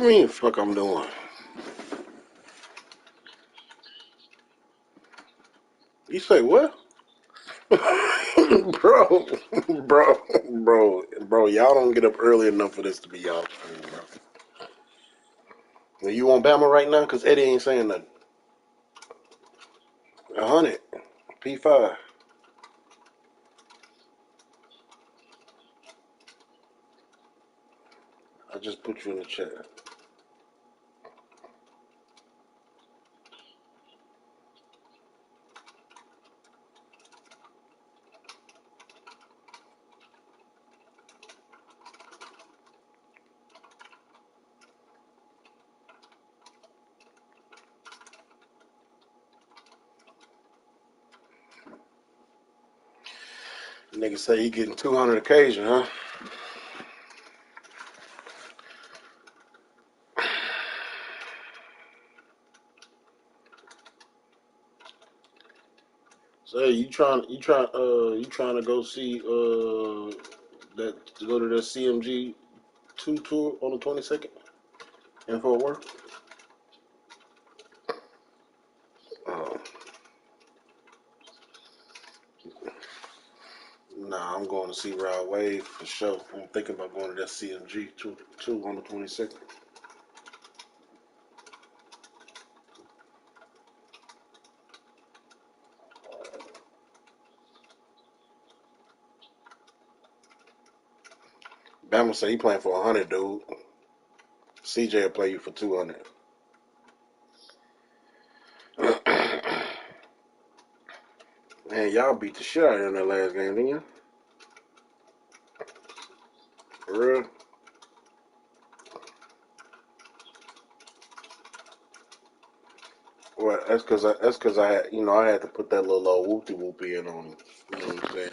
mean, fuck, I'm doing, you say what? bro, bro, y'all don't get up early enough for this to be y'all thing, bro. Now, you want Bama right now? Cause Eddie ain't saying nothing. 100, P5. I just put you in the chat. Nigga say he getting 200 occasion, huh? Say you trying to go see that to go to the CMG 2 tour on the 22nd in Fort Worth? Uh, nah, I'm going to see Rod Wave for sure. I'm thinking about going to that CMG 2 on the 22nd. Bama say he playing for 100, dude. CJ will play you for 200. Man, y'all beat the shit out of him in that last game, didn't you? For real? Well, that's cause I had I had to put that little old whoopty whoopie in on him. You know what I'm saying?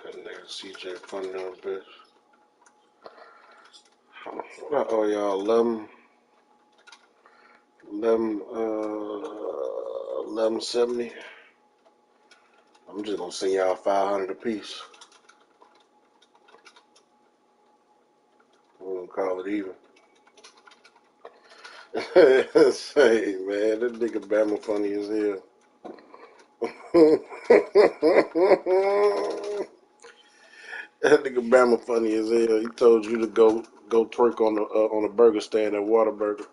That nigga CJ funny little bitch. What I owe y'all 1170. I'm just gonna send y'all 500 apiece. We're gonna call it even. Say, man, that nigga Bama funny as hell. That nigga Bama funny as hell. He told you to go twerk on the burger stand at Whataburger.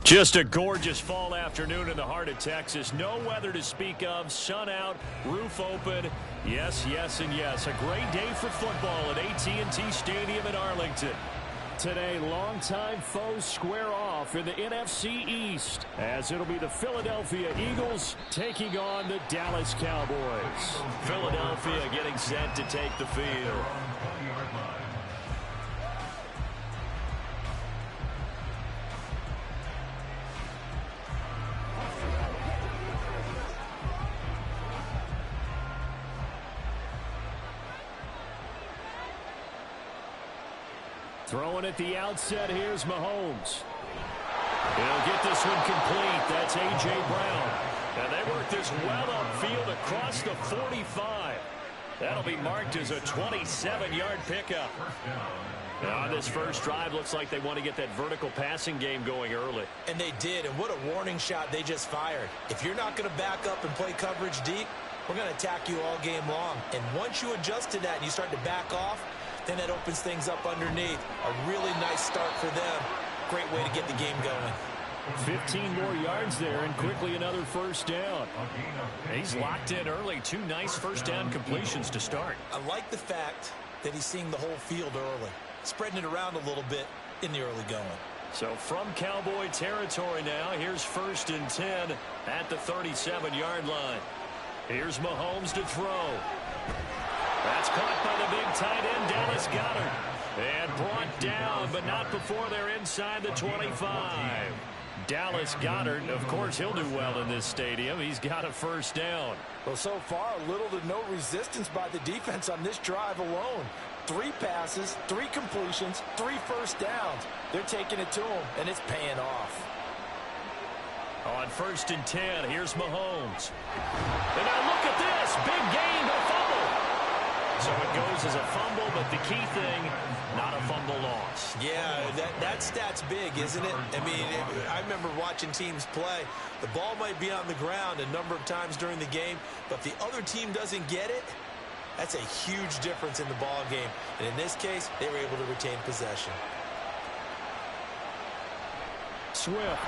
Just a gorgeous fall afternoon in the heart of Texas. No weather to speak of. Sun out, roof open. Yes, yes, and yes. A great day for football at AT&T Stadium in Arlington. Today, longtime foes square off in the NFC East, as it'll be the Philadelphia Eagles taking on the Dallas Cowboys. Philadelphia getting set to take the field. Throwing at the outset, here's Mahomes. He'll get this one complete. That's A.J. Brown. And they work this well upfield across the 45. That'll be marked as a 27-yard pickup. Now, on this first drive, looks like they want to get that vertical passing game going early. And they did, and what a warning shot they just fired. If you're not going to back up and play coverage deep, we're going to attack you all game long. And once you adjust to that and you start to back off, then that opens things up underneath. A really nice start for them. Great way to get the game going. 15 more yards there, and quickly another first down. He's locked in early. 2 nice first down completions to start. I like the fact that he's seeing the whole field early, spreading it around a little bit in the early going. So from Cowboy territory now, here's 1st and 10 at the 37-yard line. Here's Mahomes to throw. That's caught by the big tight end, Dallas Goedert. And brought down, but not before they're inside the 25. Dallas Goedert, of course, he'll do well in this stadium. He's got a first down. Well, so far, little to no resistance by the defense on this drive alone. 3 passes, 3 completions, 3 first downs. They're taking it to him, and it's paying off. On 1st and 10, here's Mahomes. And now look at this. Big gain, a fumble. So it goes as a fumble, but the key thing, not a fumble loss. Yeah, that stat's big, isn't it? I mean, I remember watching teams play. The ball might be on the ground a number of times during the game, but if the other team doesn't get it, that's a huge difference in the ball game. And in this case, they were able to retain possession. Swift.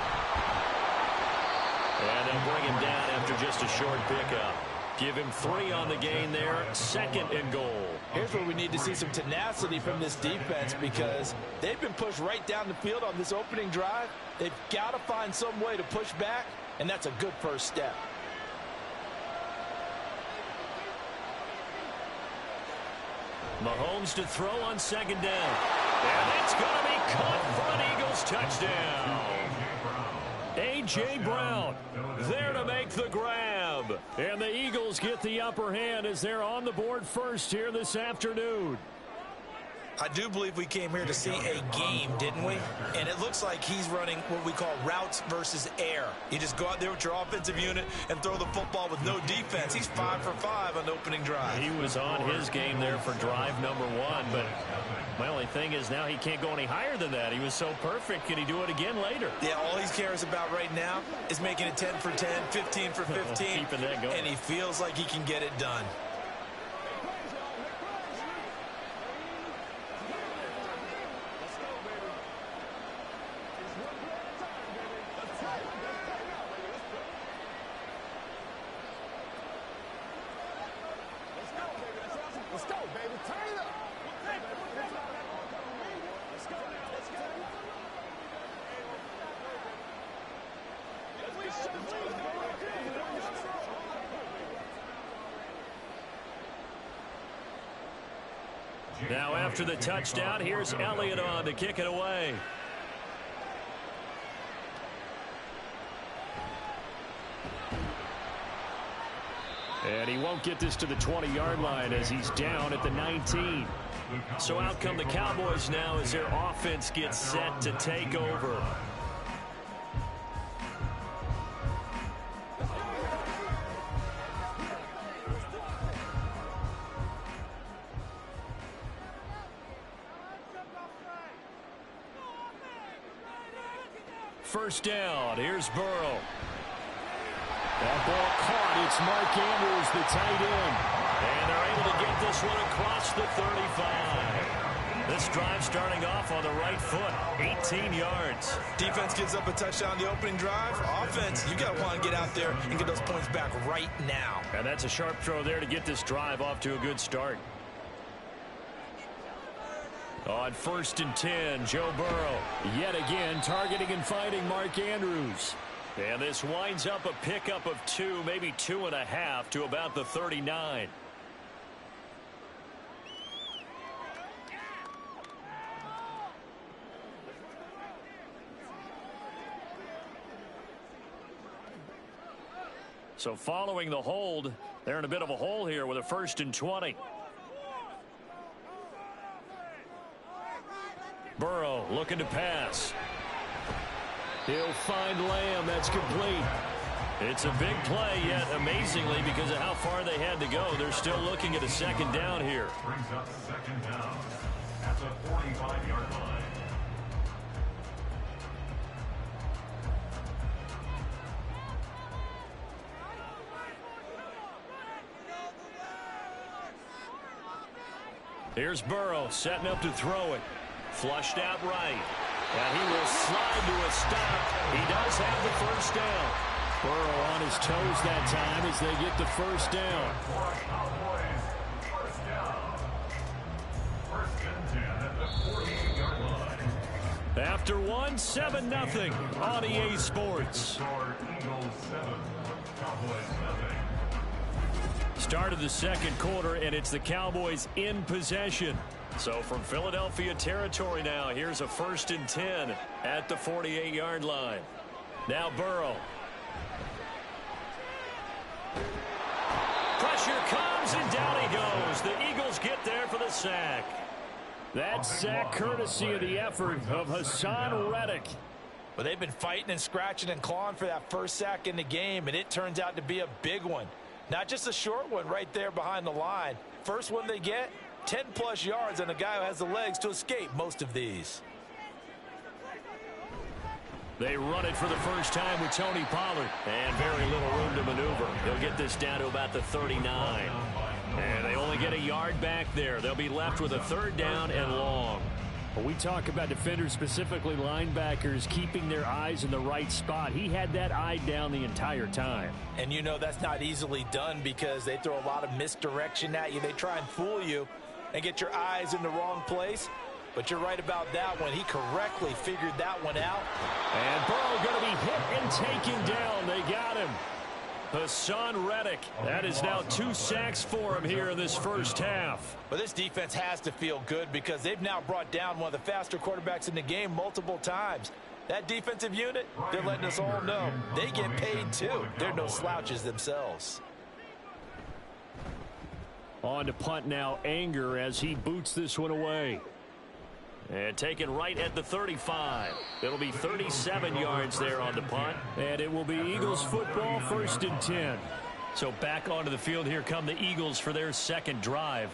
And they'll bring him down after just a short pickup. Give him 3 on the gain there. 2nd and goal. Here's where we need to see some tenacity from this defense, because they've been pushed right down the field on this opening drive. They've got to find some way to push back, and that's a good first step. Mahomes to throw on 2nd down. And it's going to be caught for an Eagles touchdown. A.J. Brown there to make the grab. And the Eagles get the upper hand as they're on the board first here this afternoon. I do believe we came here to see a game, didn't we? And it looks like he's running what we call routes versus air. You just go out there with your offensive unit and throw the football with no defense. He's 5 for 5 on the opening drive. He was on his game there for drive number 1, but my only thing is now he can't go any higher than that. He was so perfect. Can he do it again later? Yeah, all he cares about right now is making it 10 for 10, 15 for 15. Keeping that going. And he feels like he can get it done. Now after the touchdown, here's Elliott on to kick it away. And he won't get this to the 20-yard line as he's down at the 19. So out come the Cowboys now as their offense gets set to take over. First down, here's Burrow. That ball caught. It's Mark Andrews, the tight end. And they're able to get this one across the 35. This drive starting off on the right foot, 18 yards. Defense gives up a touchdown the opening drive. Offense, you got to want to get out there and get those points back right now. And that's a sharp throw there to get this drive off to a good start. On 1st and 10, Joe Burrow yet again targeting and finding Mark Andrews. And this winds up a pickup of 2, maybe 2.5 to about the 39. So following the hold, they're in a bit of a hole here with a 1st and 20. Burrow looking to pass. He'll find Lamb. That's complete. It's a big play, yet amazingly, because of how far they had to go, they're still looking at a second down here. Brings up second down at the 45-yard line. Here's Burrow setting up to throw it. Flushed out right. And he will slide to a stop. He does have the first down. Burrow on his toes that time as they get the first down. After one, 7-0 on EA Sports. Start of the second quarter, and it's the Cowboys in possession. So from Philadelphia territory now, here's a 1st and 10 at the 48-yard line. Now Burrow. Pressure comes, and down he goes. The Eagles get there for the sack. That sack courtesy of the effort of Haason Reddick. Well, they've been fighting and scratching and clawing for that first sack in the game, and it turns out to be a big one. Not just a short one right there behind the line. First one they get, 10-plus yards, and a guy who has the legs to escape most of these. They run it for the first time with Tony Pollard. And very little room to maneuver. They'll get this down to about the 39. And they only get a yard back there. They'll be left with a 3rd down and long. When we talk about defenders, specifically linebackers, keeping their eyes in the right spot, he had that eye down the entire time. And you know that's not easily done because they throw a lot of misdirection at you. They try and fool you and get your eyes in the wrong place. But you're right about that one. He correctly figured that one out. And Burrow going to be hit and taken down. They got him. Haason Reddick. That is now 2 sacks for him here in this first half. But this defense has to feel good because they've now brought down one of the faster quarterbacks in the game multiple times. That defensive unit, they're letting us all know they get paid too. They're no slouches themselves. On to punt now, Anger as he boots this one away. And taken right at the 35. It'll be 37 yards there on the punt. And it will be Eagles football, 1st and 10. So back onto the field, here come the Eagles for their second drive.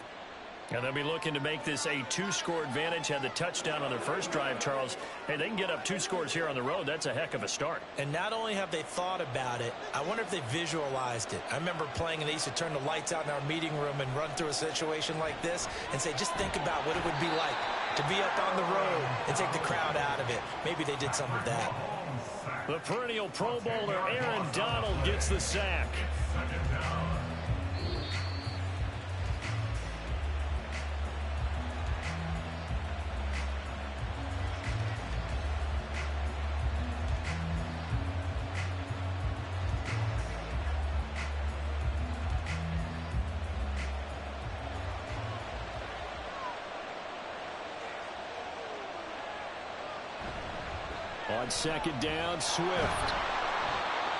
And they'll be looking to make this a 2-score advantage. Had the touchdown on their first drive, Charles. Hey, they can get up 2 scores here on the road. That's a heck of a start. And not only have they thought about it, I wonder if they visualized it. I remember playing and they used to turn the lights out in our meeting room and run through a situation like this and say, just think about what it would be like to be up on the road and take the crowd out of it. Maybe they did some of that. The perennial Pro Bowler Aaron Donald gets the sack. On second down, Swift.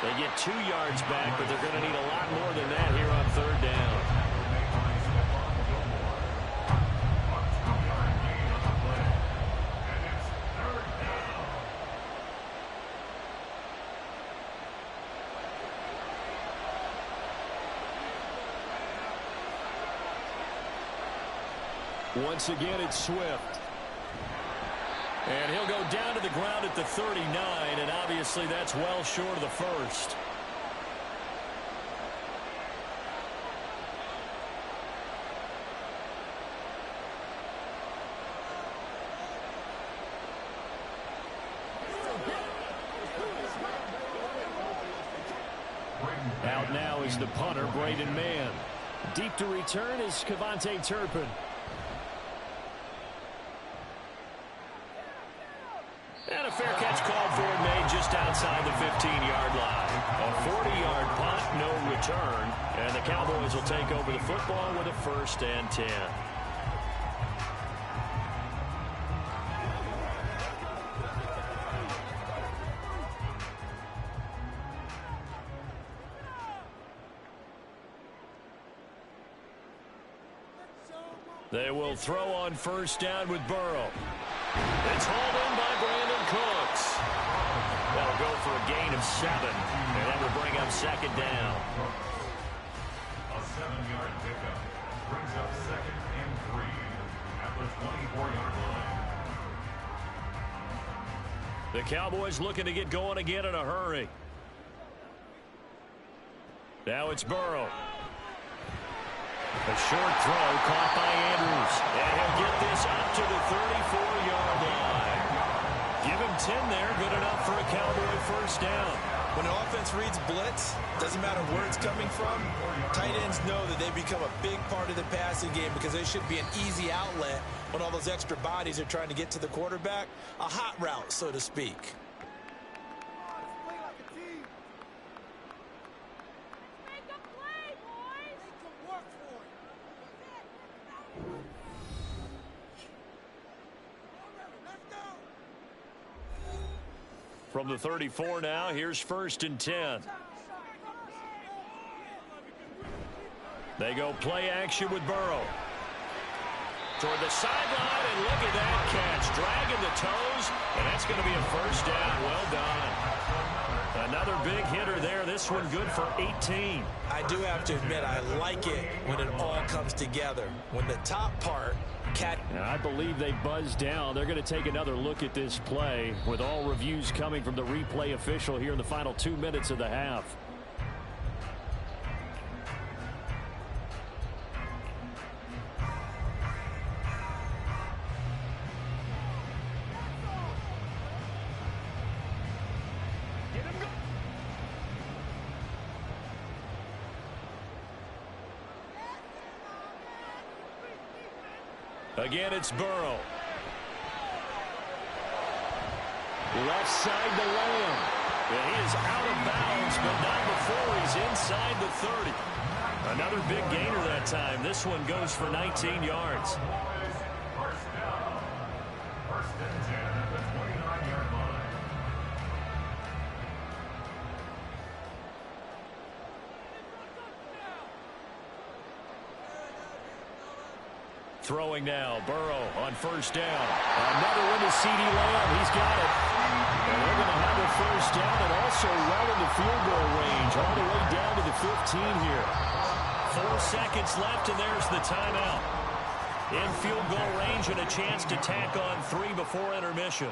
They get 2 yards back, but they're going to need a lot more than that here on 3rd down. Once again, it's Swift. And he'll go down to the ground at the 39, and obviously that's well short of the first. Out now is the punter, Braden Mann. Deep to return is Kevontae Turpin. And a fair catch called for and made just outside the 15-yard line. A 40-yard punt, no return. And the Cowboys will take over the football with a 1st and 10. They will throw on 1st down with Burrow. It's hauled in by Brandon Cooks. That'll go for a gain of 7, and that will bring up 2nd down. A 7-yard pickup brings up 2nd and 3 at the 24-yard line. The Cowboys looking to get going again in a hurry. Now it's Burrow. A short throw caught by Andrews. And he'll get this up to the 34-yard line. Give him 10 there. Good enough for a Cowboy 1st down. When an offense reads blitz, doesn't matter where it's coming from, tight ends know that they become a big part of the passing game because they should be an easy outlet when all those extra bodies are trying to get to the quarterback. A hot route, so to speak. From the 34 now, here's 1st and 10. They go play action with Burrow. Toward the sideline, and look at that catch. Dragging the toes, and that's going to be a 1st down. Well done. Another big hitter there. This one good for 18. I do have to admit, I like it when it all comes together. When the top part And I believe they buzzed down. They're going to take another look at this play with all reviews coming from the replay official here in the final 2 minutes of the half. Again, it's Burrow. Left side to Lamb. And he is out of bounds, but not before he's inside the 30. Another big gainer that time. This one goes for 19 yards. First down. 1st and 10 at the 29-yard line. Throwing now, Burrow on 1st down. Another one to CeeDee Lamb. He's got it. And they're going to have a 1st down and also well into field goal range, all the way down to the 15 here. 4 seconds left, and there's the timeout. In field goal range and a chance to tack on 3 before intermission.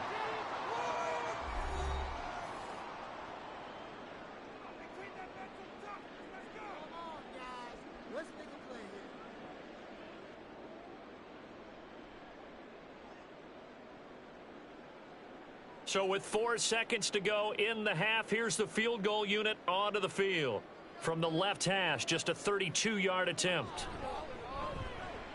So with 4 seconds to go in the half, here's the field goal unit onto the field. From the left hash, just a 32-yard attempt.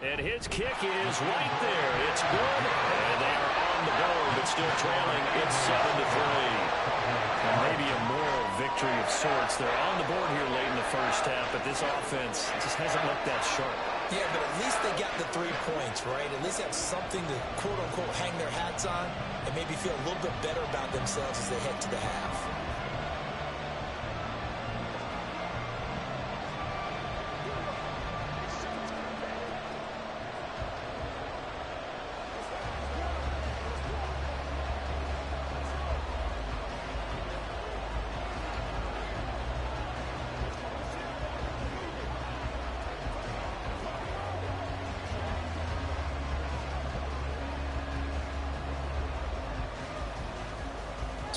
And his kick is right there. It's good. And they are on the board, but still trailing. It's 7-3. And maybe a moral victory of sorts. They're on the board here late in the first half, but this offense just hasn't looked that sharp. Yeah, but at least they got the 3 points, right? At least have something to, quote-unquote, hang their hats on and maybe feel a little bit better about themselves as they head to the half.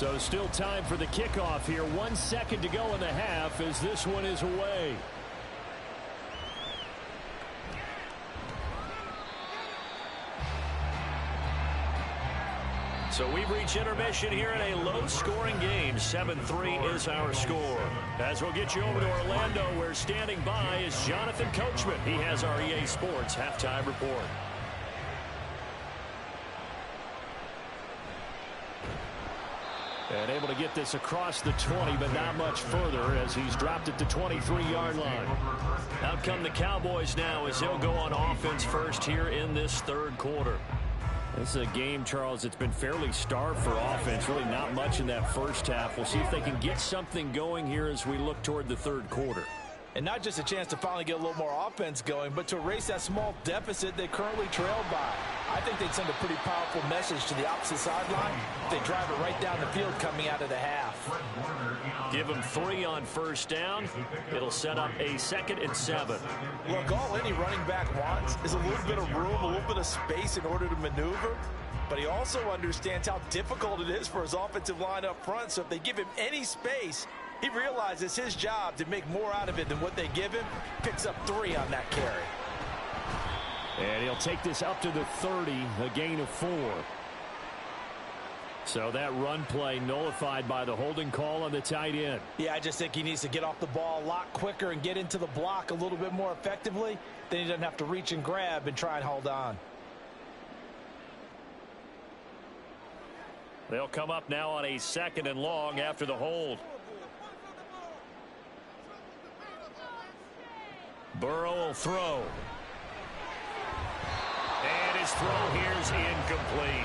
So still time for the kickoff here. 1 second to go in the half as this one is away. So we've reached intermission here in a low-scoring game. 7-3 is our score. As we'll get you over to Orlando, where standing by is Jonathan Coachman. He has our EA Sports halftime report. And able to get this across the 20, but not much further as he's dropped it to 23-yard line. Out come the Cowboys now as they'll go on offense first here in this third quarter. This is a game, Charles, that's been fairly starved for offense. Really not much in that first half. We'll see if they can get something going here as we look toward the third quarter. And not just a chance to finally get a little more offense going, but to erase that small deficit they currently trailed by. I think they'd send a pretty powerful message to the opposite sideline if they drive it right down the field coming out of the half. Give them 3 on first down. It'll set up a 2nd and 7. Look, all any running back wants is a little bit of room, a little bit of space in order to maneuver. But he also understands how difficult it is for his offensive line up front. So if they give him any space, he realizes it's his job to make more out of it than what they give him. Picks up 3 on that carry. And he'll take this up to the 30, a gain of 4. So that run play nullified by the holding call on the tight end. Yeah, I just think he needs to get off the ball a lot quicker and get into the block a little bit more effectively. Then he doesn't have to reach and grab and try and hold on. They'll come up now on a 2nd and long after the hold. Burrow will throw. And his throw here is incomplete.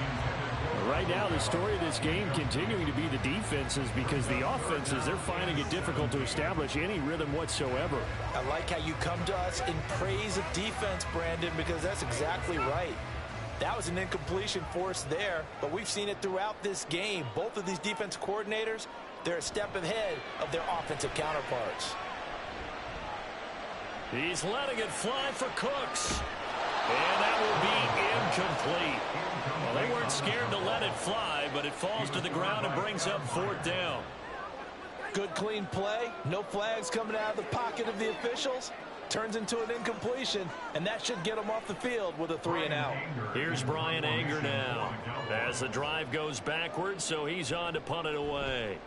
Right now, the story of this game continuing to be the defenses, because the offenses, they're finding it difficult to establish any rhythm whatsoever. I like how you come to us in praise of defense, Brandon, because that's exactly right. That was an incompletion force there, but we've seen it throughout this game. Both of these defense coordinators, they're a step ahead of their offensive counterparts. He's letting it fly for Cooks. And that will be incomplete. Well, they weren't scared to let it fly, but it falls to the ground and brings up 4th down. Good, clean play. No flags coming out of the pocket of the officials. Turns into an incompletion, and that should get them off the field with a 3-and-out. Here's Bryan Anger now as the drive goes backwards, so he's on to punt it away.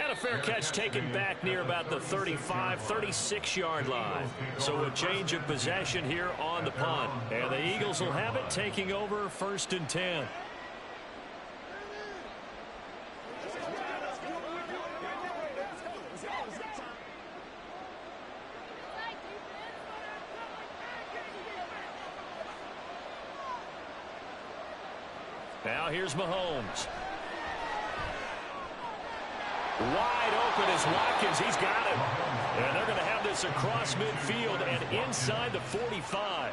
And a fair catch taken back near about the 35, 36-yard line. So a change of possession here on the punt. And the Eagles will have it, taking over 1st and 10. Now here's Mahomes. Wide open is Watkins. He's got it. And they're going to have this across midfield and inside the 45.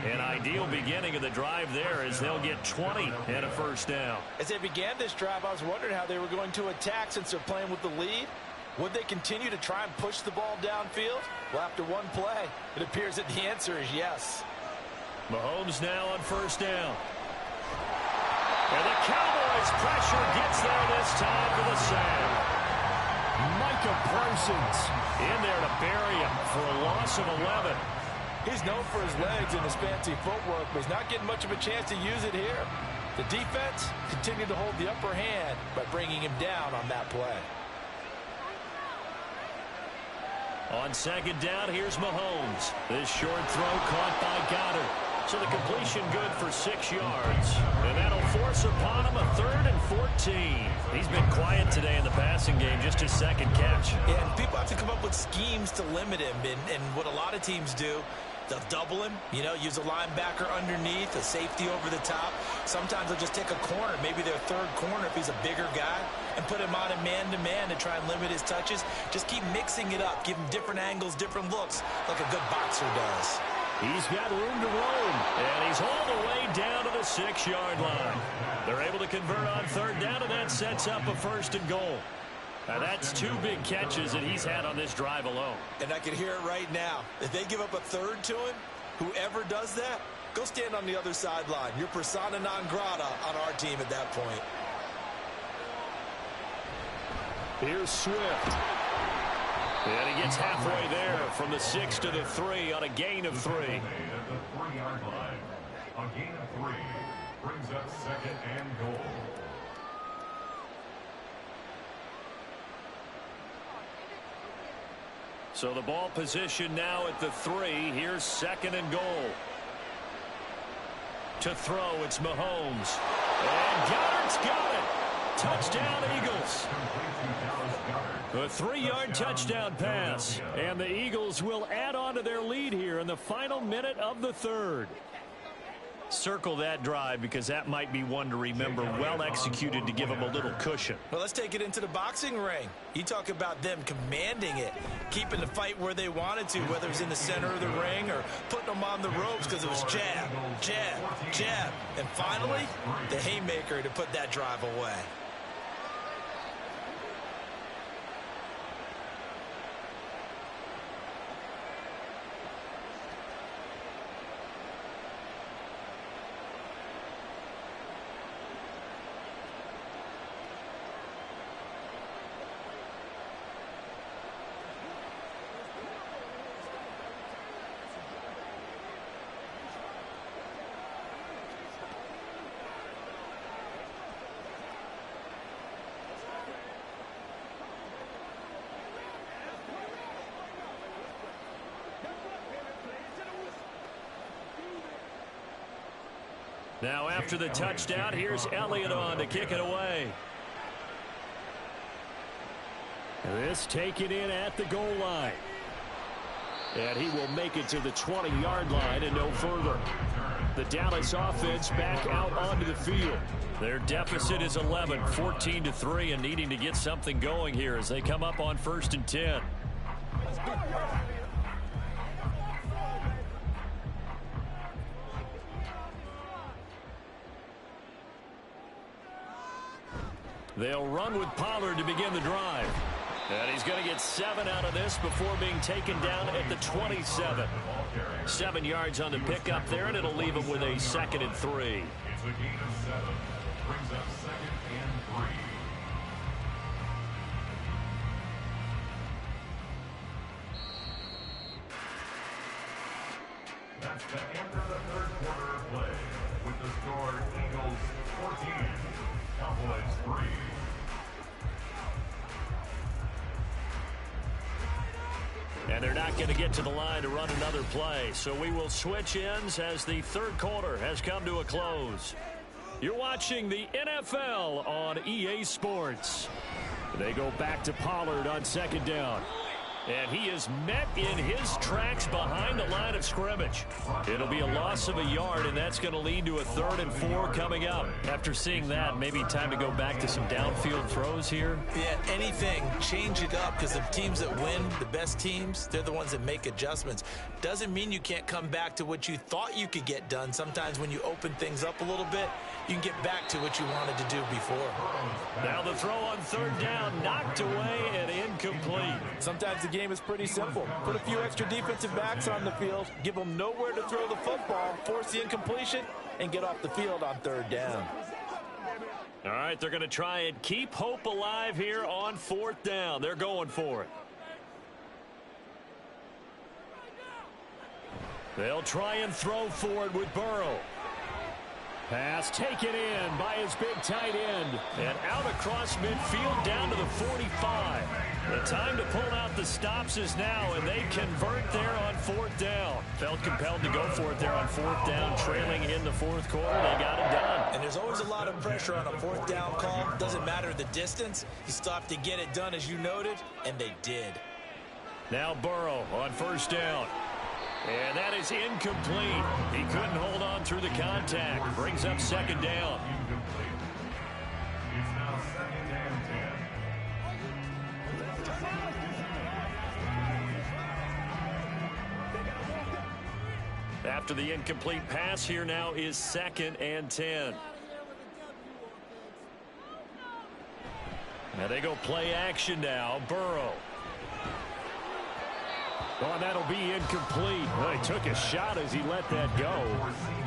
An ideal beginning of the drive there as they'll get 20 and a 1st down. As they began this drive, I was wondering how they were going to attack since they're playing with the lead. Would they continue to try and push the ball downfield? Well, after one play, it appears that the answer is yes. Mahomes now on 1st down. And the Cowboys pressure gets there this time for the sack. Micah Parsons in there to bury him for a loss of 11. He's known for his legs and his fancy footwork, but he's not getting much of a chance to use it here. The defense continued to hold the upper hand by bringing him down on that play. On 2nd down, here's Mahomes. This short throw caught by Goddard. So the completion good for 6 yards. And that'll force upon him a 3rd and 14. He's been quiet today in the passing game, just his 2nd catch. Yeah, and people have to come up with schemes to limit him. And what a lot of teams do, they'll double him, use a linebacker underneath, a safety over the top. Sometimes they'll just take a corner, maybe their 3rd corner if he's a bigger guy, and put him on a man-to-man to try and limit his touches. Just keep mixing it up, give him different angles, different looks, like a good boxer does. He's got room to roam, and he's all the way down to the 6-yard line. They're able to convert on 3rd down, and that sets up a 1st and goal. Now that's 2 big catches that he's had on this drive alone. And I can hear it right now. If they give up a 3rd to him, whoever does that, Go stand on the other sideline. You're persona non grata on our team at that point. Here's Swift. And he gets halfway there from the 6 to the 3 on a gain of 3. At the 3-yard line. A gain of 3 brings up second and goal. So the ball position now at the 3. Here's second and goal. To throw, it's Mahomes. And Goddard's got it. Touchdown, Eagles. A 3-yard touchdown pass. And the Eagles will add on to their lead here in the final minute of the 3rd. Circle that drive because that might be one to remember. Well executed to give them a little cushion. Well, let's take it into the boxing ring. You talk about them commanding it, keeping the fight where they wanted to, whether it was in the center of the ring or putting them on the ropes because it was jab, jab, jab. And finally, the haymaker to put that drive away. Now after the touchdown, here's Elliott on to kick it away. This taken in at the goal line. And he will make it to the 20-yard line and no further. The Dallas offense back out onto the field. Their deficit is 11, 14-3, and needing to get something going here as they come up on 1st and 10. They'll run with Pollard to begin the drive. And he's going to get 7 out of this before being taken down at the 27. 7 yards on the pickup there, and it'll leave him with a 2nd and 3. It's a gain of 7. Brings up 2nd and 3. That's the end of the 3rd quarter of play. With the score, Eagles 14, Cowboys 3. And they're not going to get to the line to run another play. So we will switch ends as the 3rd quarter has come to a close. You're watching the NFL on EA Sports. They go back to Pollard on 2nd down. And he is met in his tracks behind the line of scrimmage. It'll be a loss of a yard, and that's going to lead to a 3rd and 4 coming up. After seeing that, maybe time to go back to some downfield throws here. Yeah, anything. Change it up because the teams that win, the best teams, they're the ones that make adjustments. Doesn't mean you can't come back to what you thought you could get done. Sometimes when you open things up a little bit, you can get back to what you wanted to do before. Now the throw on 3rd down, knocked away and incomplete. Sometimes the game is pretty simple. Put a few extra defensive backs on the field, give them nowhere to throw the football, force the incompletion, and get off the field on 3rd down. All right, they're going to try and keep hope alive here on 4th down. They're going for it. They'll try and throw for it with Burrow. Pass taken in by his big tight end. And out across midfield down to the 45. The time to pull out the stops is now, and they convert there on 4th down. Felt compelled to go for it there on 4th down, trailing in the 4th quarter. They got it done. And there's always a lot of pressure on a 4th down call. Doesn't matter the distance. You still have to get it done, as you noted, and they did. Now Burrow on 1st down. And that is incomplete. He couldn't hold on through the contact. Brings up 2nd down. Incomplete. It's now 2nd and 10. After the incomplete pass, here now is 2nd and 10. Now they go play action now. Burrow. Oh, and that'll be incomplete. Well, he took a shot as he let that go,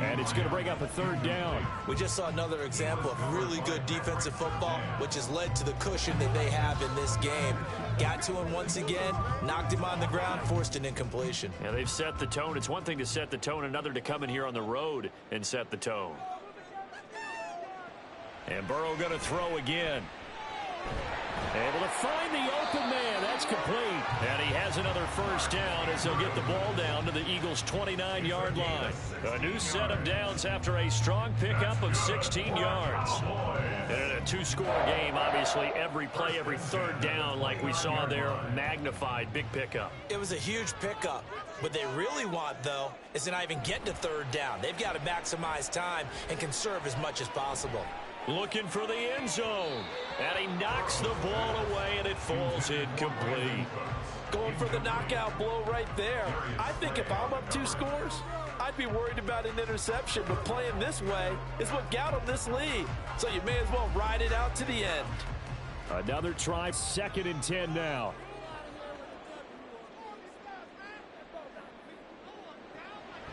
and it's going to bring up a third down. We just saw another example of really good defensive football, which has led to the cushion that they have in this game. Got to him once again, knocked him on the ground, forced an incompletion. Yeah, they've set the tone. It's one thing to set the tone, another to come in here on the road and set the tone. And Burrow going to throw again. Able to find the open man. That's complete. And he has another first down as he'll get the ball down to the Eagles' 29-yard line. A new set of downs after a strong pickup of 16 yards. And in a two-score game, obviously, every play, every third down, like we saw there, magnified. Big pickup. It was a huge pickup. What they really want, though, is to not even get to third down. They've got to maximize time and conserve as much as possible. Looking for the end zone. And he knocks the ball away, and it falls incomplete. Going for the knockout blow right there. I think if I'm up 2 scores, I'd be worried about an interception, but playing this way is what got them this lead. So you may as well ride it out to the end. Another try, 2nd and 10 now.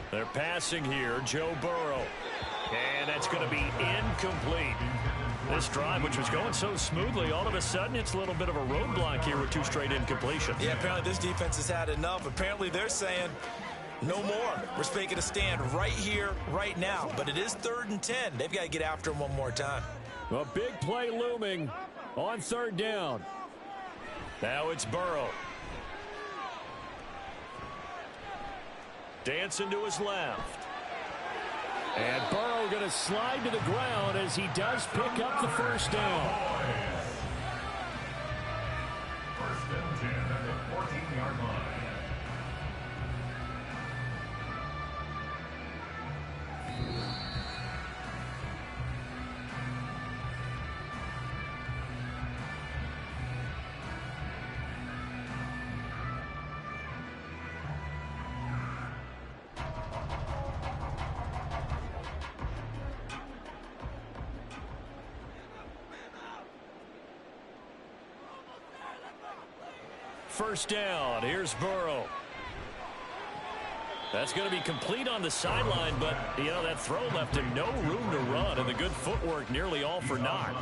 They're passing here, Joe Burrow. And that's going to be incomplete. This drive, which was going so smoothly, all of a sudden it's a little bit of a roadblock here with 2 straight incompletions. Yeah, apparently this defense has had enough. Apparently they're saying no more. We're making a stand right here, right now. But it is 3rd and 10. They've got to get after him one more time. A big play looming on 3rd down. Now it's Burrow. Dancing to his left. And Burrow going to slide to the ground as he does pick up the first down. First and 10 at the 14-yard line. First down. Here's Burrow. That's going to be complete on the sideline, but, you know, that throw left him no room to run, and the good footwork nearly all for naught.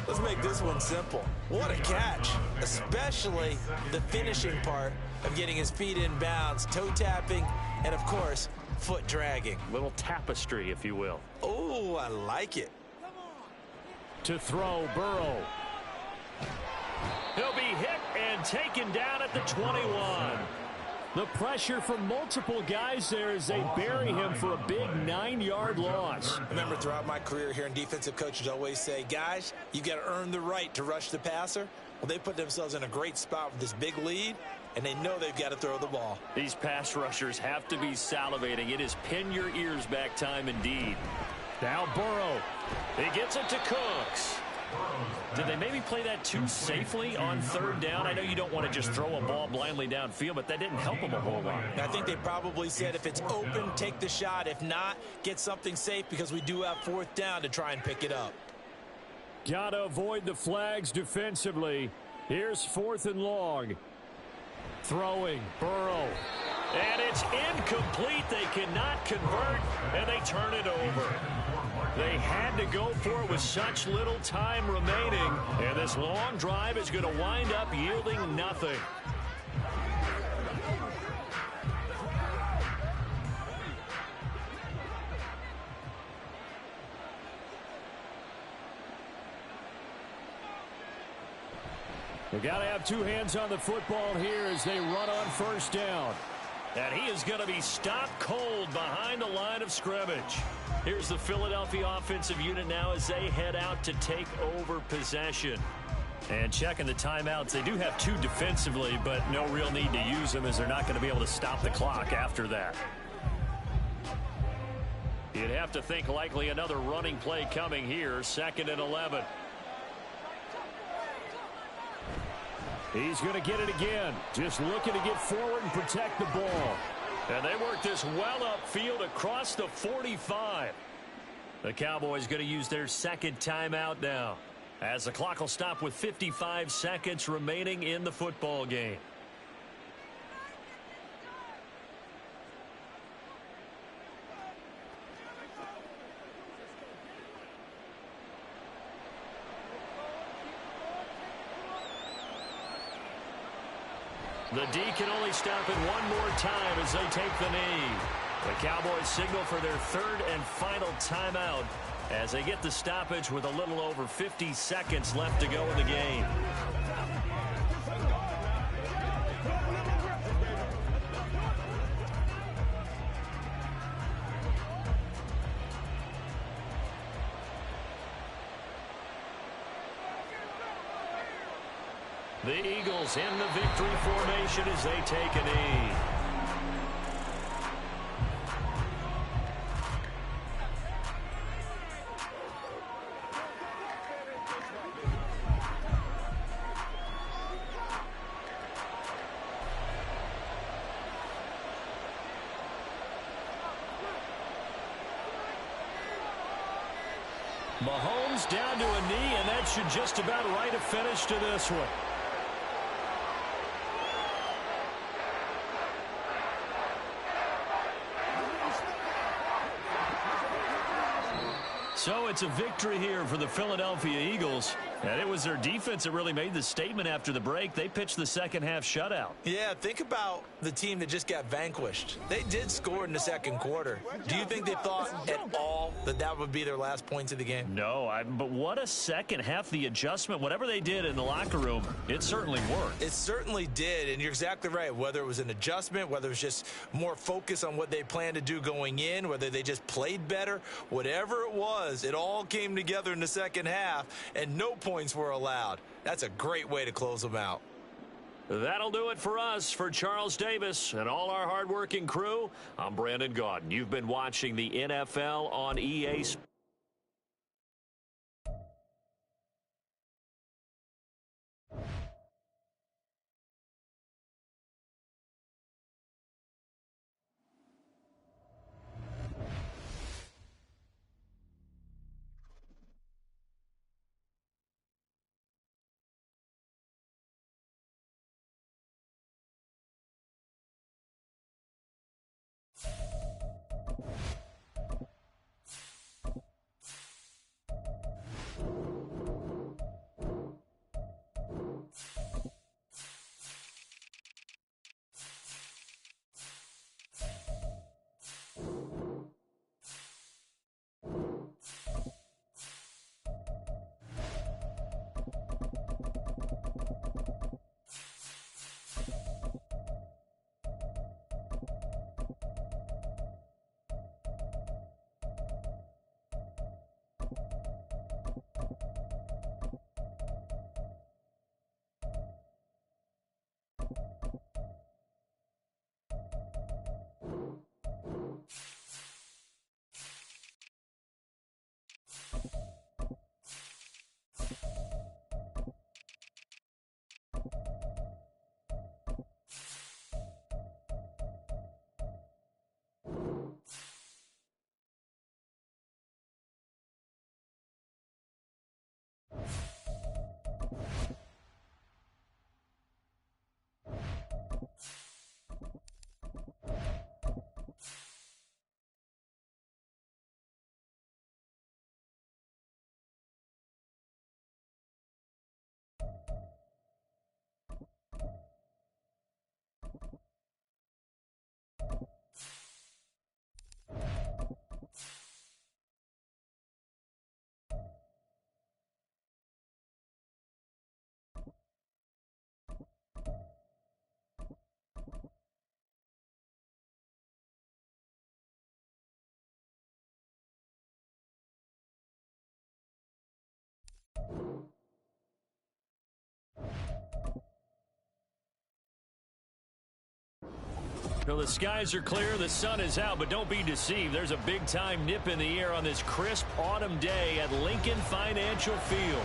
Let's make this one simple. What a catch, especially the finishing part of getting his feet in bounds, toe tapping, and, of course, foot dragging. Little tapestry, if you will. Oh, I like it. To throw, Burrow. He'll be hit and taken down at the 21. The pressure from multiple guys there as they bury him for a big 9-yard loss. I remember throughout my career here in defensive coaches always say, guys, you got to earn the right to rush the passer. Well, they put themselves in a great spot with this big lead, and they know they've got to throw the ball. These pass rushers have to be salivating. It is pin your ears back time indeed. Now Burrow. He gets it to Cooks. Did they maybe play that too safely on 3rd down? I know you don't want to just throw a ball blindly downfield, but that didn't help them a whole lot. I think they probably said if it's open, take the shot. If not, get something safe because we do have 4th down to try and pick it up. Got to avoid the flags defensively. Here's 4th and long. Throwing, Burrow. And it's incomplete. They cannot convert, and they turn it over. They had to go for it with such little time remaining, and this long drive is going to wind up yielding nothing. They got to have 2 hands on the football here as they run on 1st down. And he is going to be stopped cold behind the line of scrimmage. Here's the Philadelphia offensive unit now as they head out to take over possession. And checking the timeouts, they do have 2 defensively, but no real need to use them as they're not going to be able to stop the clock after that. You'd have to think likely another running play coming here, 2nd and 11. He's going to get it again. Just looking to get forward and protect the ball. And they work this well upfield across the 45. The Cowboys going to use their 2nd timeout now, as the clock will stop with 55 seconds remaining in the football game. The D can only stop it one more time as they take the knee. The Cowboys signal for their third and final timeout as they get the stoppage with a little over 50 seconds left to go in the game. The Eagles in the victory formation as they take a knee. Mahomes down to a knee, and that should just about write a finish to this one. So it's a victory here for the Philadelphia Eagles. And it was their defense that really made the statement after the break. They pitched the second-half shutout. Yeah, think about the team that just got vanquished. They did score in the second quarter. Do you think they thought at all that that would be their last points of the game? No, but what a second half. The adjustment, whatever they did in the locker room, it certainly worked. It certainly did, and you're exactly right. Whether it was an adjustment, whether it was just more focus on what they planned to do going in, whether they just played better, whatever it was, it all came together in the second half, and no points were allowed. That's a great way to close them out. That'll do it for us. For Charles Davis and all our hardworking crew, I'm Brandon Gaudin. You've been watching the NFL on EA Sports. Well, the skies are clear, the sun is out, but don't be deceived. There's a big-time nip in the air on this crisp autumn day at Lincoln Financial Field.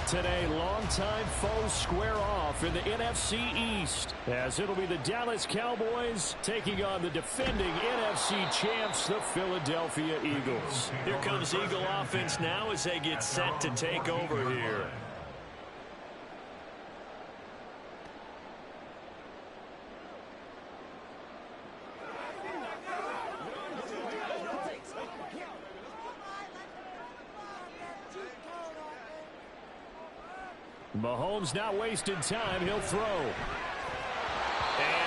Today, longtime foes square off in the NFC East, as it'll be the Dallas Cowboys taking on the defending NFC champs, the Philadelphia Eagles. Here comes Eagle offense now as they get set to take over here. Mahomes not wasting time. He'll throw.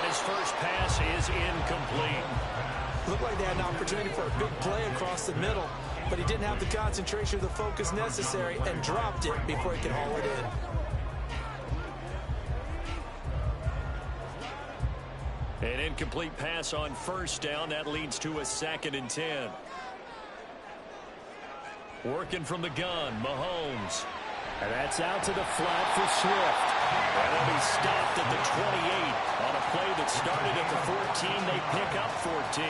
his first pass is incomplete. Looked like they had an opportunity for a big play across the middle, but he didn't have the concentration or the focus necessary and dropped it before he could haul it in. An incomplete pass on first down. That leads to a 2nd and 10. Working from the gun, Mahomes. And that's out to the flat for Swift. And then he's stopped at the 28. On a play that started at the 14, they pick up 14.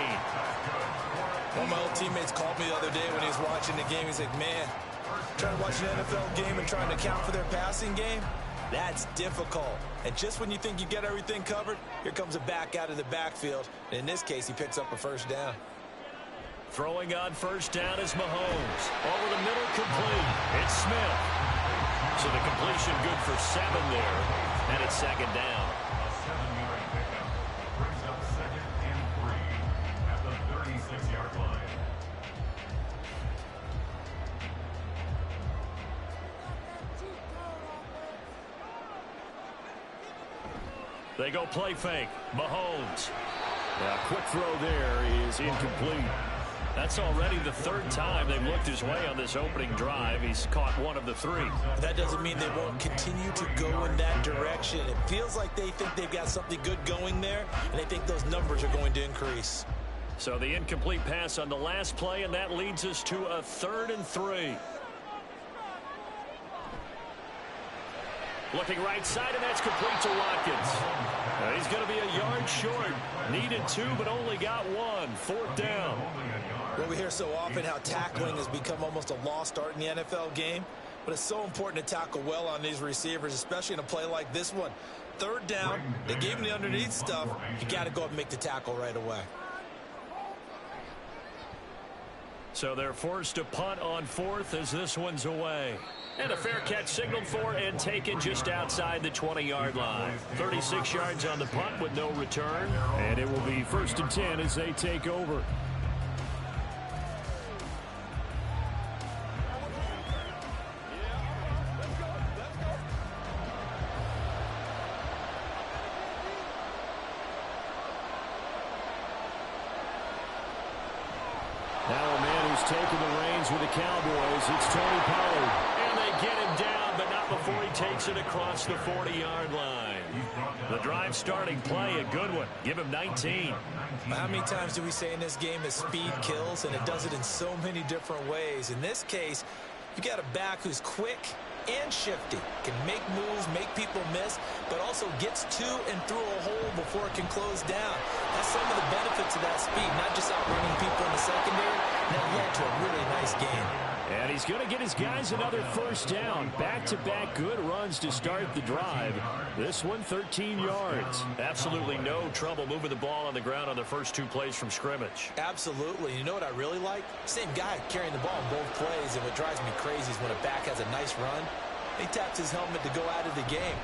One of my old teammates called me the other day when he was watching the game. He's like, man, trying to watch an NFL game and trying to account for their passing game, that's difficult. And just when you think you get everything covered, here comes a back out of the backfield. And in this case, he picks up a first down. Throwing on first down is Mahomes. Over the middle, complete. It's Smith. So the completion good for 7 there. And it's 2nd down. A 7-yard pickup brings up 2nd and 3 at the 36-yard line. They go play fake. Mahomes. A quick throw there is incomplete. That's already the 3rd time they've looked his way on this opening drive. He's caught 1 of the 3. That doesn't mean they won't continue to go in that direction. It feels like they think they've got something good going there, and they think those numbers are going to increase. So the incomplete pass on the last play, and that leads us to a 3rd and 3. Looking right side, and that's complete to Watkins. He's going to be a yard short. Needed 2, but only got 1. 4th down. Well, we hear so often how tackling has become almost a lost art in the NFL game, but it's so important to tackle well on these receivers, especially in a play like this one. 3rd down, they gave him the underneath stuff. You got to go up and make the tackle right away. So they're forced to punt on 4th as this one's away. And a fair catch signaled for and taken just outside the 20-yard line. 36 yards on the punt with no return. And it will be 1st and 10 as they take over. Now a man who's taken the reins with the Cowboys, it's Tony Pollard. And they get him down, but not before he takes it across the 40-yard line. The drive starting play, a good one. Give him 19. How many times do we say in this game that speed kills, and it does it in so many different ways? In this case, you got a back who's quick and shifty, can make moves, make people miss, but also gets to and through a hole before it can close down. That's some of the benefits of that speed, not just outrunning people in the secondary. That led to a really nice game. And he's going to get his guys another 1st down. Back-to-back good runs to start the drive. This one, 13 yards. Absolutely no trouble moving the ball on the ground on the first 2 plays from scrimmage. Absolutely. You know what I really like? Same guy carrying the ball in both plays, and what drives me crazy is when a back has a nice run, he taps his helmet to go out of the game.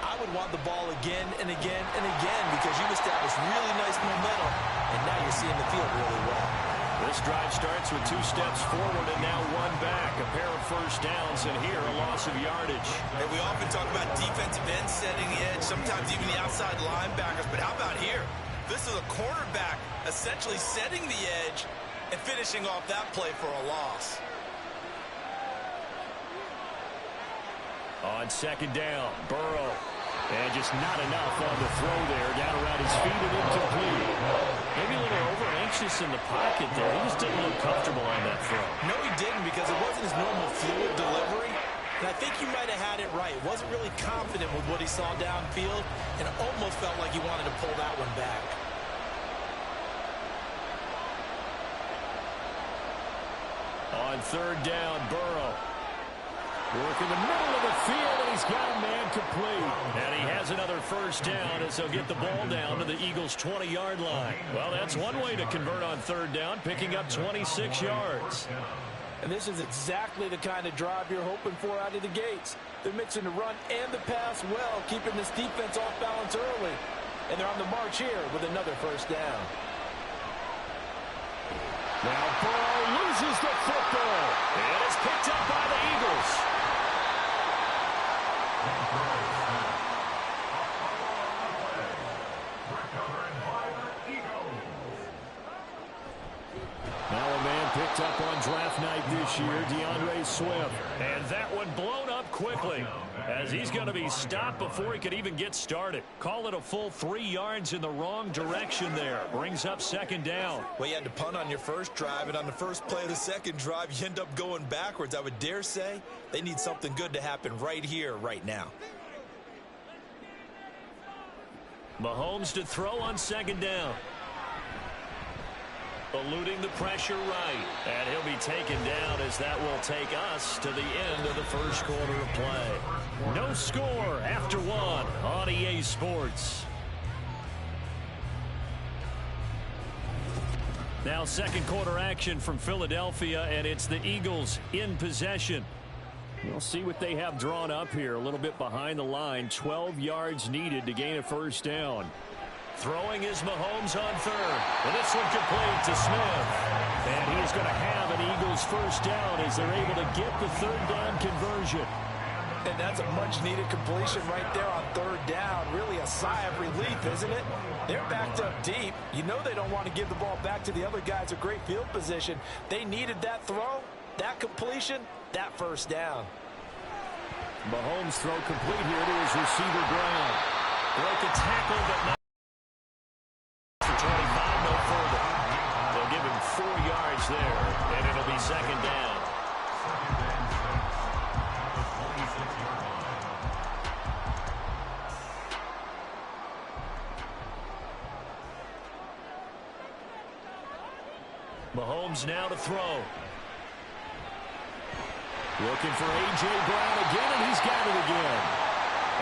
I would want the ball again and again and again because you establish really nice momentum, and now you're seeing the field really well. This drive starts with 2 steps forward and now 1 back. A pair of first downs, and here a loss of yardage. And we often talk about defensive ends setting the edge, sometimes even the outside linebackers. But how about here? This is a cornerback essentially setting the edge and finishing off that play for a loss. On 2nd down, Burrow. And just not enough on the throw there. Down around his feet and incomplete. Maybe a little over-anxious in the pocket there. He just didn't look comfortable on that throw. No, he didn't, because it wasn't his normal fluid delivery. And I think you might have had it right. Wasn't really confident with what he saw downfield, and it almost felt like he wanted to pull that one back. On 3rd down, Burrow. Work in the middle of the field, and he's got a man complete. And he has another 1st down as they'll get the ball down to the Eagles' 20-yard line. Well, that's one way to convert on 3rd down, picking up 26 yards. And this is exactly the kind of drive you're hoping for out of the gates. They're mixing the run and the pass well, keeping this defense off balance early. And they're on the march here with another 1st down. Now Burrow loses the football. It is picked up by the Eagles. this year, DeAndre Swift. And that one blown up quickly as he's going to be stopped before he could even get started. Call it a full 3 yards in the wrong direction there. Brings up second down. Well, you had to punt on your first drive, and on the first play of the second drive, you end up going backwards. I would dare say they need something good to happen right here, right now. Mahomes to throw on second down. Eluding the pressure right. And he'll be taken down as that will take us to the end of the first quarter of play. No score after one on EA Sports. Now second quarter action from Philadelphia, and it's the Eagles in possession. We'll see what they have drawn up here. A little bit behind the line. 12 yards needed to gain a first down. Throwing is Mahomes on third. And this one complete to Smith. And he's going to have an Eagles first down as they're able to get the third down conversion. And that's a much-needed completion right there on third down. Really a sigh of relief, isn't it? They're backed up deep. You know they don't want to give the ball back to the other guys. A great field position. They needed that throw, that completion, that first down. Mahomes throw complete here to his receiver, Brown. Broke a tackle, but not for 25, no further. They'll give him 4 yards there, and it'll be second down. Mahomes now to throw. Looking for A.J. Brown again, and he's got it again.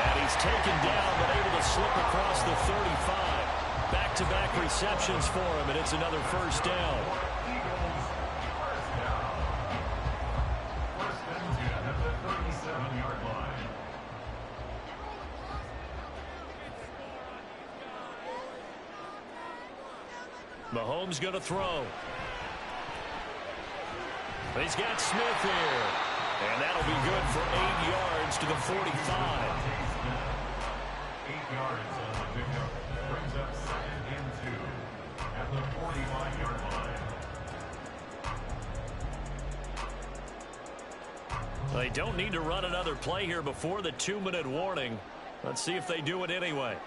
And he's taken down, but able to slip across the 35. Back-to-back receptions for him, and it's another first down. First and 10 at the 37-yard line. Mahomes going to throw. He's got Smith here. And that'll be good for 8 yards to the 45. 8 yards on the pickup. Brings up second and 2 at the 45-yard line. They don't need to run another play here before the 2-minute warning. Let's see if they do it anyway.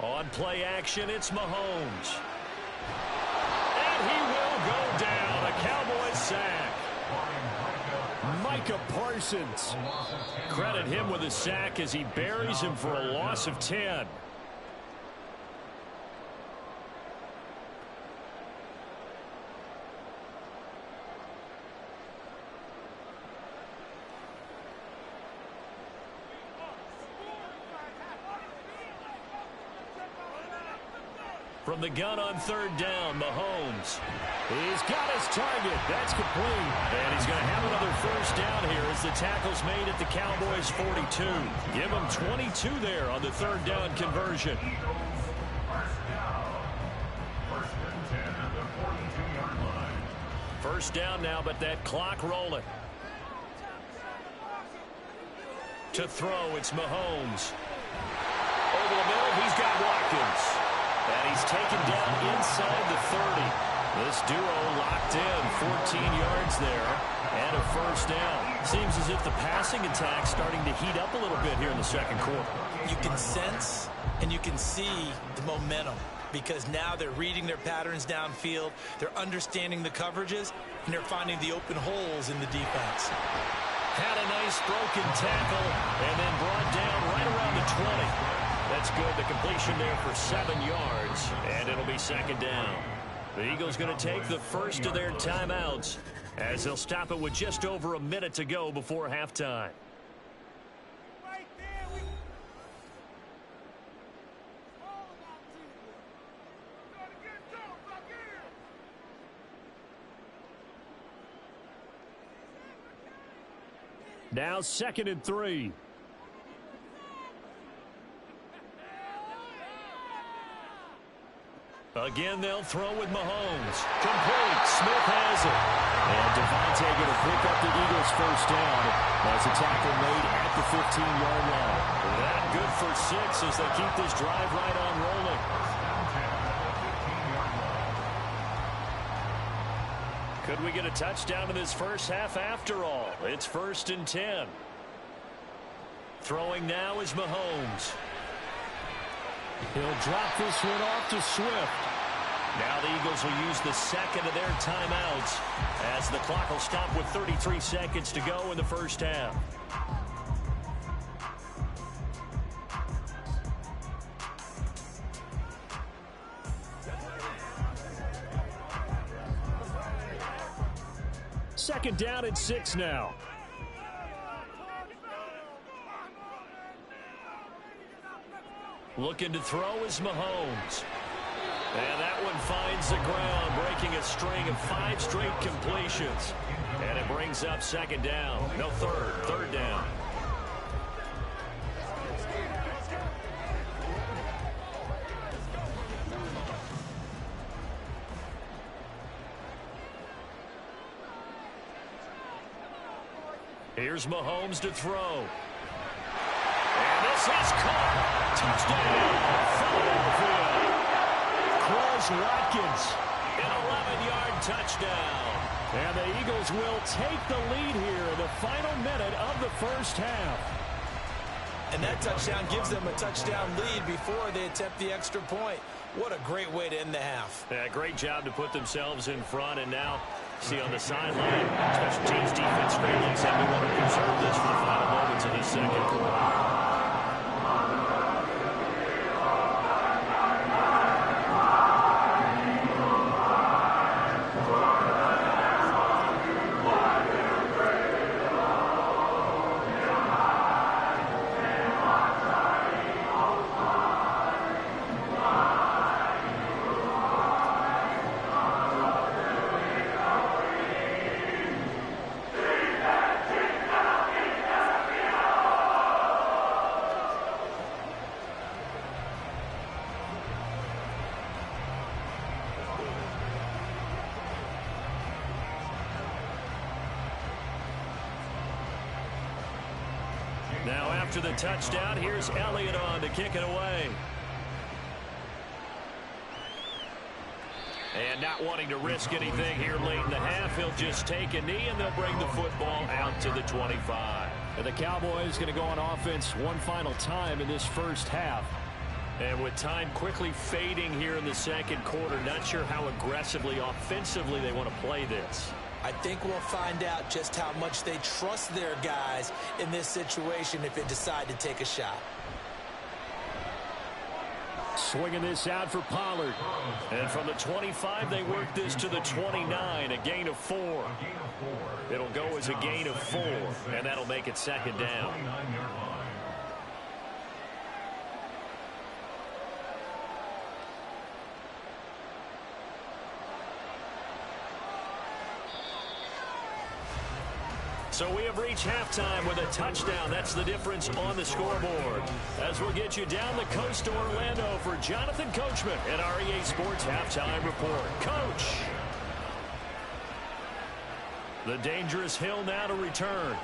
On play action, it's Mahomes. And he will go down. A Cowboys sack. Micah Parsons. Credit him with a sack as he buries him for a loss of 10. From the gun on third down, Mahomes. He's got his target. That's complete. And he's going to have another first down here as the tackle's made at the Cowboys' 42. Give him 22 there on the third down conversion. First and 10 at the 42-yard line. First down now, but that clock rolling. To throw, it's Mahomes. Over the middle, he's got Watkins. And he's taken down inside the 30. This duo locked in, 14 yards there, and a first down. Seems as if the passing attack's starting to heat up a little bit here in the second quarter. You can sense and you can see the momentum because now they're reading their patterns downfield, they're understanding the coverages, and they're finding the open holes in the defense. Had a nice broken tackle and then brought down right around the 20. That's good. The completion there for 7 yards, and it'll be second down. The Eagles going to take the first of their timeouts as they'll stop it with just over a minute to go before halftime. Now 2nd and 3. Again, they'll throw with Mahomes. Complete. Smith has it. And Devontae going to pick up the Eagles' first down as a tackle made at the 15-yard line. That good for 6 as they keep this drive right on rolling. Could we get a touchdown in this first half after all? It's 1st and 10. Throwing now is Mahomes. He'll drop this one off to Swift. Now the Eagles will use the second of their timeouts as the clock will stop with 33 seconds to go in the first half. Second down and 6 now. Looking to throw is Mahomes. And that one finds the ground, breaking a string of 5 straight completions. And it brings up second down. No, third down. Here's Mahomes to throw. And this is caught. Touchdown, Philadelphia. Quez Watkins, an 11-yard touchdown. And the Eagles will take the lead here in the final minute of the first half. And that touchdown gives them a touchdown lead before they attempt the extra point. What a great way to end the half. Yeah, great job to put themselves in front, and now see on the sideline, special teams defense scrambling, saying we want to preserve this for the final moments of the second quarter. Now after the touchdown, here's Elliott on to kick it away. And not wanting to risk anything here late in the half, he'll just take a knee and they'll bring the football out to the 25. And the Cowboys going to go on offense one final time in this first half. And with time quickly fading here in the second quarter, not sure how aggressively, offensively they want to play this. I think we'll find out just how much they trust their guys in this situation if they decide to take a shot. Swinging this out for Pollard. And from the 25, they work this to the 29, a gain of 4. It'll go as a gain of 4, and that'll make it second down. So we have reached halftime with a touchdown. That's the difference on the scoreboard. As we'll get you down the coast to Orlando for Jonathan Coachman at our EA Sports Halftime Report. Coach. The dangerous Hill now to return.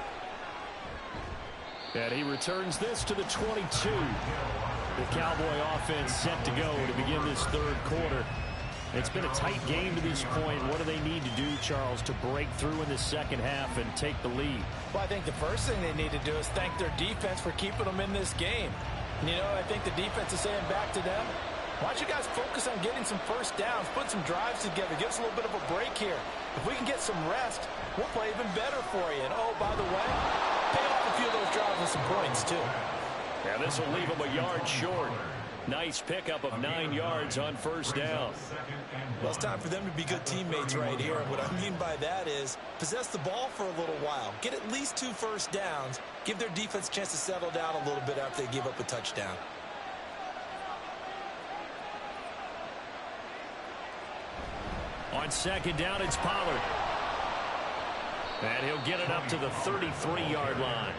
And he returns this to the 22. The Cowboy offense set to go to begin this third quarter. It's been a tight game to this point. What do they need to do, Charles, to break through in the second half and take the lead? Well, I think the first thing they need to do is thank their defense for keeping them in this game. You know, I think the defense is saying back to them, why don't you guys focus on getting some first downs, put some drives together, give us a little bit of a break here. If we can get some rest, we'll play even better for you. And, oh, by the way, pay off a few of those drives with some points, too. Yeah, this will leave them a yard short. Nice pickup of 9 yards on first down. Well, it's time for them to be good teammates right here. And what I mean by that is possess the ball for a little while. Get at least 2 first downs. Give their defense a chance to settle down a little bit after they give up a touchdown. On second down, it's Pollard. And he'll get it up to the 33-yard line.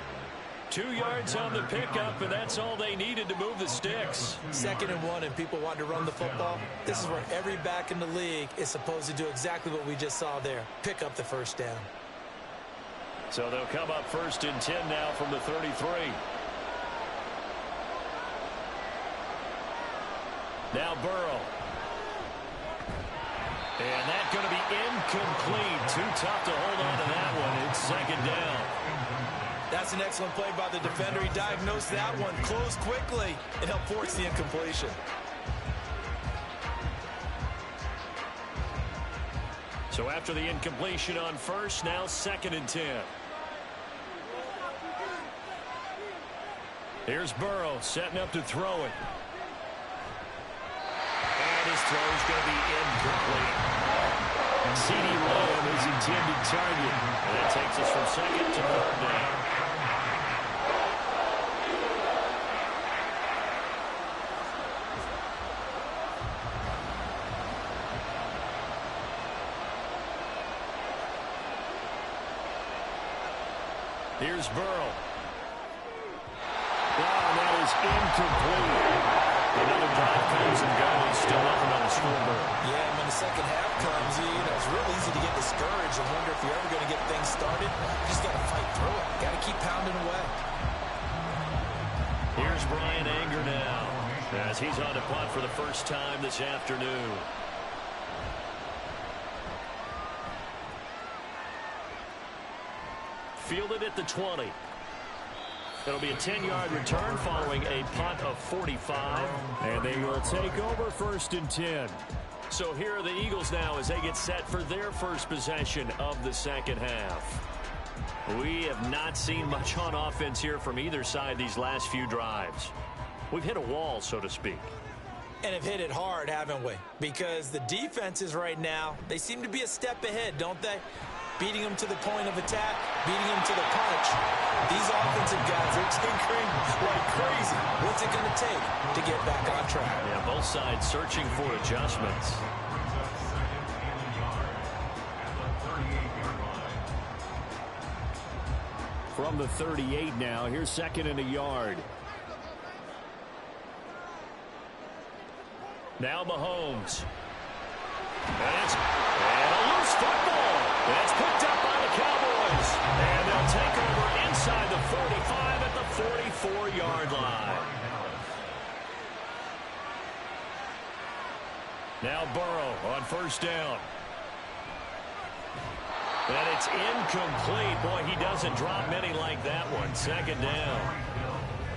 2 yards on the pickup, and that's all they needed to move the sticks. 2nd and 1, and people want to run the football. This is where every back in the league is supposed to do exactly what we just saw there. Pick up the first down. So they'll come up 1st and 10 now from the 33. Now Burrow. And that's going to be incomplete. 2 tough to hold on to that one. It's second down. That's an excellent play by the defender. He diagnosed that one, closed quickly, and helped force the incompletion. So after the incompletion on first, now 2nd and 10. Here's Burrow setting up to throw it. And his throw is going to be incomplete. CeeDee Lamb is intended target. And that takes us from 2nd to 3rd down. Here's Burrow. And that is incomplete. Another drive comes and goes. Still nothing on the scoreboard. Yeah, and when the second half comes, it's real easy to get discouraged and wonder if you're ever going to get things started. You just got to fight through it. Got to keep pounding away. Here's Bryan Anger now, as he's on to punt for the first time this afternoon. Fielded at the 20. It'll be a 10-yard return following a punt of 45. And they will take over 1st and 10. So here are the Eagles now as they get set for their first possession of the second half. We have not seen much on offense here from either side these last few drives. We've hit a wall, so to speak. And have hit it hard, haven't we? Because the defenses right now, they seem to be a step ahead, don't they? Beating them to the point of attack, beating them to the punch. These offensive guys are tinkering like crazy. What's it going to take to get back on track? Yeah, both sides searching for adjustments. From the 38 now, here's 2nd and a yard. Now Mahomes. And a loose football. That's picked up by the Cowboys. And they'll take over inside the 45 at the 44-yard line. Now Burrow on 1st down. And it's incomplete. Boy, he doesn't drop many like that one. 2nd down.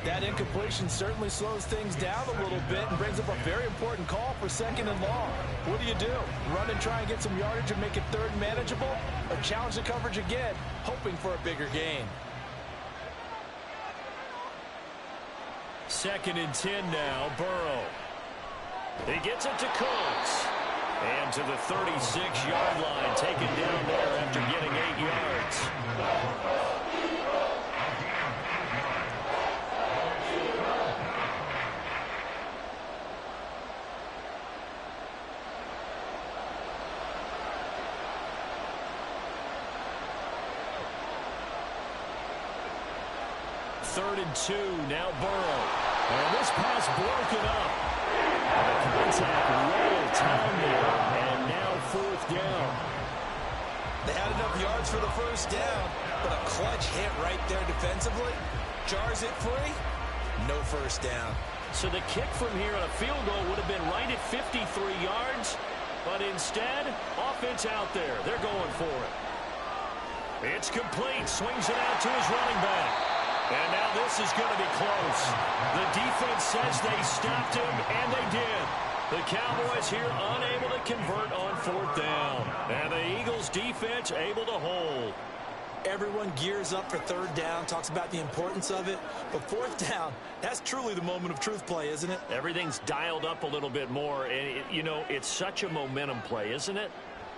That incompletion certainly slows things down a little bit and brings up a very important call for 2nd and long. What do? Run and try and get some yardage and make it 3rd manageable? Or challenge the coverage again, hoping for a bigger gain? 2nd and 10 now, Burrow. He gets it to Cooks. And to the 36-yard line, taken down there after getting 8 yards. Third and 2, now Burrow. And this pass broken up. The contact well timed there, and now 4th down. They had enough yards for the 1st down, but a clutch hit right there defensively. Jars it free, no 1st down. So the kick from here on a field goal would have been right at 53 yards, but instead, offense out there. They're going for it. It's complete. Swings it out to his running back. And now this is going to be close. The defense says they stopped him, and they did. The Cowboys here unable to convert on 4th down. And the Eagles defense able to hold. Everyone gears up for 3rd down, talks about the importance of it. But 4th down, that's truly the moment of truth play, isn't it? Everything's dialed up a little bit more. And, it's such a momentum play, isn't it?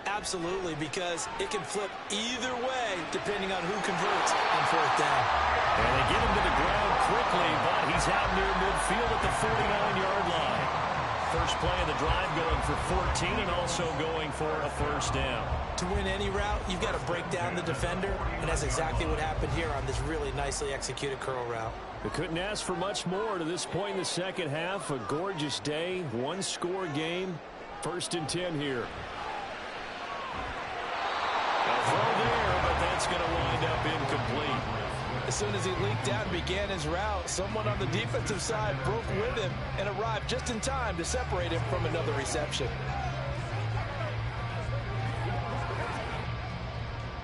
Absolutely, because it can flip either way depending on who converts on 4th down. And they get him to the ground quickly, but he's out near midfield at the 49-yard line. First play of the drive going for 14 and also going for a 1st down. To win any route, you've got to break down the defender, and that's exactly what happened here on this really nicely executed curl route. They couldn't ask for much more to this point in the second half. A gorgeous day, one-score game. 1st and 10 here. A throw there, but that's going to wind up incomplete. As soon as he leaked out and began his route, someone on the defensive side broke with him and arrived just in time to separate him from another reception.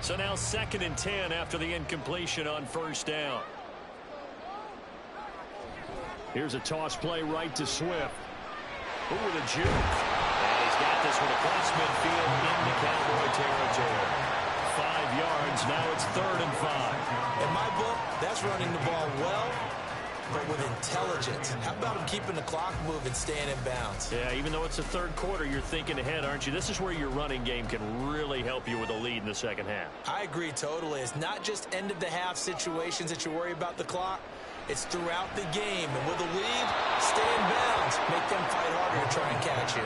So now 2nd and 10 after the incompletion on first down. Here's a toss play right to Swift. Ooh, with a juke. And he's got this one across midfield into Cowboy territory. 5 yards. Now it's 3rd and 5. In my book, that's running the ball well, but with intelligence. How about him keeping the clock moving, staying in bounds? Yeah, even though it's the 3rd quarter, you're thinking ahead, aren't you? This is where your running game can really help you with a lead in the second half. I agree totally. It's not just end-of-the-half situations that you worry about the clock. It's throughout the game. And with a lead, stay in bounds. Make them fight harder to try and catch you.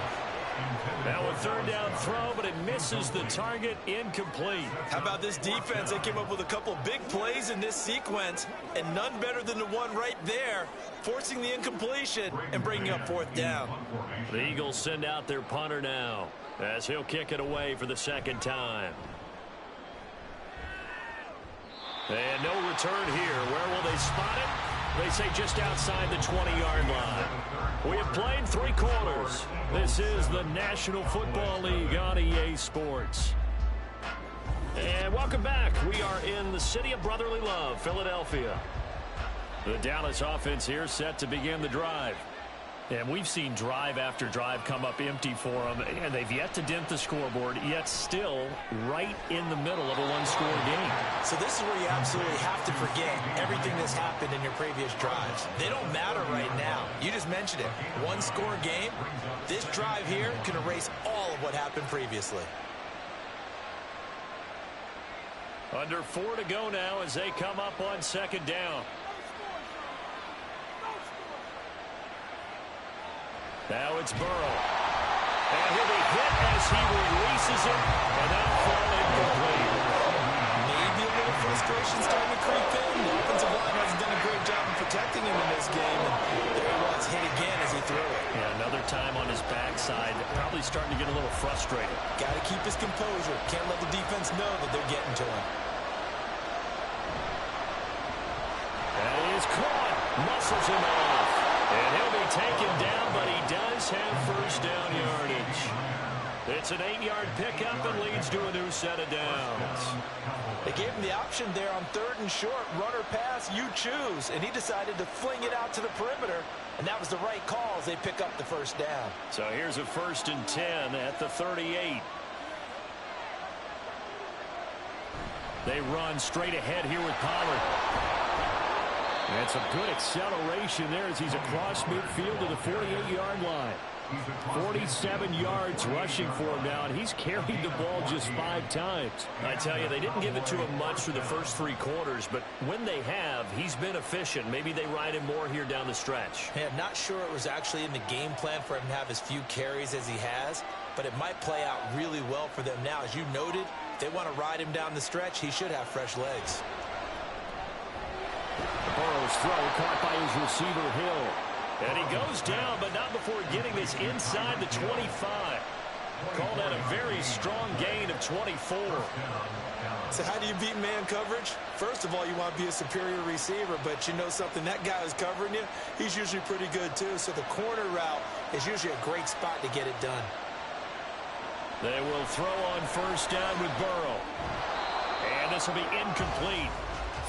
Now a 3rd down throw, but it misses the target, incomplete. How about this defense? They came up with a couple big plays in this sequence, and none better than the one right there, forcing the incompletion and bringing up 4th down. The Eagles send out their punter now, as he'll kick it away for the 2nd time. And no return here. Where will they spot it? They say just outside the 20-yard line. We have played 3 quarters. This is the National Football League on EA Sports. And welcome back. We are in the city of brotherly love, Philadelphia. The Dallas offense here set to begin the drive. And we've seen drive after drive come up empty for them, and they've yet to dent the scoreboard, yet still right in the middle of a one-score game. So this is where you absolutely have to forget everything that's happened in your previous drives. They don't matter right now. You just mentioned it. One-score game. This drive here can erase all of what happened previously. Under 4 to go now as they come up on 2nd down. Now it's Burrow. And he'll be hit as he releases it, and that'll fall incomplete. Maybe a little frustration starting to creep in. The offensive line hasn't done a great job of protecting him in this game. And there he was, hit again as he threw it. Yeah, another time on his backside, probably starting to get a little frustrated. Got to keep his composure. Can't let the defense know that they're getting to him. That is caught. Muscles him off. And he'll be taken down, but he does have 1st down yardage. It's an 8-yard pickup and leads to a new set of downs. They gave him the option there on 3rd and short. Run or pass, you choose. And he decided to fling it out to the perimeter. And that was the right call as they pick up the 1st down. So here's a 1st and 10 at the 38. They run straight ahead here with Pollard. And some good acceleration there as he's across midfield to the 48-yard line. 47 yards rushing for him now, and he's carried the ball just 5 times. I tell you, they didn't give it to him much through the first 3 quarters, but when they have, he's been efficient. Maybe they ride him more here down the stretch. Hey, I'm not sure it was actually in the game plan for him to have as few carries as he has, but it might play out really well for them now. As you noted, if they want to ride him down the stretch, he should have fresh legs. Burrow's throw caught by his receiver, Hill. And he goes down, but not before getting this inside the 25. Call that a very strong gain of 24. So how do you beat man coverage? First of all, you want to be a superior receiver, but you know something, that guy who's covering you, he's usually pretty good too. So the corner route is usually a great spot to get it done. They will throw on 1st down with Burrow. And this will be incomplete.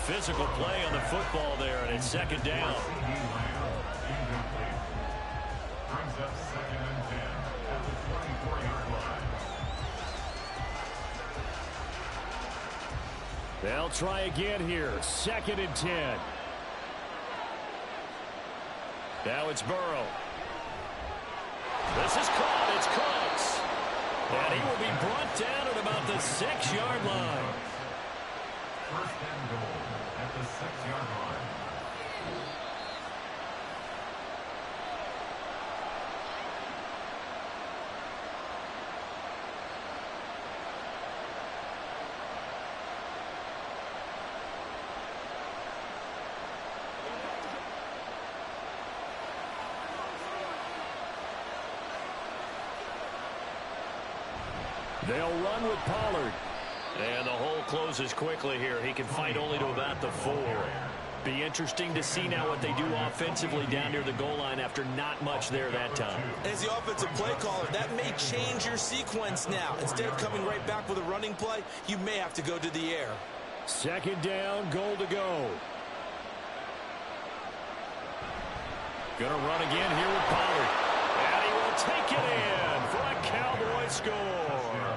Physical play on the football there, and it's 2nd down. Brings up 2nd and 10 at the 24-yard line. They'll try again here. 2nd and 10. Now it's Burrow. This is caught. It's Cooks. And he will be brought down at about the 6-yard line. 1st and goal at the 6-yard line. They'll run with Pollard. And the hole closes quickly here. He can fight only to about the 4. Be interesting to see now what they do offensively down near the goal line after not much there that time. As the offensive play caller, that may change your sequence now. Instead of coming right back with a running play, you may have to go to the air. Second down, goal to go. Gonna run again here with Pollard. And he will take it in for a Cowboy score.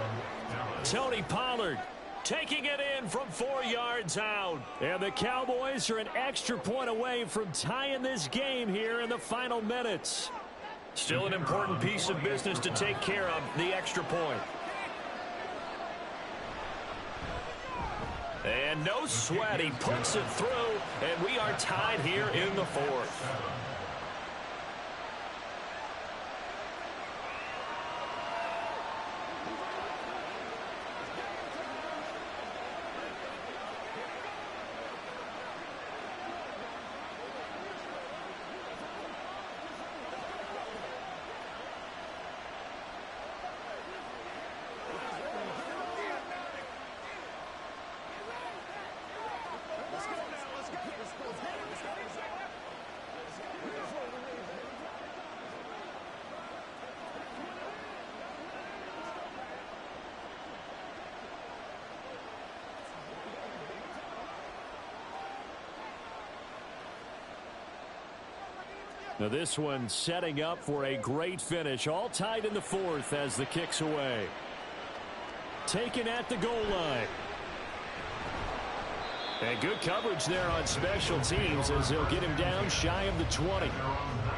Tony Pollard taking it in from 4 yards out. And the Cowboys are an extra point away from tying this game here in the final minutes. Still an important piece of business to take care of, the extra point. And no sweat, he puts it through, and we are tied here in the fourth. Now this one setting up for a great finish. All tied in the fourth as the kick's away. Taken at the goal line. And good coverage there on special teams as they'll get him down shy of the 20.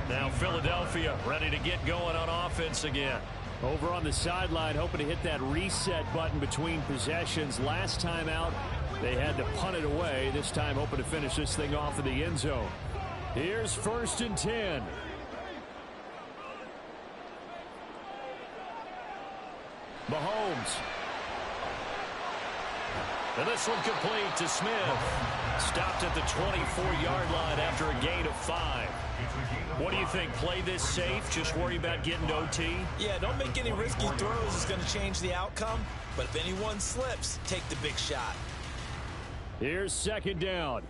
Now Philadelphia ready to get going on offense again. Over on the sideline hoping to hit that reset button between possessions. Last time out they had to punt it away. This time hoping to finish this thing off in the end zone. Here's 1st and 10. Mahomes. And this one complete to Smith. Stopped at the 24-yard line after a gain of 5. What do you think? Play this safe? Just worry about getting to OT? Yeah, don't make any risky throws. It's going to change the outcome. But if anyone slips, take the big shot. Here's 2nd down.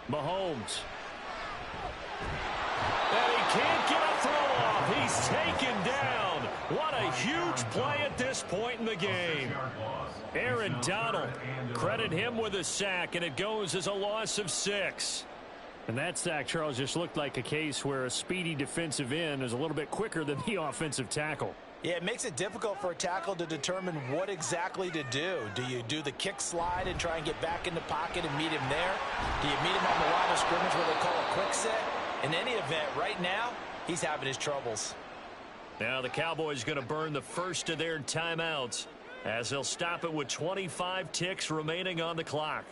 Mahomes. And he can't get a throw off. He's taken down. What a huge play at this point in the game. Aaron Donald, credit him with a sack, and it goes as a loss of 6. And that sack, Charles, just looked like a case where a speedy defensive end is a little bit quicker than the offensive tackle. Yeah, it makes it difficult for a tackle to determine what exactly to do. Do you do the kick slide and try and get back in the pocket and meet him there? Do you meet him on the line of scrimmage where they call a quick set? In any event, right now, he's having his troubles. Now the Cowboys going to burn the first of their timeouts as they'll stop it with 25 ticks remaining on the clock.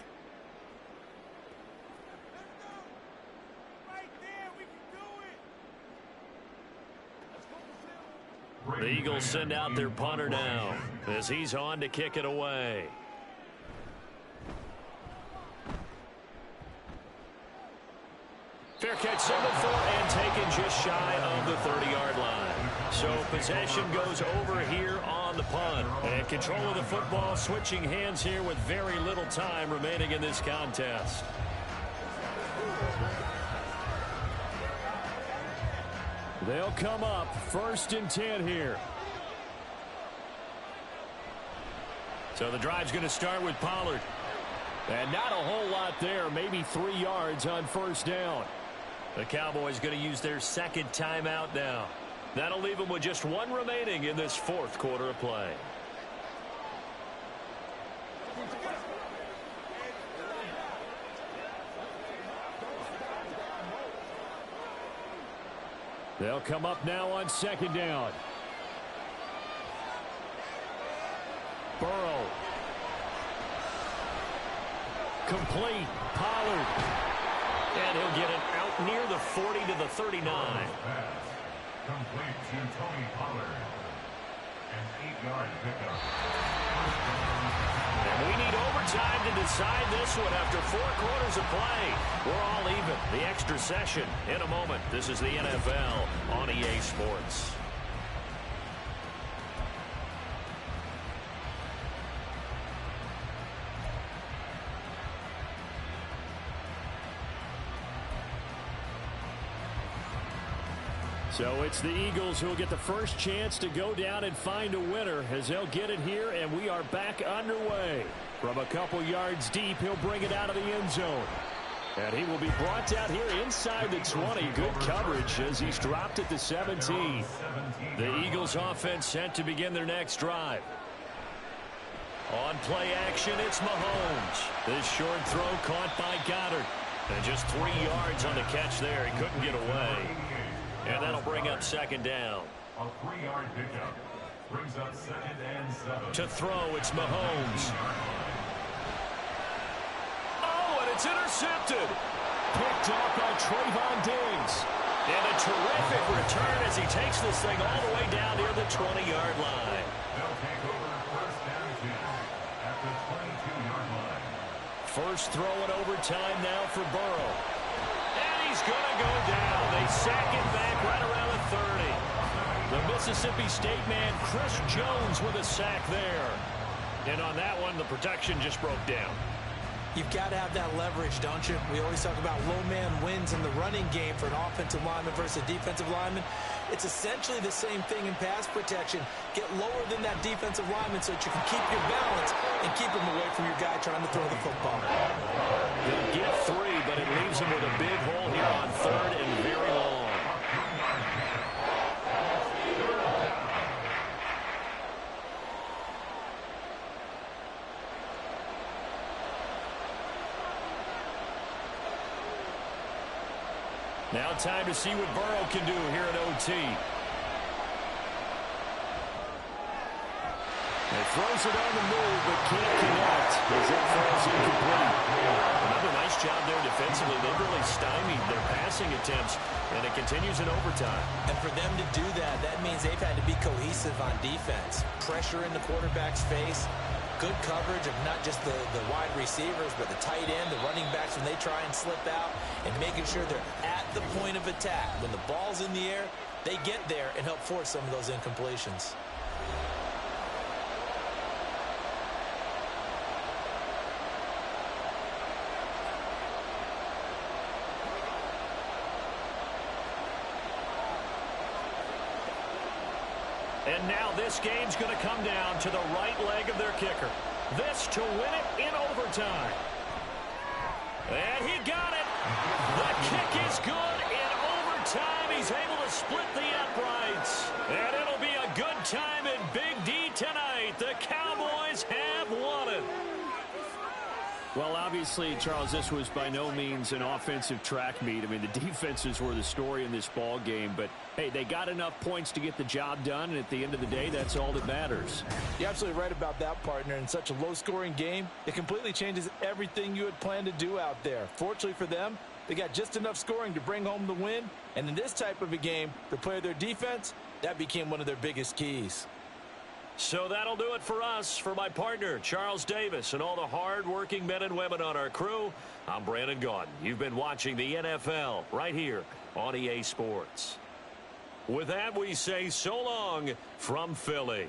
The Eagles send out their punter now as he's on to kick it away. Fair catch, 7-4, and taken just shy of the 30-yard line. So possession goes over here on the punt. And control of the football switching hands here with very little time remaining in this contest. They'll come up 1st and 10 here. So the drive's going to start with Pollard. And not a whole lot there, maybe 3 yards on 1st down. The Cowboys going to use their 2nd timeout now. That'll leave them with just 1 remaining in this 4th quarter of play. They'll come up now on 2nd down. Burrow. Complete. Pollard. And he'll get it out near the 40 to the 39. Complete to Tony Pollard. An 8-yard pickup. And we need overtime to decide this one after 4 quarters of play. We're all even. The extra session in a moment. This is the NFL on EA Sports. So it's the Eagles who will get the first chance to go down and find a winner as they'll get it here, and we are back underway. From a couple yards deep, he'll bring it out of the end zone. And he will be brought down here inside the 20. Good coverage as he's dropped at the 17. The Eagles offense set to begin their next drive. On play action, it's Mahomes. This short throw caught by Goddard. And just 3 yards on the catch there. He couldn't get away. And that'll bring up second down. A 3-yard pickup brings up 2nd and 7. To throw, it's Mahomes. Oh, and it's intercepted. Picked off by Trayvon Diggs. And a terrific return as he takes this thing all the way down near the 20-yard line. They'll take over 1st and 10 at the 22-yard line. First throw in overtime now for Burrow. And he's going to go down. They sack him back right around the 30. The Mississippi State man, Chris Jones, with a sack there. And on that one, the protection just broke down. You've got to have that leverage, don't you? We always talk about low man wins in the running game for an offensive lineman versus a defensive lineman. It's essentially the same thing in pass protection. Get lower than that defensive lineman so that you can keep your balance and keep him away from your guy trying to throw the football. He'll get 3, but it leaves him with a big hole here on 3rd and very long. Now time to see what Burrow can do here at OT. He throws it on the move, but can't connect as that falls incomplete. Another nice job there defensively. They've really stymied their passing attempts, and it continues in overtime. And for them to do that, that means they've had to be cohesive on defense. Pressure in the quarterback's face. Good coverage of not just the wide receivers, but the tight end, the running backs when they try and slip out, and making sure they're at the point of attack. When the ball's in the air, they get there and help force some of those incompletions. And now this game's going to come down to the right leg of their kicker. This to win it in overtime. And he got it. The kick is good in overtime. He's able to split the uprights. And it'll be a good time in Big D tonight. The Cowboys have won it. Well, obviously, Charles, this was by no means an offensive track meet. I mean, the defenses were the story in this ball game. But, hey, they got enough points to get the job done. And at the end of the day, that's all that matters. You're absolutely right about that, partner. In such a low-scoring game, it completely changes everything you had planned to do out there. Fortunately for them, they got just enough scoring to bring home the win. And in this type of a game, to play their defense, that became one of their biggest keys. So that'll do it for us. For my partner, Charles Davis, and all the hard-working men and women on our crew, I'm Brandon Gaudin. You've been watching the NFL right here on EA Sports. With that, we say so long from Philly.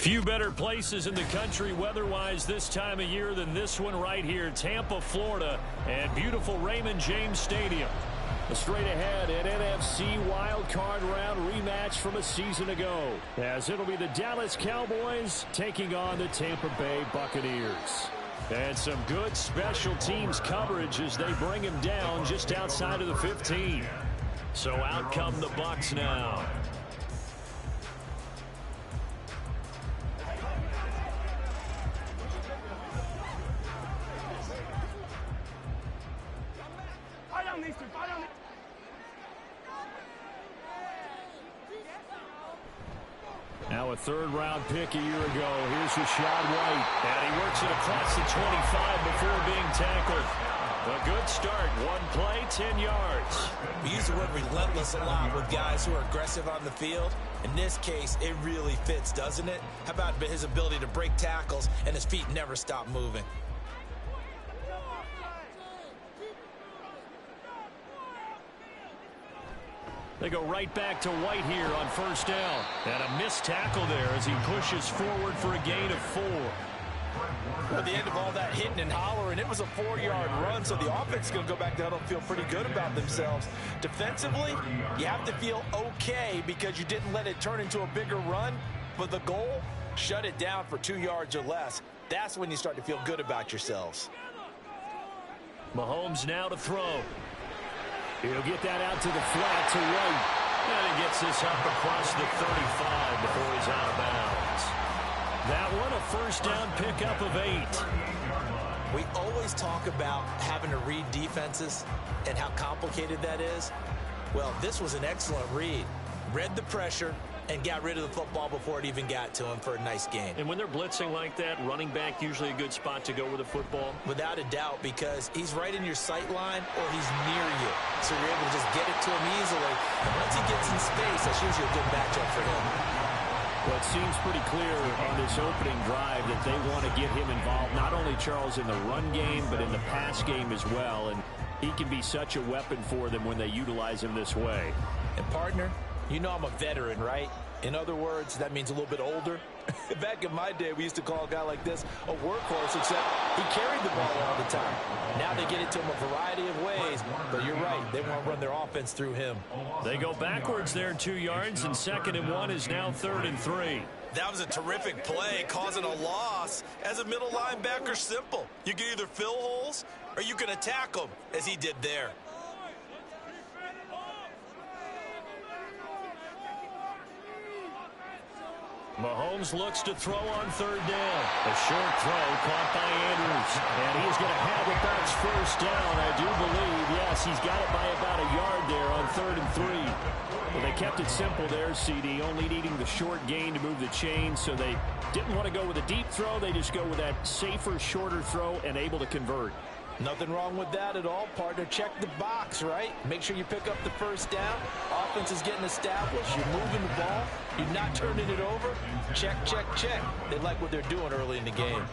Few better places in the country weather-wise this time of year than this one right here, Tampa, Florida, and beautiful Raymond James Stadium. Straight ahead, an NFC wildcard round rematch from a season ago, as it'll be the Dallas Cowboys taking on the Tampa Bay Buccaneers. And some good special teams coverage as they bring him down just outside of the 15. So out come the Bucs now. Now a third-round pick a year ago. Here's Rachaad White. And he works it across the 25 before being tackled. A good start. One play, 10 yards. We use the word relentless a lot with guys who are aggressive on the field. In this case, it really fits, doesn't it? How about his ability to break tackles and his feet never stop moving? They go right back to White here on first down. And a missed tackle there as he pushes forward for a gain of 4. At the end of all that hitting and hollering, it was a 4-yard run, so the offense is going to go back down and feel pretty good about themselves. Defensively, you have to feel okay because you didn't let it turn into a bigger run, but the goal, shut it down for 2 yards or less. That's when you start to feel good about yourselves. Mahomes now to throw. He'll get that out to the flat to White. And he gets this up across the 35 before he's out of bounds. That one a first down pickup of 8. We always talk about having to read defenses and how complicated that is. Well, this was an excellent read. Read the pressure and got rid of the football before it even got to him for a nice gain. And when they're blitzing like that, running back usually a good spot to go with the football? Without a doubt, because he's right in your sight line or he's near you. So you're able to just get it to him easily. And once he gets in space, that's usually a good matchup for him. Well, it seems pretty clear on this opening drive that they want to get him involved, not only, Charles, in the run game, but in the pass game as well. And he can be such a weapon for them when they utilize him this way. And, partner, you know I'm a veteran, right? In other words, that means a little bit older. Back in my day, we used to call a guy like this a workhorse, except he carried the ball all the time. Now they get it to him a variety of ways, but you're right. They want to run their offense through him. They go backwards there 2 yards, and 2nd and 1 is now 3rd and 3. That was a terrific play, causing a loss. As a middle linebacker, simple. You can either fill holes or you can attack them, as he did there. Mahomes looks to throw on 3rd down. A short throw caught by Andrews. And he's going to have it bounce first down, I do believe. Yes, he's got it by about a yard there on 3rd and 3. Well, they kept it simple there, CD, only needing the short gain to move the chain. So they didn't want to go with a deep throw. They just go with that safer, shorter throw and able to convert. Nothing wrong with that at all, partner. Check the box, right? Make sure you pick up the first down. Offense is getting established. You're moving the ball. You're not turning it over. Check, check, check. They like what they're doing early in the game.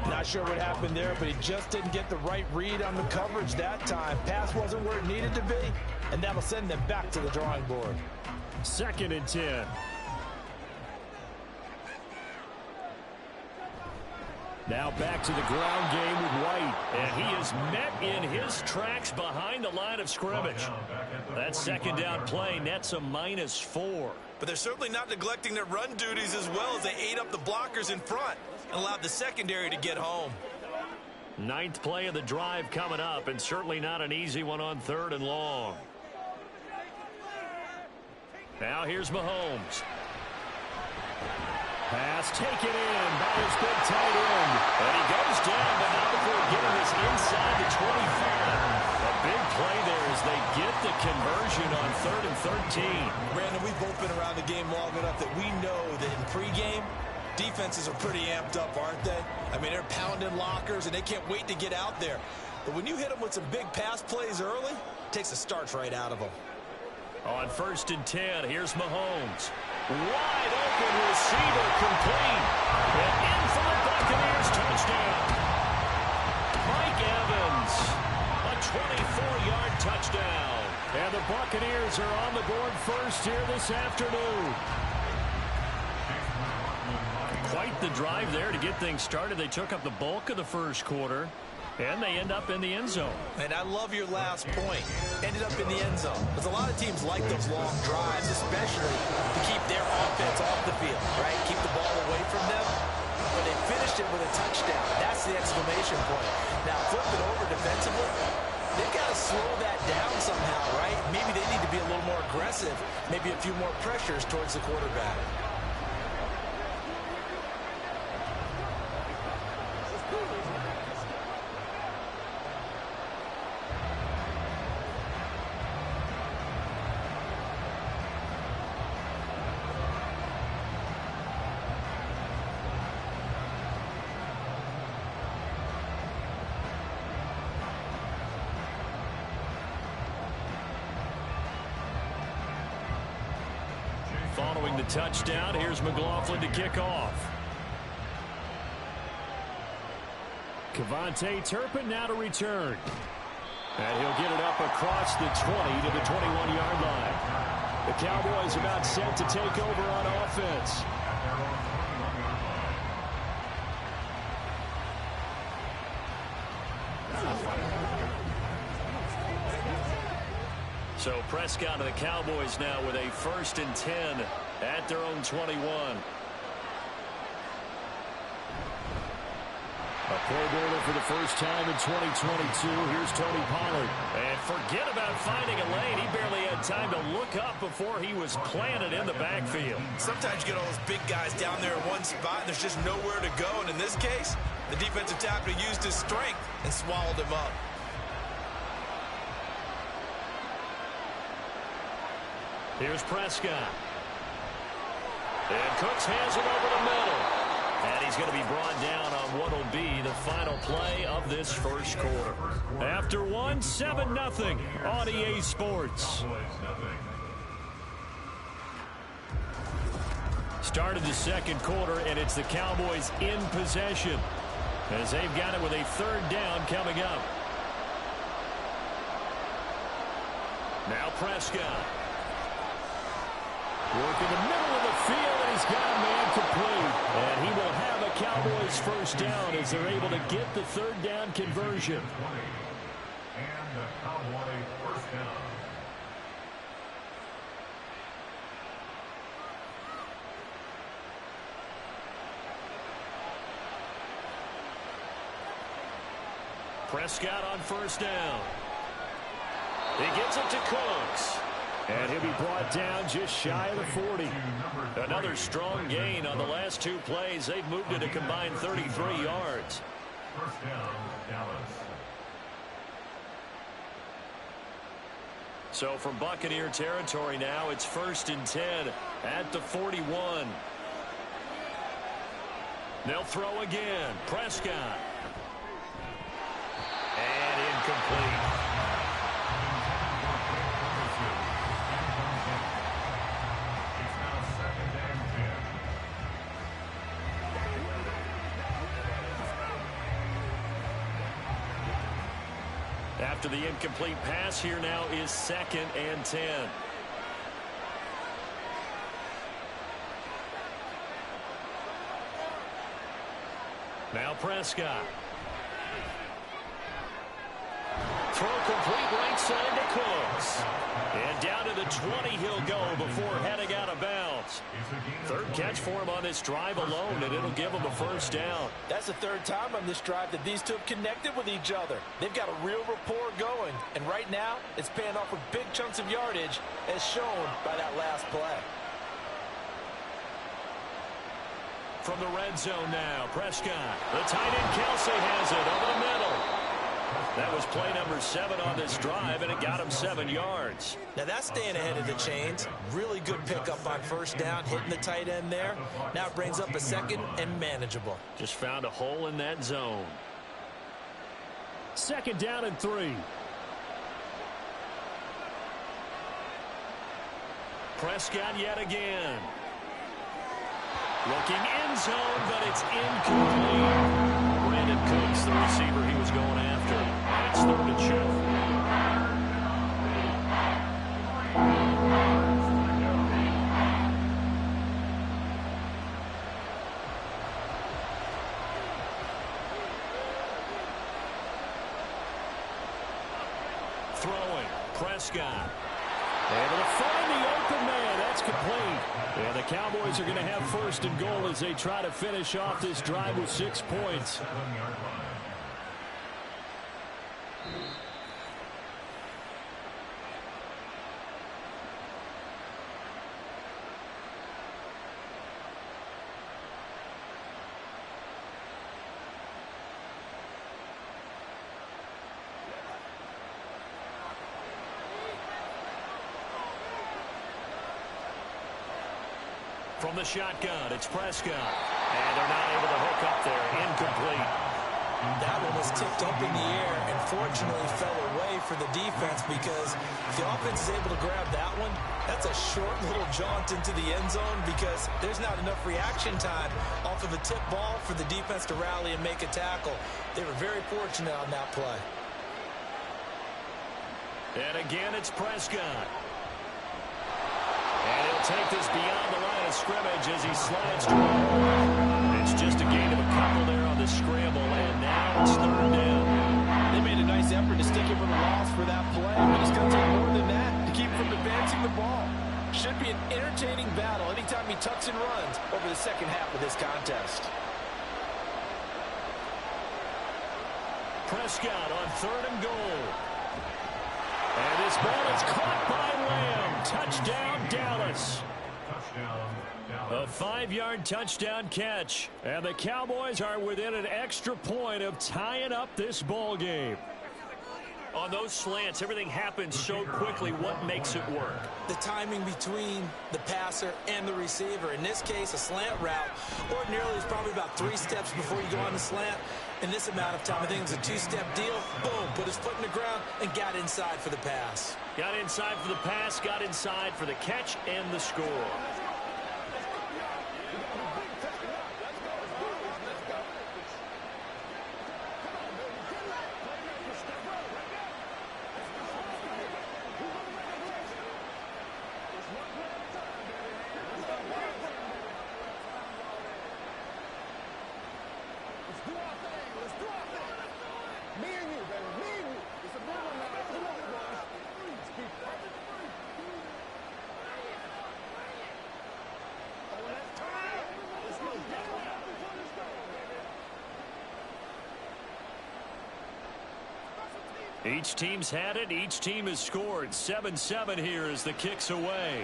Not sure what happened there, but he just didn't get the right read on the coverage that time. Pass wasn't where it needed to be, and that'll send them back to the drawing board. 2nd and 10. Now back to the ground game with White. And he is met in his tracks behind the line of scrimmage. That 2nd down play nets a -4. But they're certainly not neglecting their run duties as well as they ate up the blockers in front and allowed the secondary to get home. 9th play of the drive coming up, and certainly not an easy one on 3rd and long. Now here's Mahomes. Pass taken in by his big tight end. And he goes down, but not before getting this inside the 25. A big play there as they get the conversion on 3rd and 13. Brandon, we've both been around the game long enough that we know that in pregame, defenses are pretty amped up, aren't they? I mean, they're pounding lockers, and they can't wait to get out there. But when you hit them with some big pass plays early, it takes the starch right out of them. On 1st and 10, here's Mahomes. Wide open receiver complete. And in for the Buccaneers touchdown. Mike Evans, a 24-yard touchdown. And the Buccaneers are on the board first here this afternoon. the drive there to get things started. They took up the bulk of the first quarter, and they end up in the end zone. And I love your last point. Ended up in the end zone. Because a lot of teams like those long drives, especially to keep their offense off the field, right? Keep the ball away from them. But they finished it with a touchdown. That's the exclamation point. Now, flip it over defensively. They've got to slow that down somehow, right? Maybe they need to be a little more aggressive. Maybe a few more pressures towards the quarterback. Following the touchdown, here's McLaughlin to kick off. KaVontae Turpin now to return. And he'll get it up across the 20 to the 21-yard line. The Cowboys about set to take over on offense. So Prescott of the Cowboys now with a 1st and 10 at their own 21. A Pro Bowler for the first time in 2022. Here's Tony Pollard. And forget about finding a lane. He barely had time to look up before he was planted in the backfield. Sometimes you get all those big guys down there in one spot, and there's just nowhere to go. And in this case, the defensive tackle used his strength and swallowed him up. Here's Prescott. And Cooks has it over the middle. And he's going to be brought down on what will be the final play of this first quarter. After one, 7-0 on EA Sports. Started the second quarter, and it's the Cowboys in possession as they've got it with a 3rd down coming up. Now Prescott. Work in the middle of the field, and he's got a man complete. And he will have a Cowboys 1st down as they're able to get the 3rd down conversion. And the Cowboy 1st down. Prescott on 1st down. He gets it to Cooks. And he'll be brought down just shy of the 40. Another strong gain on the last 2 plays. They've moved it a combined 33 yards. 1st down, Dallas. So from Buccaneer territory now, it's 1st and 10 at the 41. They'll throw again. Prescott. And incomplete. After the incomplete pass, here now is 2nd and 10. Now Prescott. Throw complete right side to Cooks. And down to the 20 he'll go before heading out of bounds. 3rd catch for him on this drive alone, and it'll give him a 1st down. That's the 3rd time on this drive that these two have connected with each other. They've got a real rapport going. And right now, it's paying off with big chunks of yardage, as shown by that last play. From the red zone now, Prescott. The tight end Kelsey has it over the middle. That was play number 7 on this drive, and it got him 7 yards. Now that's staying ahead of the chains. Really good pickup on 1st down, hitting the tight end there. Now it brings up a 2nd and manageable. Just found a hole in that zone. 2nd down and 3. Prescott yet again. Looking end zone, but it's incomplete. Brandon Cooks, the receiver he was going after. And it's 3rd and short. throwing. Prescott. Able to find the open man. That's complete. And the Cowboys are going to have first and goal as they try to finish off this drive with 6 points. From the shotgun, it's Prescott. And they're not able to hook up there. Incomplete. That one was tipped up in the air and fortunately fell away for the defense, because if the offense is able to grab that one, that's a short little jaunt into the end zone, because there's not enough reaction time off of a tip ball for the defense to rally and make a tackle. They were very fortunate on that play. And again, it's Prescott. And he'll take this beyond the line of scrimmage as he slides to it. It's just a gain of a couple there on the scramble, and now it's third down. They made a nice effort to stick him with a loss for that play, but it's going to take more than that to keep him from advancing the ball. Should be an entertaining battle anytime he tucks and runs over the second half of this contest. Prescott on third and goal. And this ball is caught by Lamb. Touchdown, Dallas. A 5-yard touchdown catch. And the Cowboys are within an extra point of tying up this ball game. On those slants, everything happens so quickly. What makes it work? The timing between the passer and the receiver. In this case, a slant route ordinarily is probably about 3 steps before you go on the slant. In this amount of time, I think it was a 2-step deal. Boom, put his foot in the ground and got inside for the pass. Got inside for the pass, got inside for the catch and the score. Each team's had it. Each team has scored. 7-7 here as the kick's away.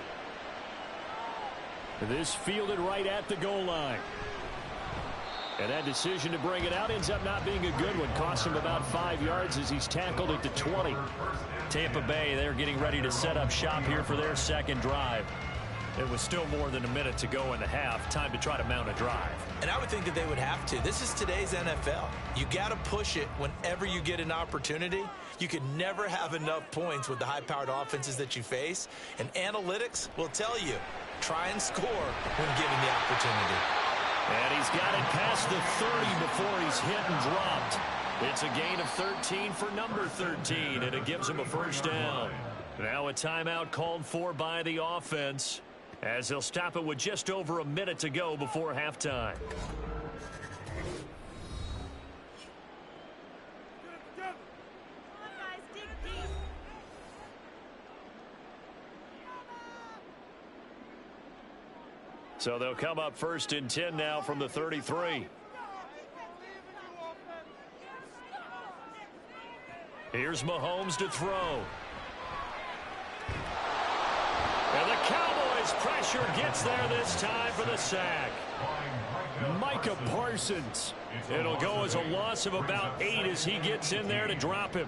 This fielded right at the goal line. And that decision to bring it out ends up not being a good one. Costs him about 5 yards as he's tackled at the 20. Tampa Bay, they're getting ready to set up shop here for their second drive. It was still more than a minute to go in the half. Time to try to mount a drive. And I would think that they would have to. This is today's NFL. You got to push it whenever you get an opportunity. You can never have enough points with the high-powered offenses that you face. And analytics will tell you, try and score when given the opportunity. And he's got it past the 30 before he's hit and dropped. It's a gain of 13 for number 13, and it gives him a first down. Now a timeout called for by the offense, as they'll stop it with just over a minute to go before halftime. So they'll come up first and 10 now from the 33. Here's Mahomes to throw. And the Cowboys pressure gets there this time for the sack. Micah Parsons. It'll go as a loss of about 8 as he gets in there to drop him.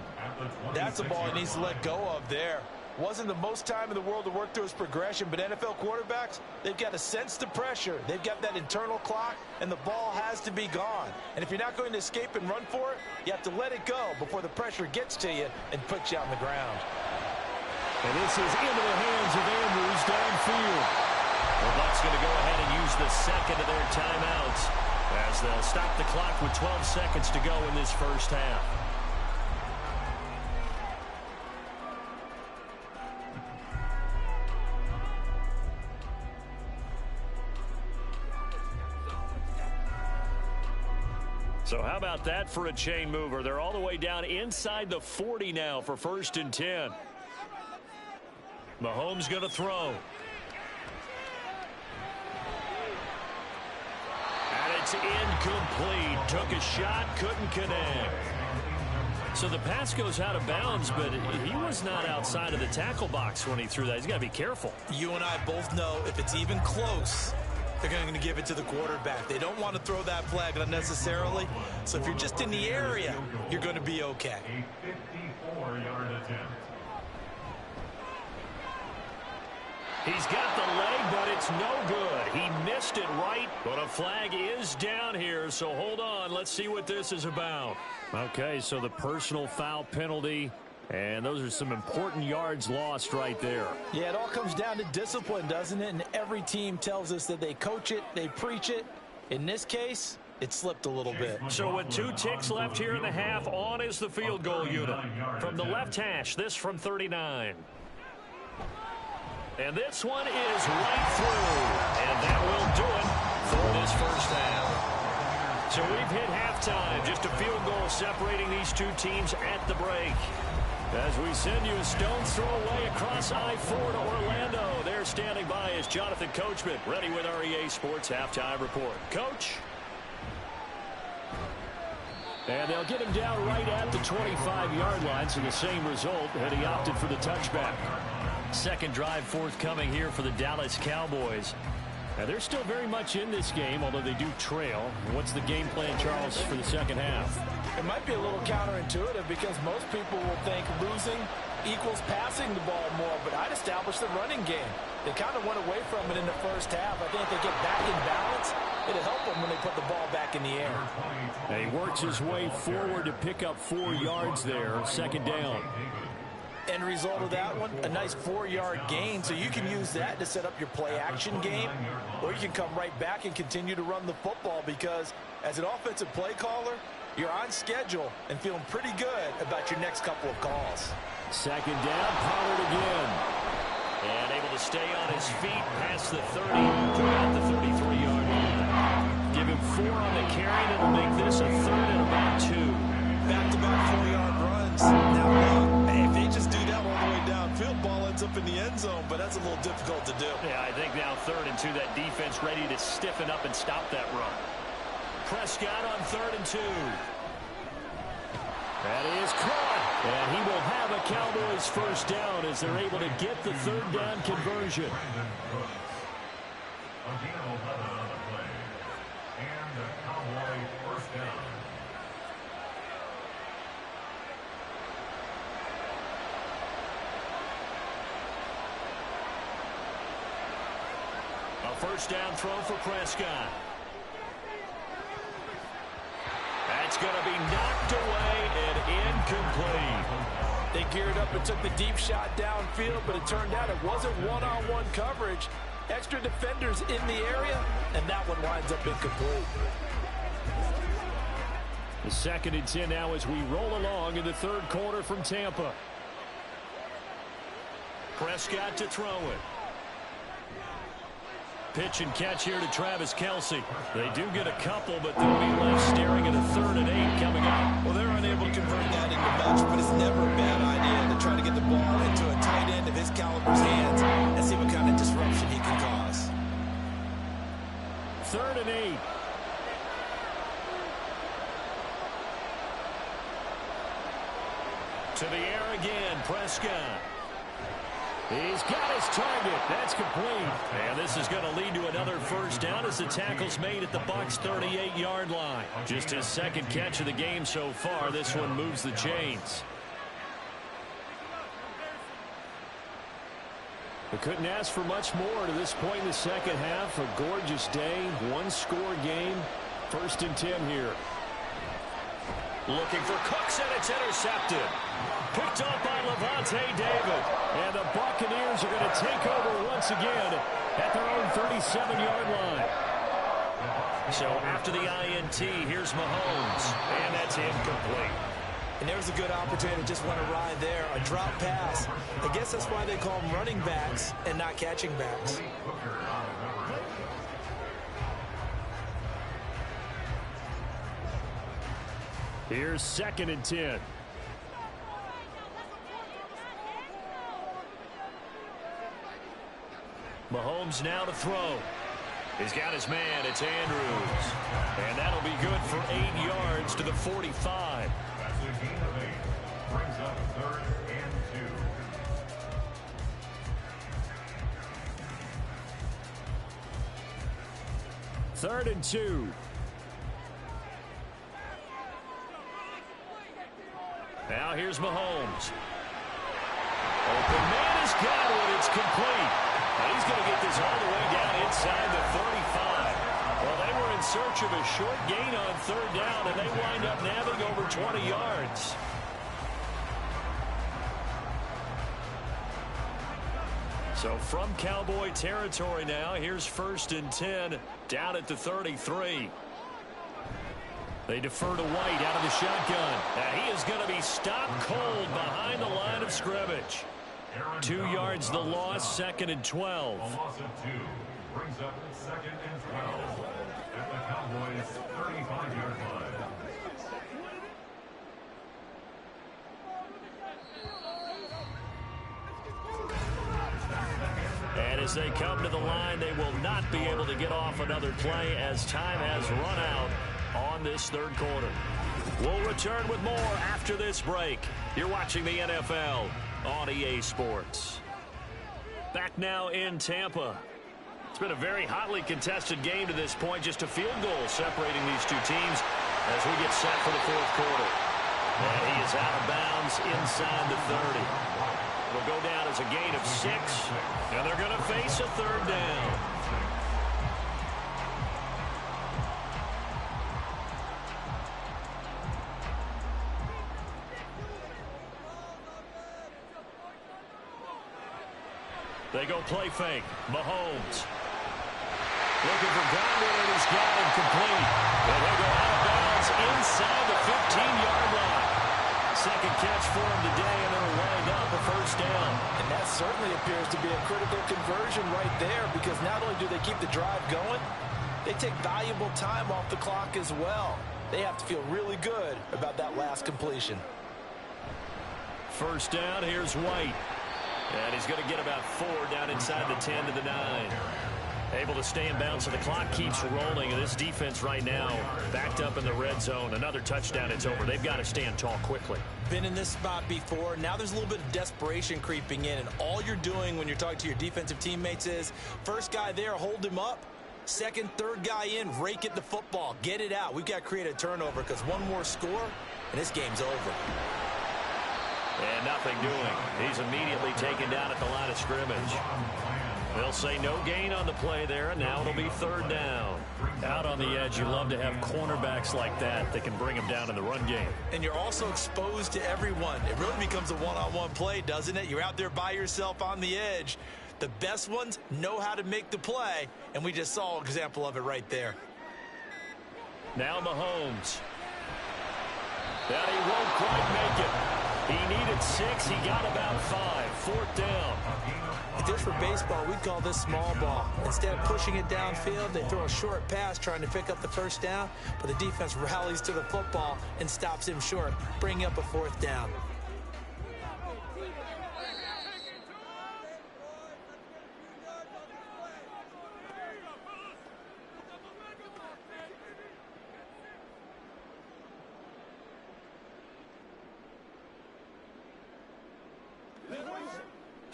That's a ball he needs to let go of there. Wasn't the most time in the world to work through his progression, but NFL quarterbacks, they've got to sense the pressure. They've got that internal clock, and the ball has to be gone. And if you're not going to escape and run for it, you have to let it go before the pressure gets to you and puts you on the ground. And this is into the hands of Andrews downfield. The Bucs going to go ahead and use the second of their timeouts as they'll stop the clock with 12 seconds to go in this first half. So how about that for a chain mover? They're all the way down inside the 40 now for 1st and 10. Mahomes going to throw. And it's incomplete. Took a shot, couldn't connect. So the pass goes out of bounds, but he was not outside of the tackle box when he threw that. He's got to be careful. You and I both know if it's even close, they're going to give it to the quarterback. They don't want to throw that flag unnecessarily. So if you're just in the area, you're going to be okay. A 54-yard attempt. He's got the leg, but it's no good. He missed it right, but a flag is down here, so hold on. Let's see what this is about. Okay, so the personal foul penalty, and those are some important yards lost right there. Yeah, it all comes down to discipline, doesn't it? And every team tells us that they coach it, they preach it. In this case, it slipped a little bit. So with 2 ticks left here in the half, on is the field goal unit. From the left hash, this from 39. And this one is right through. And that will do it for this first half. So we've hit halftime. Just a field goal separating these two teams at the break. As we send you a stone's throw away across I-4 to Orlando. There standing by is Jonathan Coachman, ready with our EA Sports Halftime Report. Coach? And they'll get him down right at the 25-yard line, so the same result, and he opted for the touchback. Second drive forthcoming here for the Dallas Cowboys. Now, they're still very much in this game, although they do trail. What's the game plan, Charles, for the second half? It might be a little counterintuitive because most people will think losing equals passing the ball more, but I'd establish the running game. They kind of went away from it in the first half. I think if they get back in balance, it'll help them when they put the ball back in the air. And he works his way forward to pick up 4 yards there, second down. End result of that one, a nice 4-yard gain, so you can use that to set up your play-action game, or you can come right back and continue to run the football because as an offensive play caller, you're on schedule and feeling pretty good about your next couple of calls. Second down, Pollard again. And able to stay on his feet past the 30 to about the 33-yard line. Give him 4 on the carry, that'll make this a 3rd and about 2. Back-to-back 4-yard runs. Now, look, if they just do that all the way downfield, ball ends up in the end zone, but that's a little difficult to do. Yeah, I think now 3rd and 2, that defense ready to stiffen up and stop that run. Prescott on 3rd and 2. That is caught, and he will have a Cowboys first down as they're able to get the 3rd down conversion. Again, 11 on the play. And the Cowboy first down. A first down throw for Prescott. That's going to be knocked away and incomplete. They geared up and took the deep shot downfield, but it turned out it wasn't one-on-one coverage. Extra defenders in the area, and that one winds up incomplete. The 2nd and 10 now as we roll along in the 3rd quarter from Tampa. Prescott to throw it. Pitch and catch here to Travis Kelce. They do get a couple, but they'll be left staring at a 3rd and 8 coming up. Well, they're unable to convert that into much, but it's never a bad idea to try to get the ball into a tight end of his caliber's hands and see what kind of disruption he can cause. 3rd and 8. To the air again, Prescott. He's got his target. That's complete. And this is going to lead to another first down as the tackle's made at the Bucs' 38-yard line. Just his 2nd catch of the game so far. This one moves the chains. We couldn't ask for much more to this point in the second half. A gorgeous day, 1-score game. 1st and 10 here. Looking for Cooks, and it's intercepted. Picked up by Levante David. And the Buccaneers are going to take over once again at their own 37-yard line. So after the INT, here's Mahomes. And that's incomplete. And there's a good opportunity to just want to ride there. A drop pass. I guess that's why they call them running backs and not catching backs. Here's 2nd and 10. Mahomes now to throw. He's got his man. It's Andrews. And that'll be good for 8 yards to the 45. That's a gain of 8. Brings up 3rd and 2. 3rd and 2. Now here's Mahomes. Open man is got it. It's complete. And he's going to get this all the way down inside the 35. Well, they were in search of a short gain on 3rd down, and they wind up nabbing over 20 yards. So from Cowboy territory now, here's 1st and 10 down at the 33. They defer to White out of the shotgun. Now he is going to be stopped cold behind the line of scrimmage. 2 yards the loss, 2nd and 12. A loss of 2 brings up 2nd and 12 at the Cowboys' 35-yard line. And as they come to the line, they will not be able to get off another play as time has run out on this 3rd quarter. We'll return with more after this break. You're watching the NFL on EA Sports. Back now in Tampa. It's been a very hotly contested game to this point. Just a field goal separating these two teams as we get set for the 4th quarter. And he is out of bounds inside the 30. It'll go down as a gain of 6, and they're going to face a 3rd down. They go play fake. Mahomes. Looking for Godwin, and he's got him complete. And he'll go out of bounds inside the 15-yard line. 2nd catch for him today, and it'll wind up a 1st down. And that certainly appears to be a critical conversion right there, because not only do they keep the drive going, they take valuable time off the clock as well. They have to feel really good about that last completion. 1st down, here's White. And he's going to get about 4 down inside the 10 to the 9. Able to stay in bounds, so the clock keeps rolling. And this defense right now backed up in the red zone. Another touchdown, it's over. They've got to stand tall quickly. Been in this spot before. Now there's a little bit of desperation creeping in. And all you're doing when you're talking to your defensive teammates is, first guy there, hold him up. 2nd, 3rd guy in, rake at the football. Get it out. We've got to create a turnover, because one more score, and this game's over. And nothing doing. He's immediately taken down at the line of scrimmage. They'll say no gain on the play there, and now it'll be 3rd down. Out on the edge, you love to have cornerbacks like that can bring them down in the run game. And you're also exposed to everyone. It really becomes a one-on-one play, doesn't it? You're out there by yourself on the edge. The best ones know how to make the play, and we just saw an example of it right there. Now Mahomes. That he won't quite make it. He needed 6. He got about 5. 4th down. If this were baseball, we'd call this small ball. Instead of pushing it downfield, they throw a short pass trying to pick up the 1st down, but the defense rallies to the football and stops him short, bringing up a 4th down.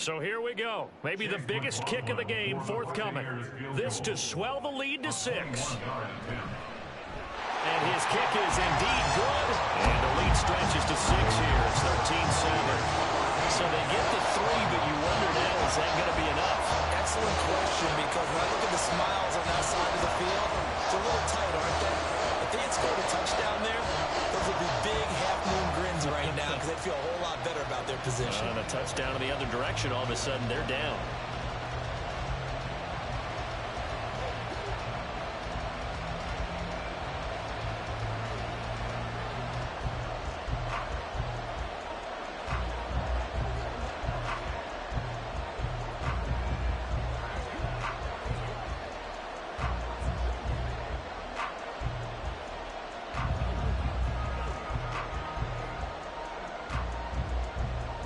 So here we go. Maybe the biggest kick of the game forthcoming. This to swell the lead to 6. And his kick is indeed good. And the lead stretches to 6 here. It's 13-7. So they get the 3, but you wonder now, is that going to be enough? Excellent question, because when I look at the smiles on that side of the field, it's a little tight, aren't they? If they had scored a touchdown there, those would be big half-moon grins right now, because they'd feel a whole lot better about their position. And a touchdown in the other direction, all of a sudden they're down.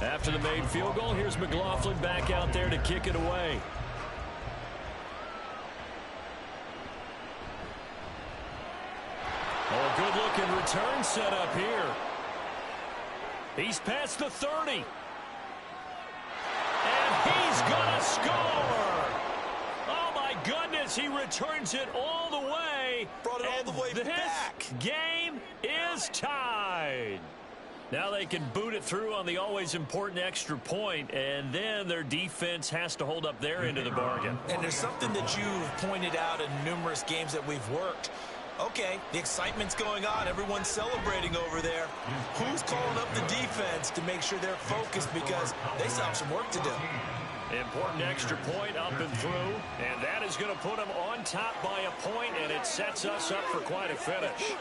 After the made field goal, here's McLaughlin back out there to kick it away. Oh, a good-looking return set up here. He's past the 30. And he's going to score! Oh, my goodness, he returns it all the way. Brought it all the way back. This game is tied. Now they can boot it through on the always important extra point, and then their defense has to hold up their end of the bargain. And there's something that you've pointed out in numerous games that we've worked. Okay, the excitement's going on. Everyone's celebrating over there. Who's calling up the defense to make sure they're focused, because they still have some work to do. Important extra point up and through, and that is going to put them on top by a point, and it sets us up for quite a finish.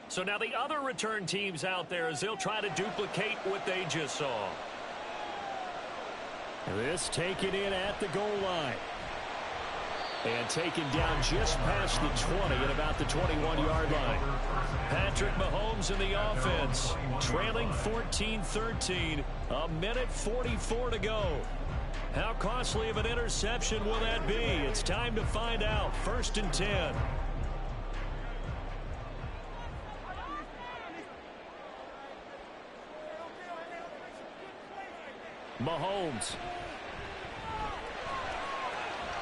So now the other return teams out there as they'll try to duplicate what they just saw. This taken in at the goal line. And taken down just past the 20 at about the 21-yard line. Patrick Mahomes in the offense, trailing 14-13, a minute 44 to go. How costly of an interception will that be? It's time to find out. 1st and 10. Mahomes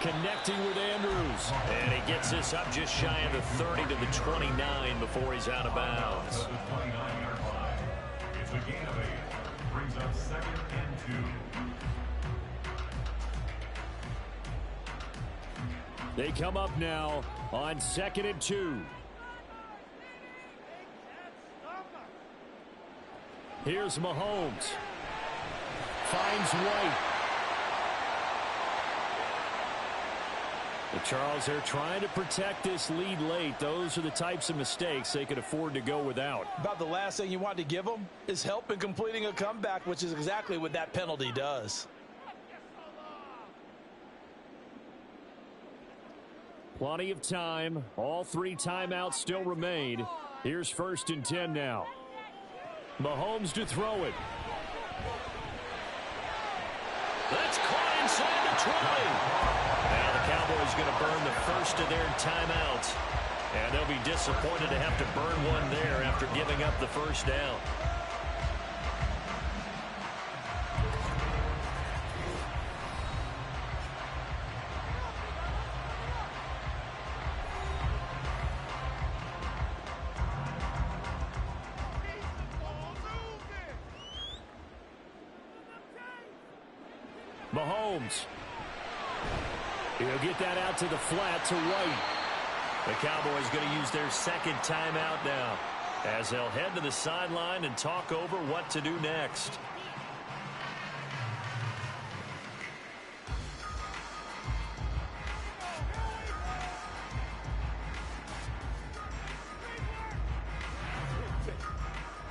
connecting with Andrews. And he gets this up just shy of the 30 to the 29 before he's out of bounds. It's a gain of 8. Brings up 2nd and 2. They come up now on 2nd and 2. Here's Mahomes. Finds White. But Charles, they're trying to protect this lead late. Those are the types of mistakes they could afford to go without. About the last thing you want to give them is help in completing a comeback, which is exactly what that penalty does. Plenty of time. All 3 timeouts still remain. Here's 1st and 10 now. Mahomes to throw it. That's caught inside the 20. Now the Cowboys going to burn the first of their timeouts. And they'll be disappointed to have to burn one there after giving up the first down. Mahomes. He'll get that out to the flat to White. The Cowboys going to use their 2nd timeout now as they'll head to the sideline and talk over what to do next.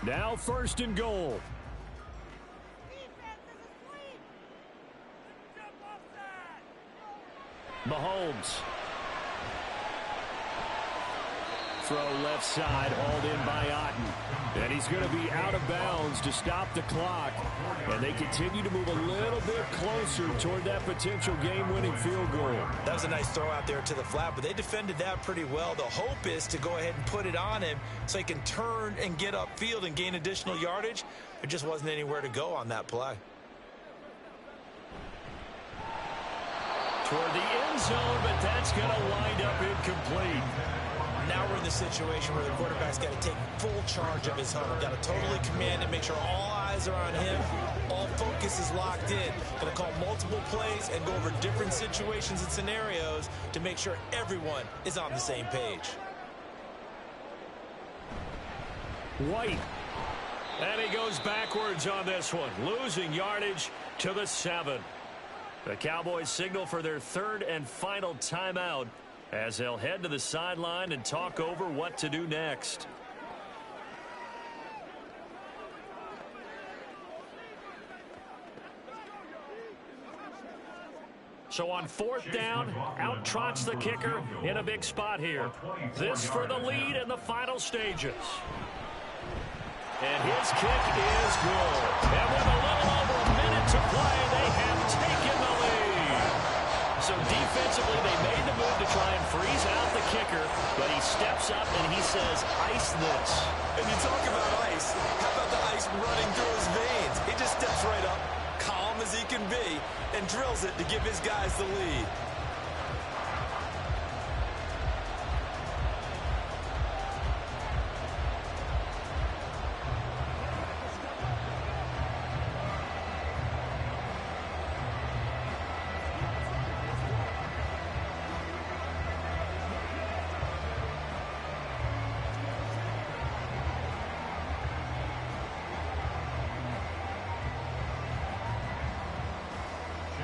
Now 1st and goal. Mahomes. Throw left side, hauled in by Otten. And he's going to be out of bounds to stop the clock. And they continue to move a little bit closer toward that potential game-winning field goal. That was a nice throw out there to the flat, but they defended that pretty well. The hope is to go ahead and put it on him so he can turn and get upfield and gain additional yardage. There just wasn't anywhere to go on that play. Toward the end zone, but that's going to wind up incomplete. Now we're in the situation where the quarterback's got to take full charge of his huddle. Got to totally command it, make sure all eyes are on him. All focus is locked in. Going to call multiple plays and go over different situations and scenarios to make sure everyone is on the same page. White. And he goes backwards on this one, losing yardage to the 7. The Cowboys signal for their 3rd and final timeout as they'll head to the sideline and talk over what to do next. So on 4th down, out trots the kicker in a big spot here. This for the lead in the final stages. And his kick is good. And with a little over a minute to play, they have taken the lead. So defensively, they made the move to try and freeze out the kicker, but he steps up and he says, ice this. And you talk about ice. How about the ice running through his veins? He just steps right up, calm as he can be, and drills it to give his guys the lead.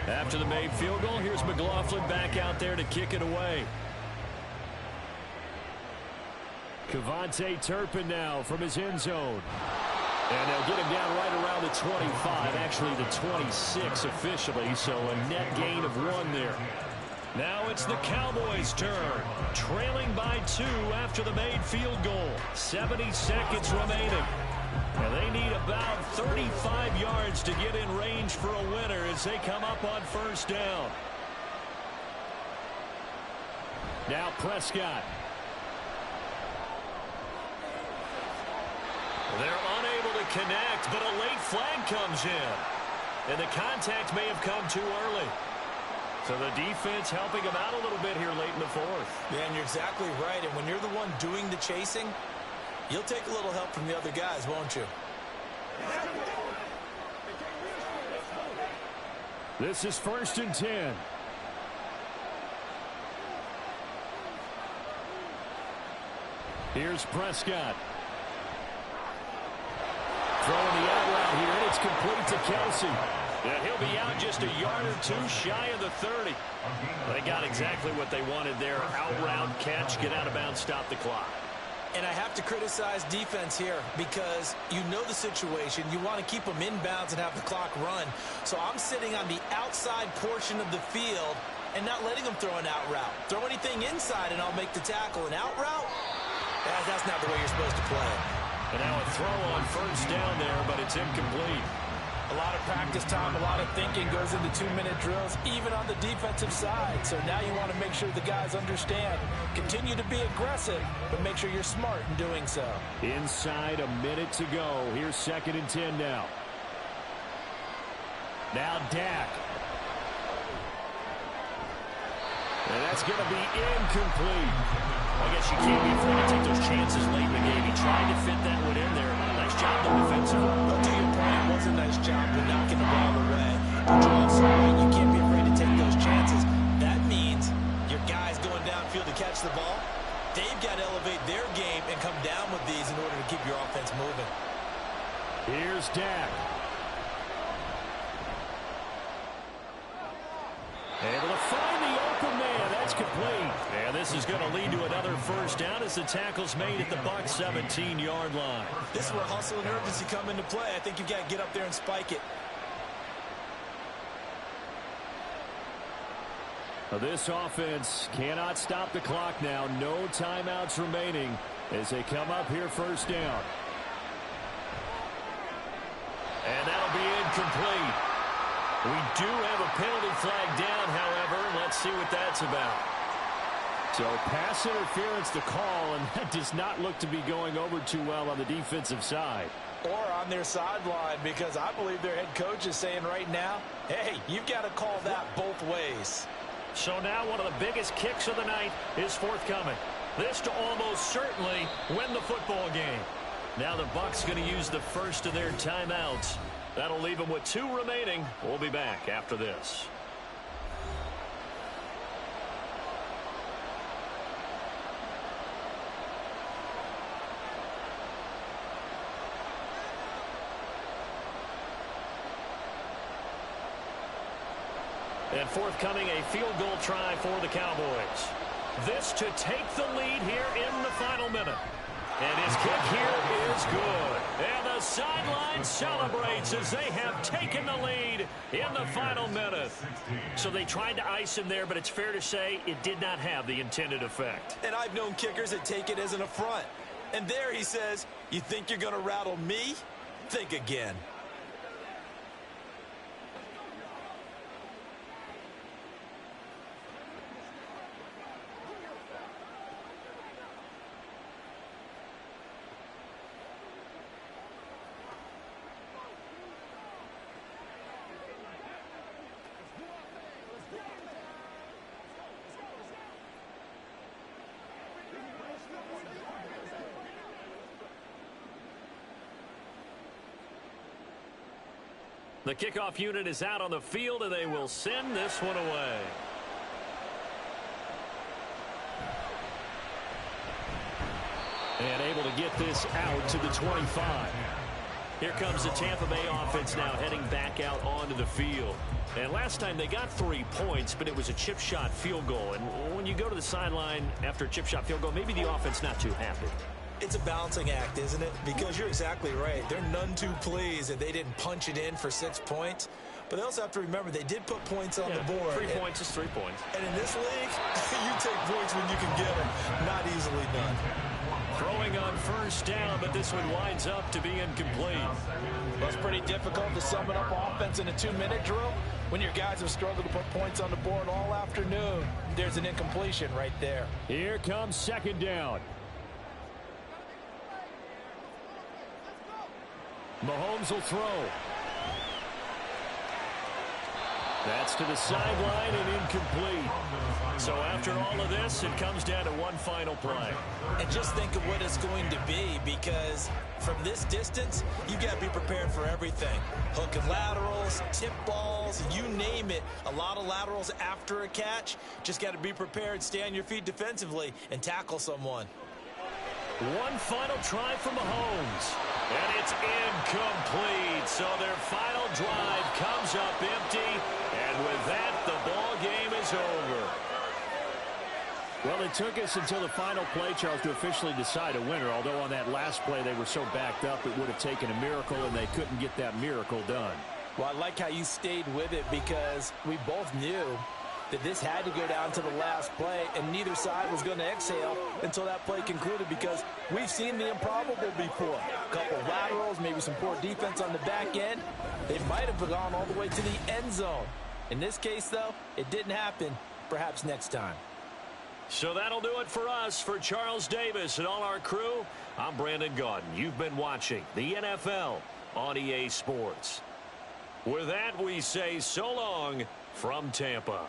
After the made field goal, here's McLaughlin back out there to kick it away. Kevontae Turpin now from his end zone. And they'll get him down right around the 25, actually the 26 officially, so a net gain of 1 there. Now it's the Cowboys' turn, trailing by 2 after the made field goal. 70 seconds remaining. And they need about 35 yards to get in range for a winner as they come up on 1st down. Now Prescott. They're unable to connect, but a late flag comes in. And the contact may have come too early. So the defense helping them out a little bit here late in the 4th. Yeah, and you're exactly right. And when you're the one doing the chasing, you'll take a little help from the other guys, won't you? This is 1st and 10. Here's Prescott. Throwing the out route here, and it's complete to Kelsey. And he'll be out just a yard or 2 shy of the 30. They got exactly what they wanted there. Out route, catch, get out of bounds, stop the clock. And I have to criticize defense here because you know the situation. You want to keep them inbounds and have the clock run. So I'm sitting on the outside portion of the field and not letting them throw an out route. Throw anything inside and I'll make the tackle. An out route? That's not the way you're supposed to play it. And now a throw on 1st down there, but it's incomplete. A lot of practice time, a lot of thinking goes into 2-minute drills, even on the defensive side. So now you want to make sure the guys understand. Continue to be aggressive, but make sure you're smart in doing so. Inside a minute to go. Here's 2nd and 10 now. Now Dak. And that's going to be incomplete. I guess you can't be afraid to take those chances late in the game. He tried to fit that one in there. Nice job though defensively. But to your point, it was a nice job with knocking the ball away. But you're also right, you can't be afraid to take those chances. That means your guys going downfield to catch the ball, they've got to elevate their game and come down with these in order to keep your offense moving. Here's Dak. Able to find the open man. That's complete. And this is going to lead to another 1st down as the tackle's made at the Bucs 17-yard line. This is where hustle and urgency come into play. I think you've got to get up there and spike it. This offense cannot stop the clock now. No timeouts remaining as they come up here 1st down. And that'll be incomplete. We do have a penalty flag down, however. Let's see what that's about. So pass interference to call, and that does not look to be going over too well on the defensive side. Or on their sideline, because I believe their head coach is saying right now, hey, you've got to call that both ways. So now one of the biggest kicks of the night is forthcoming. This to almost certainly win the football game. Now the Bucs going to use the first of their timeouts. That'll leave them with 2 remaining. We'll be back after this. And forthcoming, a field goal try for the Cowboys. This to take the lead here in the final minute. And his kick here is good. And the sideline celebrates as they have taken the lead in the final minute. So they tried to ice him there, but it's fair to say it did not have the intended effect. And I've known kickers that take it as an affront. And there he says, you think you're going to rattle me? Think again. The kickoff unit is out on the field, and they will send this one away. And able to get this out to the 25. Here comes the Tampa Bay offense now heading back out onto the field. And last time they got 3 points, but it was a chip shot field goal. And when you go to the sideline after a chip shot field goal, maybe the offense not too happy. It's a balancing act, isn't it? Because you're exactly right. They're none too pleased that they didn't punch it in for 6 points. But they also have to remember they did put points on the board. 3 points is 3 points. And in this league, you take points when you can get them. Not easily done. Throwing on first down, but this one winds up to be incomplete. Well, it's pretty difficult to sum it up offense in a 2-minute drill when your guys have struggled to put points on the board all afternoon. There's an incompletion right there. Here comes second down. Mahomes will throw. That's to the sideline and incomplete. So after all of this, it comes down to one final play. And just think of what it's going to be, because from this distance, you got to be prepared for everything. Hook and laterals, tip balls, you name it. A lot of laterals after a catch. Just got to be prepared, stay on your feet defensively, and tackle someone. One final try from Mahomes. And it's incomplete. So their final drive comes up empty. And with that, the ball game is over. Well, it took us until the final play, Charles, to officially decide a winner. Although on that last play they were so backed up, it would have taken a miracle, and they couldn't get that miracle done. Well, I like how you stayed with it, because we both knew that this had to go down to the last play, and neither side was going to exhale until that play concluded, because we've seen the improbable before. A couple of laterals, maybe some poor defense on the back end. They might have gone all the way to the end zone. In this case, though, it didn't happen. Perhaps next time. So that'll do it for us. For Charles Davis and all our crew, I'm Brandon Gaudin. You've been watching the NFL on EA Sports. With that, we say so long from Tampa.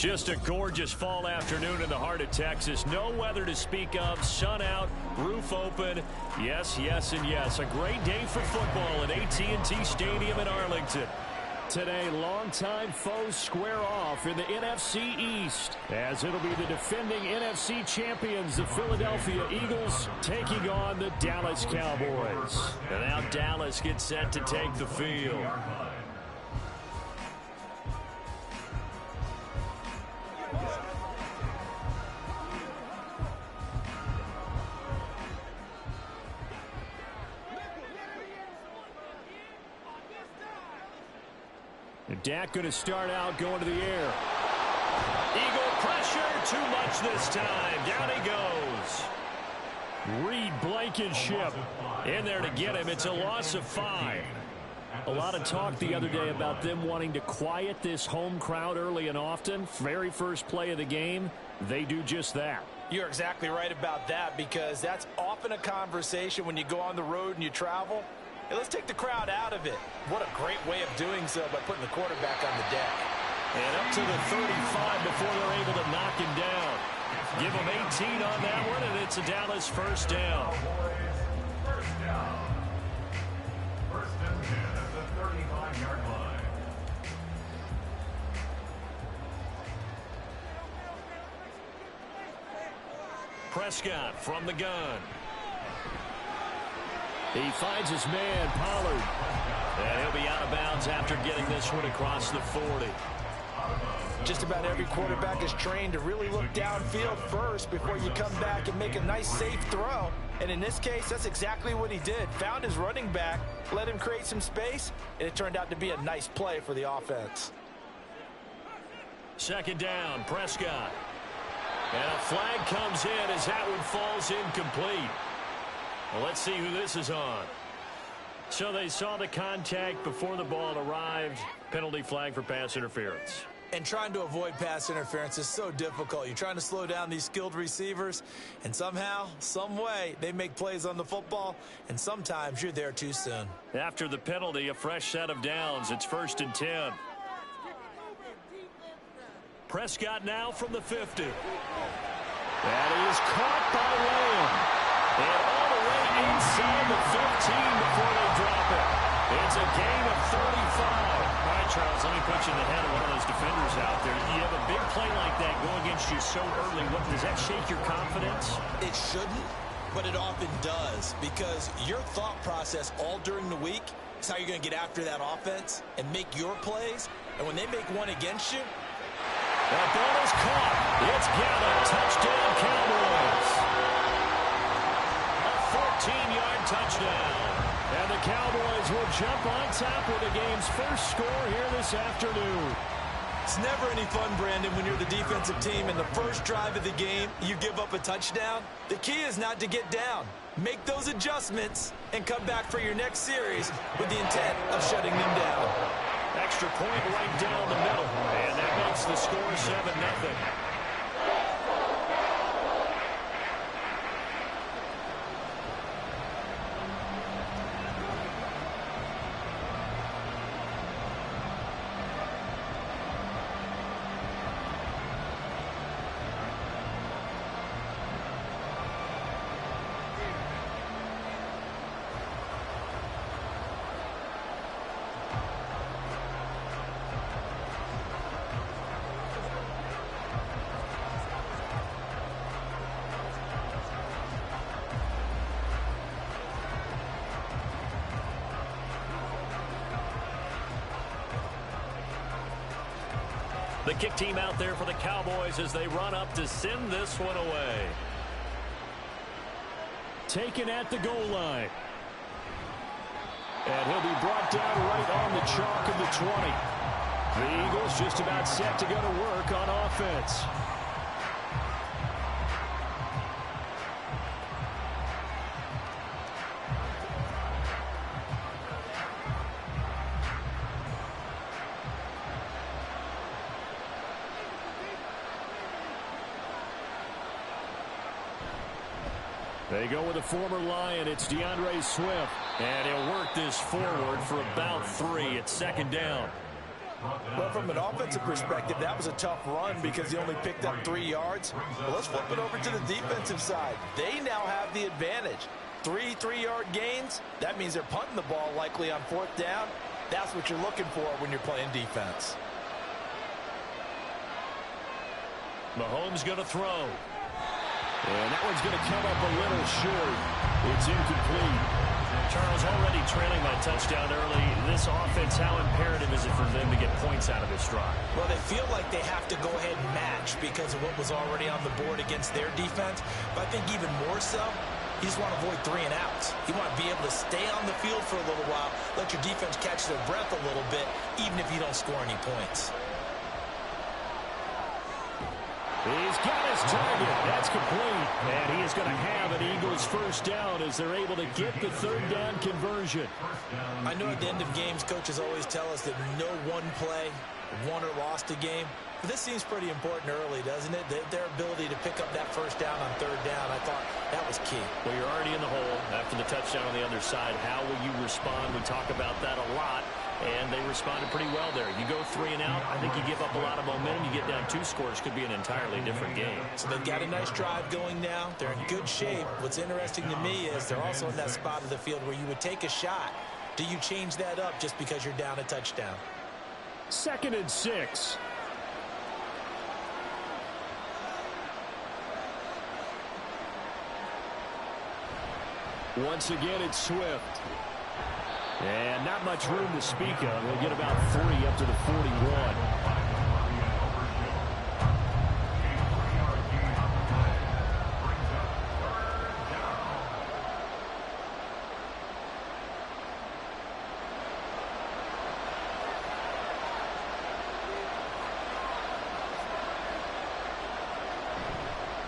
Just a gorgeous fall afternoon in the heart of Texas. No weather to speak of. Sun out, roof open. Yes, yes, and yes. A great day for football at AT&T Stadium in Arlington. Today, longtime foes square off in the NFC East, as it'll be the defending NFC champions, the Philadelphia Eagles, taking on the Dallas Cowboys. And now Dallas gets set to take the field. Dak going to start out going to the air. Eagle pressure, too much this time. Down he goes. Reed Blankenship in there to get him. It's a loss of 5. A lot of talk the other day about them wanting to quiet this home crowd early and often. Very first play of the game, they do just that. You're exactly right about that, because that's often a conversation when you go on the road and you travel. Hey, let's take the crowd out of it. What a great way of doing so by putting the quarterback on the deck. And up to the 35 before they're able to knock him down. Give him 18 on that one, and it's a Dallas first down. First down. First and 10 at the 35-yard line. Prescott from the gun. He finds his man, Pollard. And he'll be out of bounds after getting this one across the 40. Just about every quarterback is trained to really look downfield first before you come back and make a nice, safe throw. And in this case, that's exactly what he did. Found his running back, let him create some space, and it turned out to be a nice play for the offense. Second down, Prescott. And a flag comes in as that one falls incomplete. Well, let's see who this is on. So they saw the contact before the ball arrived. Penalty flag for pass interference. And trying to avoid pass interference is so difficult. You're trying to slow down these skilled receivers, and somehow, some way, they make plays on the football, and sometimes you're there too soon. After the penalty, a fresh set of downs. It's 1st and 10. Prescott now from the 50. That is caught by Lamb. And all the way inside the 15 before they drop it. It's a gain of 35. All right, Charles, let me put you in the head of one of those defenders out there. You have a big play like that go against you so early. What, does that shake your confidence? It shouldn't, but it often does, because your thought process all during the week is how you're going to get after that offense and make your plays. And when they make one against you, that ball is caught. It's Gallup. Touchdown, Cowboys. 14-yard touchdown. And the Cowboys will jump on top with the game's first score here this afternoon. It's never any fun, Brandon, when you're the defensive team and the first drive of the game, you give up a touchdown. The key is not to get down. Make those adjustments and come back for your next series with the intent of shutting them down. Extra point right down the middle. And that makes the score 7-0. The kick team out there for the Cowboys as they run up to send this one away. Taken at the goal line. And he'll be brought down right on the chalk of the 20. The Eagles just about set to go to work on offense. They go with a former Lion. It's DeAndre Swift. And he'll work this forward for about 3. It's second down. Well, from an offensive perspective, that was a tough run because he only picked up 3 yards. Well, let's flip it over to the defensive side. They now have the advantage. 3 3-yard gains. That means they're punting the ball likely on 4th down. That's what you're looking for when you're playing defense. Mahomes going to throw. And that one's going to come up a little short. It's incomplete. Charles, already trailing that touchdown early. This offense, how imperative is it for them to get points out of this drive? Well, they feel like they have to go ahead and match because of what was already on the board against their defense. But I think even more so, you just want to avoid 3 and outs. You want to be able to stay on the field for a little while, let your defense catch their breath a little bit, even if you don't score any points. He's got his target. That's complete. And he is going to have an Eagles first down as they're able to get the 3rd down conversion. I know at the end of games, coaches always tell us that no one play won or lost a game. But this seems pretty important early, doesn't it? Their ability to pick up that first down on 3rd down, I thought that was key. Well, you're already in the hole after the touchdown on the other side. How will you respond? We talk about that a lot. And they responded pretty well there. You go 3 and out, I think you give up a lot of momentum. You get down 2 scores, could be an entirely different game. So they've got a nice drive going now. They're in good shape. What's interesting to me is they're also in that spot of the field where you would take a shot. Do you change that up just because you're down a touchdown? 2nd and 6. Once again, it's Swift. And not much room to speak of. They'll get about 3 up to the 41.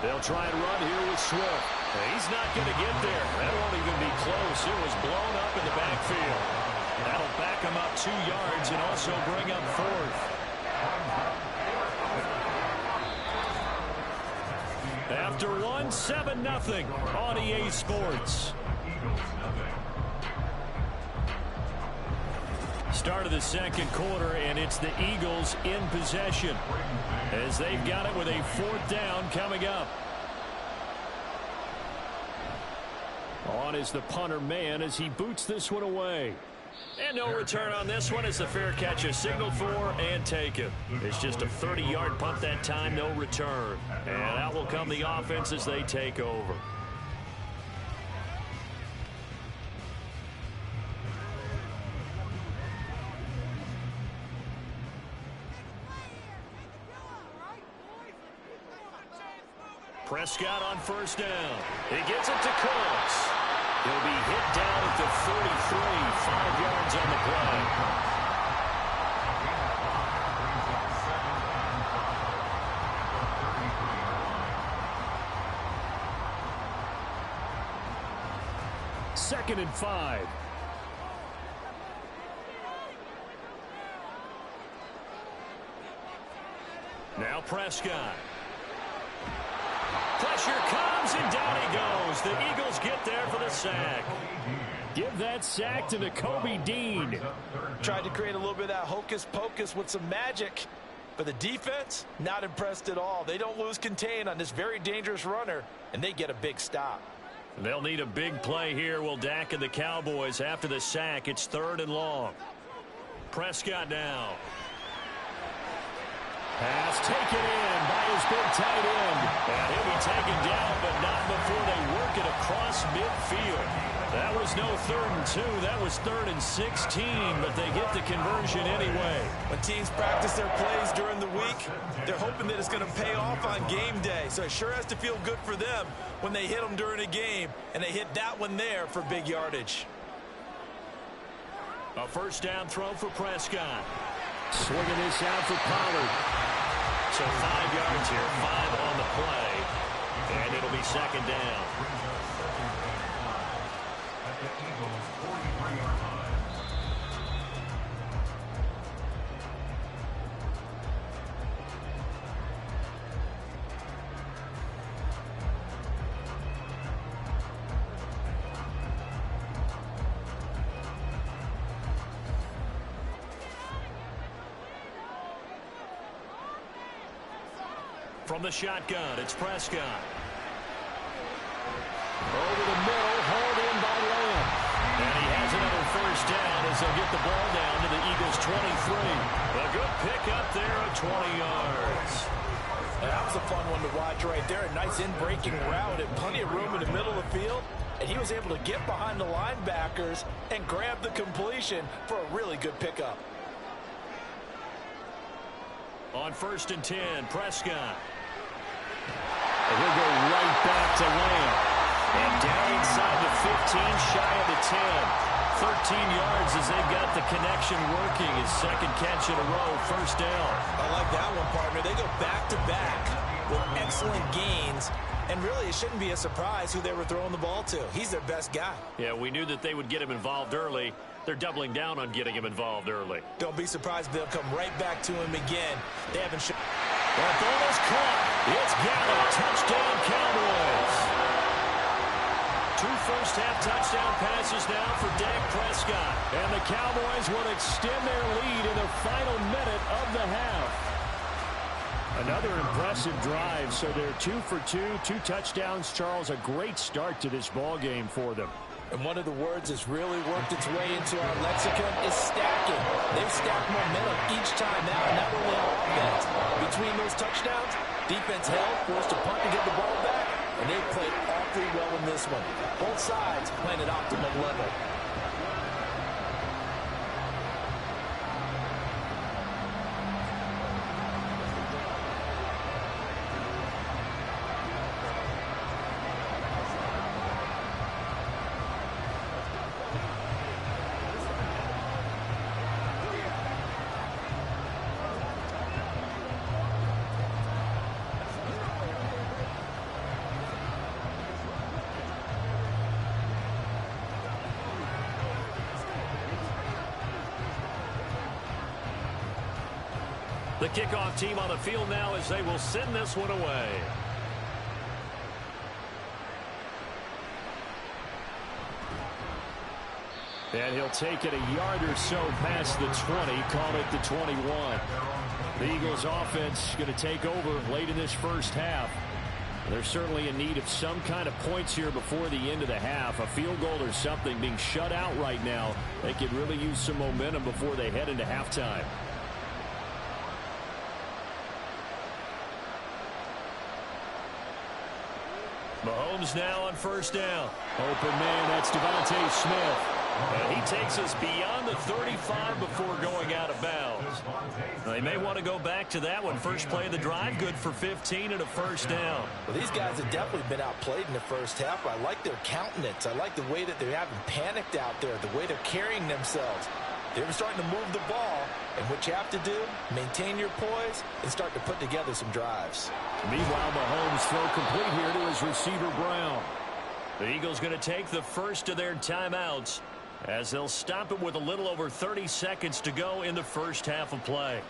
They'll try and run here with Swift. He's not going to get there. That won't even be close. It was blown up in the backfield. That'll back him up 2 yards and also bring up 4th. After 1, 7-0 on EA Sports. Start of the 2nd quarter, and it's the Eagles in possession as they've got it with a 4th down coming up. On is the punter man as he boots this one away. And no return on this one as the fair catch is signaled for and taken. It's just a 30-yard punt that time, no return. And out will come the offense as they take over. Prescott on 1st down. He gets it to Cooks. He'll be hit down at the 43, 5 yards on the play. Second and 5. Now Prescott. Pressure comes, and down he goes. The Eagles get there for the sack. Give that sack to Nakobe Dean. Tried to create a little bit of that hocus-pocus with some magic. But the defense, not impressed at all. They don't lose contain on this very dangerous runner, and they get a big stop. They'll need a big play here, will Dak and the Cowboys. After the sack, it's 3rd and long. Prescott now. Pass taken in by his big tight end. And he'll be taken down, but not before they work it across midfield. That was no 3rd and 2. That was 3rd and 16, but they get the conversion anyway. When teams practice their plays during the week, they're hoping that it's going to pay off on game day. So it sure has to feel good for them when they hit them during a game, and they hit that one there for big yardage. A 1st down throw for Prescott. Swinging this out for Pollard. So 5 yards here, 5 on the play, and it'll be 2nd down. From the shotgun, it's Prescott. Over the middle, hauled in by Lamb. And he has another first down as they'll get the ball down to the Eagles' 23. A good pickup there of 20 yards. That was a fun one to watch right there. A nice in-breaking route and plenty of room in the middle of the field. And he was able to get behind the linebackers and grab the completion for a really good pickup. On 1st and 10, Prescott. And he'll go right back to Lamb. And down inside the 15, shy of the 10. 13 yards as they've got the connection working. His second catch in a row, first down. I like that one, partner. They go back-to-back with excellent gains. And really, it shouldn't be a surprise who they were throwing the ball to. He's their best guy. Yeah, we knew that they would get him involved early. They're doubling down on getting him involved early. Don't be surprised if they'll come right back to him again. They haven't shown. That ball is caught. It's Gallup. Touchdown, Cowboys. 2 first-half touchdown passes now for Dak Prescott. And the Cowboys will extend their lead in the final minute of the half. Another impressive drive, so they're 2 for 2, 2 touchdowns. Charles, a great start to this ball game for them. And one of the words that's really worked its way into our lexicon is stacking. They've stacked momentum each time now, not only on offense. Between those touchdowns, defense held, forced to punt to get the ball back, and they played awfully well in this one. Both sides playing at optimum level. The kickoff team on the field now as they will send this one away. And he'll take it a yard or so past the 20, call it the 21. The Eagles offense going to take over late in this first half. They're certainly in need of some kind of points here before the end of the half. A field goal or something, being shut out right now. They could really use some momentum before they head into halftime. Mahomes now on first down. Open man, that's Devontae Smith. And he takes us beyond the 35 before going out of bounds. They may want to go back to that one. First play of the drive, good for 15 and a first down. Well, these guys have definitely been outplayed in the first half. I like their countenance. I like the way that they haven't panicked out there, the way they're carrying themselves. They were starting to move the ball, and what you have to do, maintain your poise and start to put together some drives. Meanwhile, Mahomes throw complete here to his receiver, Brown. The Eagles going to take the first of their timeouts as they'll stop it with a little over 30 seconds to go in the first half of play.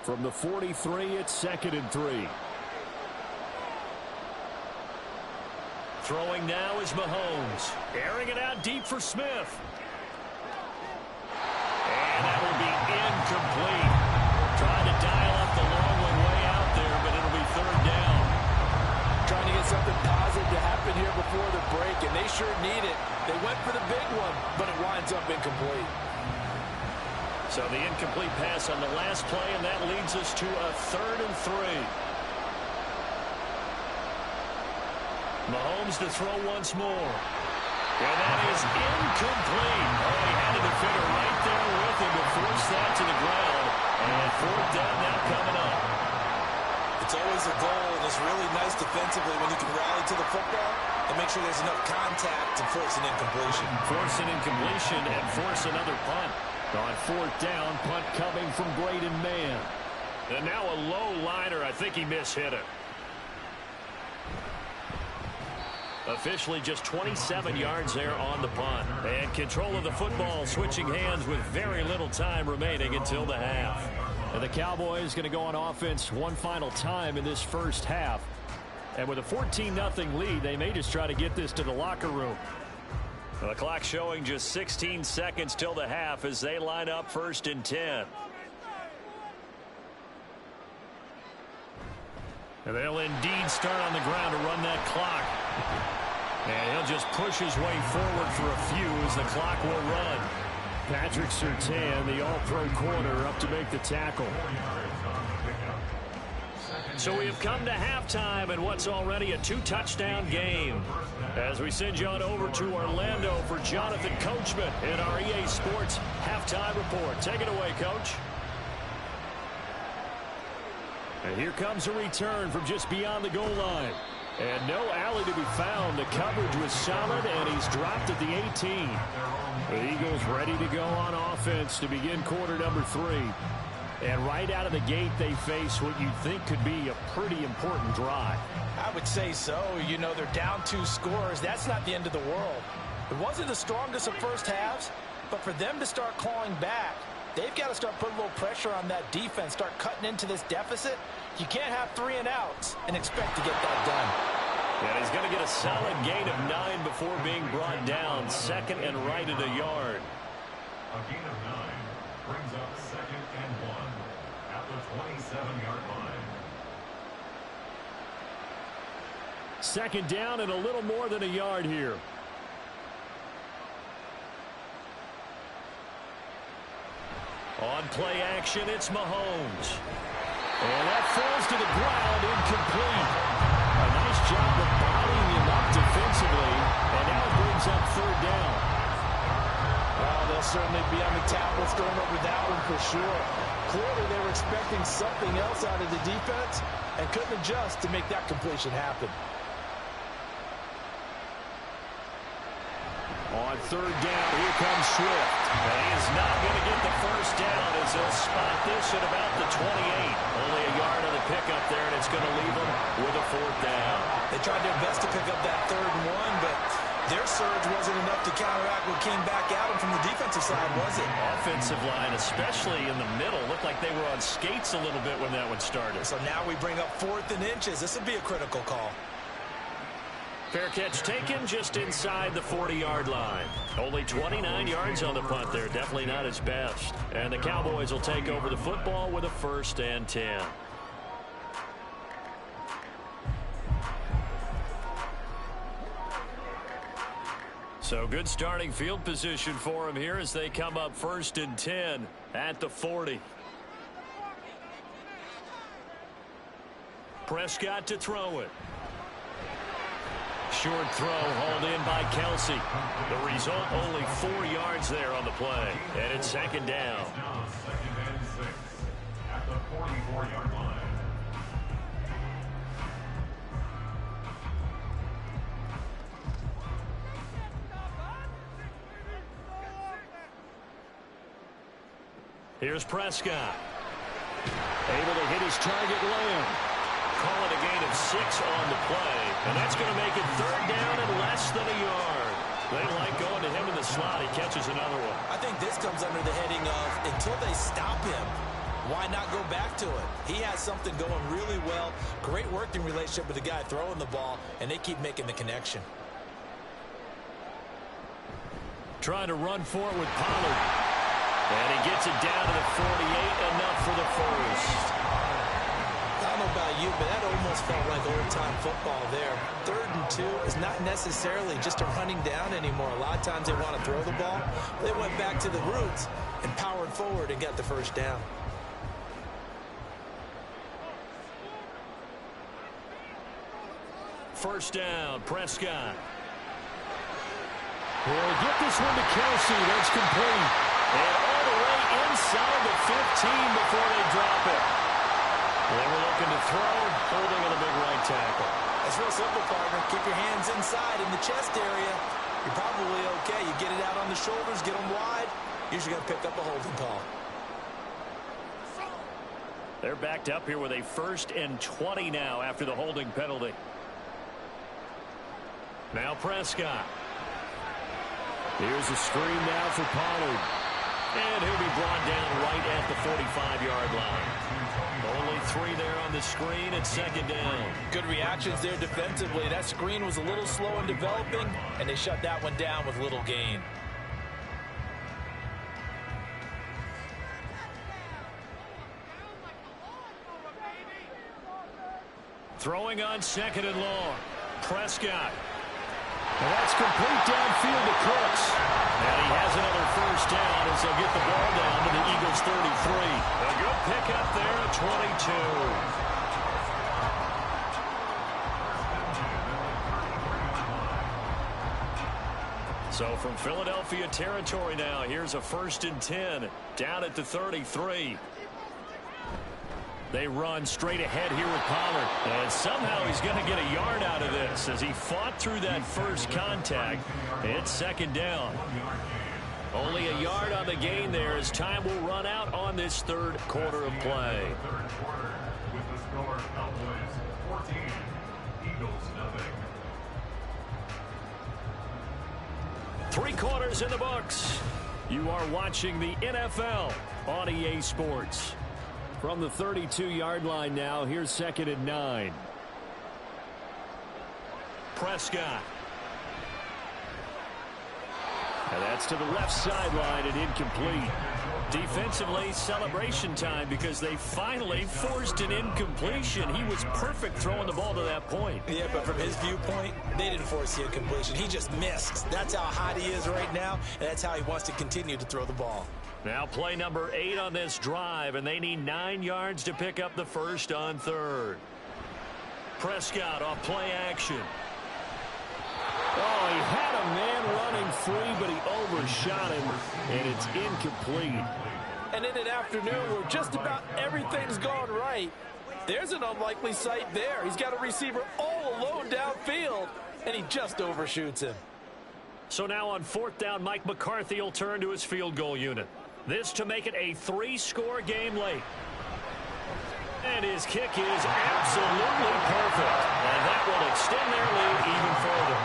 From the 43, it's 2nd and 3. Throwing now is Mahomes. Airing it out deep for Smith. And that will be incomplete. Trying to dial up the long one way out there, but it'll be third down. Trying to get something positive to happen here before the break, and they sure need it. They went for the big one, but it winds up incomplete. So the incomplete pass on the last play, and that leads us to a 3rd and 3. Mahomes to throw once more. And that is incomplete. Oh, he had a defender right there with him to force that to the ground. And 4th down now coming up. It's always a goal, and it's really nice defensively when you can rally to the football and make sure there's enough contact to force an incompletion. Force an incompletion and force another punt. On 4th down, punt coming from Braden Mann. And now a low liner. I think he mishit it. Officially just 27 yards there on the punt. And control of the football switching hands with very little time remaining until the half. And the Cowboys going to go on offense one final time in this first half. And with a 14-0 lead, they may just try to get this to the locker room. The clock showing just 16 seconds till the half as they line up 1st and 10. And they'll indeed start on the ground to run that clock. And he'll just push his way forward for a few as the clock will run. Patrick Surtain, the all-pro corner, up to make the tackle. So we have come to halftime in what's already a 2-touchdown game. As we send you on over to Orlando for Jonathan Coachman in our EA Sports Halftime Report. Take it away, Coach. And here comes a return from just beyond the goal line. And no alley to be found. The coverage was solid, and he's dropped at the 18. The Eagles ready to go on offense to begin quarter number 3. And right out of the gate, they face what you'd think could be a pretty important drive. I would say so. You know, they're down 2 scores. That's not the end of the world. It wasn't the strongest of first halves, but for them to start clawing back, they've got to start putting a little pressure on that defense, start cutting into this deficit. You can't have 3 and outs and expect to get that done. And he's going to get a solid gain of 9 before being brought down. 2nd and right at a yard. A gain of 9 brings up 2nd and 1 at the 27-yard line. 2nd down and a little more than a yard here. On play action, it's Mahomes. And that falls to the ground, incomplete. A nice job of bodying him up defensively, and now it brings up 3rd down. Well, they'll certainly be on the tablets going over that one for sure. Clearly, they were expecting something else out of the defense and couldn't adjust to make that completion happen. On 3rd down, here comes Swift. And he is not going to get the 1st down as they'll spot this at about the 28. Only a yard on the pickup there, and it's going to leave them with a 4th down. They tried their best to pick up that 3rd and 1, but their surge wasn't enough to counteract what came back at them from the defensive side, was it? Offensive line, especially in the middle, looked like they were on skates a little bit when that one started. So now we bring up 4th and inches. This would be a critical call. Fair catch taken just inside the 40-yard line. Only 29 yards on the punt there. Definitely not his best. And the Cowboys will take over the football with a 1st and 10. So good starting field position for him here as they come up 1st and 10 at the 40. Prescott to throw it. Short throw hauled in by Kelsey. The result, only 4 yards there on the play. And it's 2nd down. It's now 2nd and 6 at the 44-yard line. Here's Prescott. Able to hit his target Lamb. Call it a gain of 6 on the play. And that's going to make it 3rd down and less than a yard. They like going to him in the slot. He catches another one. I think this comes under the heading of until they stop him, why not go back to it? He has something going really well. Great working relationship with the guy throwing the ball, and they keep making the connection. Trying to run for it with Pollard. And he gets it down to the 48, enough for the 1st. I don't know about you, but that almost felt like old-time football there. 3rd and 2 is not necessarily just a running down anymore. A lot of times they want to throw the ball. They went back to the roots and powered forward and got the 1st down. First down, Prescott. Will get this one to Kelsey. That's complete. And all the way inside the 15 before they drop it. They were looking to throw, holding on the big right tackle. That's real simple, partner. Keep your hands inside in the chest area. You're probably okay. You get it out on the shoulders, get them wide. Usually going to pick up a holding call. They're backed up here with a 1st and 20 now after the holding penalty. Now Prescott. Here's a screen now for Pollard. And he'll be brought down right at the 45-yard line. Only free there on the screen at second down. Good reactions there defensively. That screen was a little slow in developing, and they shut that one down with little gain. Throwing on second and long. Prescott. And that's complete downfield to Cooks. And he has another first down as they'll get the ball down to the Eagles' 33. A good pickup there at 22. So from Philadelphia territory now, here's a 1st and 10 down at the 33. They run straight ahead here with Pollard. And somehow he's going to get a yard out of this as he fought through that first contact. It's second down. Only a yard on the gain there as time will run out on this third quarter of play. Third quarter with the score Cowboys 14, Eagles nothing. 3 quarters in the books. You are watching the NFL on EA Sports. From the 32-yard line now, here's 2nd and 9. Prescott. And that's to the left sideline and incomplete. Defensively, celebration time because they finally forced an incompletion. He was perfect throwing the ball to that point. Yeah, but from his viewpoint, they didn't force the incompletion. He just missed. That's how hot he is right now, and that's how he wants to continue to throw the ball. Now play number 8 on this drive, and they need 9 yards to pick up the first on 3rd. Prescott off play action. Oh, he had a man running free, but he overshot him, and it's incomplete. And in an afternoon where just about everything's gone right, there's an unlikely sight there. He's got a receiver all alone downfield, and he just overshoots him. So now on 4th down, Mike McCarthy will turn to his field goal unit. This to make it a 3-score game late. And his kick is absolutely perfect. And that will extend their lead even further.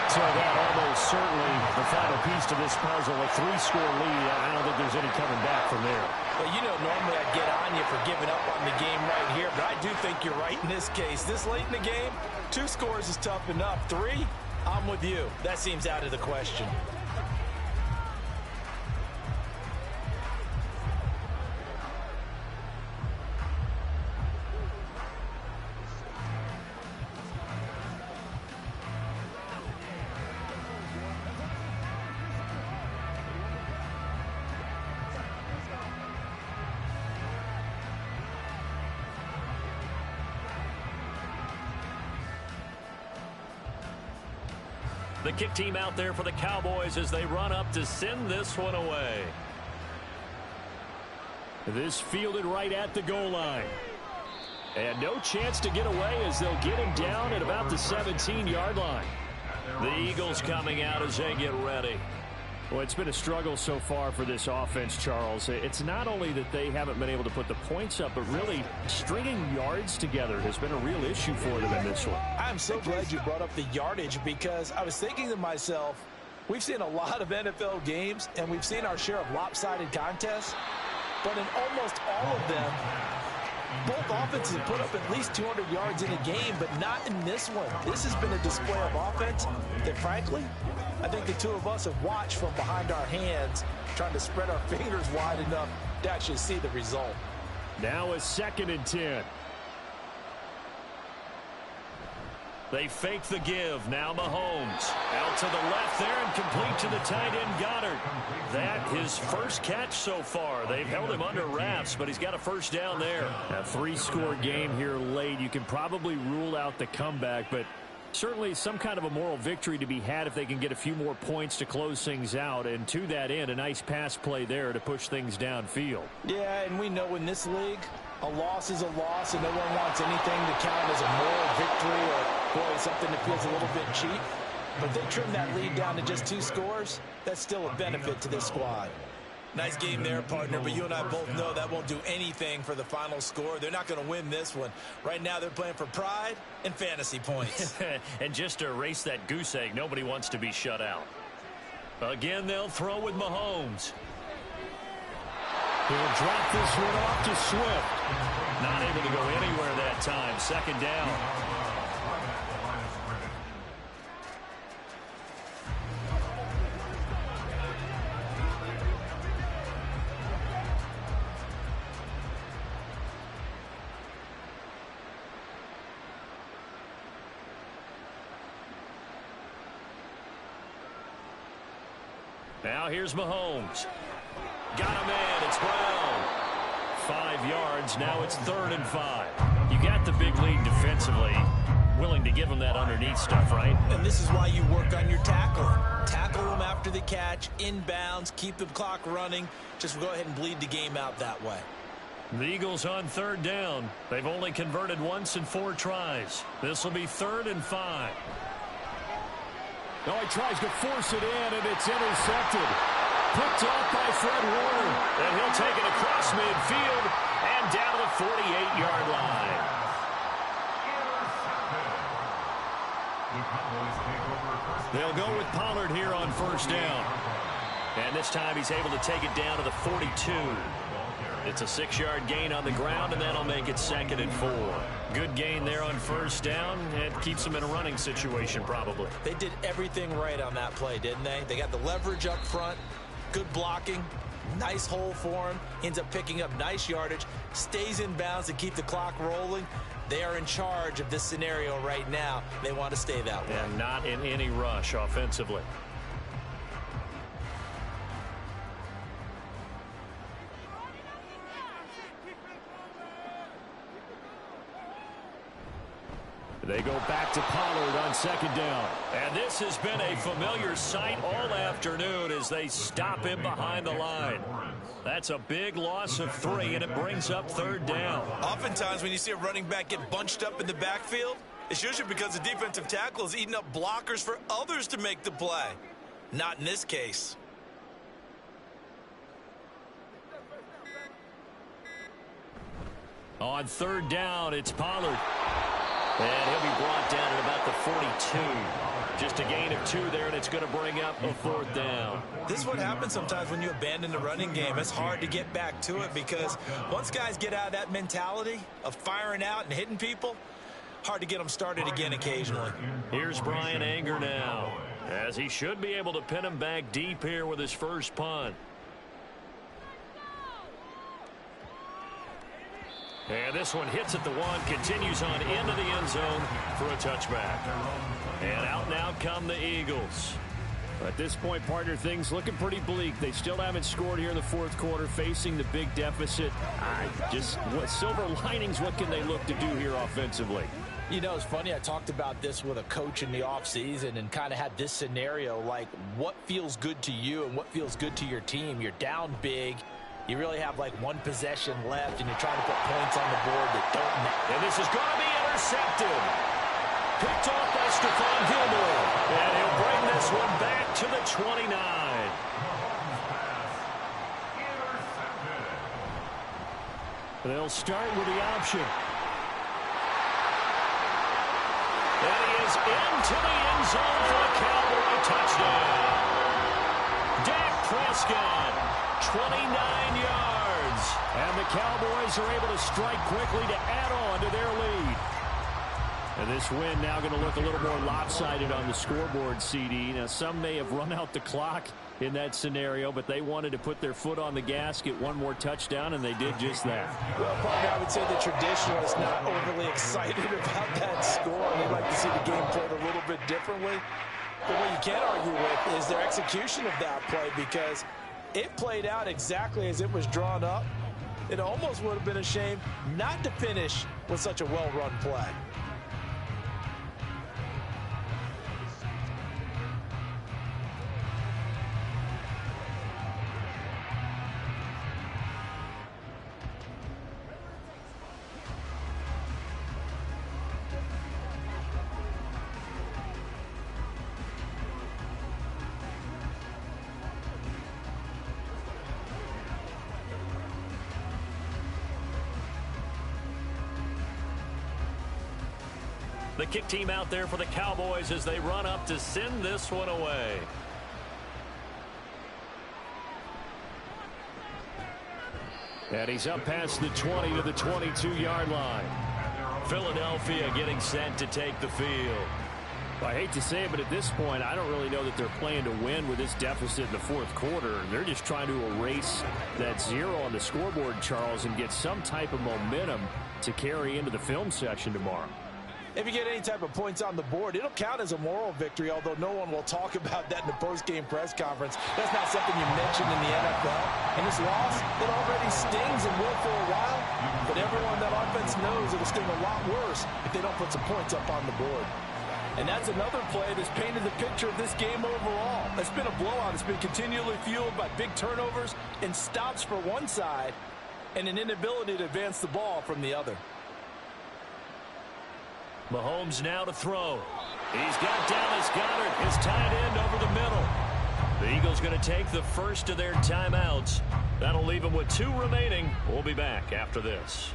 So that almost certainly the final piece to this puzzle, a 3-score lead. I don't think there's any coming back from there. Well, you know, normally I'd get on you for giving up on the game right here, but I do think you're right in this case. This late in the game, 2 scores is tough enough. 3, I'm with you. That seems out of the question. The kick team out there for the Cowboys as they run up to send this one away. This fielded right at the goal line. And no chance to get away as they'll get him down at about the 17-yard line. The Eagles coming out as they get ready. Well, it's been a struggle so far for this offense, Charles. It's not only that they haven't been able to put the points up, but really stringing yards together has been a real issue for them in this one. I'm so glad you brought up the yardage because I was thinking to myself, we've seen a lot of NFL games and we've seen our share of lopsided contests, but in almost all of them, both offenses have put up at least 200 yards in a game, but not in this one. This has been a display of offense that, frankly, I think the two of us have watched from behind our hands, trying to spread our fingers wide enough to actually see the result. Now a 2nd and 10. They fake the give. Now Mahomes. Out to the left there and complete to the tight end Goddard. That his first catch so far. They've held him under wraps, but he's got a first down there. A 3-score game here late. You can probably rule out the comeback, but certainly some kind of a moral victory to be had if they can get a few more points to close things out. And to that end, a nice pass play there to push things downfield. Yeah, and we know in this league, a loss is a loss, and no one wants anything to count as a moral victory or, boy, something that feels a little bit cheap. But they trim that lead down to just 2 scores. That's still a benefit to this squad. Nice game there, partner, but you and I both know that won't do anything for the final score. They're not going to win this one. Right now, they're playing for pride and fantasy points. And just to erase that goose egg, nobody wants to be shut out. Again, they'll throw with Mahomes. He'll drop this one off to Swift. Not able to go anywhere that time. Second down. Now here's Mahomes. Got a man. It's Brown. 5 yards. Now it's 3rd and 5. You got the big lead defensively. Willing to give them that underneath stuff, right? And this is why you work on your tackling. Tackle them after the catch, inbounds, keep the clock running. Just go ahead and bleed the game out that way. The Eagles on 3rd down. They've only converted once in 4 tries. This will be 3rd and 5. Oh, he tries to force it in, and it's intercepted. Picked off by Fred Warner. And he'll take it across midfield and down to the 48-yard line. They'll go with Pollard here on 1st down. And this time he's able to take it down to the 42. It's a 6-yard gain on the ground, and that'll make it 2nd and 4. Good gain there on 1st down. It keeps them in a running situation, probably. They did everything right on that play, didn't they? They got the leverage up front, good blocking, nice hole for him, ends up picking up nice yardage, stays in bounds to keep the clock rolling. They are in charge of this scenario right now. They want to stay that way. And not in any rush offensively. They go back to Pollard on 2nd down. And this has been a familiar sight all afternoon as they stop him behind the line. That's a big loss of 3, and it brings up 3rd down. Oftentimes when you see a running back get bunched up in the backfield, it's usually because the defensive tackle is eating up blockers for others to make the play. Not in this case. On 3rd down, it's Pollard. And he'll be brought down at about the 42. Just a gain of 2 there, and it's going to bring up a 4th down. This is what happens sometimes when you abandon the running game. It's hard to get back to it because once guys get out of that mentality of firing out and hitting people, hard to get them started again occasionally. Here's Brian Anger now, as he should be able to pin him back deep here with his first punt. And this one hits at the 1, continues on into the end zone for a touchback. And out come the Eagles. At this point, partner, things looking pretty bleak. They still haven't scored here in the 4th quarter, facing the big deficit. What silver linings, what can they look to do here offensively? You know, it's funny, I talked about this with a coach in the offseason and kind of had this scenario, like what feels good to you and what feels good to your team. You're down big. You really have like 1 possession left, and you're trying to put points on the board that don't matter. And this is going to be intercepted. Picked off by Stephon Gilmore. And he'll bring this one back to the 29. They'll start with the option. And he is into the end zone for a Cowboy touchdown. Dak Prescott, 29 yards. And the Cowboys are able to strike quickly to add on to their lead. And this win now going to look a little more lopsided on the scoreboard, CD. Now, some may have run out the clock in that scenario, but they wanted to put their foot on the gas, get 1 more touchdown, and they did just that. Well, partner, I would say the traditionalists not overly excited about that score. They'd like to see the game played a little bit differently. But what you can't argue with is their execution of that play, because it played out exactly as it was drawn up. It almost would have been a shame not to finish with such a well-run play. The kick team out there for the Cowboys as they run up to send this one away. And he's up past the 20 to the 22-yard line. Philadelphia getting set to take the field. I hate to say it, but at this point, I don't really know that they're playing to win with this deficit in the fourth quarter. They're just trying to erase that 0 on the scoreboard, Charles, and get some type of momentum to carry into the film section tomorrow. If you get any type of points on the board, it'll count as a moral victory, although no one will talk about that in the post-game press conference. That's not something you mentioned in the NFL. And this loss, it already stings and will for a while, but everyone that offense knows it'll sting a lot worse if they don't put some points up on the board. And that's another play that's painted the picture of this game overall. It's been a blowout. It's been continually fueled by big turnovers and stops for one side and an inability to advance the ball from the other. Mahomes now to throw. He's got Dallas Goedert, his tight end, over the middle. The Eagles going to take the first of their timeouts. That'll leave them with 2 remaining. We'll be back after this.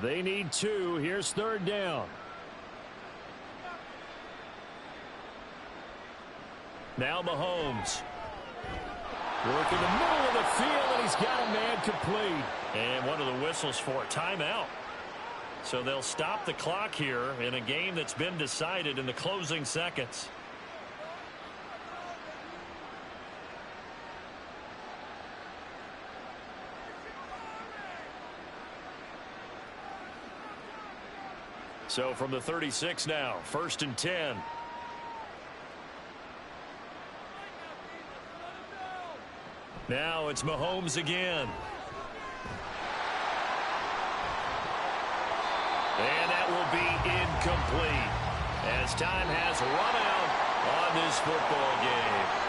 They need 2. Here's 3rd down. Now Mahomes. Work in the middle of the field, and he's got a man complete. And one of the whistles for a timeout. So they'll stop the clock here in a game that's been decided in the closing seconds. So from the 36 now, 1st and 10. Now it's Mahomes again. And that will be incomplete as time has run out on this football game.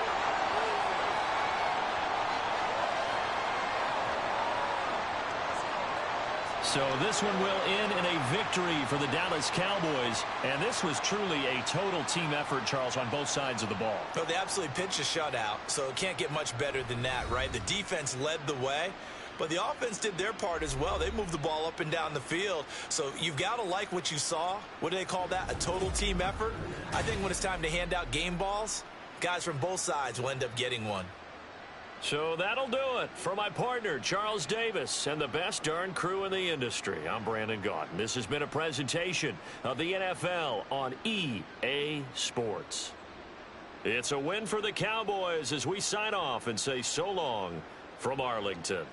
So this one will end in a victory for the Dallas Cowboys. And this was truly a total team effort, Charles, on both sides of the ball. Well, they absolutely pitched a shutout, so it can't get much better than that, right? The defense led the way, but the offense did their part as well. They moved the ball up and down the field. So you've got to like what you saw. What do they call that? A total team effort? I think when it's time to hand out game balls, guys from both sides will end up getting one. So that'll do it for my partner, Charles Davis, and the best darn crew in the industry. I'm Brandon Gaudin. This has been a presentation of the NFL on EA Sports. It's a win for the Cowboys as we sign off and say so long from Arlington.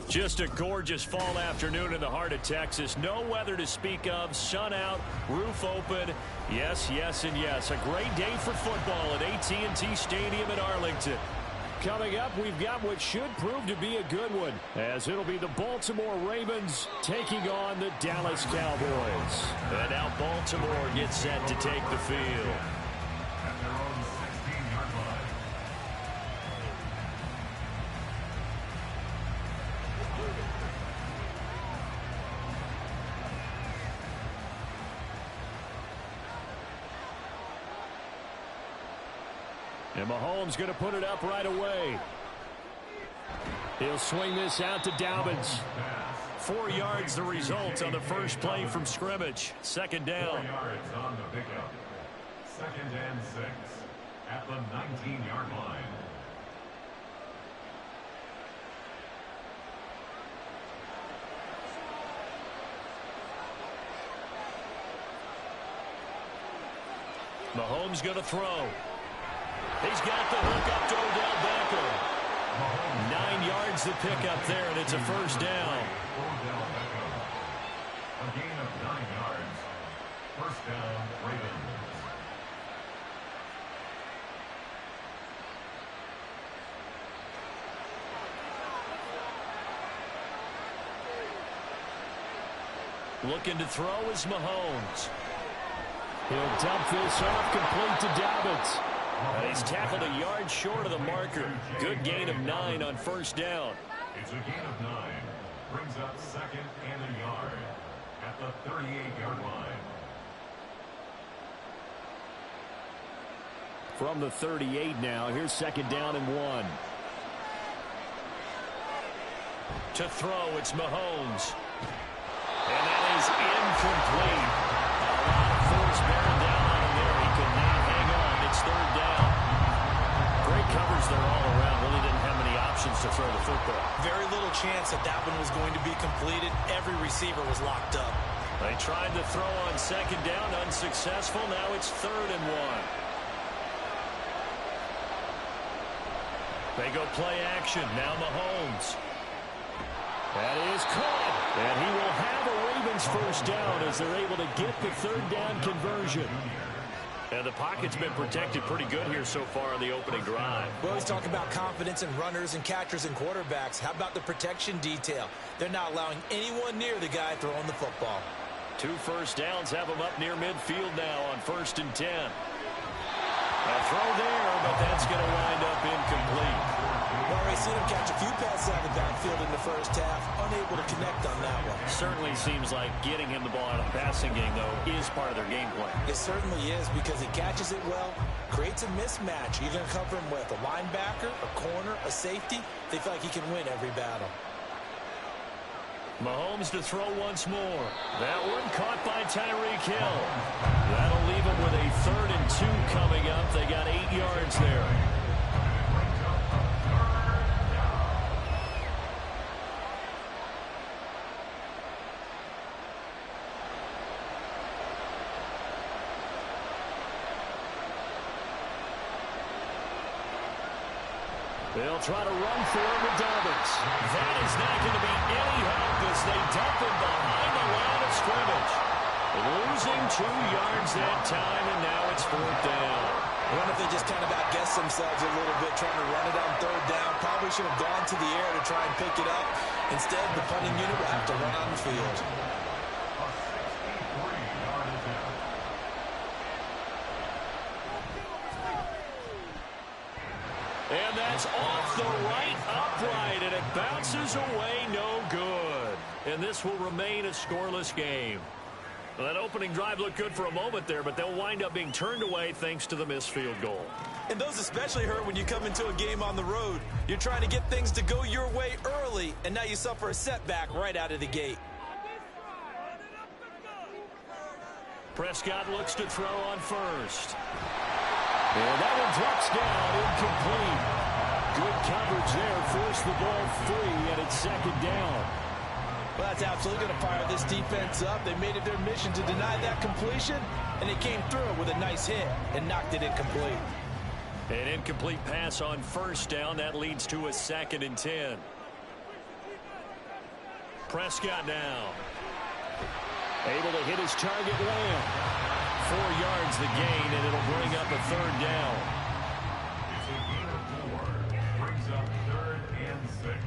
Just a gorgeous fall afternoon in the heart of Texas. No weather to speak of. Sun out, roof open. Yes, yes, and yes. A great day for football at AT&T Stadium in Arlington. Coming up, we've got what should prove to be a good one, as it'll be the Baltimore Ravens taking on the Dallas Cowboys. And now Baltimore gets set to take the field. At their own 16-yard line. And Mahomes going to put it up right away. He'll swing this out to Dobbins. 4 yards the result on the first play from scrimmage. Second 4 down. yards on the pickup. 2nd and 6 at the 19-yard line. Mahomes going to throw. He's got the hook up to Odell Beckham. 9 yards to pick up there, and it's a first down. Odell Beckham. A gain of 9 yards. First down, Ravens. Looking to throw is Mahomes. He'll dump this off complete to Dobbins. And he's tackled a yard short of the marker. Good gain of 9 on first down. It's a gain of 9. Brings up 2nd and a yard at the 38-yard line. From the 38 now, here's 2nd down and 1. To throw, it's Mahomes. And that is incomplete. A lot of force bearing down on him there. He could not hang on. It's 3rd down. Great coverage there all around. Really didn't have many options to throw the football. Very little chance that that one was going to be completed. Every receiver was locked up. They tried to throw on 2nd down. Unsuccessful. Now it's 3rd and 1. They go play action. Now Mahomes. That is caught. And he will have a Ravens first down as they're able to get the 3rd down conversion. And the pocket's been protected pretty good here so far on the opening drive. We always talk about confidence in runners and catchers and quarterbacks. How about the protection detail? They're not allowing anyone near the guy throwing the football. 2 first downs have them up near midfield now on 1st and 10. A throw there, but that's going to wind up incomplete. We've already seen him catch a few passes out of the backfield in the first half, unable to connect on that one. Certainly seems like getting him the ball out of the passing game, though, is part of their game plan. It certainly is, because he catches it well, creates a mismatch. You're going to cover him with a linebacker, a corner, a safety. They feel like he can win every battle. Mahomes to throw once more. That one caught by Tyreek Hill. That'll leave him with a 3rd and 2 coming up. They got 8 yards there. They'll try to run for him with Dobbins. That is not going to be any help as they dump him behind the line of scrimmage. Losing 2 yards that time, and now it's 4th down. I wonder if they just kind of outguessed themselves a little bit trying to run it on 3rd down. Probably should have gone to the air to try and pick it up. Instead, the punting unit will have to run on the field. And that's off the right upright, and it bounces away, no good. And this will remain a scoreless game. Well, that opening drive looked good for a moment there, but they'll wind up being turned away thanks to the missed field goal. And those especially hurt when you come into a game on the road. You're trying to get things to go your way early, and now you suffer a setback right out of the gate. Prescott looks to throw on 1st. And that one drops down, incomplete. Good coverage there, forced the ball free, and it's 2nd down. Well, that's absolutely going to fire this defense up. They made it their mission to deny that completion, and they came through it with a nice hit and knocked it incomplete. An incomplete pass on 1st down. That leads to a 2nd and 10. Prescott now. Able to hit his target Lamb. 4 yards the gain, and it'll bring up a 3rd down. It's a gain of 4. Brings up 3rd and 6.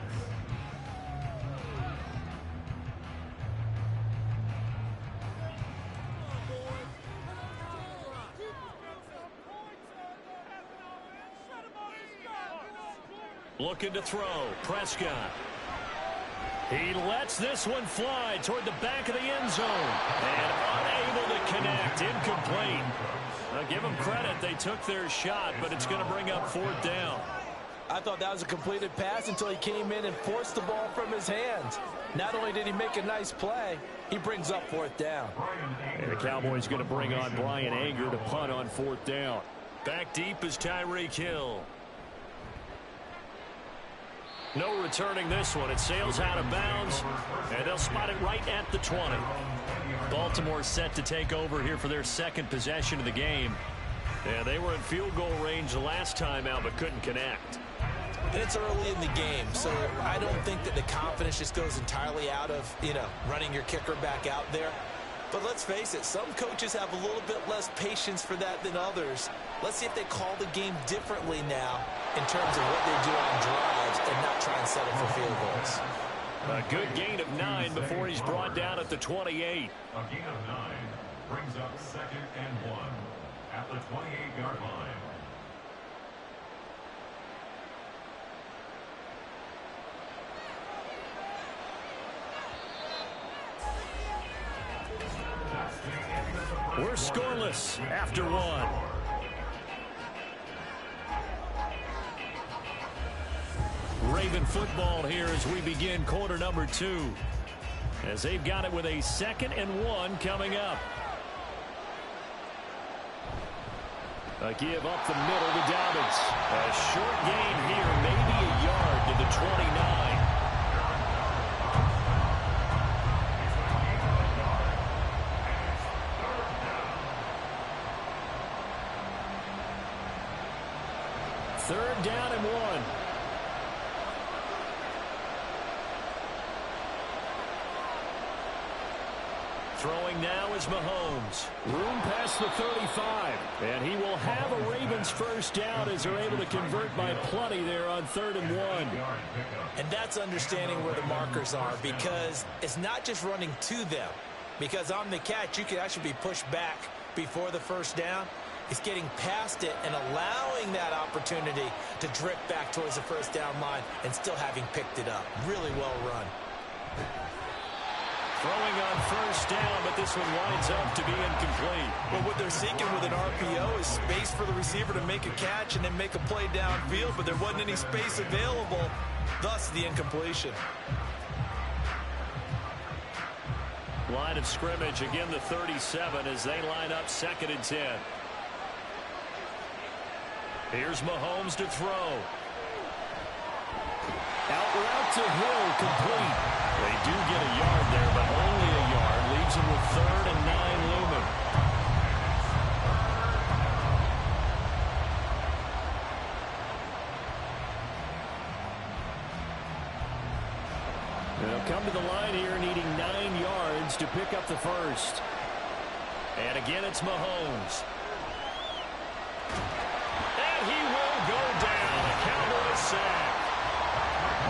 Looking to throw. Prescott. He lets this one fly toward the back of the end zone. And unable to connect. Incomplete. Now give them credit. They took their shot, but it's going to bring up 4th down. I thought that was a completed pass until he came in and forced the ball from his hands. Not only did he make a nice play, he brings up 4th down. And the Cowboys going to bring on Brian Anger to punt on 4th down. Back deep is Tyreek Hill. No returning this one. It sails out of bounds, and they'll spot it right at the 20. Baltimore set to take over here for their 2nd possession of the game. Yeah, they were in field goal range the last time out, but couldn't connect. And it's early in the game, so I don't think that the confidence just goes entirely out of, running your kicker back out there. But let's face it, some coaches have a little bit less patience for that than others. Let's see if they call the game differently now in terms of what they do on drives and not try and settle for field goals. A good gain of 9 before he's brought down at the 28. A gain of 9 brings up 2nd and 1 at the 28-yard line. We're scoreless after 1. Raven football here as we begin quarter number 2. As they've got it with a 2nd and 1 coming up. A give up the middle to Dobbins. A short gain here, maybe a yard to the 29. Third down and 1. Throwing now is Mahomes. Room past the 35. And he will have a Ravens first down as they're able to convert by plenty there on 3rd and 1. And that's understanding where the markers are, because it's not just running to them. Because on the catch, you can actually be pushed back before the first down. It's getting past it and allowing that opportunity to drift back towards the first down line and still having picked it up. Really well run. Throwing on first down, but this one winds up to be incomplete. Well, what they're seeking with an RPO is space for the receiver to make a catch and then make a play downfield, but there wasn't any space available, thus the incompletion. Line of scrimmage, again the 37 as they line up 2nd and 10. Here's Mahomes to throw. Out route to Hill, complete. They do get a yard there, but only a yard. Leaves them with 3rd and 9 looming. They'll come to the line here needing 9 yards to pick up the first. And again, it's Mahomes. And he will go down. A Cowboys sack.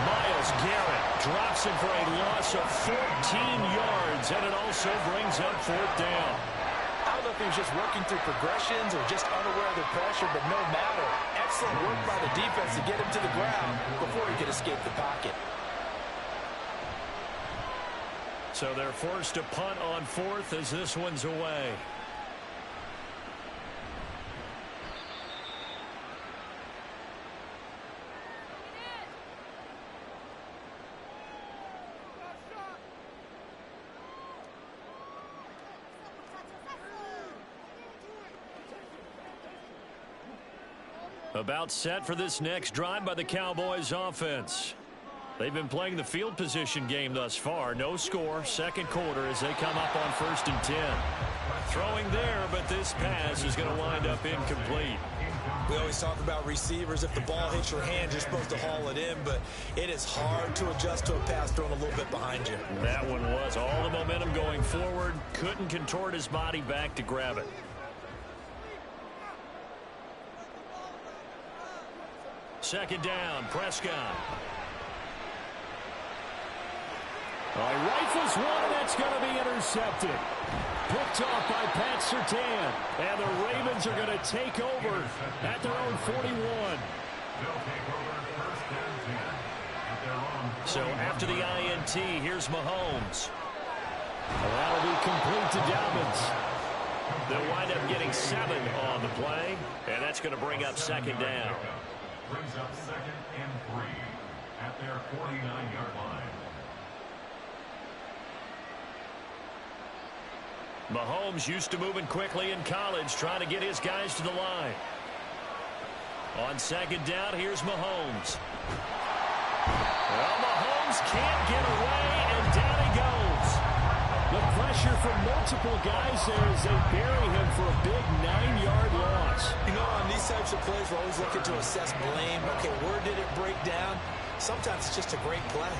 Myles Garrett drops him for a loss of 14 yards, and it also brings up 4th down. I don't know if he was just working through progressions or just unaware of the pressure, but no matter. Excellent work by the defense to get him to the ground before he could escape the pocket. So they're forced to punt on 4th as this one's away. About set for this next drive by the Cowboys offense. They've been playing the field position game thus far. No score, 2nd quarter as they come up on 1st and 10. Throwing there, but this pass is going to wind up incomplete. We always talk about receivers. If the ball hits your hand, you're supposed to haul it in, but it is hard to adjust to a pass thrown a little bit behind you. That one was all the momentum going forward. Couldn't contort his body back to grab it. Second down, Prescott. He rifles one, and that's going to be intercepted. Picked off by Pat Surtain. And the Ravens are going to take over at their own 41. So after the INT, here's Mahomes. That'll be complete to Dobbins. They'll wind up getting 7 on the play, and that's going to bring up second down. Brings up 2nd and 3 at their 49-yard line. Mahomes used to moving quickly in college, trying to get his guys to the line. On second down, here's Mahomes. Well, Mahomes can't get away, and down he goes. The pressure from multiple guys there as they bury him for a big 9-yard loss. You know, on these types of plays, we're always looking to assess blame. Okay, where did it break down? Sometimes it's just a great play.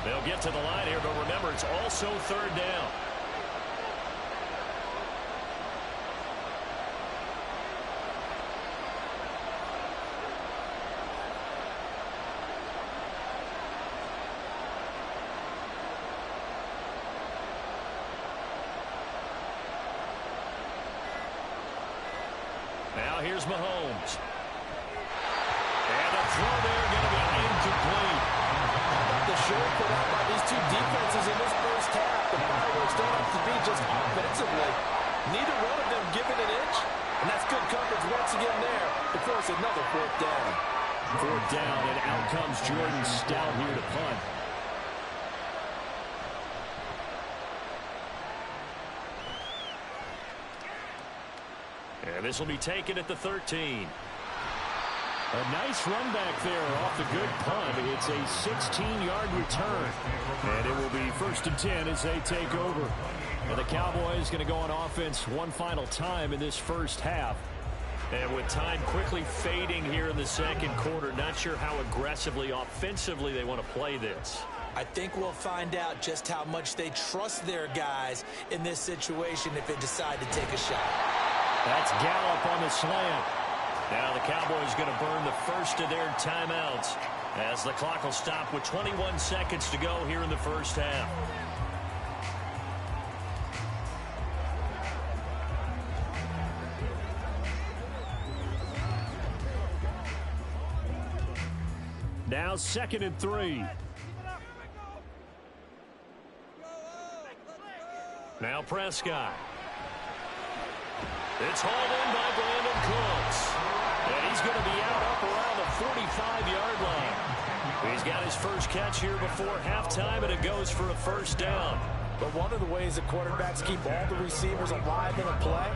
They'll get to the line here, but remember, it's also third down. Now here's Mahomes. And the throw there going to be incomplete. The show put out by these two defenses in this first half. The fireworks don't have to be just offensively. Neither one of them giving an inch. And that's good coverage once again there to force another 4th down. 4th down, and out comes Jordan Stout here to punt. And this will be taken at the 13. A nice run back there off the good punt. It's a 16-yard return. And it will be 1st and 10 as they take over. And the Cowboys going to go on offense one final time in this first half. And with time quickly fading here in the second quarter, not sure how aggressively, offensively they want to play this. I think we'll find out just how much they trust their guys in this situation if they decide to take a shot. That's Gallup on the slant. Now the Cowboys going to burn the first of their timeouts as the clock will stop with 21 seconds to go here in the first half. Now 2nd and 3. Now Prescott. It's hauled in by Brandon Cooks. And he's going to be out up around the 45-yard line. He's got his first catch here before halftime, and it goes for a first down. But one of the ways that quarterbacks keep all the receivers alive in a play,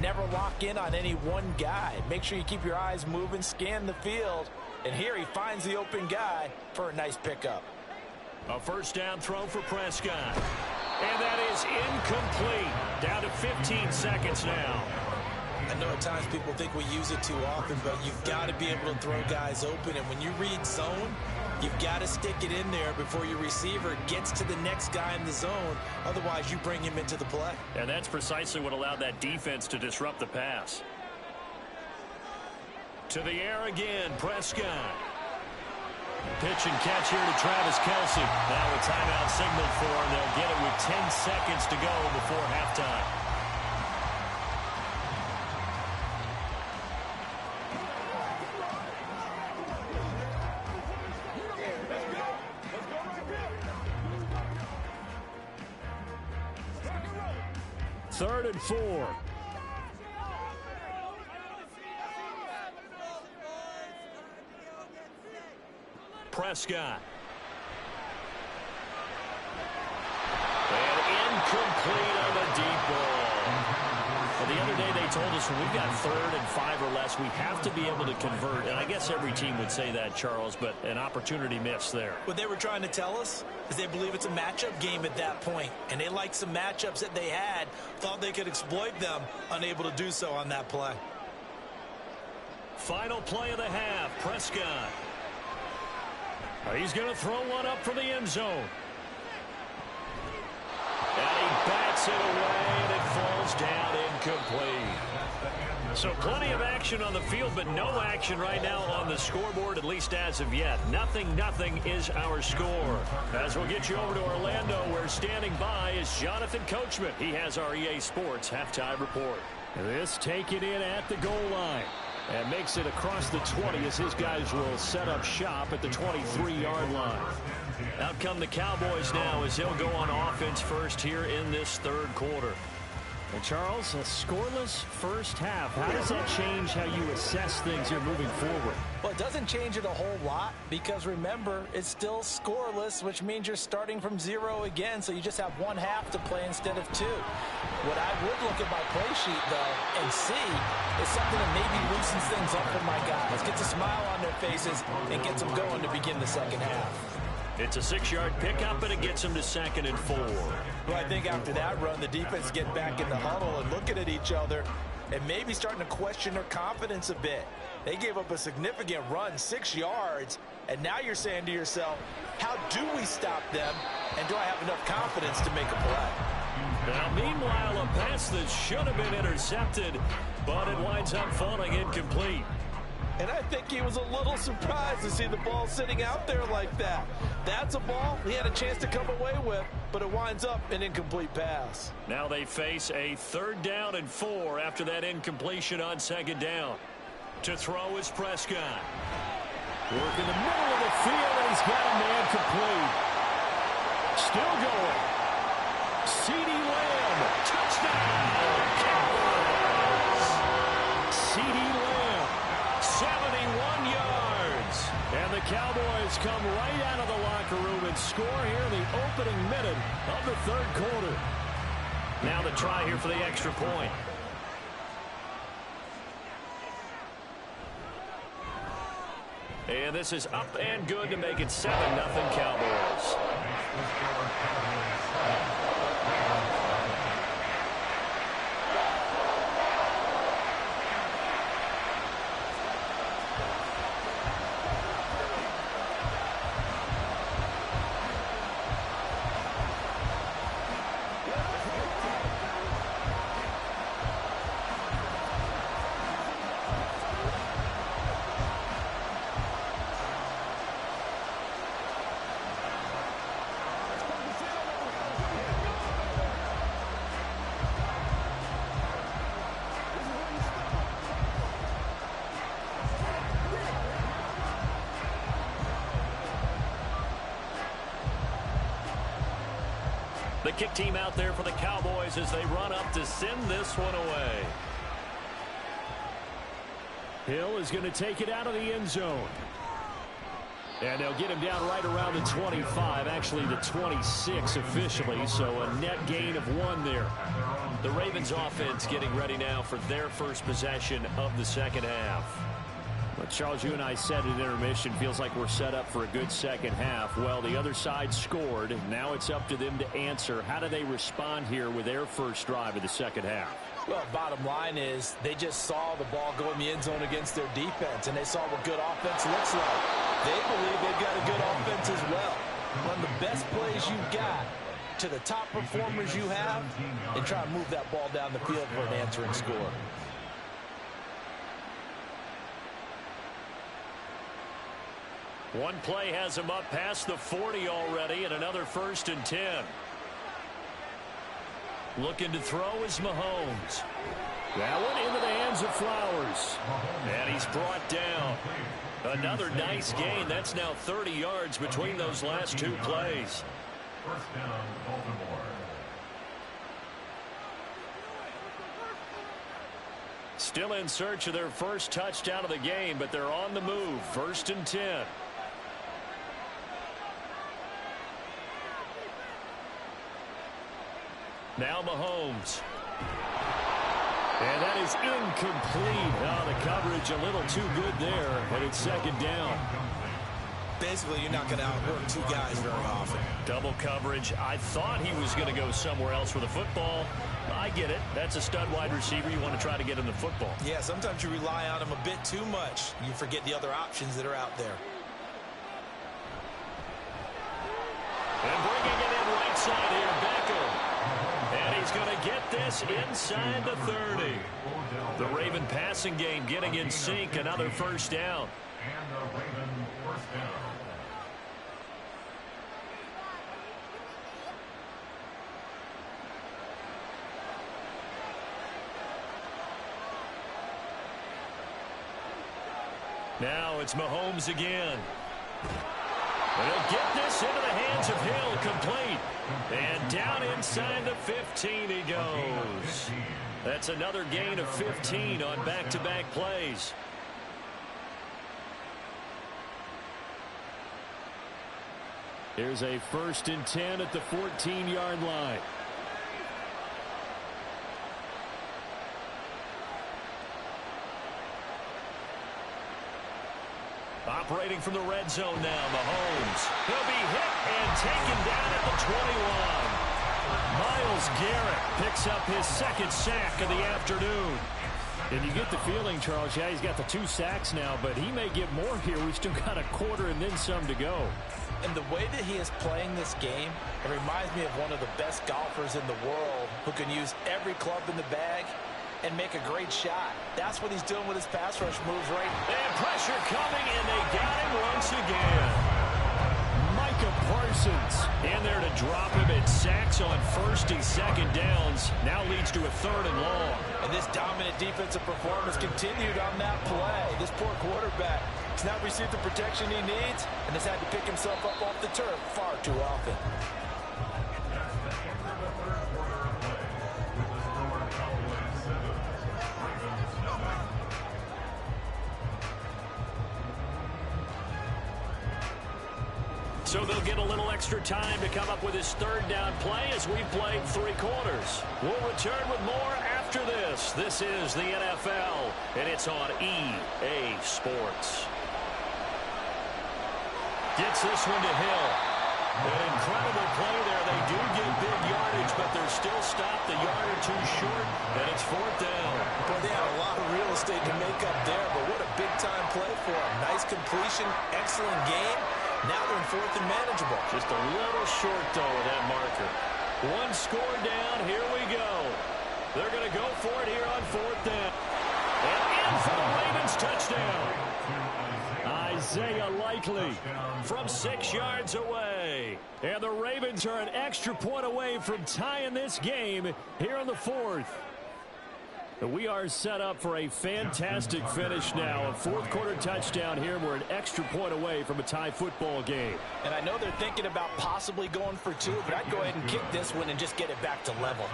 never lock in on any one guy. Make sure you keep your eyes moving, scan the field. And here he finds the open guy for a nice pickup. A first down throw for Prescott. And that is incomplete. Down to 15 seconds now. I know at times people think we use it too often, but you've got to be able to throw guys open. And when you read zone, you've got to stick it in there before your receiver gets to the next guy in the zone. Otherwise, you bring him into the play. And that's precisely what allowed that defense to disrupt the pass. To the air again, Prescott. Pitch and catch here to Travis Kelce. Now a timeout signaled for, and they'll get it with 10 seconds to go before halftime. Third and 4. Prescott. And incomplete on the deep ball. Well, the other day they told us when we've got 3rd and 5 or less, we have to be able to convert. And I guess every team would say that, Charles, but an opportunity missed there. What they were trying to tell us is they believe it's a matchup game at that point. And they liked some matchups that they had, thought they could exploit them, unable to do so on that play. Final play of the half. Prescott. He's going to throw one up from the end zone. And he bats it away, and it falls down incomplete. So plenty of action on the field, but no action right now on the scoreboard, at least as of yet. 0-0 is our score. As we'll get you over to Orlando, where standing by is Jonathan Coachman. He has our EA Sports halftime report. This taken in at the goal line. And makes it across the 20 as his guys will set up shop at the 23-yard line. Out come the Cowboys now as they'll go on offense first here in this third quarter. And Charles, a scoreless first half. How does that change how you assess things here moving forward? Well, it doesn't change it a whole lot because, remember, it's still scoreless, which means you're starting from 0 again, so you just have one half to play instead of 2. What I would look at my play sheet, though, and see is something that maybe loosens things up for my guys, gets a smile on their faces, and gets them going to begin the second half. It's a 6-yard pickup, and it gets them to 2nd and 4. Well, I think after that run, the defense get back in the huddle and looking at each other and maybe starting to question their confidence a bit. They gave up a significant run, 6 yards, and now you're saying to yourself, how do we stop them, and do I have enough confidence to make a play? Now, meanwhile, a pass that should have been intercepted, but it winds up falling incomplete. And I think he was a little surprised to see the ball sitting out there like that. That's a ball he had a chance to come away with, but it winds up an incomplete pass. Now they face a 3rd down and 4 after that incompletion on 2nd down. To throw is Prescott. Work in the middle of the field, and he's got a man complete. Still going. CeeDee Lamb. Touchdown! Cowboys! CeeDee Lamb. 71 yards. And the Cowboys come right out of the locker room and score here in the opening minute of the third quarter. Now the try here for the extra point. And this is up and good to make it 7-0 Cowboys. The kick team out there for the Cowboys as they run up to send this one away. Hill is going to take it out of the end zone. And they'll get him down right around the 25, actually the 26 officially, so a net gain of 1 there. The Ravens offense getting ready now for their first possession of the second half. But Charles, you and I said at intermission, feels like we're set up for a good second half. Well, the other side scored. Now it's up to them to answer. How do they respond here with their first drive of the second half? Well, bottom line is they just saw the ball go in the end zone against their defense, and they saw what good offense looks like. They believe they've got a good offense as well. Run the best plays you've got to the top performers you have and try to move that ball down the field for an answering score. One play has him up past the 40 already, and another 1st and 10. Looking to throw is Mahomes. That one into the hands of Flowers. And he's brought down. Another nice gain. That's now 30 yards between those last 2 plays. 1st down, Baltimore. Still in search of their first touchdown of the game, but they're on the move. 1st and 10. Now Mahomes. And that is incomplete. Oh, the coverage a little too good there, and it's 2nd down. Basically, you're not going to outwork two guys very often. Double coverage. I thought he was going to go somewhere else with the football. I get it. That's a stud wide receiver. You want to try to get him the football. Yeah, sometimes you rely on him a bit too much. You forget the other options that are out there. And bringing it in right side here, Beckham. And he's going to get this inside the 30. The Raven passing game getting in sync. Another first down. And the Raven first down. Now it's Mahomes again. And he'll get this into the hands of Hill, complete. And down inside the 15 he goes. That's another gain of 15 on back-to-back plays. Here's a 1st and 10 at the 14-yard line. Operating from the red zone now, Mahomes. He'll be hit and taken down at the 21. Myles Garrett picks up his 2nd sack of the afternoon. And you get the feeling, Charles, yeah, he's got the 2 sacks now, but he may get more here. We've still got a quarter and then some to go. And the way that he is playing this game, it reminds me of one of the best golfers in the world who can use every club in the bag and make a great shot. That's what he's doing with his pass rush moves right. And pressure coming, and they got him once again. Micah Parsons in there to drop him at sacks on 1st and 2nd downs. Now leads to a 3rd and long. And this dominant defensive performance continued on that play. This poor quarterback has not received the protection he needs and has had to pick himself up off the turf far too often. So they'll get a little extra time to come up with his 3rd down play as we've played 3 quarters. We'll return with more after this. This is the NFL, and it's on EA Sports. Gets this one to Hill. An incredible play there. They do get big yardage, but they're still stopped a yard or 2 short, and it's 4th down. Boy, they had a lot of real estate to make up there, but what a big-time play for them. Nice completion, excellent game. Now they're in 4th and manageable. Just a little short, though, of that marker. 1 score down. Here we go. They're going to go for it here on 4th down. And in for the Ravens touchdown. Isaiah Likely from 6 yards away. And the Ravens are an extra point away from tying this game here in the 4th. We are set up for a fantastic finish now. A 4th quarter touchdown here. We're an extra point away from a tie football game. And I know they're thinking about possibly going for 2, but I'd go ahead and kick this one and just get it back to level.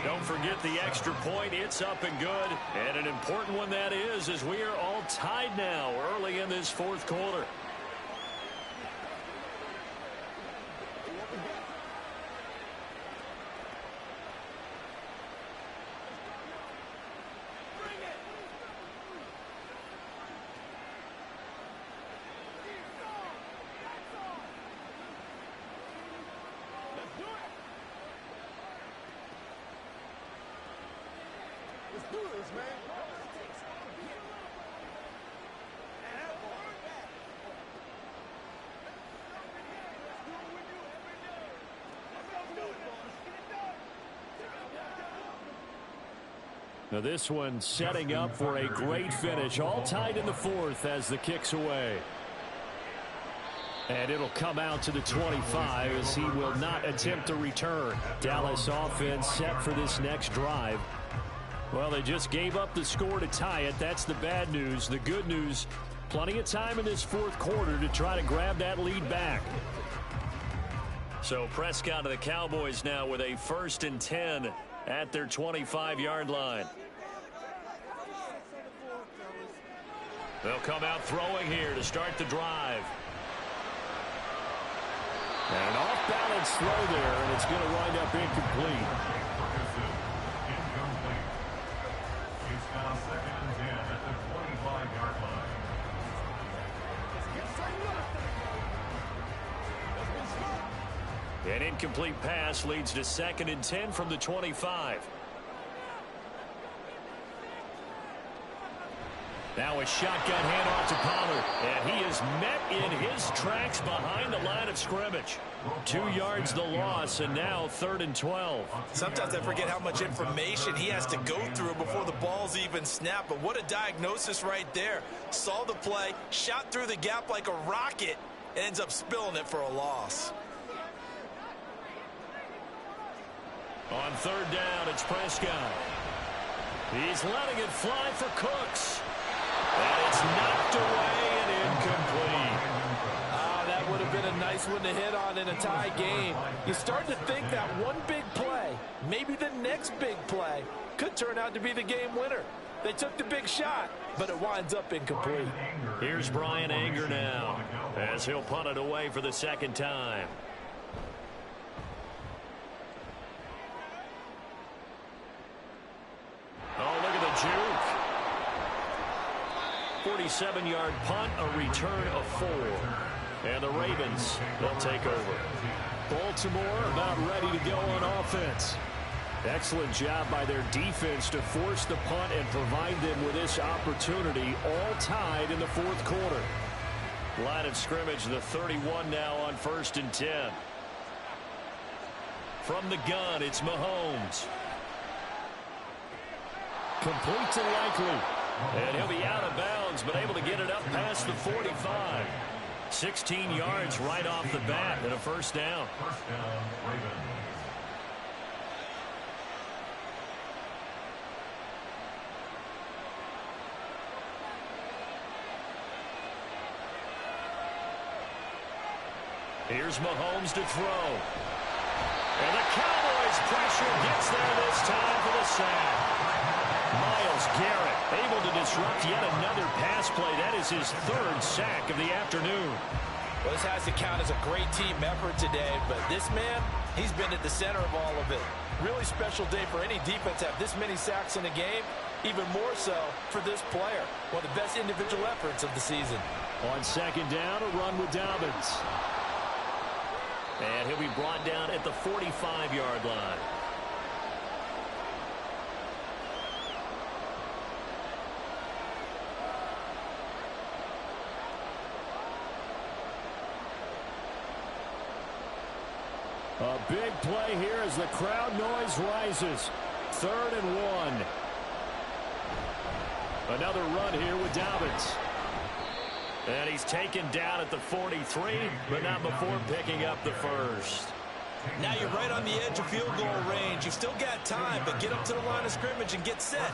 Don't forget the extra point. It's up and good. And an important one that is, as we are all tied now early in this 4th quarter. Now this one setting up for a great finish. All tied in the 4th as the kick's away. And it'll come out to the 25 as he will not attempt to return. Dallas offense set for this next drive. Well, they just gave up the score to tie it. That's the bad news. The good news, plenty of time in this 4th quarter to try to grab that lead back. So Prescott of the Cowboys now with a 1st and 10 at their 25-yard line. They'll come out throwing here to start the drive. And an off-balance throw there, and it's going to wind up incomplete. It's now 2nd and 10 at the 25-yard line. An incomplete pass leads to 2nd and 10 from the 25. Now a shotgun handoff to Pollard, and he is met in his tracks behind the line of scrimmage. 2 yards the loss, and now 3rd and 12. Sometimes I forget how much information he has to go through before the ball's even snapped, but what a diagnosis right there. Saw the play, shot through the gap like a rocket, and ends up spilling it for a loss. On 3rd down, it's Prescott. He's letting it fly for Cooks. And it's knocked away and incomplete. That would have been a nice one to hit on in a tie game. You start to think that one big play, maybe the next big play, could turn out to be the game winner. They took the big shot, but it winds up incomplete. Here's Bryan Anger now, as he'll punt it away for the 2nd time. Oh, look at the juke. 47-yard punt, a return of 4. And the Ravens, they'll take over. Baltimore about ready to go on offense. Excellent job by their defense to force the punt and provide them with this opportunity, all tied in the 4th quarter. Line of scrimmage, the 31 now on 1st and 10. From the gun, it's Mahomes. Complete to Likely. And he'll be out of bounds, but able to get it up past the 45. 16 yards right off the bat and a 1st down. First down, Ravens. Here's Mahomes to throw. And the Cowboys pressure gets there this time for the sack. Myles Garrett able to disrupt yet another pass play. That is his 3rd sack of the afternoon. Well, this has to count as a great team effort today, but this man, he's been at the center of all of it. Really special day for any defense to have this many sacks in a game, even more so for this player. One of the best individual efforts of the season. On 2nd down, a run with Dobbins. And he'll be brought down at the 45-yard line. A big play here as the crowd noise rises. 3rd and 1. Another run here with Dobbins. And he's taken down at the 43, but not before picking up the 1st. Now you're right on the edge of field goal range. You've still got time, but get up to the line of scrimmage and get set.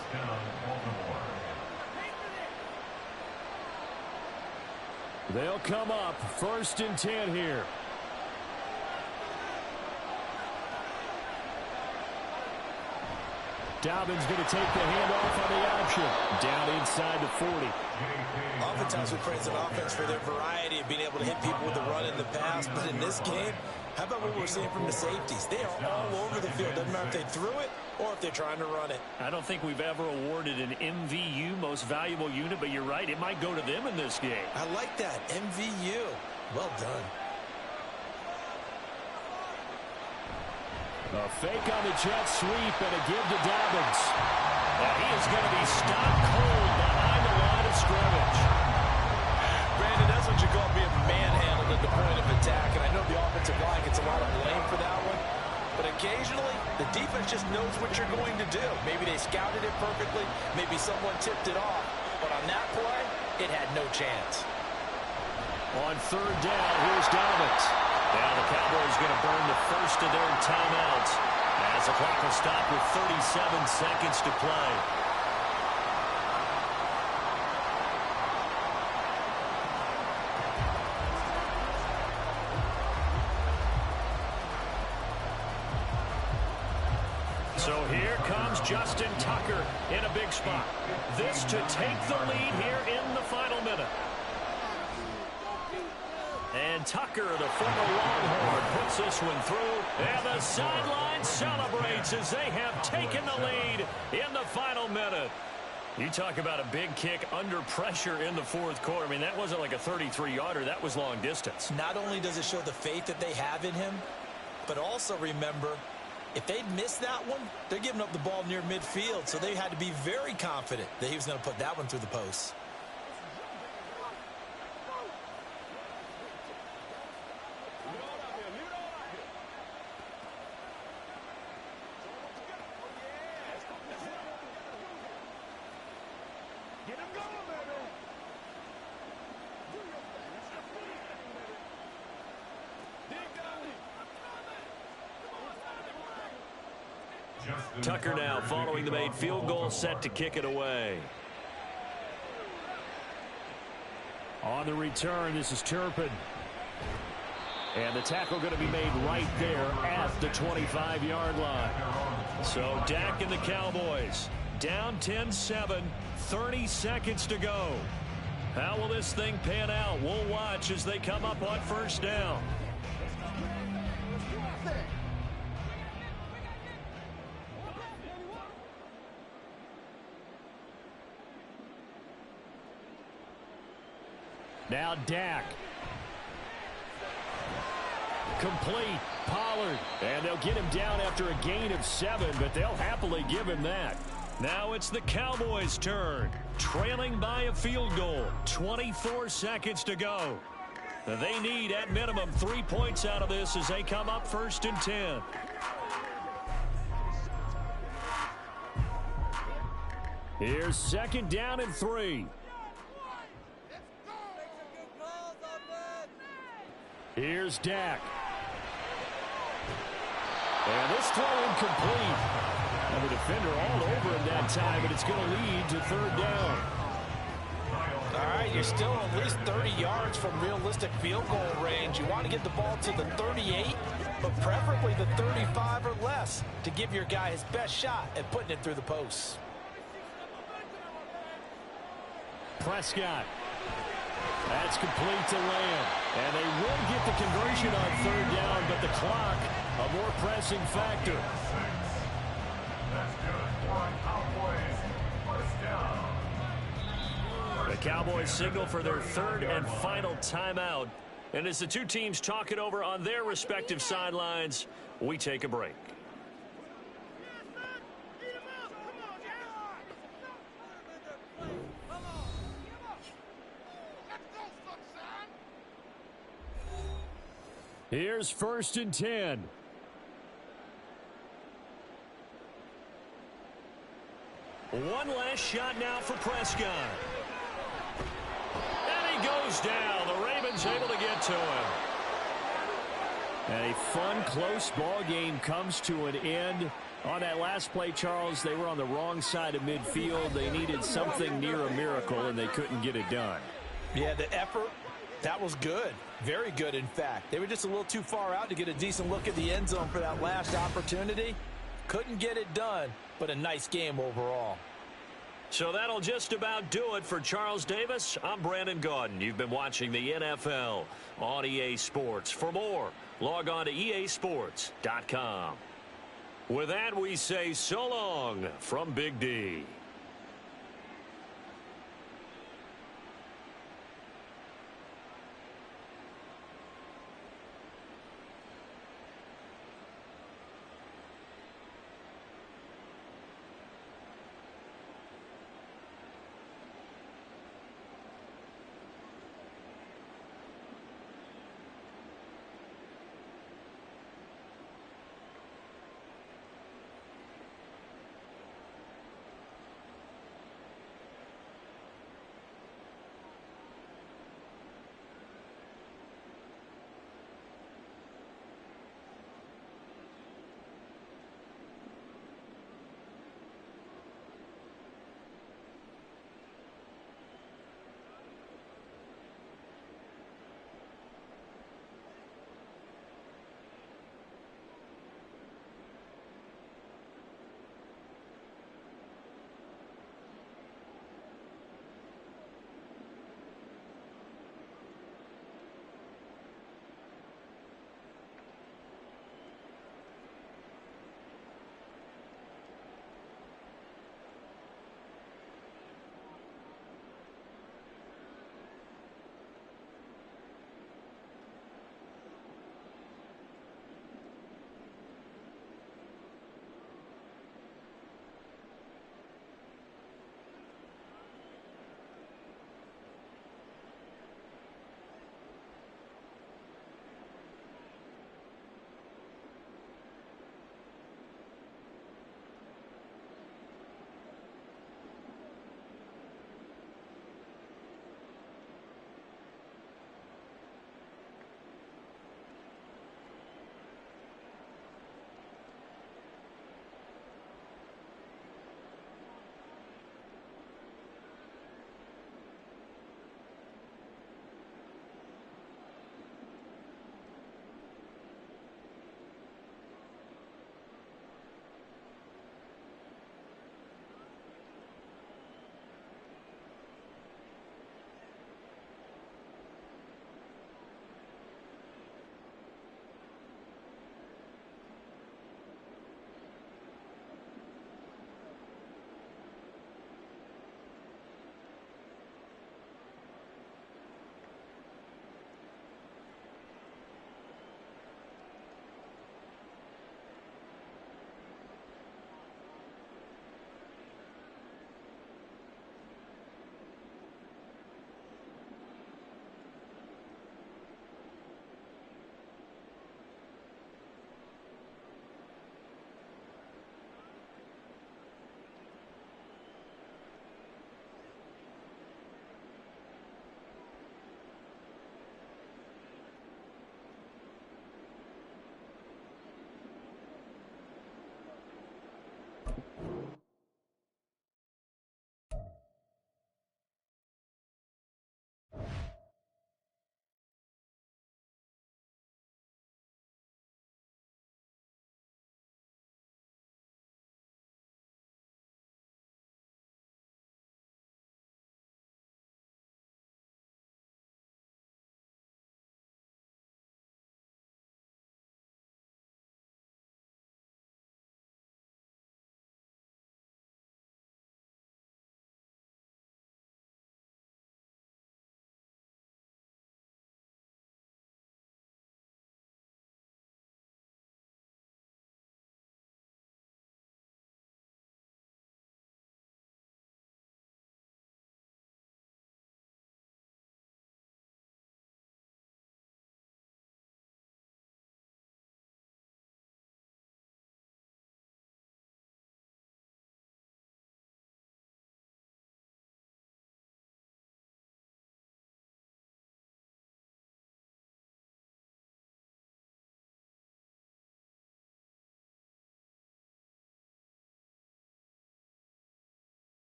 They'll come up 1st and 10 here. Dobbins going to take the handoff on the option. Down inside the 40. Oftentimes we praise an offense for their variety of being able to hit people with the run in the pass, but in this game, how about what we're seeing from the safeties? They are all over the field. Doesn't matter if they threw it or if they're trying to run it. I don't think we've ever awarded an MVU, most valuable unit, but you're right, it might go to them in this game. I like that, MVU. Well done. A fake on the jet sweep and a give to Dobbins. And he is going to be stopped cold behind the line of scrimmage. Brandon, that's what you call being manhandled at the point of attack. And I know the offensive line gets a lot of blame for that one. But occasionally, the defense just knows what you're going to do. Maybe they scouted it perfectly. Maybe someone tipped it off. But on that play, it had no chance. On 3rd down, here's Dobbins. Now the Cowboys going to burn the 1st of their timeouts as the clock will stop with 37 seconds to play. So here comes Justin Tucker in a big spot. This to take the lead here in the final minute. And Tucker, the former Longhorn, puts this one through. And the sideline celebrates as they have taken the lead in the final minute. You talk about a big kick under pressure in the 4th quarter. I mean, that wasn't like a 33-yarder. That was long distance. Not only does it show the faith that they have in him, But also remember, if they'd missed that one, they're giving up the ball near midfield, so they had to be very confident that he was going to put that one through the post. Tucker now following the made field goal, set to kick it away. On the return, this is Turpin. And the tackle going to be made right there at the 25-yard line. So Dak and the Cowboys down 10-7, 30 seconds to go. How will this thing pan out? We'll watch as they come up on first down. Now Dak. Complete. Pollard. And they'll get him down after a gain of 7, but they'll happily give him that. Now it's the Cowboys' turn. Trailing by a field goal. 24 seconds to go. They need, at minimum, 3 points out of this as they come up first and 10. Here's second down and 3. Here's Dak. And this throw incomplete. And the defender all over him that time, but it's going to lead to third down. All right, you're still at least 30 yards from realistic field goal range. You want to get the ball to the 38, but preferably the 35 or less to give your guy his best shot at putting it through the posts. Prescott. That's complete to Lamb. And they will get the conversion on third down, but the clock, a more pressing factor. That's good for Cowboys. First down. The Cowboys signal for their third and final timeout. And as the two teams talk it over on their respective sidelines, we take a break. Here's first and 10. One last shot now for Prescott. And he goes down. The Ravens able to get to him. And a fun, close ball game comes to an end. On that last play, Charles, they were on the wrong side of midfield. They needed something near a miracle, and they couldn't get it done. Yeah, the effort, that was good. Very good, in fact. They were just a little too far out to get a decent look at the end zone for that last opportunity. Couldn't get it done, but a nice game overall. So that'll just about do it for Charles Davis. I'm Brandon Gaudin. You've been watching the NFL on EA Sports. For more, log on to easports.com. With that, we say so long from Big D.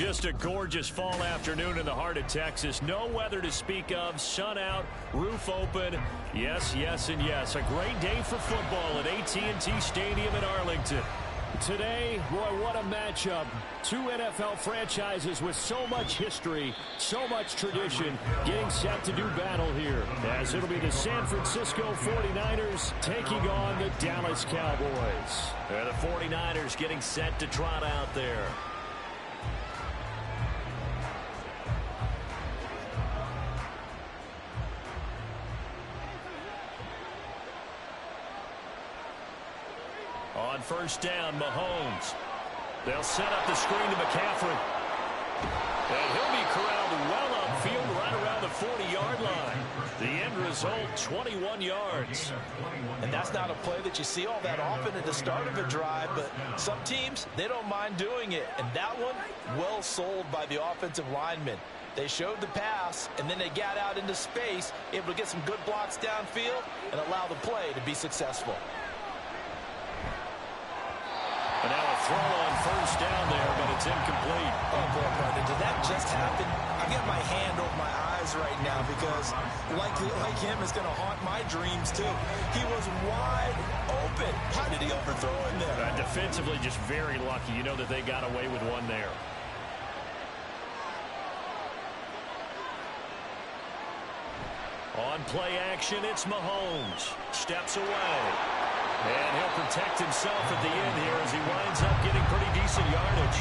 Just a gorgeous fall afternoon in the heart of Texas. No weather to speak of. Sun out, roof open. Yes, yes, and yes. A great day for football at AT&T Stadium in Arlington. Today, boy, what a matchup. Two NFL franchises with so much history, so much tradition, getting set to do battle here. As it'll be the San Francisco 49ers taking on the Dallas Cowboys. The 49ers getting set to trot out there. On first down, Mahomes. They'll set up the screen to McCaffrey. And he'll be corralled well upfield right around the 40-yard line. The end result, 21 yards. And that's not a play that you see all that often at the start of a drive, but some teams, they don't mind doing it. And that one, well sold by the offensive lineman. They showed the pass, and then they got out into space, able to get some good blocks downfield and allow the play to be successful. And now a throw on first down there, but it's incomplete. Oh, boy, Brandon, did that just happen? I've got my hand over my eyes right now because, like him, is going to haunt my dreams, too. He was wide open. How did he overthrow him there? Defensively, just very lucky. You know that they got away with one there. On play action, it's Mahomes. Steps away. And he'll protect himself at the end here as he winds up getting pretty decent yardage.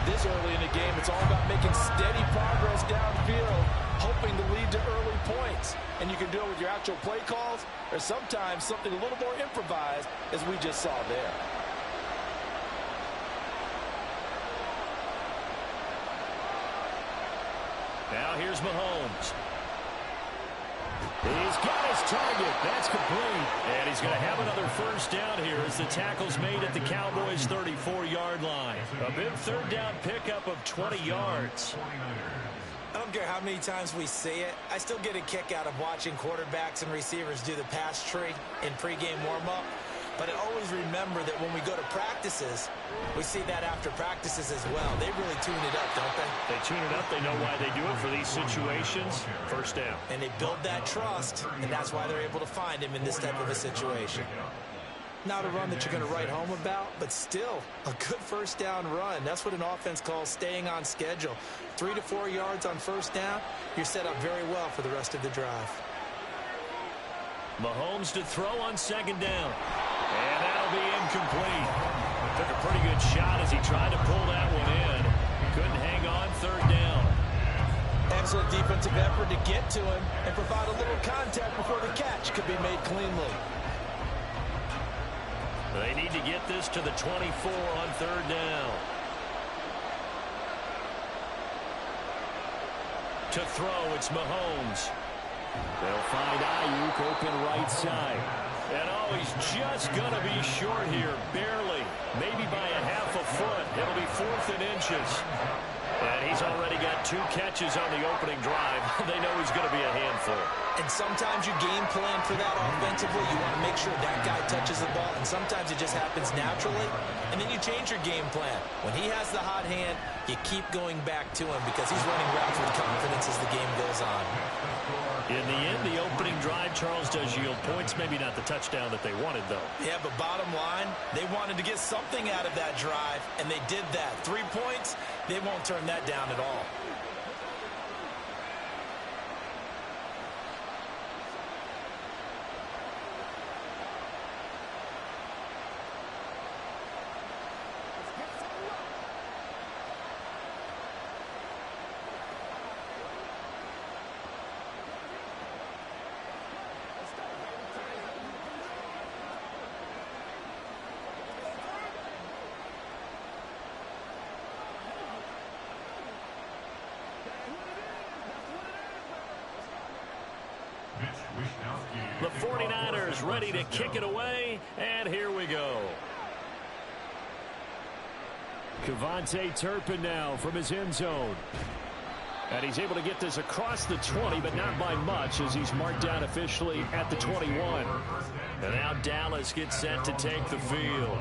This early in the game, it's all about making steady progress downfield, hoping to lead to early points. And you can do it with your actual play calls or sometimes something a little more improvised, as we just saw there. Now here's Mahomes. He's got his target. That's complete. And he's going to have another first down here as the tackle's made at the Cowboys' 34-yard line. A big third down pickup of 20 yards. I don't care how many times we see it. I still get a kick out of watching quarterbacks and receivers do the pass tree in pregame warm-up. But I always remember that when we go to practices, we see that after practices as well. They really tune it up, don't they? They tune it up. They know why they do it for these situations. First down. And they build that trust, and that's why they're able to find him in this type of a situation. Not a run that you're going to write home about, but still a good first down run. That's what an offense calls staying on schedule. 3 to 4 yards on first down, you're set up very well for the rest of the drive. Mahomes to throw on second down. And that'll be incomplete. Took a pretty good shot as he tried to pull that one in. Couldn't hang on third down. Excellent defensive effort to get to him and provide a little contact before the catch could be made cleanly. They need to get this to the 24 on third down. To throw, it's Mahomes. They'll find Ayuk open right side. And oh, he's just going to be short here, barely. Maybe by a half a foot. It'll be 4th and inches. And he's already got 2 catches on the opening drive. They know he's going to be a handful. And sometimes you game plan for that offensively. You want to make sure that guy touches the ball. And sometimes it just happens naturally. And then you change your game plan. When he has the hot hand, you keep going back to him because he's running routes with confidence as the game goes on. In the end, the opening drive, Charles, does yield points. Maybe not the touchdown that they wanted, though. Yeah, but bottom line, they wanted to get something out of that drive, and they did that. 3 points, they won't turn that down at all. The 49ers ready to kick it away, and here we go. KaVontae Turpin now from his end zone. And he's able to get this across the 20, but not by much as he's marked down officially at the 21. And now Dallas gets set to take the field.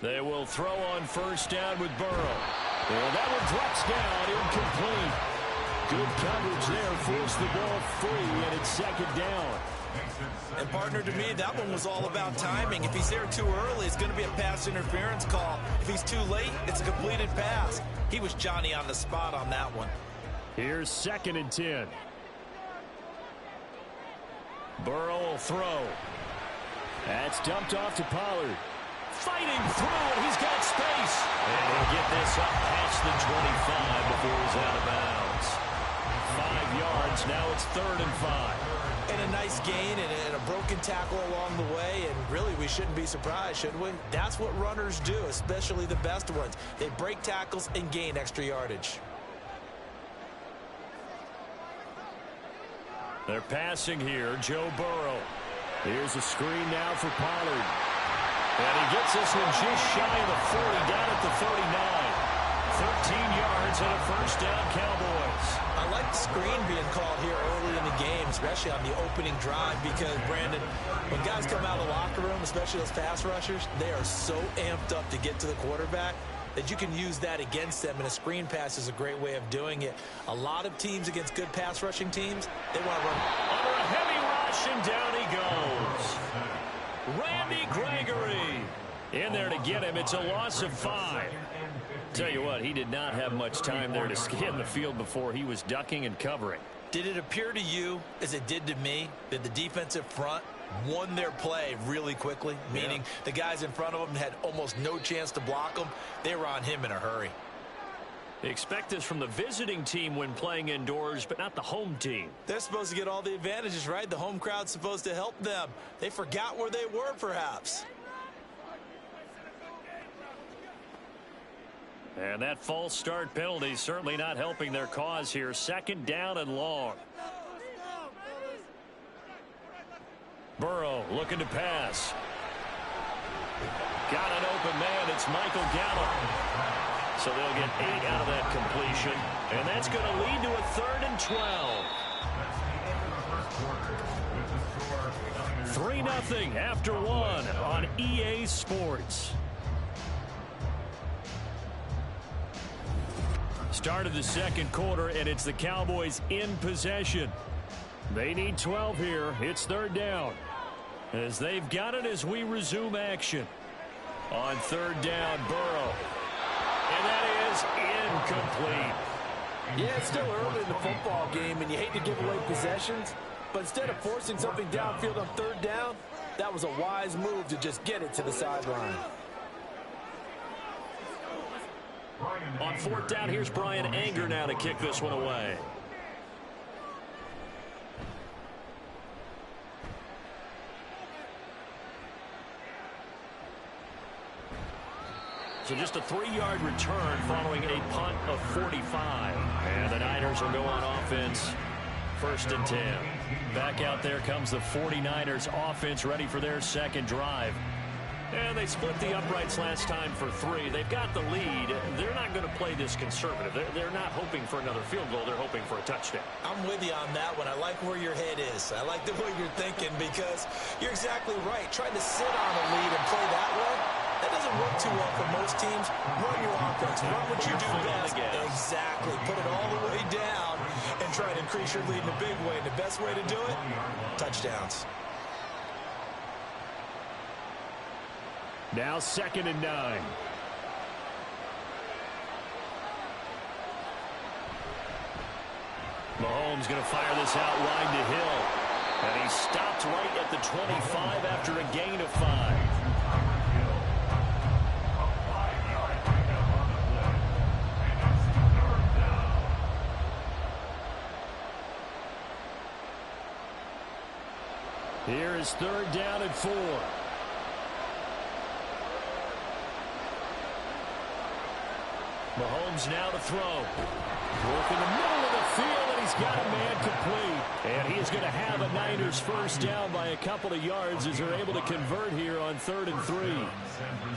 They will throw on first down with Burrow. And that one drops down, incomplete. Good coverage there, forced the ball free, and it's second down. And partner, to me, that one was all about timing. If he's there too early, it's going to be a pass interference call. If he's too late, it's a completed pass. He was Johnny on the spot on that one. Here's 2nd and 10. Burrow will throw. That's dumped off to Pollard. Fighting through, and he's got space. And he'll get this up past the 25 before he's out of bounds. 5 yards, now it's 3rd and 5. And a nice gain and a broken tackle along the way, and really we shouldn't be surprised, should we? That's what runners do, especially the best ones. They break tackles and gain extra yardage. They're passing here, Joe Burrow. Here's a screen now for Pollard. And he gets this one just shy of the 40, down at the 39. 13 yards and a first down, Cowboys. I like the screen being called here early in the game, especially on the opening drive, because, Brandon, when guys come out of the locker room, especially those pass rushers, they are so amped up to get to the quarterback that you can use that against them, and a screen pass is a great way of doing it. A lot of teams against good pass rushing teams, they want to run under a heavy rush, and down he goes. Randy Gregory in there to get him. It's a loss of 5. Tell you what, he did not have much time there to scan the field before he was ducking and covering. Did it appear to you, as it did to me, that the defensive front won their play really quickly? Meaning the guys in front of them had almost no chance to block them. They were on him in a hurry. They expect this from the visiting team when playing indoors, but not the home team. They're supposed to get all the advantages, right? The home crowd's supposed to help them. They forgot where they were, perhaps. And that false start penalty certainly not helping their cause here. 2nd down and long. Burrow looking to pass. Got an open man. It's Michael Gallup. So they'll get 8 out of that completion. And that's going to lead to a 3rd and 12. 3-0 after 1 on EA Sports. Start of the 2nd quarter, and it's the Cowboys in possession. They need 12 here. It's 3rd down. As they've got it as we resume action. On 3rd down, Burrow. And that is incomplete. Yeah, it's still early in the football game, and you hate to give away possessions, but instead of forcing something downfield on 3rd down, that was a wise move to just get it to the sideline. On 4th down, here's Brian Anger now to kick this one away. So just a 3-yard return following a punt of 45. And the Niners will go on offense. 1st and 10. Back out there comes the 49ers offense, ready for their 2nd drive. And they split the uprights last time for 3. They've got the lead. They're not going to play this conservative. They're not hoping for another field goal. They're hoping for a touchdown. I'm with you on that one. I like where your head is. I like the way you're thinking, because you're exactly right. Trying to sit on a lead and play that way, that doesn't work too well for most teams. Run your offense. Run what you do best. Exactly. Put it all the way down and try to increase your lead in a big way. And the best way to do it, touchdowns. Now 2nd and 9. Mahomes going to fire this out wide to Hill. And he stopped right at the 25 after a gain of 5. Here is 3rd down and 4. Mahomes now to throw. Work in the middle of the field, and he's got a man complete. And he is going to have a Niners 1st down by a couple of yards as they're able to convert here on 3rd and 3.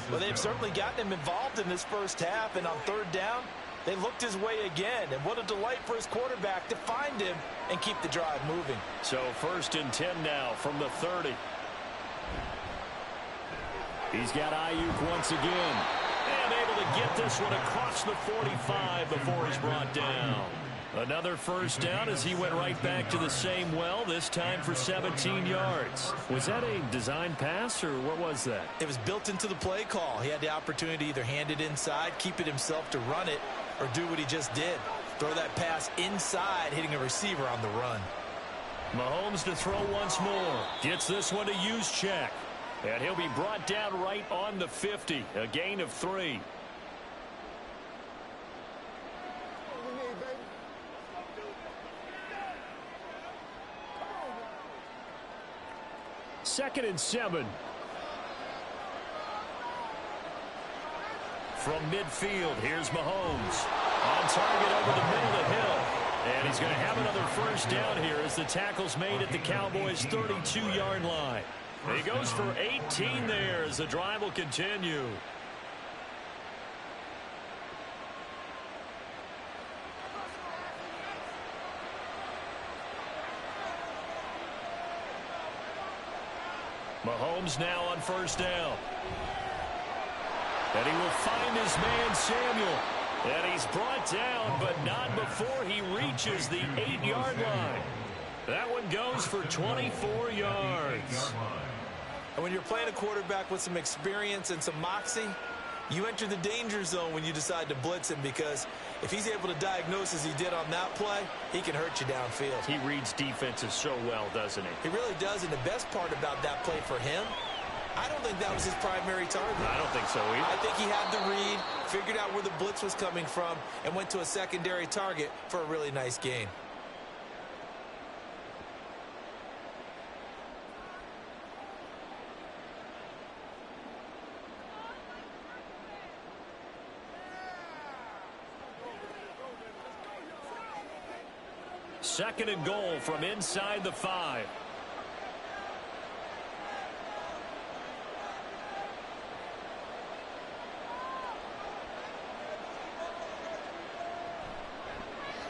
Well, they've certainly gotten him involved in this first half, and on 3rd down, they looked his way again. And what a delight for his quarterback to find him and keep the drive moving. So 1st and 10 now from the 30. He's got Ayuk once again. And able to get this one across the 45 before he's brought down. Another first down as he went right back to the same well, this time for 17 yards. Was that a design pass, or what was that? It was built into the play call. He had the opportunity to either hand it inside, keep it himself to run it, or do what he just did. Throw that pass inside, hitting a receiver on the run. Mahomes to throw once more. Gets this one to Juszczyk. And he'll be brought down right on the 50. A gain of 3. Second and 7. From midfield, here's Mahomes. On target over the middle of Hill. And he's going to have another first down here as the tackle's made at the Cowboys' 32-yard line. He goes for 18 there as the drive will continue. Mahomes now on first down. And he will find his man Samuel. And he's brought down, but not before he reaches the 8-yard line. That one goes for 24 yards. And when you're playing a quarterback with some experience and some moxie, you enter the danger zone when you decide to blitz him, because if he's able to diagnose as he did on that play, he can hurt you downfield. He reads defenses so well, doesn't he? He really does, and the best part about that play for him, I don't think that was his primary target. I don't think so either. I think he had the read, figured out where the blitz was coming from, and went to a secondary target for a really nice gain. Second and goal from inside the 5.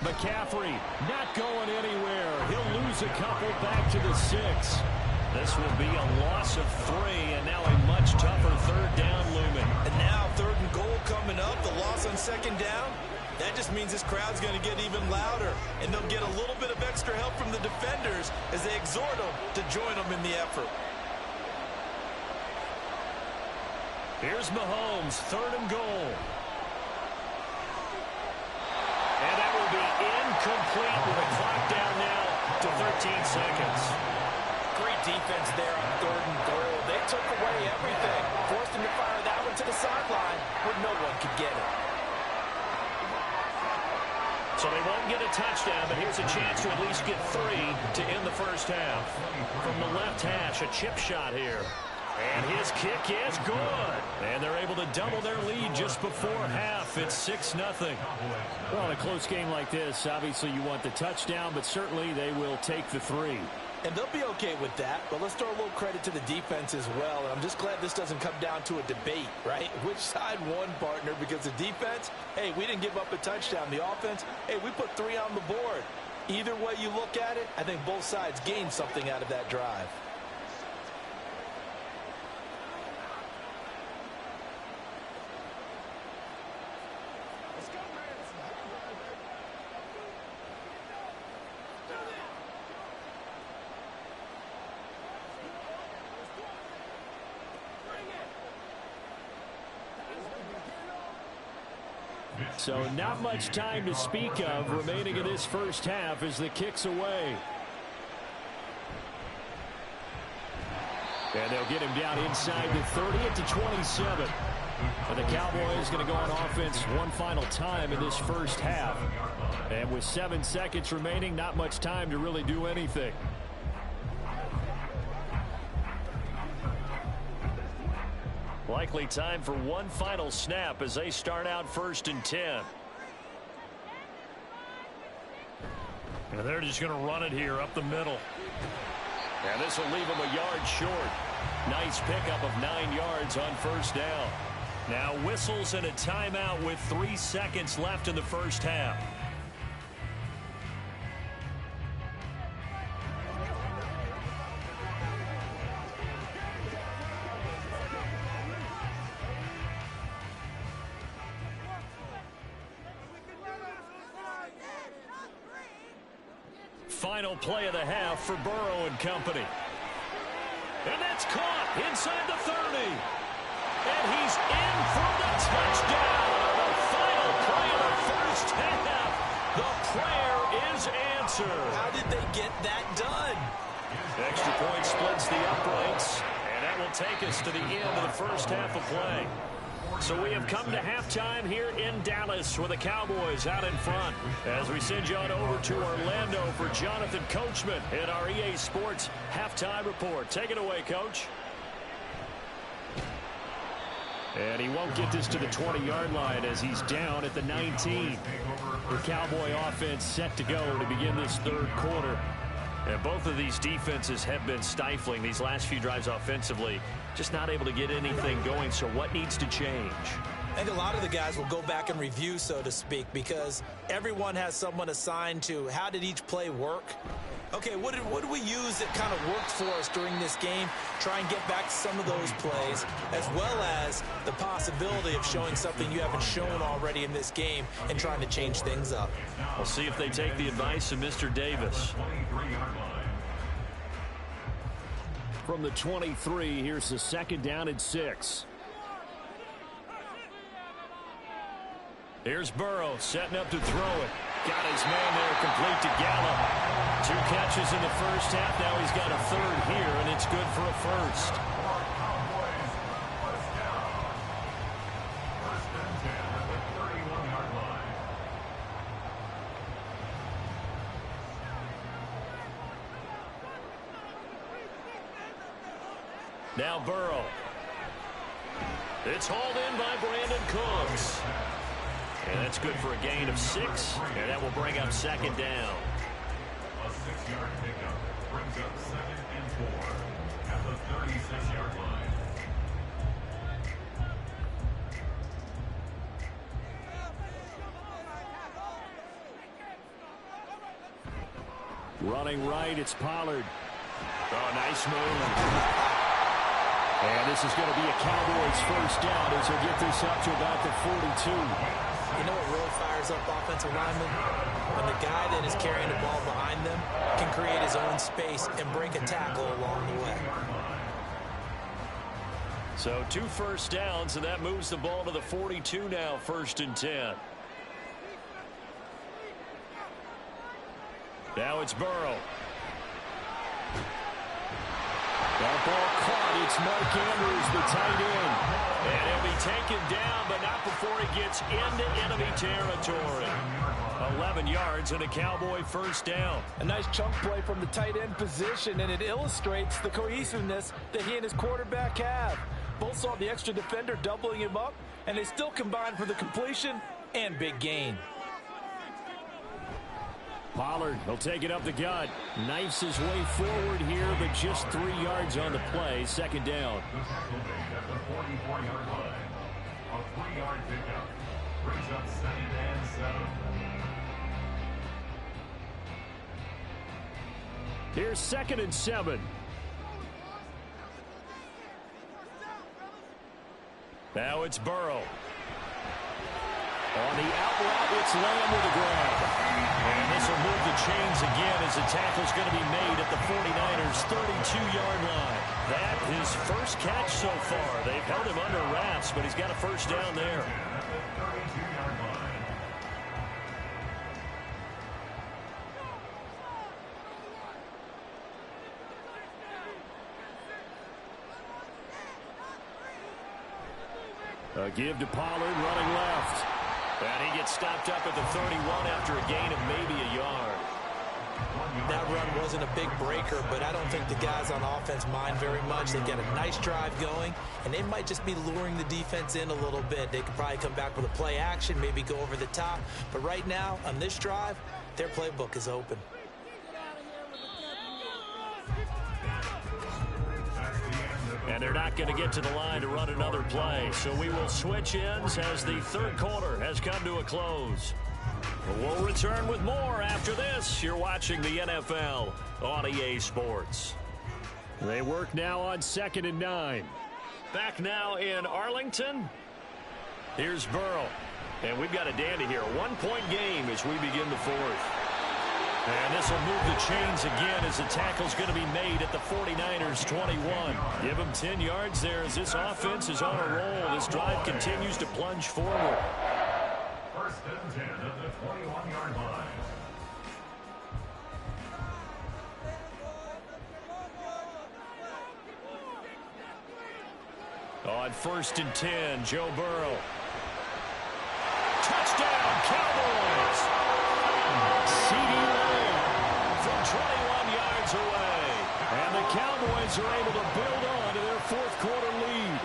McCaffrey not going anywhere. He'll lose a couple back to the 6. This will be a loss of 3, and now a much tougher third down looming. And now third and goal coming up. The loss on second down. That just means this crowd's going to get even louder, and they'll get a little bit of extra help from the defenders as they exhort them to join them in the effort. Here's Mahomes, third and goal. And that will be incomplete with a clock down now to 13 seconds. Great defense there on third and goal. They took away everything, forced him to fire that one to the sideline where no one could get it. So they won't get a touchdown, but here's a chance to at least get 3 to end the first half. From the left hash, a chip shot here. And his kick is good. And they're able to double their lead just before half. It's 6-0. Well, in a close game like this, obviously you want the touchdown, but certainly they will take the 3. And they'll be okay with that, but let's throw a little credit to the defense as well. And I'm just glad this doesn't come down to a debate, right? Which side won, partner? Because the defense, hey, we didn't give up a touchdown. The offense, hey, we put 3 on the board. Either way you look at it, I think both sides gained something out of that drive. So not much time to speak of remaining in this first half as the kick's away. And they'll get him down inside the 30 at the 27. And the Cowboys going to go on offense one final time in this first half. And with 7 seconds remaining, not much time to really do anything. Likely time for one final snap as they start out 1st and 10. And they're just going to run it here up the middle. And this will leave them a yard short. Nice pickup of 9 yards on first down. Now whistles and a timeout with 3 seconds left in the first half. final play of the half for Burrow and company. And that's caught inside the 30. And he's in for the touchdown. The final play of the first half. The prayer is answered. How did they get that done? Extra point splits the uprights. And that will take us to the end of the first half of play. So we have come to halftime here in Dallas with the Cowboys out in front. As we send you on over to Orlando for Jonathan Coachman in our EA Sports Halftime Report. Take it away, Coach. And he won't get this to the 20-yard line as he's down at the 19. The Cowboy offense set to go to begin this third quarter. And both of these defenses have been stifling these last few drives offensively. Just not able to get anything going. So what needs to change? I think a lot of the guys will go back and review, so to speak, because everyone has someone assigned to how did each play work. Okay, what did we use that kind of worked for us during this game? Try and get back to some of those plays, as well as the possibility of showing something you haven't shown already in this game and trying to change things up. We'll see if they take the advice of Mr. Davis. From the 23, here's the second down and 6. Here's Burrow setting up to throw it. Got his man there complete to Gallup. 2 catches in the first half. Now he's got a third here, and it's good for a first. Now Burrow. It's hauled in by Brandon Cooks. And that's good for a gain of 6. And that will bring up second down. A 6-yard pickup brings up 2nd and 4 at the 36-yard line. Running right, it's Pollard. Oh, nice move. And this is going to be a Cowboys first down as they get this up to about the 42. You know what really fires up offensive linemen? When the guy that is carrying the ball behind them can create his own space and break a tackle along the way. So 2 first downs, and that moves the ball to the 42 now, 1st and 10. Now it's Burrow. That ball caught. It's Mark Andrews, the tight end. And he'll be taken down, but not before he gets into enemy territory. 11 yards and a Cowboy first down. A nice chunk play from the tight end position, and it illustrates the cohesiveness that he and his quarterback have. Both saw the extra defender doubling him up, and they still combined for the completion and big gain. Pollard, he'll take it up the gut. Knifes his way forward here, but just 3 yards on the play. Second down. The tackle made at the 44-yard line. A 3-yard pickup brings up 2nd and 7. Here's 2nd and 7. Now it's Burrow. On the out route, it's Lamb with a grab. And this will move the chains again as the tackle's going to be made at the 49ers' 32-yard line. That is first catch so far. They've held him under wraps, but he's got a first down there. A give to Pollard, running left. And he gets stopped up at the 31 after a gain of maybe a yard. That run wasn't a big breaker, but I don't think the guys on offense mind very much. They've got a nice drive going, and they might just be luring the defense in a little bit. They could probably come back with a play action, maybe go over the top. But right now, on this drive, their playbook is open. And they're not going to get to the line to run another play. So we will switch ends as the third quarter has come to a close. We'll return with more after this. You're watching the NFL on EA Sports. They work now on 2nd and 9. Back now in Arlington. Here's Burrow. And we've got a dandy here. A 1-point game as we begin the fourth. And this will move the chains again as the tackle's going to be made at the 49ers 21. Give them 10 yards there as this offense is on a roll. This drive continues to plunge forward. First and 10 at the 21-yard line. On first and 10, Joe Burrow. Touchdown, Cowboys! CeeDee Lamb from 21 yards away. And the Cowboys are able to build on to their fourth quarter lead.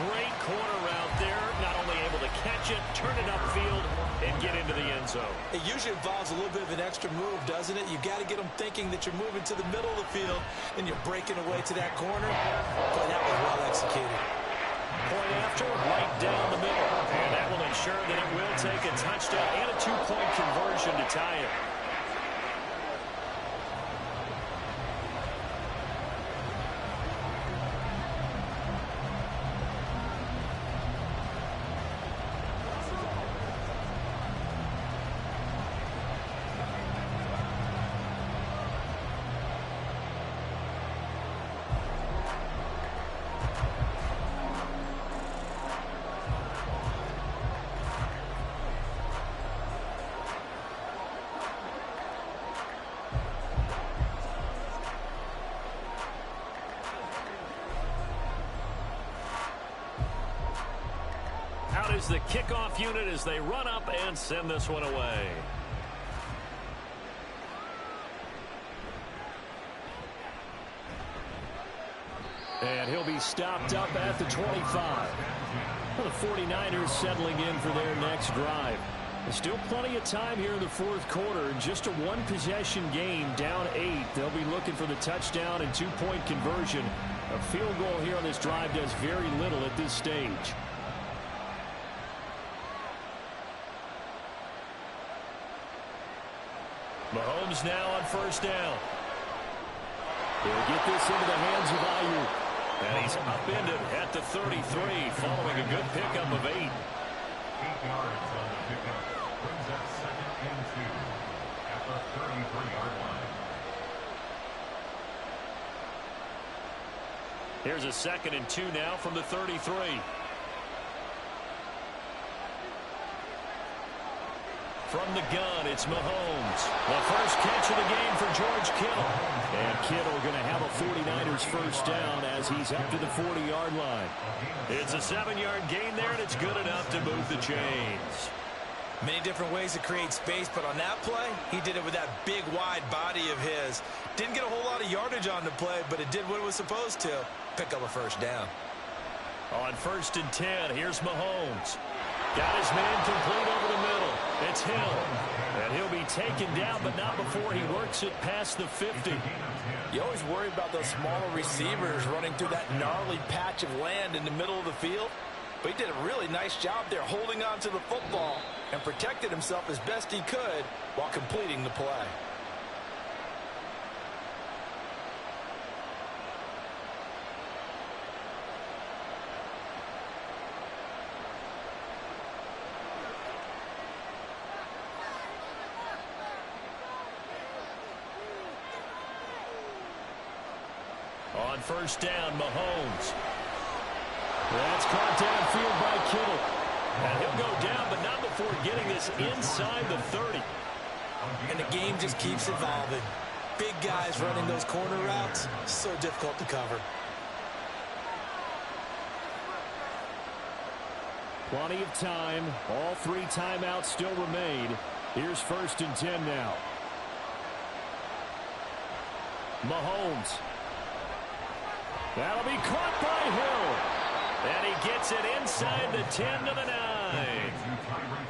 Great corner route there. Not only able to catch it, turn it upfield, and get into the end zone. It usually involves a little bit of an extra move, doesn't it? You got to get them thinking that you're moving to the middle of the field and you're breaking away to that corner. But that was well executed. Point after, right down the middle. And that will ensure that it will take a touchdown and a two-point conversion to tie it. Out is the kickoff unit as they run up and send this one away. And he'll be stopped up at the 25. The 49ers settling in for their next drive. There's still plenty of time here in the fourth quarter. Just a one-possession game, down 8. They'll be looking for the touchdown and two-point conversion. A field goal here on this drive does very little at this stage. Mahomes now on first down. He'll get this into the hands of Ayuk. And he's upended at the 33 following a good pickup of 8. 8 yards on the pickup. Brings up second and 2 at the 33-yard line. Here's a second and 2 now from the 33. From the gun, it's Mahomes. The first catch of the game for George Kittle. And Kittle going to have a 49ers first down as he's up to the 40-yard line. It's a 7-yard gain there, and it's good enough to move the chains. Many different ways to create space, but on that play, he did it with that big, wide body of his. Didn't get a whole lot of yardage on the play, but it did what it was supposed to. Pick up a first down. On first and 10, here's Mahomes. Got his man complete over the middle. It's Hill. And he'll be taken down, but not before he works it past the 50. You always worry about those smaller receivers running through that gnarly patch of land in the middle of the field. But he did a really nice job there holding on to the football and protected himself as best he could while completing the play. On first down, Mahomes. That's caught downfield by Kittle. And he'll go down, but not before getting this inside the 30. And the game just keeps evolving. Big guys running those corner routes, so difficult to cover. Plenty of time. All 3 timeouts still remain. Here's first and 10 now. Mahomes. That'll be caught by Hill. And he gets it inside the 10 to the 9.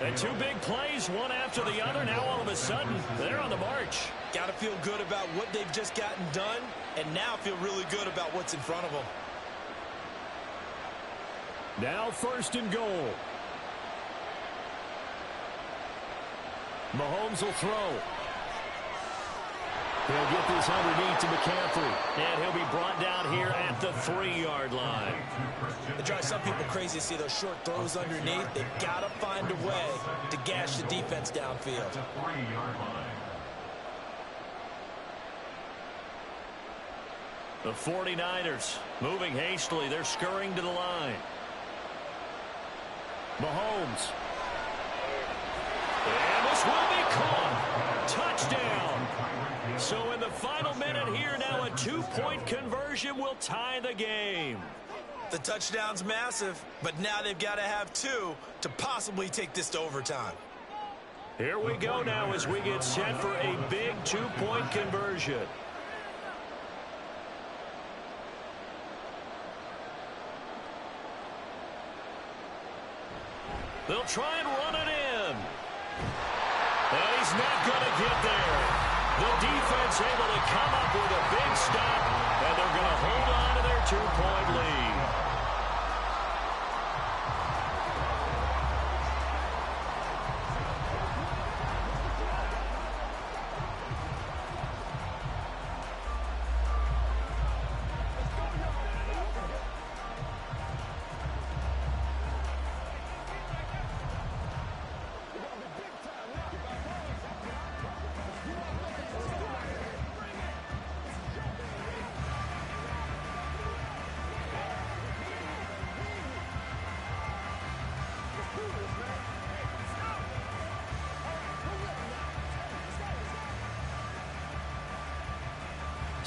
And 2 big plays, one after the other. Now all of a sudden, they're on the march. Got to feel good about what they've just gotten done, and now feel really good about what's in front of them. Now first and goal. Mahomes will throw. He'll get this underneath to McCaffrey. And he'll be brought down here at the 3-yard line. It drives some people crazy to see those short throws underneath. They've got to find a way to gash the defense downfield. The 49ers moving hastily. They're scurrying to the line. Mahomes. And this will be caught. Touchdown. So in the final minute here, now a 2-point conversion will tie the game. The touchdown's massive, but now they've got to have 2 to possibly take this to overtime. Here we go now as we get set for a big 2-point conversion. They'll try and run it in. And he's not going to get there. The defense able to come up with a big stop, and they're going to hold on to their 2-point lead.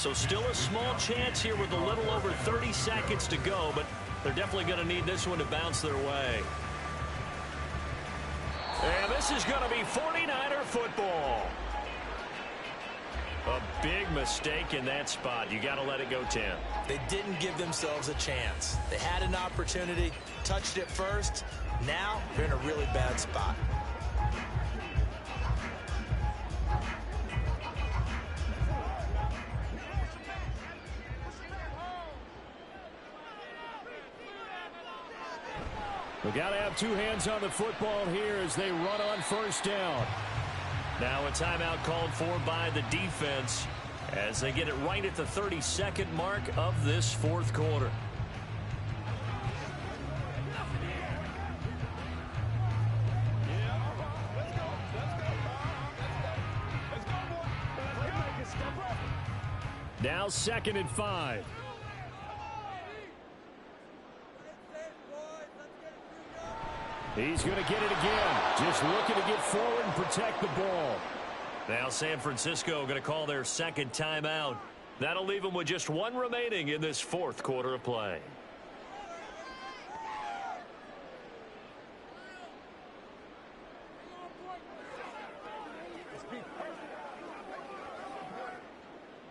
So still a small chance here with a little over 30 seconds to go, but they're definitely going to need this one to bounce their way. And this is going to be 49er football. A big mistake in that spot. You got to let it go, Tim. They didn't give themselves a chance. They had an opportunity, touched it first. Now they're in a really bad spot. We got to have 2 hands on the football here as they run on first down. Now a timeout called for by the defense as they get it right at the 32nd mark of this 4th quarter. Now 2nd and 5. He's going to get it again. Just looking to get forward and protect the ball. Now San Francisco going to call their 2nd timeout. That'll leave them with just 1 remaining in this 4th quarter of play.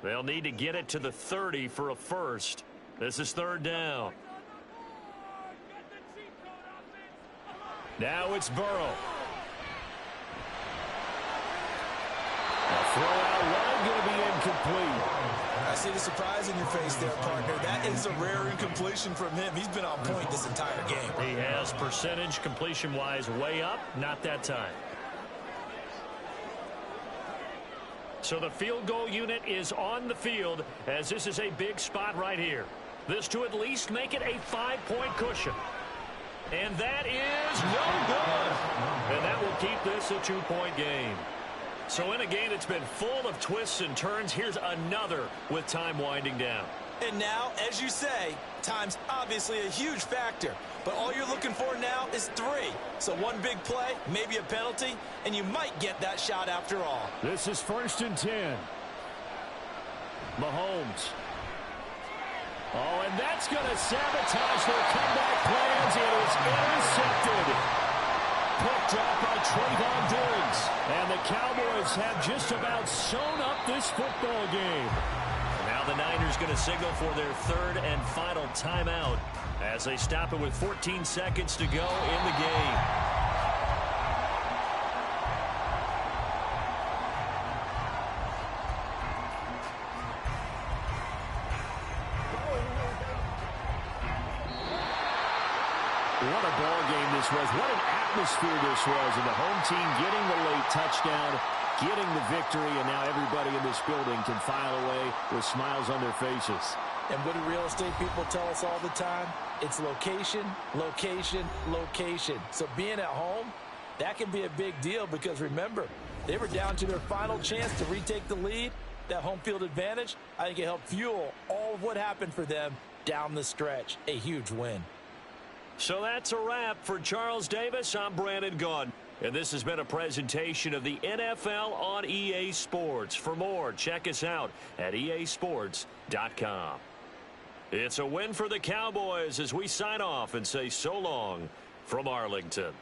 They'll need to get it to the 30 for a first. This is 3rd down. Now it's Burrow. A throw out wide going to be incomplete. I see the surprise in your face there, partner. That is a rare incompletion from him. He's been on point this entire game. He has percentage completion-wise way up, not that time. So the field goal unit is on the field as this is a big spot right here. This to at least make it a 5-point cushion. And that is no good. And that will keep this a 2-point game. So in a game that's been full of twists and turns, here's another with time winding down. And now, as you say, time's obviously a huge factor. But all you're looking for now is 3. So 1 big play, maybe a penalty, and you might get that shot after all. This is 1st and 10. Mahomes. Oh, and that's going to sabotage their comeback plans. It is intercepted. Pick drop by Trayvon Diggs. And the Cowboys have just about sewn up this football game. Now the Niners going to signal for their 3rd and final timeout as they stop it with 14 seconds to go in the game. What a ball game this was. What an atmosphere this was. And the home team getting the late touchdown, getting the victory, and now everybody in this building can file away with smiles on their faces. And what do real estate people tell us all the time? It's location, location, location. So being at home, that can be a big deal because remember, they were down to their final chance to retake the lead, that home field advantage, I think it helped fuel all of what happened for them down the stretch. A huge win. So that's a wrap for Charles Davis. I'm Brandon Gaudin. And this has been a presentation of the NFL on EA Sports. For more, check us out at easports.com. It's a win for the Cowboys as we sign off and say so long from Arlington.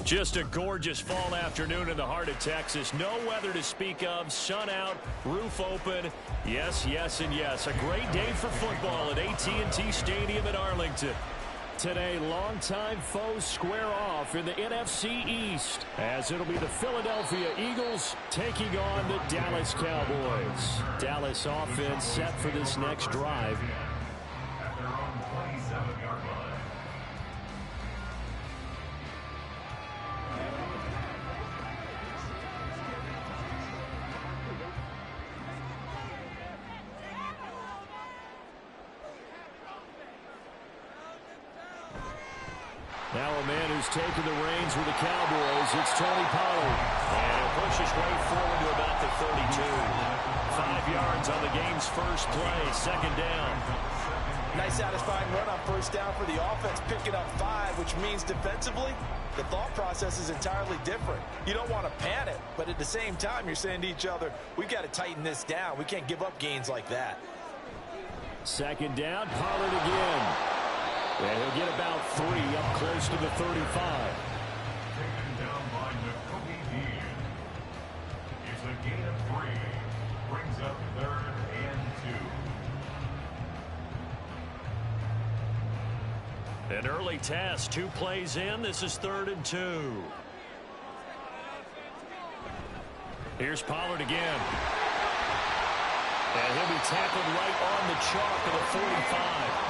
Just a gorgeous fall afternoon in the heart of Texas. No weather to speak of. Sun out, roof open. Yes, yes, and yes. A great day for football at AT&T Stadium in Arlington. Today, longtime foes square off in the NFC East, as it'll be the Philadelphia Eagles taking on the Dallas Cowboys. Dallas offense set for this next drive. At their own 27-yard line. Now a man who's taken the reins with the Cowboys, it's Tony Pollard. And it pushes right forward to about the 32. 5 yards on the game's first play, second down. Nice satisfying run on first down for the offense, picking up 5, which means defensively, the thought process is entirely different. You don't want to panic, but at the same time, you're saying to each other, we've got to tighten this down. We can't give up gains like that. Second down, Pollard again. And he'll get about 3 up close to the 35. Taken down by Nakobe Dean. It's a gain of 3. Brings up 3rd and 2. An early test, 2 plays in. This is 3rd and 2. Here's Pollard again. And he'll be tackled right on the chalk of the 45.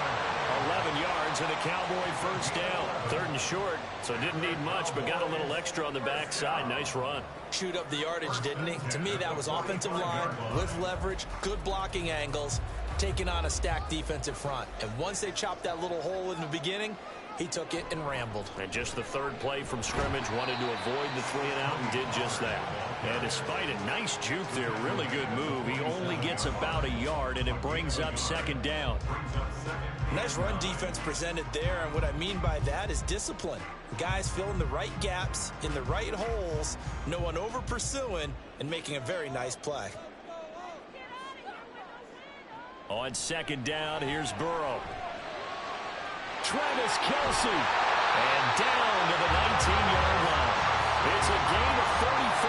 11 yards and a Cowboy first down. 3rd and short, so didn't need much, but got a little extra on the backside. Nice run. Chewed up the yardage, didn't he? To me, that was offensive line with leverage, good blocking angles, taking on a stacked defensive front. And once they chopped that little hole in the beginning, he took it and rambled. And just the 3rd play from scrimmage, wanted to avoid the 3 and out and did just that. And despite a nice juke there, really good move, he only gets about a yard, and it brings up 2nd down. Nice run defense presented there, and what I mean by that is discipline. Guys filling the right gaps in the right holes, no one over pursuing, and making a very nice play. On 2nd down, here's Burrow. Travis Kelce. And down to the 19-yard line. It's a gain of 34.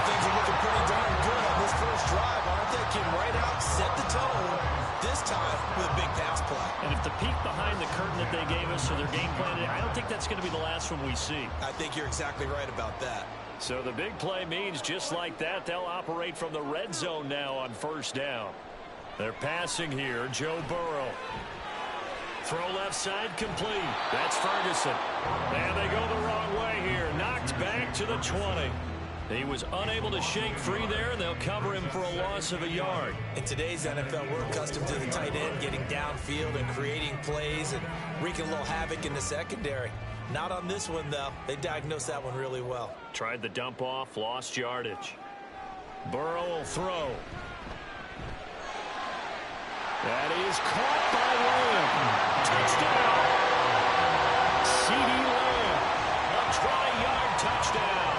Things are looking pretty darn good on this first drive, aren't they? Came right out, set the tone, this time with a big pass play. And if the peek behind the curtain that they gave us for their game plan, I don't think that's going to be the last one we see. I think you're exactly right about that. So the big play means just like that, they'll operate from the red zone now on first down. They're passing here, Joe Burrow. Throw left side complete. That's Ferguson. And they go the wrong way here. Knocked back to the 20. He was unable to shake free there, and they'll cover him for a loss of a yard. In today's NFL, we're accustomed to the tight end getting downfield and creating plays and wreaking a little havoc in the secondary. Not on this one, though. They diagnosed that one really well. Tried the dump off, lost yardage. Burrow will throw. That is caught by Lamb. Touchdown. CeeDee Lamb. A 20-yard touchdown.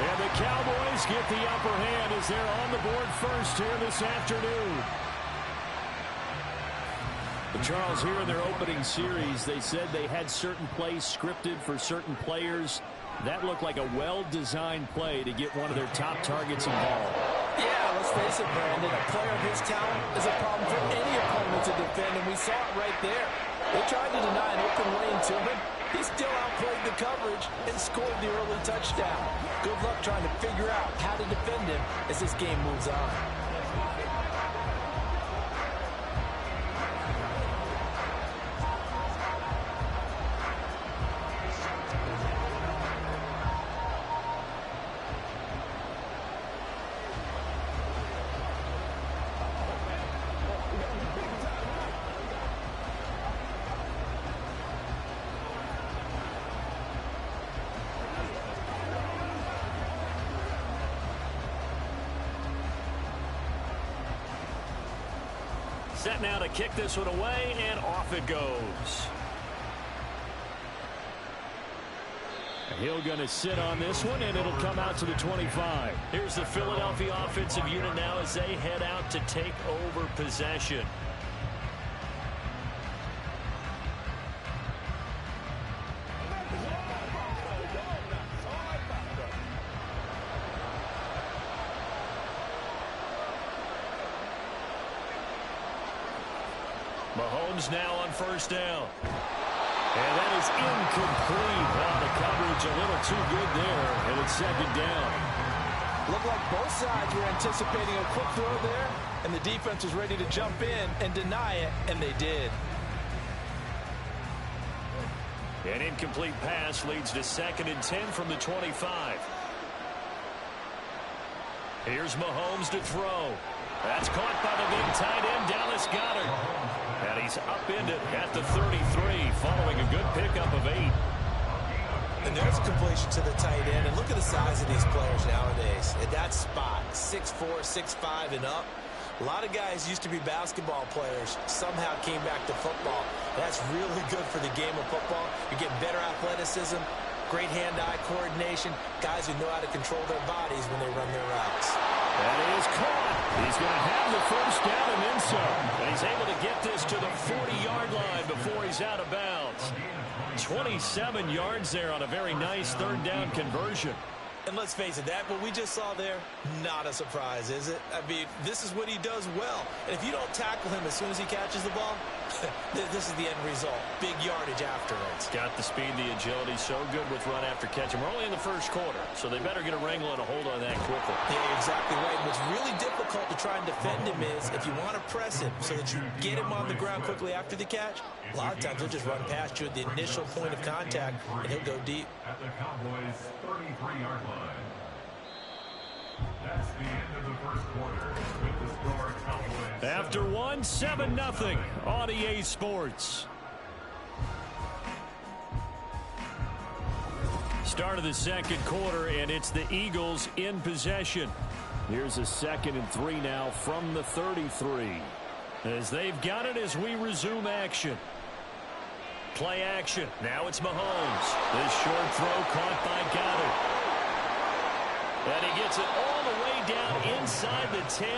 And the Cowboys get the upper hand as they're on the board first here this afternoon. But Charles, here in their opening series, they said they had certain plays scripted for certain players. That looked like a well-designed play to get one of their top targets involved. Yeah, let's face it, Brandon. A player of his talent is a problem for any opponent to defend, and we saw it right there. They tried to deny an open lane to him. He still outplayed the coverage and scored the early touchdown. Good luck trying to figure out how to defend him as this game moves on. Set now to kick this one away, and off it goes. Hill going to sit on this one, and it'll come out to the 25. Here's the Philadelphia offensive unit now as they head out to take over possession. Mahomes now on first down. And that is incomplete. Well, the coverage a little too good there, and it's second down. Looked like both sides were anticipating a quick throw there, and the defense was ready to jump in and deny it, and they did. An incomplete pass leads to 2nd and 10 from the 25. Here's Mahomes to throw. That's caught by the big tight end, Dallas Goedert. And he's upended at the 33, following a good pickup of 8. And there's a completion to the tight end. And look at the size of these players nowadays. At that spot, 6'4", 6'5", and up. A lot of guys used to be basketball players, somehow came back to football. That's really good for the game of football. You get better athleticism, great hand-eye coordination, guys who know how to control their bodies when they run their routes. That is caught. He's going to have the first down and then some. And he's able to get this to the 40-yard line before he's out of bounds. 27 yards there on a very nice third down conversion. And let's face it, that what we just saw there, not a surprise, is it? I mean, this is what he does well. And if you don't tackle him as soon as he catches the ball, this is the end result. Big yardage afterwards. Got the speed, the agility, so good with run after catch. And we're only in the first quarter, so they better get a wrangle and a hold on that quickly. Yeah, exactly right. What's really difficult to try and defend him is if you want to press him so that you get him on the ground quickly after the catch, a lot of times he'll just run past you at the initial point of contact, and he'll go deep. At the Cowboys' 33-yard line. That's the end of the first quarter with the score Cowboys. After 1, 7-0 on EA Sports. Start of the second quarter, and it's the Eagles in possession. Here's a 2nd and 3 now from the 33. As they've got it as we resume action. Play action. Now it's Mahomes. This short throw caught by Goedert. And he gets it all the way down inside the 10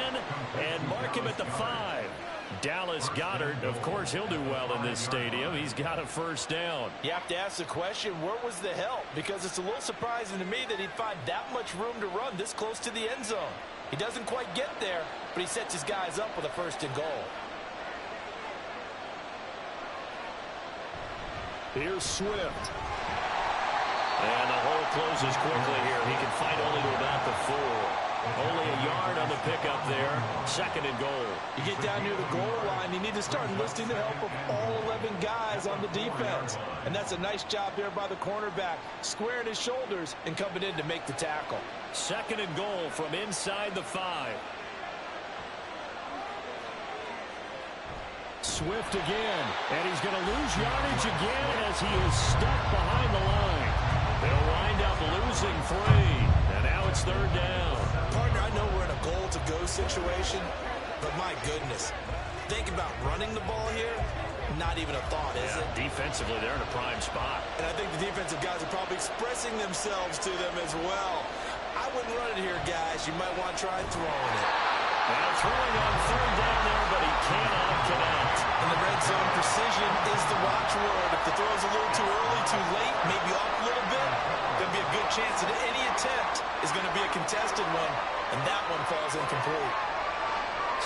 and mark him at the 5. Dallas Goedert, of course, he'll do well in this stadium. He's got a first down. You have to ask the question, where was the help? Because it's a little surprising to me that he'd find that much room to run this close to the end zone. He doesn't quite get there, but he sets his guys up with a 1st and goal. Here's Swift. And the hole closes quickly here. He can fight only to about the 4. Only a yard on the pickup there. 2nd and goal. You get down near the goal line, you need to start enlisting the help of all 11 guys on the defense. And that's a nice job there by the cornerback, squaring his shoulders and coming in to make the tackle. 2nd and goal from inside the 5. Swift again, and he's going to lose yardage again as he is stuck behind the line. They'll wind up losing 3, and now it's 3rd down. Partner, I know we're in a goal-to-go situation, but my goodness, think about running the ball here, not even a thought, is it? Defensively, they're in a prime spot. And I think the defensive guys are probably expressing themselves to them as well. I wouldn't run it here, guys. You might want to try throwing it. Now throwing on 3rd down there, but he cannot connect. In the red zone, precision is the watchword. If the throw's a little too early, too late, maybe off a little bit, there'll be a good chance that any attempt is going to be a contested one, and that one falls incomplete.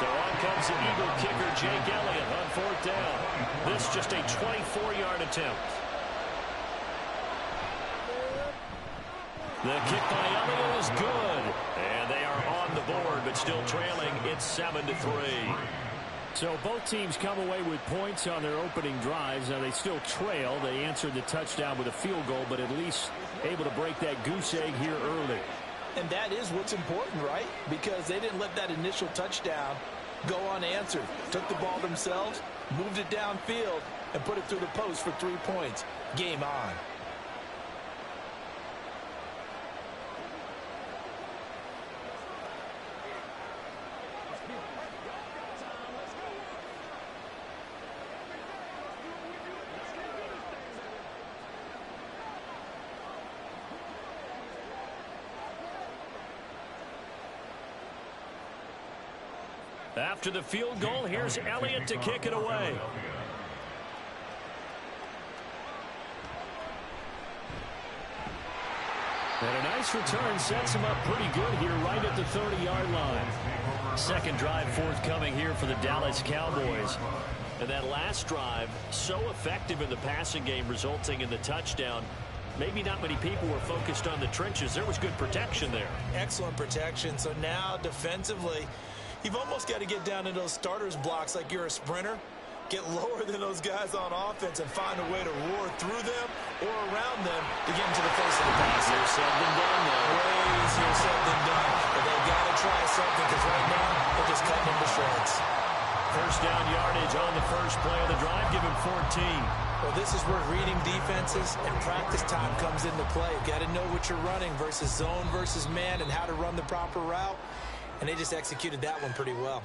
So on comes the Eagle kicker, Jake Elliott, on 4th down. This just a 24-yard attempt. The kick by Elliott is good. And they are on the board, but still trailing. It's 7-3. So both teams come away with points on their opening drives. Now they still trail. They answered the touchdown with a field goal, but at least able to break that goose egg here early. And that is what's important, right? Because they didn't let that initial touchdown go unanswered. Took the ball themselves, moved it downfield, and put it through the post for 3 points. Game on. After the field goal, here's Elliott to kick it away. And a nice return sets him up pretty good here right at the 30-yard line. Second drive forthcoming here for the Dallas Cowboys. And that last drive, so effective in the passing game, resulting in the touchdown. Maybe not many people were focused on the trenches. There was good protection there. Excellent protection. So now defensively, you've almost got to get down in those starters blocks like you're a sprinter. Get lower than those guys on offense and find a way to roar through them or around them to get into the face of the pass. Easier said than done, though. Way easier said than done. But they've got to try something because right now they're just cutting them to shreds. First down yardage on the first play of the drive. Give him 14. Well, this is where reading defenses and practice time comes into play. You've got to know what you're running versus zone versus man and how to run the proper route. And they just executed that one pretty well.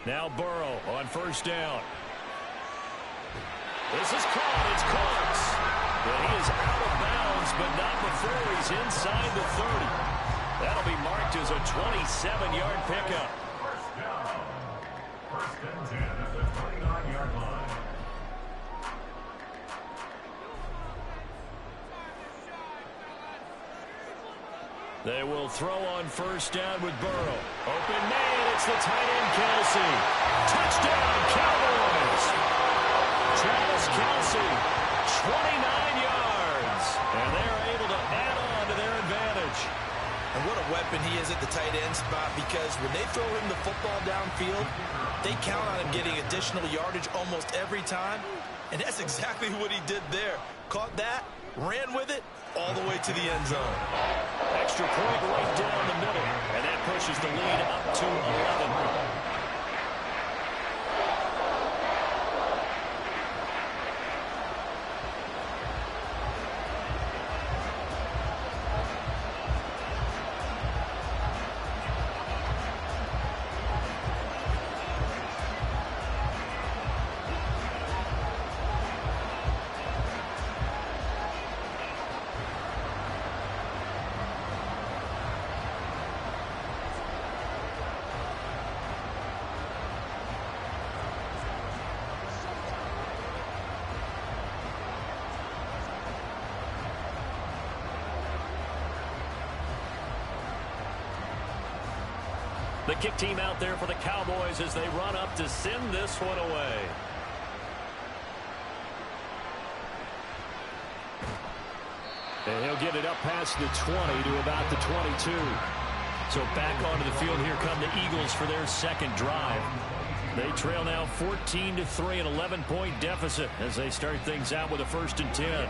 Now Burrow on first down. This is caught. It's Cox. But he is out of bounds, but not before he's inside the 30. That'll be marked as a 27-yard pickup. First down. First and 10 at the 29-yard line. They will throw on first down with Burrow. Open man, it's the tight end Kelce. Touchdown, Cowboys. Travis Kelce, 29 yards. And they're able to add on to their advantage. And what a weapon he is at the tight end spot, because when they throw him the football downfield, they count on him getting additional yardage almost every time. And that's exactly what he did there. Caught that, ran with it, all the way to the end zone. Extra point right down the middle, and that pushes the lead up to 11. The kick team out there for the Cowboys as they run up to send this one away. And he'll get it up past the 20 to about the 22. So back onto the field, here come the Eagles for their second drive. They trail now 14-3, an 11-point deficit as they start things out with a 1st and 10.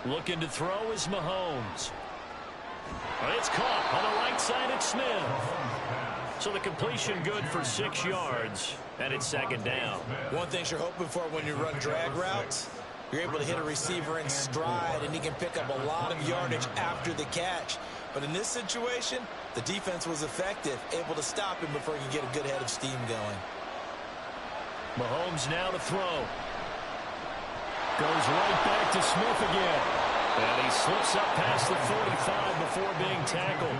Looking to throw is Mahomes. It's caught on the right side at Smith. So the completion good for 6 yards, and it's 2nd down. One thing you're hoping for when you run drag routes, you're able to hit a receiver in stride, and he can pick up a lot of yardage after the catch. But in this situation, the defense was effective, able to stop him before he could get a good head of steam going. Mahomes now to throw. Goes right back to Smith again. And he slips up past the 45 before being tackled.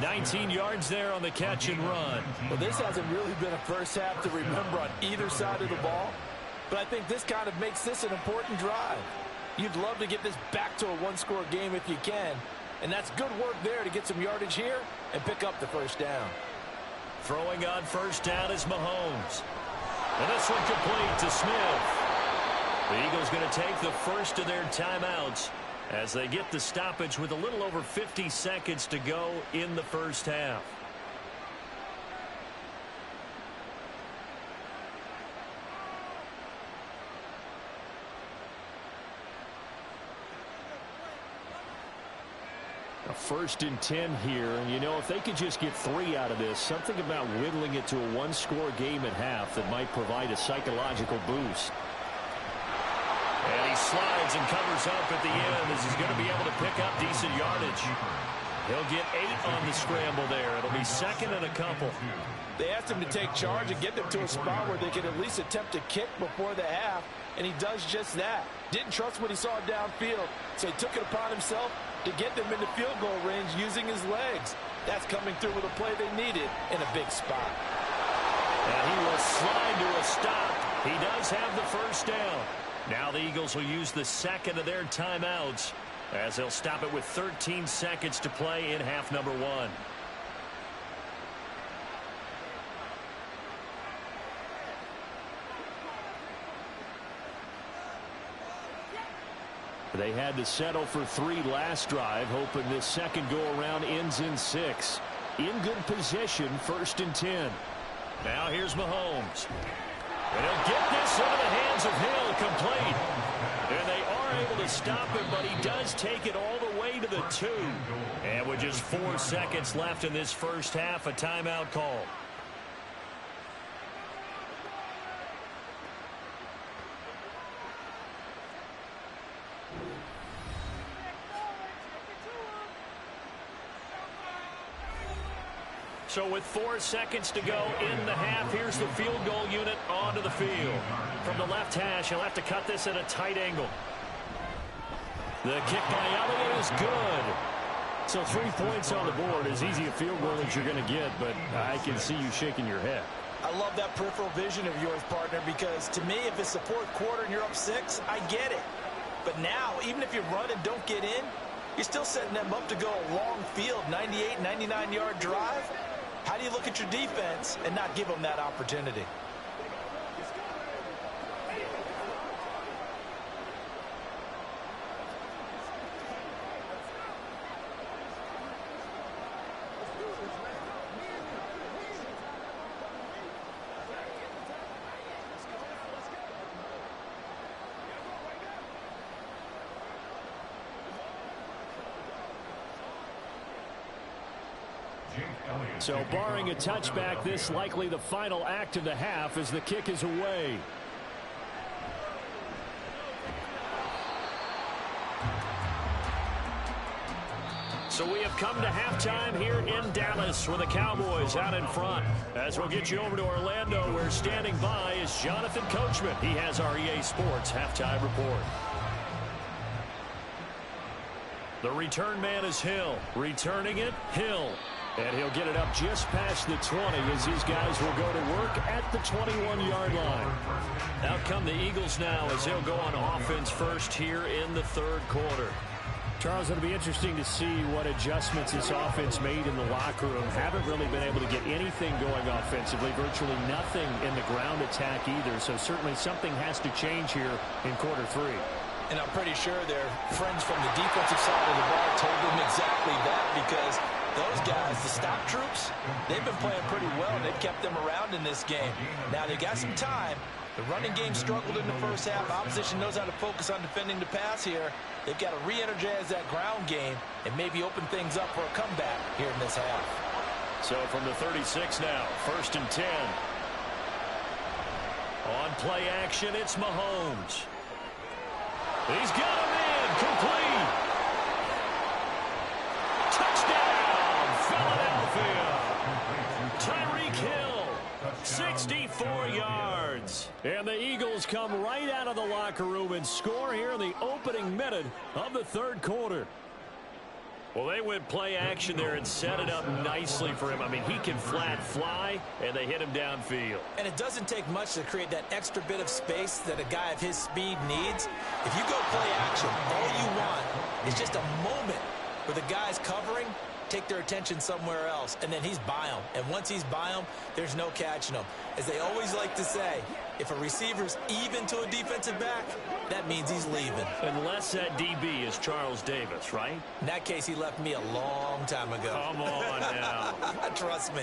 19 yards there on the catch and run. Well, this hasn't really been a first half to remember on either side of the ball. But I think this kind of makes this an important drive. You'd love to get this back to a one-score game if you can. And that's good work there to get some yardage here and pick up the 1st down. Throwing on 1st down is Mahomes. And this one complete to Smith. The Eagles going to take the first of their timeouts as they get the stoppage with a little over 50 seconds to go in the first half. A 1st and 10 here, and you know, if they could just get 3 out of this, something about whittling it to a one-score game at half that might provide a psychological boost. And he slides and covers up at the end as he's going to be able to pick up decent yardage. He'll get 8 on the scramble there. It'll be 2nd and a couple. They asked him to take charge and get them to a spot where they could at least attempt to kick before the half, and he does just that. Didn't trust what he saw downfield, so he took it upon himself to get them into field goal range using his legs. That's coming through with a play they needed in a big spot. And he will slide to a stop. He does have the first down. Now the Eagles will use the second of their timeouts as they'll stop it with 13 seconds to play in half number 1. They had to settle for 3 last drive, hoping this second go-around ends in 6. In good position, 1st and 10. Now here's Mahomes. And he'll get this into the hands of Hill, complete. And they are able to stop him, but he does take it all the way to the 2. And with just 4 seconds left in this first half, a timeout call. So with 4 seconds to go in the half, here's the field goal unit onto the field. From the left hash, he'll have to cut this at a tight angle. The kick by Elliott is good. So 3 points on the board, as easy a field goal as you're going to get, but I can see you shaking your head. I love that peripheral vision of yours, partner, because to me, if it's the 4th quarter and you're up 6, I get it. But now, even if you run and don't get in, you're still setting them up to go a long field, 98, 99-yard drive. How do you look at your defense and not give them that opportunity? So barring a touchback, this likely the final act of the half as the kick is away. So we have come to halftime here in Dallas with the Cowboys out in front. As we'll get you over to Orlando, where standing by is Jonathan Coachman. He has our EA Sports halftime report. The return man is Hill. Returning it, Hill. And he'll get it up just past the 20 as these guys will go to work at the 21-yard line. Out come the Eagles now as they'll go on offense first here in the 3rd quarter. Charles, it'll be interesting to see what adjustments this offense made in the locker room. Haven't really been able to get anything going offensively, virtually nothing in the ground attack either. So certainly something has to change here in quarter 3. And I'm pretty sure their friends from the defensive side of the ball told them exactly that, because those guys, the stop troops, they've been playing pretty well. They've kept them around in this game. Now, they got some time. The running game struggled in the first half. Opposition knows how to focus on defending the pass here. They've got to re-energize that ground game and maybe open things up for a comeback here in this half. So from the 36 now, 1st and 10. On play action, it's Mahomes. He's got him in, complete. Touchdown, Philadelphia. Tyreek Hill, 64 yards. And the Eagles come right out of the locker room and score here in the opening minute of the 3rd quarter. Well, they went play action there and set it up nicely for him. I mean, he can flat fly, and they hit him downfield. And it doesn't take much to create that extra bit of space that a guy of his speed needs. If you go play action, all you want is just a moment where the guy's covering, take their attention somewhere else, and then he's by him. And once he's by him, there's no catching him. As they always like to say, if a receiver's even to a defensive back, that means he's leaving. Unless that DB is Charles Davis, right? In that case, he left me a long time ago. Come on now. Trust me.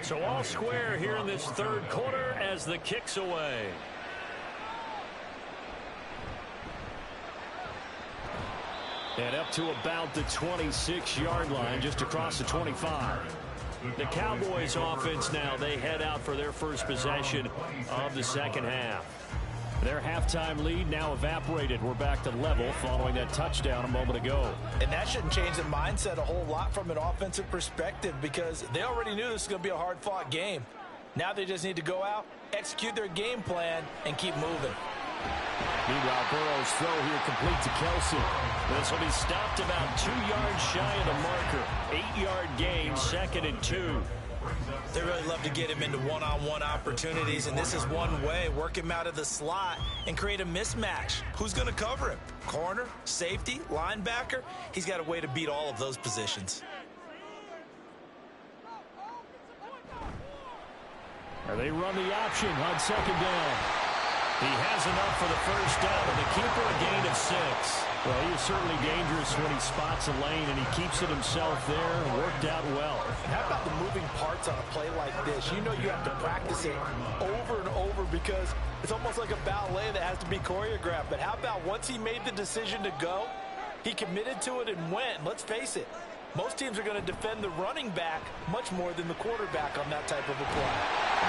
So all square here in this third quarter as the kick's away. And up to about the 26-yard line, just across the 25. The Cowboys offense now, they head out for their first possession of the second half. Their halftime lead now evaporated. We're back to level following that touchdown a moment ago. And that shouldn't change the mindset a whole lot from an offensive perspective because they already knew this was going to be a hard-fought game. Now they just need to go out, execute their game plan, and keep moving. Meanwhile, Burrow's throw here complete to Kelsey. This will be stopped about 2 yards shy of the marker. 8-yard gain, 2nd and 2. They really love to get him into one-on-one opportunities, and this is one way. Work him out of the slot and create a mismatch. Who's going to cover him? Corner, safety, linebacker? He's got a way to beat all of those positions. They run the option on 2nd down. He has enough for the first down, and the keeper a gain of 6. Well, he is certainly dangerous when he spots a lane, and he keeps it himself there. Worked out well. And how about the moving parts on a play like this? You know you have to practice it over and over because it's almost like a ballet that has to be choreographed. But how about once he made the decision to go, he committed to it and went. Let's face it, most teams are going to defend the running back much more than the quarterback on that type of a play.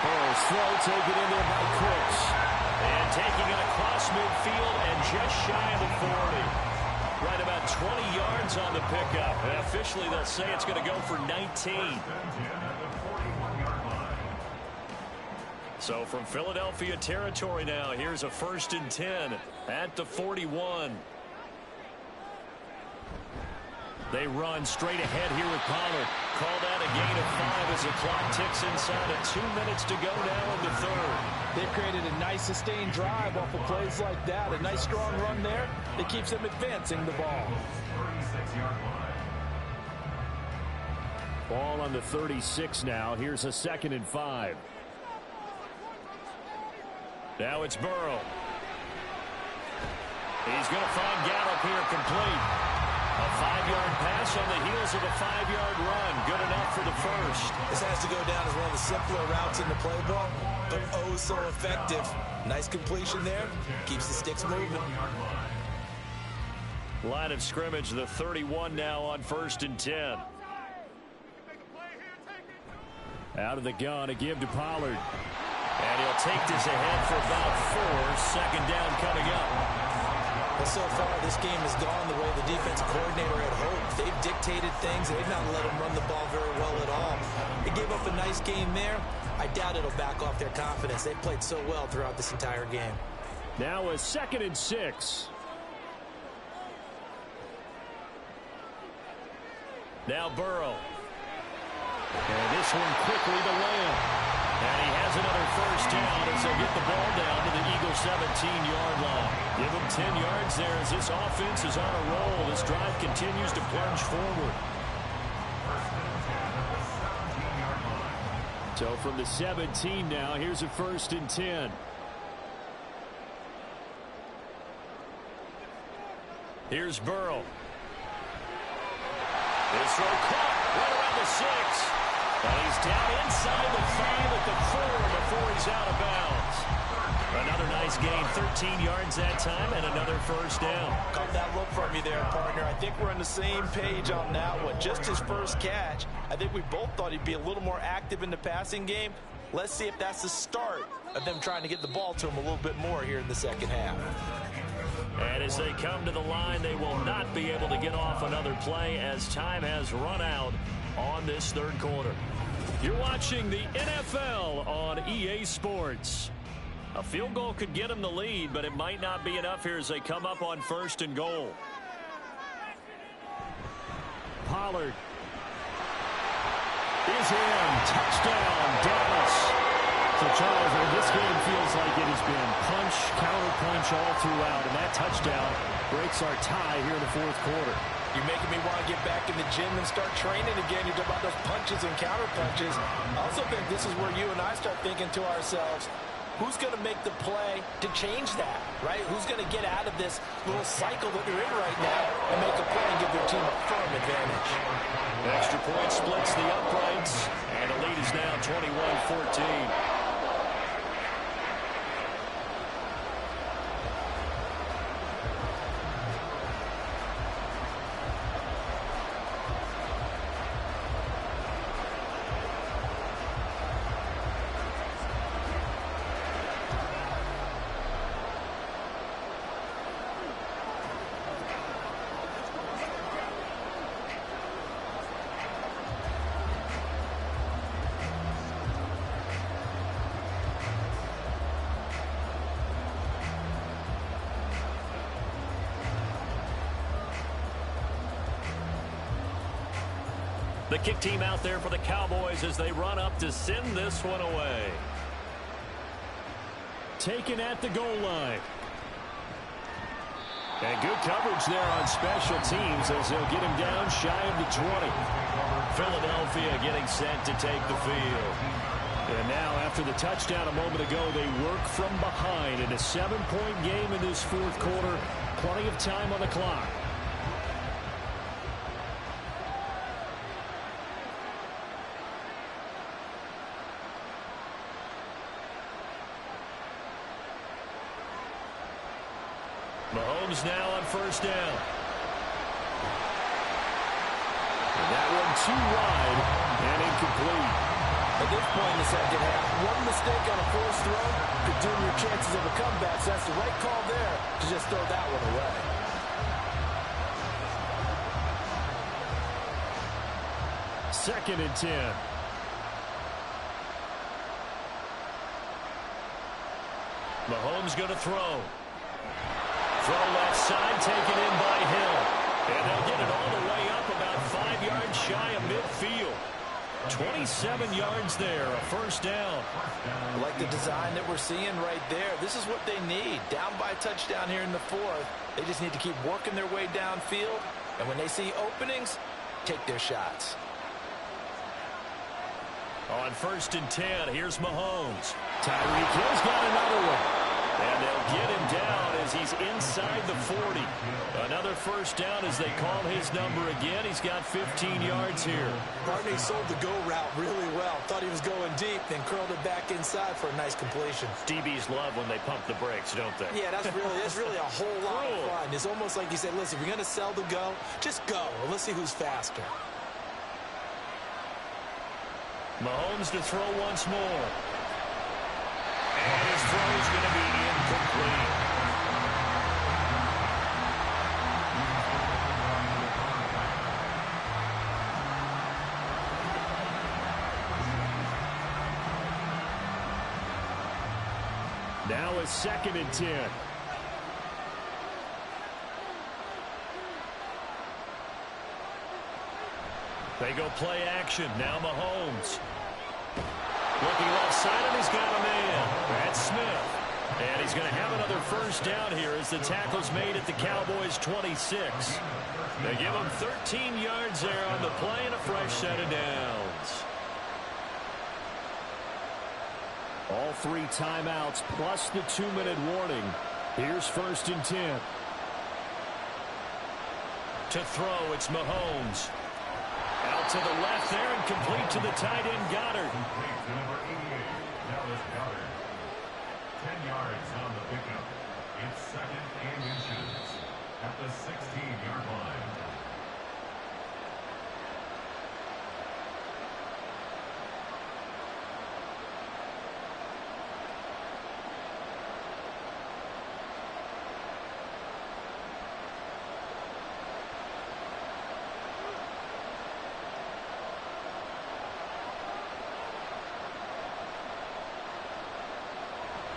Burrow's throw taken in there by Crooks. And taking it across midfield and just shy of the 40. Right about 20 yards on the pickup. And officially, they'll say it's going to go for 19. So from Philadelphia territory now, here's a 1st and 10 at the 41. They run straight ahead here with Pollard. Called out a gain of 5 as the clock ticks inside of 2 minutes to go now in the third. They've created a nice sustained drive off of plays like that. A nice strong run there that keeps them advancing the ball. Ball on the 36 now. Here's a 2nd and 5. Now it's Burrow. He's going to find Gallup here complete. A 5-yard pass on the heels of a 5-yard run. Good enough for the first. This has to go down as one of the simpler routes in the playbook, but oh so effective. Nice completion there. Keeps the sticks moving. Line of scrimmage, the 31 now on 1st and 10. Out of the gun, a give to Pollard. And he'll take this ahead for about 4. 2nd down coming up. Well, so far, this game has gone the way the defensive coordinator had hoped. They've dictated things. They've not let them run the ball very well at all. They gave up a nice game there. I doubt it'll back off their confidence. They've played so well throughout this entire game. Now a 2nd and 6. Now Burrow. And this one quickly to Lamb. And he has another first down as they get the ball down to the Eagles' 17-yard line. Give him 10 yards there as this offense is on a roll. This drive continues to plunge forward. So from the 17 now, here's a 1st and 10. Here's Burrow. This throw caught right around the 6. And he's down inside the 5 at the 4 before he's out of bounds. Another nice gain, 13 yards that time, and another first down. Caught that look from you there, partner. I think we're on the same page on that one. Just his first catch. I think we both thought he'd be a little more active in the passing game. Let's see if that's the start of them trying to get the ball to him a little bit more here in the second half. And as they come to the line, they will not be able to get off another play as time has run out on this third quarter. You're watching the NFL on EA Sports. A field goal could get them the lead, but it might not be enough here as they come up on 1st and goal. Pollard is in. Touchdown, Dallas. So, Charles, this game feels like it has been punch, counter-punch all throughout, and that touchdown breaks our tie here in the 4th quarter. You're making me want to get back in the gym and start training again. You talk about those punches and counter punches. I also think this is where you and I start thinking to ourselves, who's going to make the play to change that, right? Who's going to get out of this little cycle that they're in right now and make a play and give their team a firm advantage? Extra point splits the uprights, and the lead is now 21-14. The kick team out there for the Cowboys as they run up to send this one away. Taken at the goal line. And good coverage there on special teams as they'll get him down shy of the 20. Philadelphia getting set to take the field. And now after the touchdown a moment ago, they work from behind in a 7-point game in this fourth quarter. Plenty of time on the clock. Mahomes now on first down. And that one too wide and incomplete. At this point in the second half, one mistake on a forced throw could doom your chances of a comeback. So that's the right call there to just throw that one away. Second and 10. Mahomes going to throw. Throw left side, taken in by Hill. And they'll get it all the way up about 5 yards shy of midfield. 27 yards there, a first down. I like the design that we're seeing right there. This is what they need. Down by a touchdown here in the fourth. They just need to keep working their way downfield. And when they see openings, take their shots. On first and 10, here's Mahomes. Tyreek Hill's got another one. And they'll get him down as he's inside the 40. Another first down as they call his number again. He's got 15 yards here. Barney sold the go route really well. Thought he was going deep, then curled it back inside for a nice completion. DBs love when they pump the brakes, don't they? Yeah, that's really a whole lot of fun. It's almost like you said, listen, if you're going to sell the go, just go. And let's see who's faster. Mahomes to throw once more. And his throw is going to be incomplete. Now a second and 10. They go play action. Now Mahomes. Looking left side, and he's got a man. That's Smith. And he's going to have another first down here as the tackle's made at the Cowboys' 26. They give him 13 yards there on the play and a fresh set of downs. All 3 timeouts plus the 2-minute warning. Here's first and 10. To throw, it's Mahomes. Out to the left there and complete to the tight end Goddard. Complete to number 88, Dallas Goddard. 10 yards on the pickup. It's second and inches at the 16-yard line.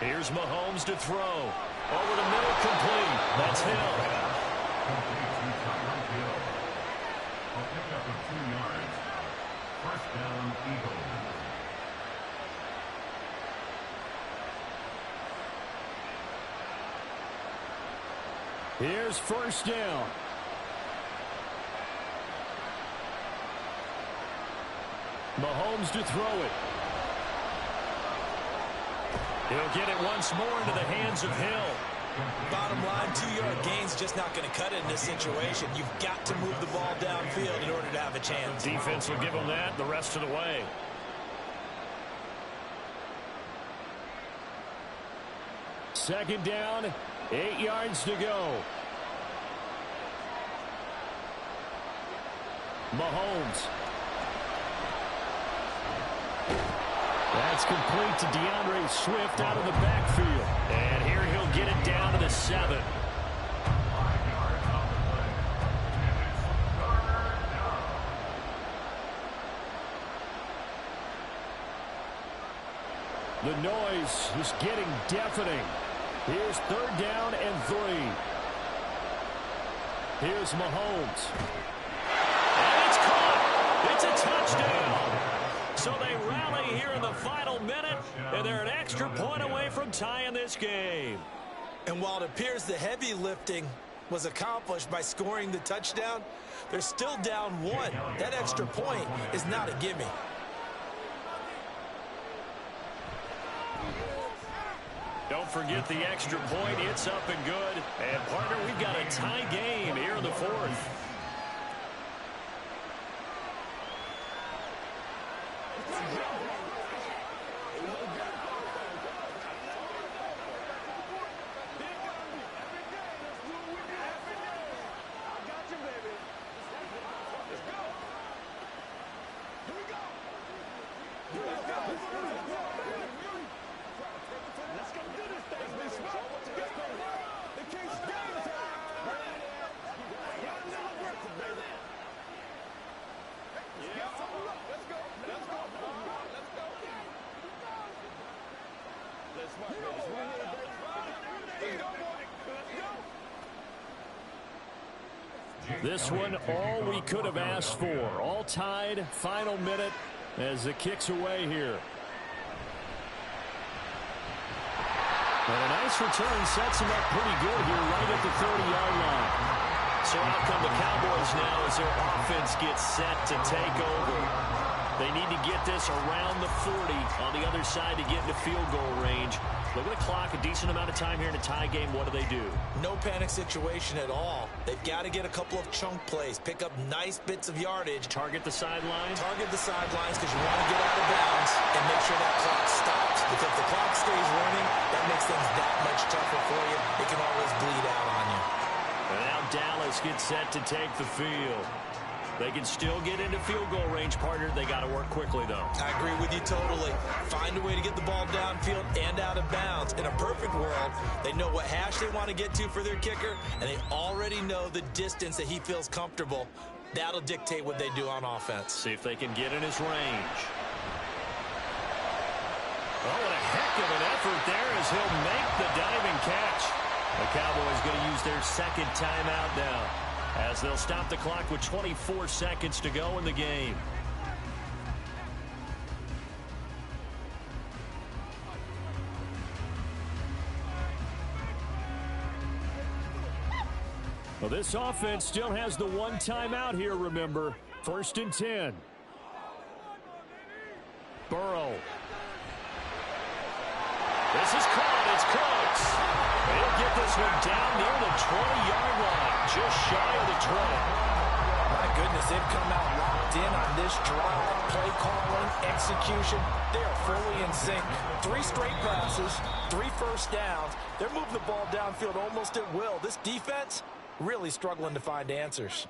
Here's Mahomes to throw. Over the middle, complete. That's Hill. Complete to Tyreek Hill. A pickup of 2 yards. First down, Eagles. Here's first down. Mahomes to throw it. He'll get it once more into the hands of Hill. Bottom line, 2-yard gain's just not going to cut it in this situation. You've got to move the ball downfield in order to have a chance. Defense will give him that the rest of the way. Second down, 8 yards to go. Mahomes. That's complete to DeAndre Swift out of the backfield. And here he'll get it down to the 7. 5 yards on the play. And it's Garner now. The noise is getting deafening. Here's 3rd down and 3. Here's Mahomes. And it's caught. It's a touchdown. So they rally here in the final minute, and they're an extra point away from tying this game. And while it appears the heavy lifting was accomplished by scoring the touchdown, they're still down 1. That extra point is not a gimme. Don't forget the extra point. It's up and good. And, partner, we've got a tie game here in the 4th. This one, all we could have asked for. All tied, final minute as the kick's away here. And a nice return sets him up pretty good here right at the 30-yard line. So out come the Cowboys now as their offense gets set to take over. They need to get this around the 40 on the other side to get into field goal range. Look at the clock, a decent amount of time here in a tie game. What do? No panic situation at all. They've got to get a couple of chunk plays, pick up nice bits of yardage. Target the sidelines? Target the sidelines because you want to get out of bounds and make sure that clock stops. Because if the clock stays running, that makes things that much tougher for you. It can always bleed out on you. And now Dallas gets set to take the field. They can still get into field goal range, partner. They got to work quickly, though. I agree with you totally. Find a way to get the ball downfield and out of bounds. In a perfect world, they know what hash they want to get to for their kicker, and they already know the distance that he feels comfortable. That'll dictate what they do on offense. See if they can get in his range. Oh, what a heck of an effort there as he'll make the diving catch. The Cowboys going to use their second timeout now, as they'll stop the clock with 24 seconds to go in the game. Well, this offense still has the one timeout here, remember. 1st and 10. Burrow. This is caught. It's close. They'll get this one down near the 20-yard line, just shy of the 20. My goodness, they've come out locked in on this drive. Play calling, execution, they are fully in sync. 3 straight passes, 3 first downs. They're moving the ball downfield almost at will. This defense really struggling to find answers.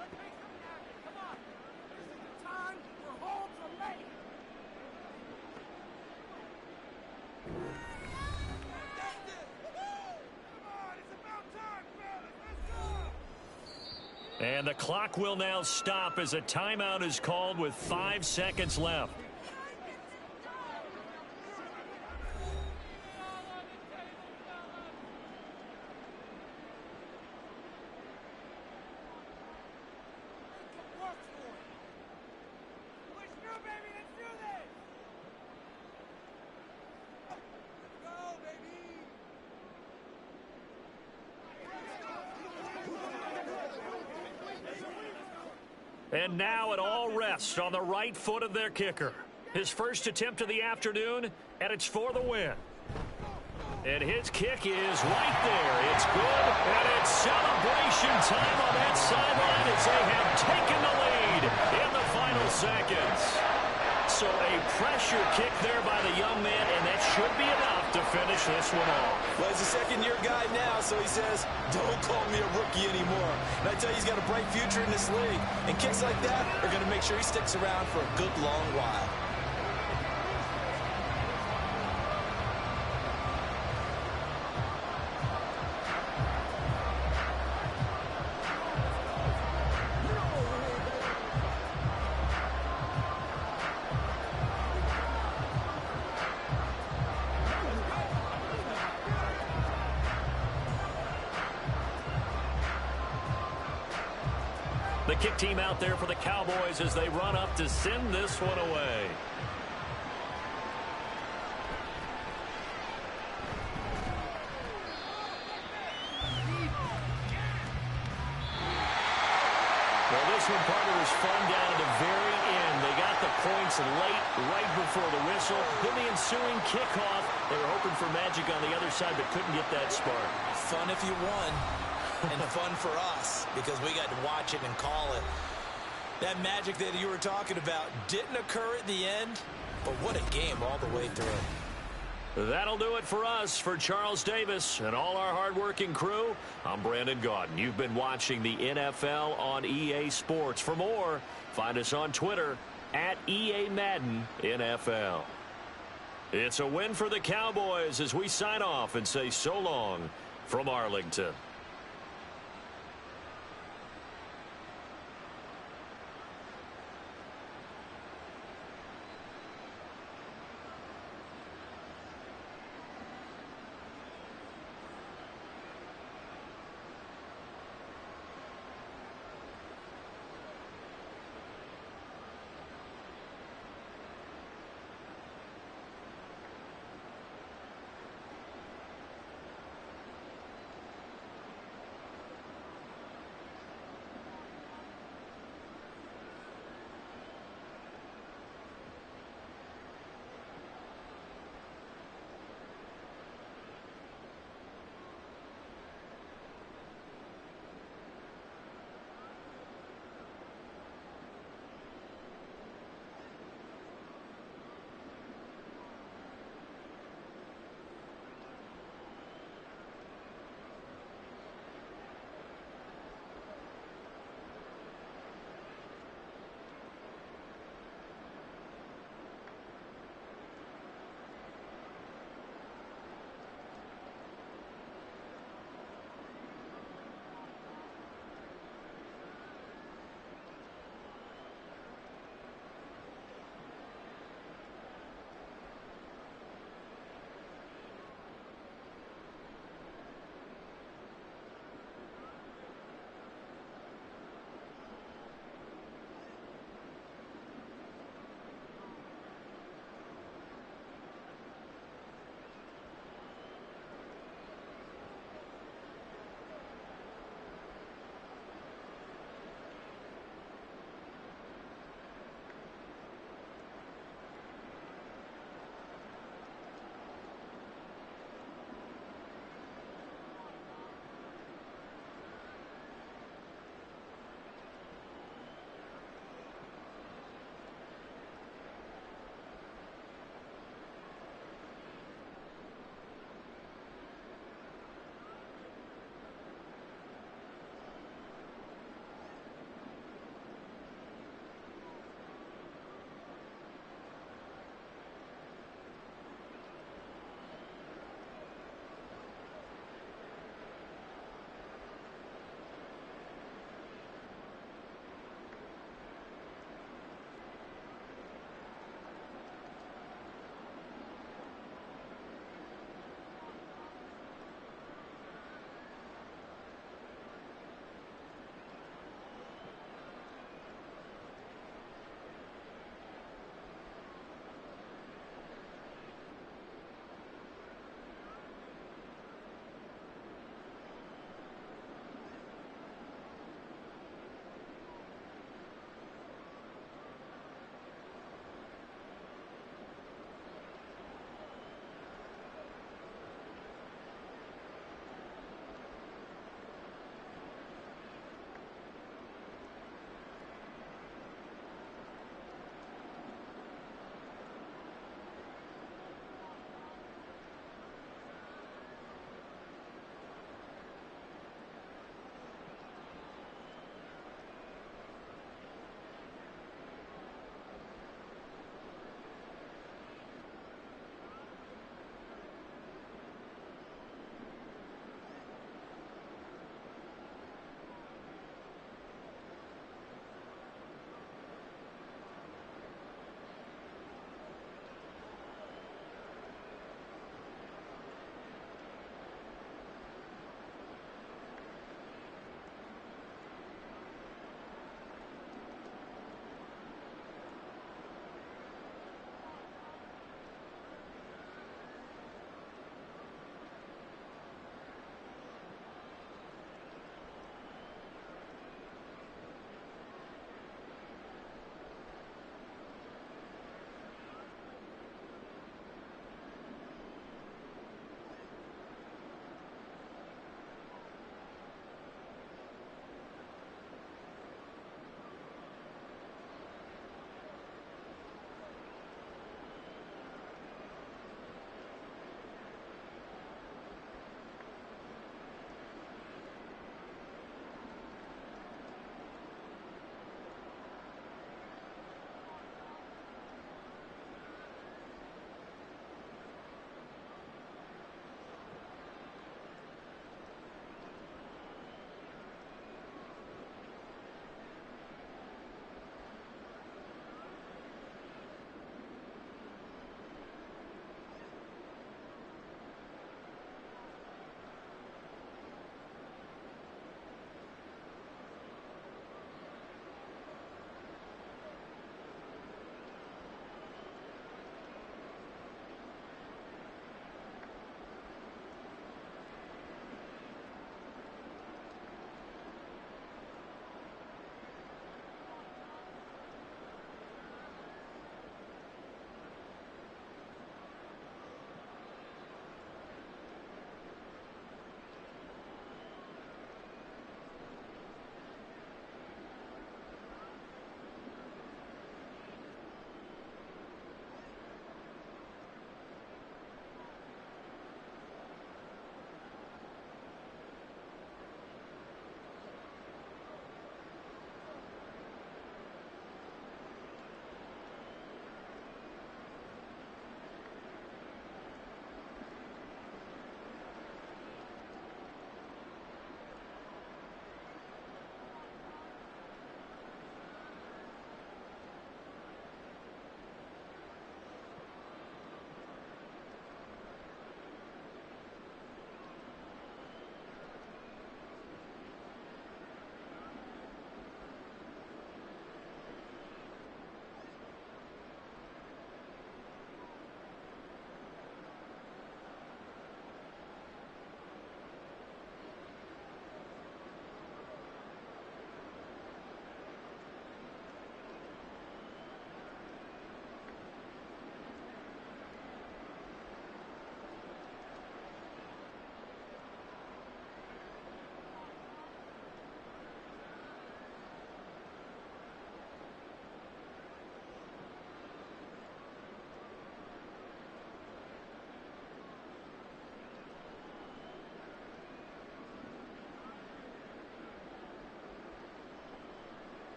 And the clock will now stop as a timeout is called with 5 seconds left. And now it all rests on the right foot of their kicker. His first attempt of the afternoon, and it's for the win. And his kick is right there. It's good, and it's celebration time on that sideline as they have taken the lead in the final seconds. So a pressure kick there by the young man, and that should be enough to finish this one off. Well, he's a second-year guy now, so he says, don't call me a rookie anymore. And I tell you, he's got a bright future in this league. And kicks like that are going to make sure he sticks around for a good long while. The kick team out there for the Cowboys as they run up to send this one away. Well, this one, partner, was fun down at the very end. They got the points late, right before the whistle. Then the ensuing kickoff. They were hoping for magic on the other side, but couldn't get that spark. Fun if you won. And fun for us because we got to watch it and call it. That magic that you were talking about didn't occur at the end, but what a game all the way through. That'll do it for us. For Charles Davis and all our hardworking crew, I'm Brandon Gaudin. You've been watching the NFL on EA Sports. For more, find us on Twitter at EA Madden NFL. It's a win for the Cowboys as we sign off and say so long from Arlington.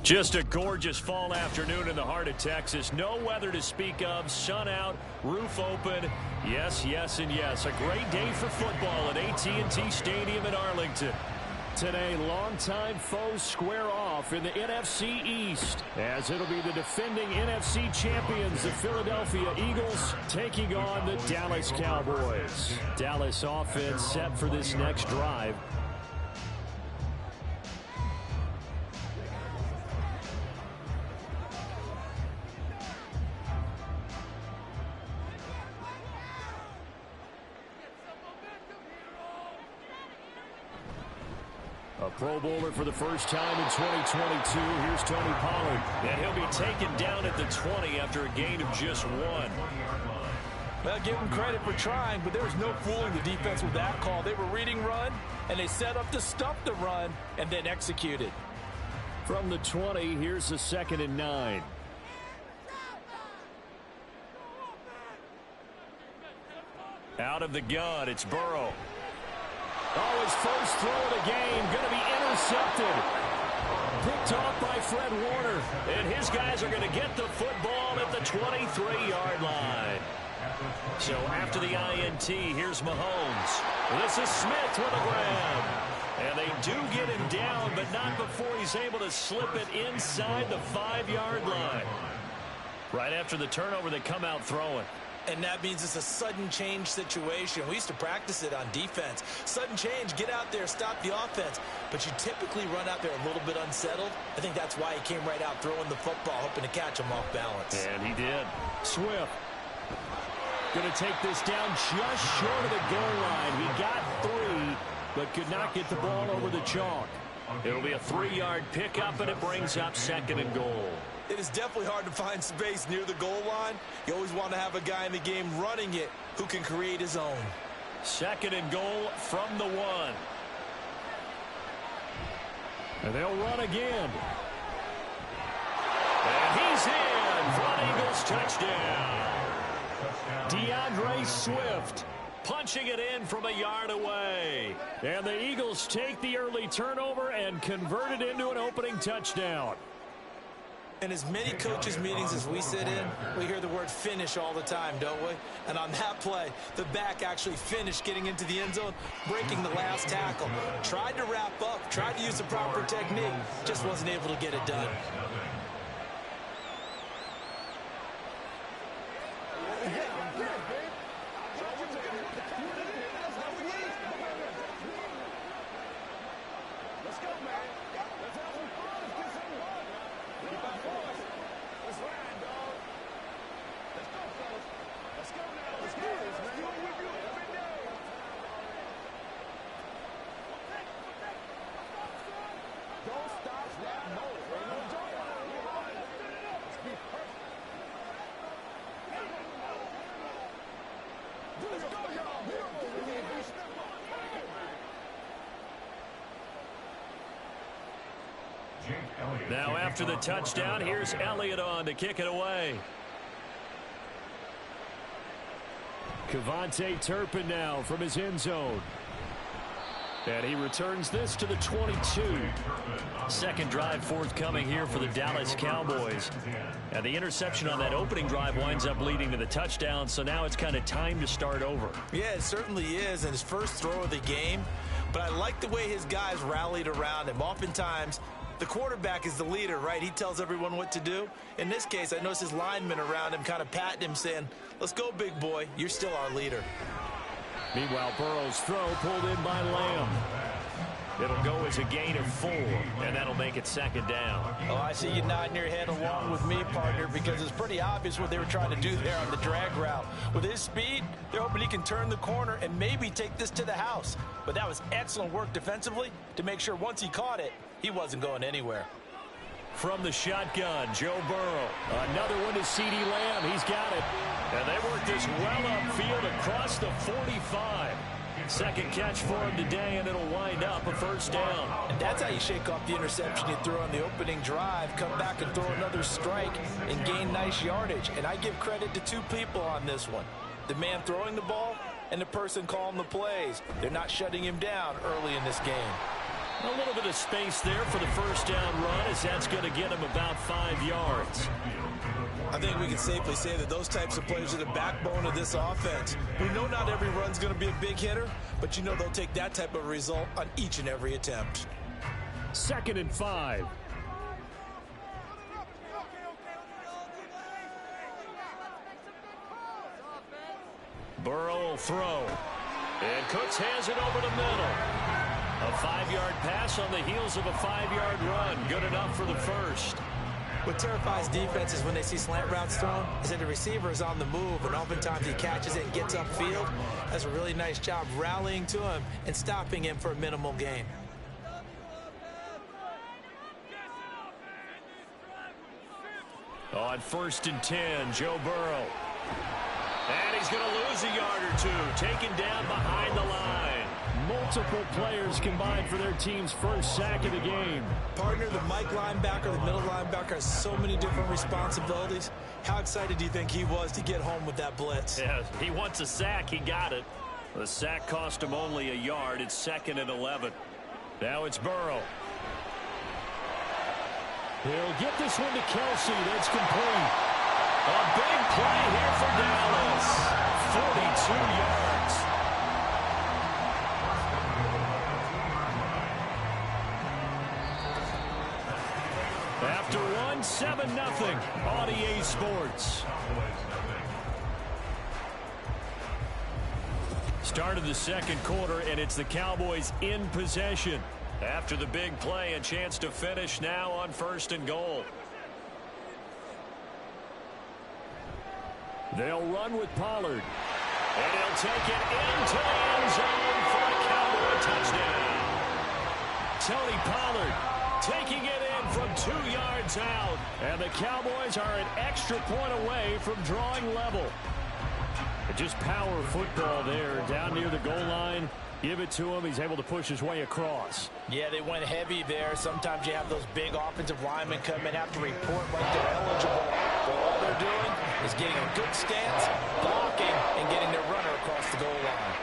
Just a gorgeous fall afternoon in the heart of Texas. No weather to speak of. Sun out, roof open. Yes, yes, and yes. A great day for football at AT&T Stadium in Arlington. Today, longtime foes square off in the NFC East, as it'll be the defending NFC champions, the Philadelphia Eagles, taking on the Dallas Cowboys. Dallas offense set for this next drive. A Pro Bowler for the first time in 2022. Here's Tony Pollard. And he'll be taken down at the 20 after a gain of just 1. Well, give him credit for trying, but there was no fooling the defense with that call. They were reading run, and they set up to stop the run and then executed. From the 20, here's the 2nd and 9. Out of the gun, it's Burrow. Oh, his first throw of the game, going to be intercepted. Picked off by Fred Warner. And his guys are going to get the football at the 23-yard line. So after the INT, here's Mahomes. This is Smith with a grab. And they do get him down, but not before he's able to slip it inside the 5-yard line. Right after the turnover, they come out throwing. And that means it's a sudden change situation. We used to practice it on defense. Sudden change, get out there, stop the offense. But you typically run out there a little bit unsettled. I think that's why he came right out throwing the football, hoping to catch him off balance. And he did. Swift going to take this down just short of the goal line. He got 3, but could not get the ball over the chalk. It'll be a 3-yard pickup, and it brings up 2nd and goal. It is definitely hard to find space near the goal line. You always want to have a guy in the game running it who can create his own. 2nd and goal from the 1. And they'll run again. And he's in for an Eagles touchdown. DeAndre Swift punching it in from a yard away. And the Eagles take the early turnover and convert it into an opening touchdown. In as many coaches' meetings as we sit in, we hear the word finish all the time, don't we? And on that play, the back actually finished getting into the end zone, breaking the last tackle. Tried to wrap up, tried to use the proper technique, just wasn't able to get it done. Now after the touchdown, here's Elliott on to kick it away. Kevontae Turpin now from his end zone. And he returns this to the 22. Second drive forthcoming here for the Dallas Cowboys. And the interception on that opening drive winds up leading to the touchdown, so now it's kind of time to start over. Yeah, it certainly is, and his first throw of the game. But I like the way his guys rallied around him. Oftentimes, the quarterback is the leader, right? He tells everyone what to do. In this case, I noticed his linemen around him kind of patting him, saying, "Let's go, big boy. You're still our leader." Meanwhile, Burrow's throw pulled in by Lamb. It'll go as a gain of 4, and that'll make it 2nd down. Oh, I see you nodding your head along with me, partner, because it's pretty obvious what they were trying to do there on the drag route. With his speed, they're hoping he can turn the corner and maybe take this to the house. But that was excellent work defensively to make sure once he caught it, he wasn't going anywhere. From the shotgun, Joe Burrow. Another one to CeeDee Lamb. He's got it. And they work this well upfield across the 45. Second catch for him today, and it'll wind up a first down. And that's how you shake off the interception you threw on the opening drive, come back and throw another strike and gain nice yardage. And I give credit to two people on this one. The man throwing the ball and the person calling the plays. They're not shutting him down early in this game. A little bit of space there for the first down run, as that's going to get him about 5 yards. I think we can safely say that those types of players are the backbone of this offense. We know not every run's going to be a big hitter, but you know they'll take that type of result on each and every attempt. 2nd and 5. Burrow will throw. And Cooks hands it over the middle. A 5-yard pass on the heels of a 5-yard run. Good enough for the first. What terrifies defenses when they see slant routes thrown is that the receiver is on the move, and oftentimes he catches it and gets upfield. That's a really nice job rallying to him and stopping him for a minimal gain. On 1st and 10, Joe Burrow. And he's going to lose a yard or two, taken down behind the line. Multiple players combined for their team's first sack of the game. Partner, the Mike linebacker, the middle linebacker has so many different responsibilities. How excited do you think he was to get home with that blitz? Yeah, he wants a sack. He got it. The sack cost him only a yard. It's 2nd and 11. Now it's Burrow. He'll get this one to Kelsey. That's complete. A big play here for Dallas. 42 yards. After one, 7-0 on EA Sports. Start of the second quarter, and it's the Cowboys in possession. After the big play, a chance to finish now on 1st and goal. They'll run with Pollard. And he'll take it into the end zone for a Cowboy touchdown. Tony Pollard taking it in from 2 yards out. And the Cowboys are an extra point away from drawing level. Just power football there down near the goal line. Give it to him. He's able to push his way across. Yeah, they went heavy there. Sometimes you have those big offensive linemen come in, have to report like they're eligible. But all they're doing is getting a good stance, blocking, and getting their runner across the goal line.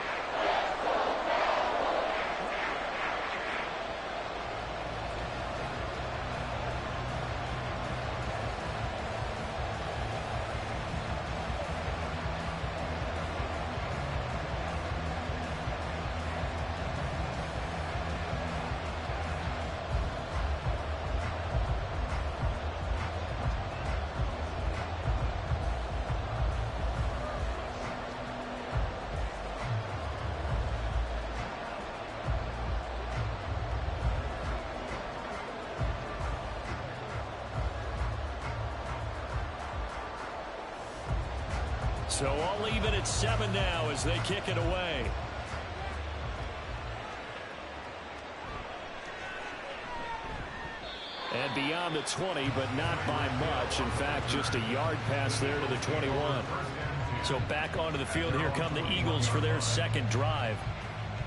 So I'll leave it at 7 now as they kick it away. And beyond the 20, but not by much. In fact, just a yard pass there to the 21. So back onto the field, here come the Eagles for their second drive.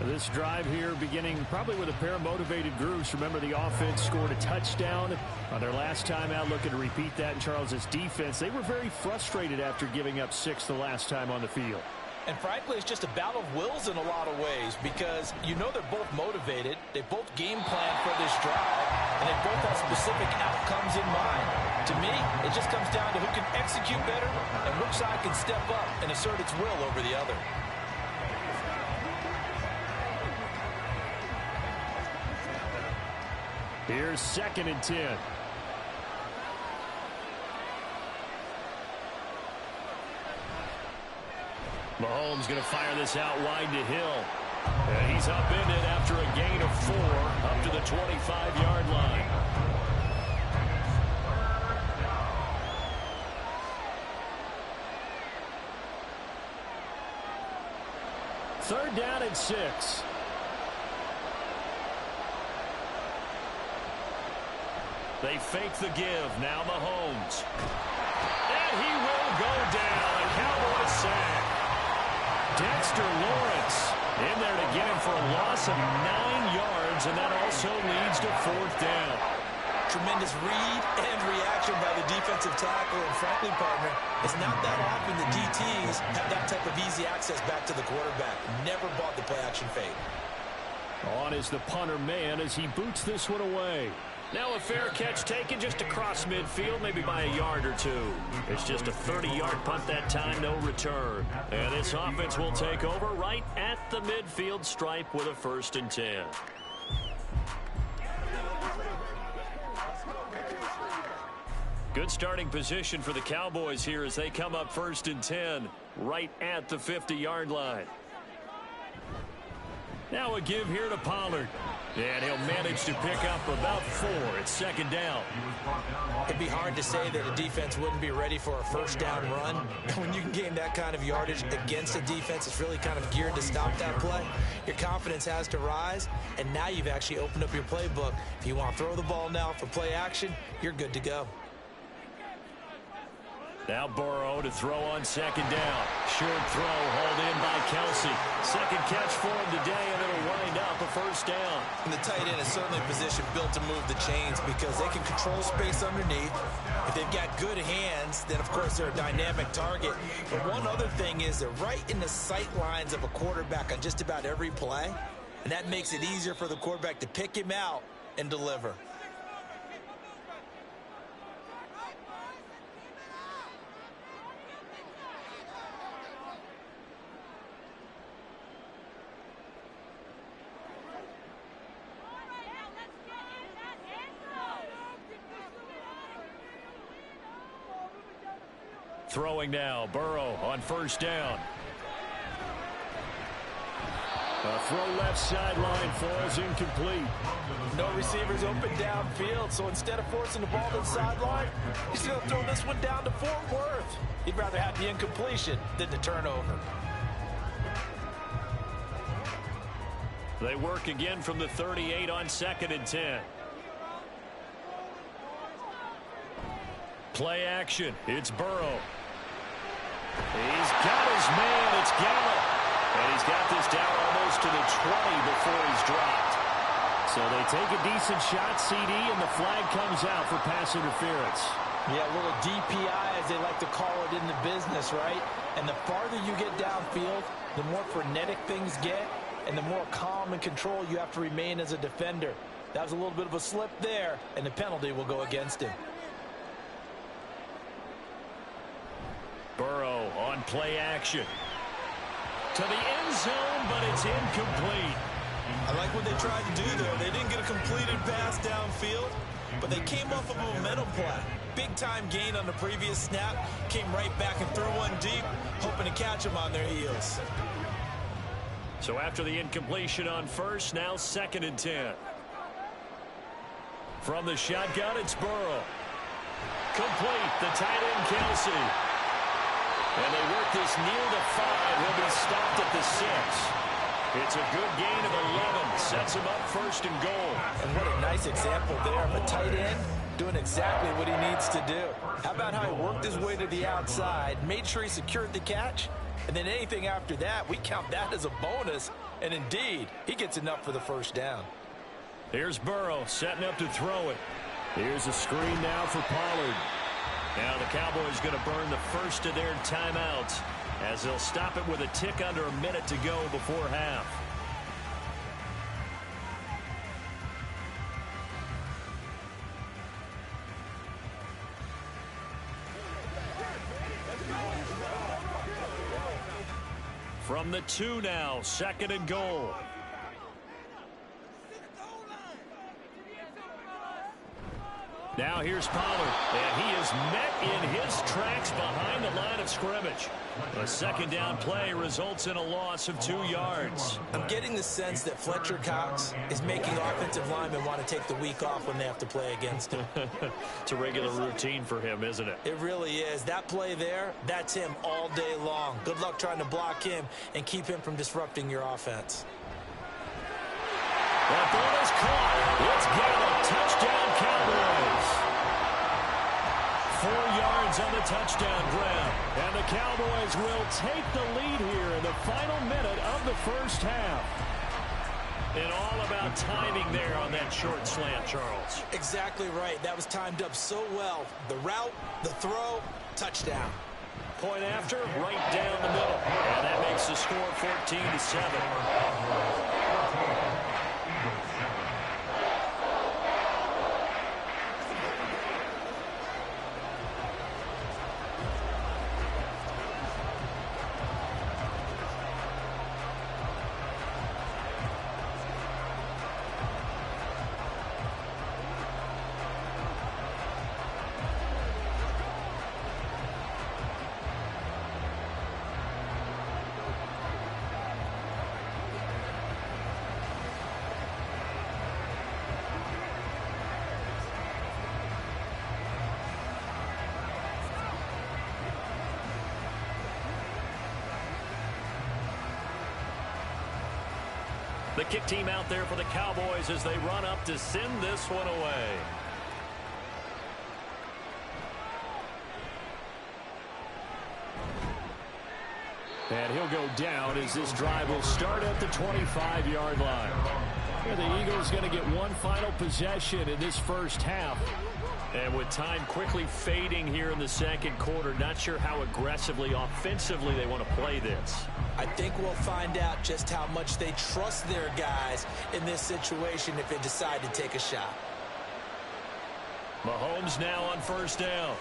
This drive here beginning probably with a pair of motivated groups. Remember, the offense scored a touchdown on their last time out, looking to repeat that in Charles' defense. They were very frustrated after giving up 6 the last time on the field. And frankly, it's just a battle of wills in a lot of ways, because you know they're both motivated, they both game plan for this drive, and they both have specific outcomes in mind. To me, it just comes down to who can execute better and which side can step up and assert its will over the other. Here's 2nd and 10. Mahomes going to fire this out wide to Hill. And he's upended after a gain of 4 up to the 25-yard line. Third down and 6. They fake the give. Now Mahomes. And he will go down. A Cowboys sack. Dexter Lawrence in there to get him for a loss of 9 yards, and that also leads to 4th down. Tremendous read and reaction by the defensive tackle, and frankly, partner, it's not that often the DTs have that type of easy access back to the quarterback. Never bought the play-action fake. On is the punter man as he boots this one away. Now a fair catch taken just across midfield, maybe by a yard or two. It's just a 30-yard punt that time, no return. And this offense will take over right at the midfield stripe with a 1st and 10. Good starting position for the Cowboys here as they come up 1st and 10 right at the 50-yard line. Now a give here to Pollard. And he'll manage to pick up about 4. It's 2nd down. It'd be hard to say that a defense wouldn't be ready for a 1st down run. When you can gain that kind of yardage against a defense that's really kind of geared to stop that play, your confidence has to rise, and now you've actually opened up your playbook. If you want to throw the ball now for play action, you're good to go. Now Burrow to throw on 2nd down. Short throw hauled in by Kelsey. 2nd catch for him today, and it'll wind up a 1st down. And the tight end is certainly a position built to move the chains because they can control space underneath. If they've got good hands, then of course they're a dynamic target. But one other thing is they're right in the sight lines of a quarterback on just about every play. And that makes it easier for the quarterback to pick him out and deliver. Throwing now, Burrow on 1st down. A throw left sideline falls incomplete. No receivers open downfield, so instead of forcing the ball to the sideline, he's going to throw this one down to Fort Worth. He'd rather have the incompletion than the turnover. They work again from the 38 on 2nd and 10. Play action. It's Burrow. He's got his man. It's Gallup. And he's got this down almost to the 20 before he's dropped. So they take a decent shot, CD, and the flag comes out for pass interference. Yeah, a little DPI, as they like to call it in the business, right? And the farther you get downfield, the more frenetic things get, and the more calm and control you have to remain as a defender. That was a little bit of a slip there, and the penalty will go against him. Burrow on play action. To the end zone, but it's incomplete. I like what they tried to do there. They didn't get a completed pass downfield, but they came off of a momentum play. Big-time gain on the previous snap. Came right back and threw one deep, hoping to catch them on their heels. So after the incompletion on 1st, now 2nd and 10. From the shotgun, it's Burrow. Complete, the tight end Kelsey. And they work this near the 5. He'll be stopped at the 6. It's a good gain of 11. Sets him up 1st and goal. And what a nice example there of a tight end doing exactly what he needs to do. How about how he worked his way to the outside, made sure he secured the catch, and then anything after that, we count that as a bonus. And indeed, he gets enough for the 1st down. Here's Burrow setting up to throw it. Here's a screen now for Pollard. Now the Cowboys going to burn the first of their timeouts as they'll stop it with a tick under a minute to go before half. From the 2 now, 2nd and goal. Now here's Pollard, and he is met in his tracks behind the line of scrimmage. A 2nd down play results in a loss of 2 yards. I'm getting the sense that Fletcher Cox is making offensive linemen want to take the week off when they have to play against him. It's a regular routine for him, isn't it? It really is. That play there, that's him all day long. Good luck trying to block him and keep him from disrupting your offense. That ball is caught. It's Gallup. Touchdown, Cowboys. 4 yards on the touchdown grab. And the Cowboys will take the lead here in the final minute of the 1st half. And all about timing there on that short slant, Charles. Exactly right. That was timed up so well. The route, the throw, touchdown. Point after, right down the middle. And that makes the score 14-7. Eagles 7. The kick team out there for the Cowboys as they run up to send this one away. And he'll go down as this drive will start at the 25-yard line. And the Eagles going to get one final possession in this first half. And with time quickly fading here in the second quarter, not sure how aggressively, offensively they want to play this. I think we'll find out just how much they trust their guys in this situation if they decide to take a shot. Mahomes now on first down.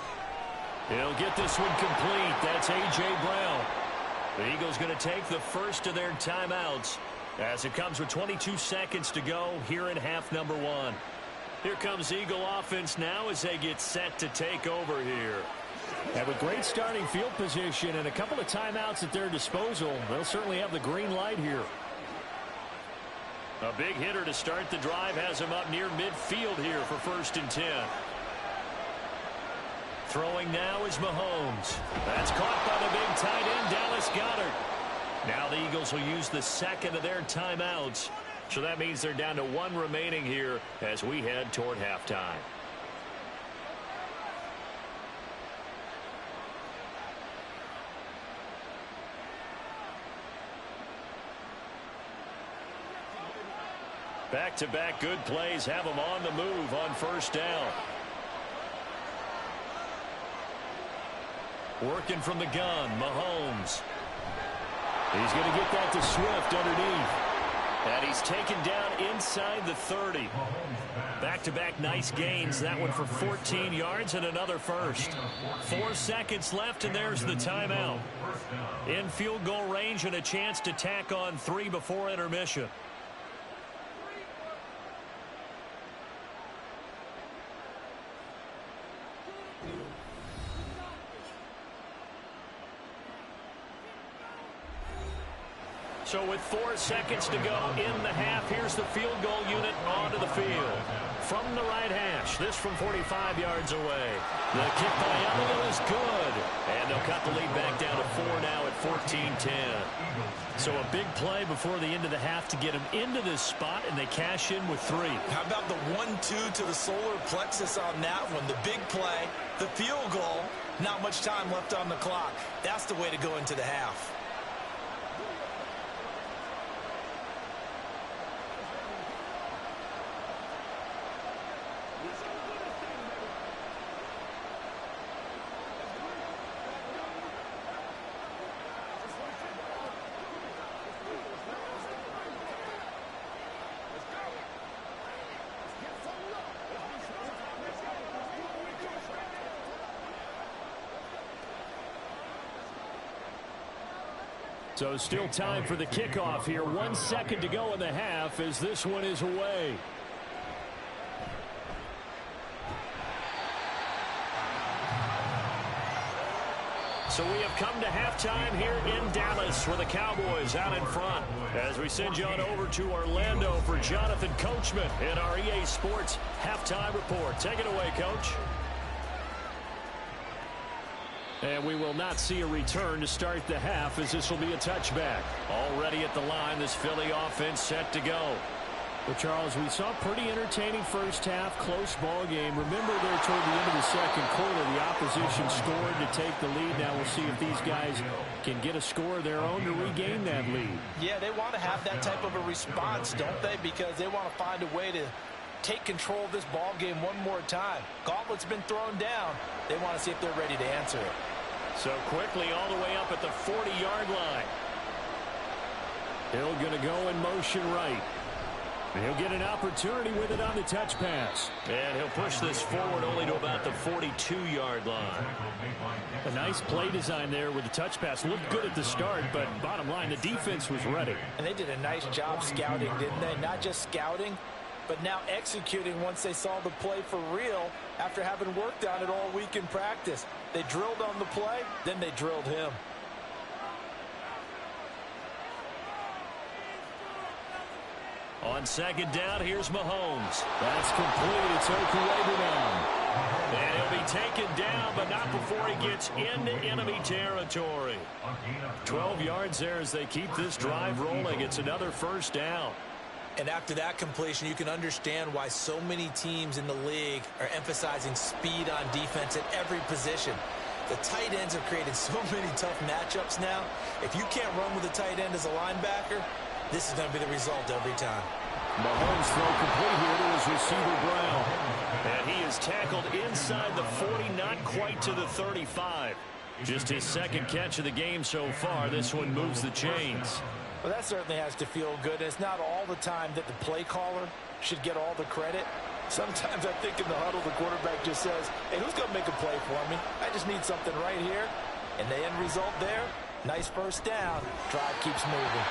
He'll get this one complete. That's A.J. Brown. The Eagles going to take the first of their timeouts as it comes with 22 seconds to go here in half number one. Here comes Eagle offense now as they get set to take over here. And with great starting field position and a couple of timeouts at their disposal, they'll certainly have the green light here. A big hitter to start the drive has him up near midfield here for 1st and 10. Throwing now is Mahomes. That's caught by the big tight end, Dallas Goedert. Now the Eagles will use the second of their timeouts. So that means they're down to one remaining here as we head toward halftime. Back-to-back good plays have them on the move on first down. Working from the gun, Mahomes. He's going to get that to Swift underneath. And he's taken down inside the 30. Back-to-back nice gains. That one for 14 yards and another first. 4 seconds left, and there's the timeout. In field goal range and a chance to tack on 3 before intermission. So with 4 seconds to go in the half, here's the field goal unit onto the field. From the right hash, this from 45 yards away. The kick by Elliott is good. And they'll cut the lead back down to 4 now at 14-10. So a big play before the end of the half to get them into this spot, and they cash in with 3. How about the 1-2 to the solar plexus on that one? The big play, the field goal, not much time left on the clock. That's the way to go into the half. So still time for the kickoff here. 1 second to go in the half as this one is away. So we have come to halftime here in Dallas where the Cowboys out in front. As we send you on over to Orlando for Jonathan Coachman in our EA Sports Halftime Report. Take it away, Coach. And we will not see a return to start the half as this will be a touchback. Already at the line, this Philly offense set to go. Well, Charles, we saw a pretty entertaining first half, close ball game. Remember there toward the end of the second quarter, the opposition scored to take the lead. Now we'll see if these guys can get a score of their own to regain that lead. Yeah, they want to have that type of a response, don't they? Because they want to find a way to take control of this ball game one more time. Gauntlet's been thrown down. They want to see if they're ready to answer it. So quickly all the way up at the 40-yard line. Hill going to go in motion right. He'll get an opportunity with it on the touch pass. And he'll push this forward only to about the 42-yard line. A nice play design there with the touch pass. Looked good at the start, but bottom line, the defense was ready. And they did a nice job scouting, didn't they? Not just scouting, but now executing once they saw the play for real after having worked on it all week in practice. They drilled on the play, then they drilled him. On second down, here's Mahomes. That's complete. It's Okuwebe now. And he'll be taken down, but not before he gets into enemy territory. 12 yards there as they keep this drive rolling. It's another first down. And after that completion, you can understand why so many teams in the league are emphasizing speed on defense at every position. The tight ends have created so many tough matchups now. If you can't run with a tight end as a linebacker, this is going to be the result every time. Mahomes throw complete here to his receiver Brown. And he is tackled inside the 40, not quite to the 35. Just his second catch of the game so far. This one moves the chains. Well, that certainly has to feel good. It's not all the time that the play caller should get all the credit. Sometimes I think in the huddle, the quarterback just says, hey, who's going to make a play for me? I just need something right here. And the end result there, nice first down. Drive keeps moving.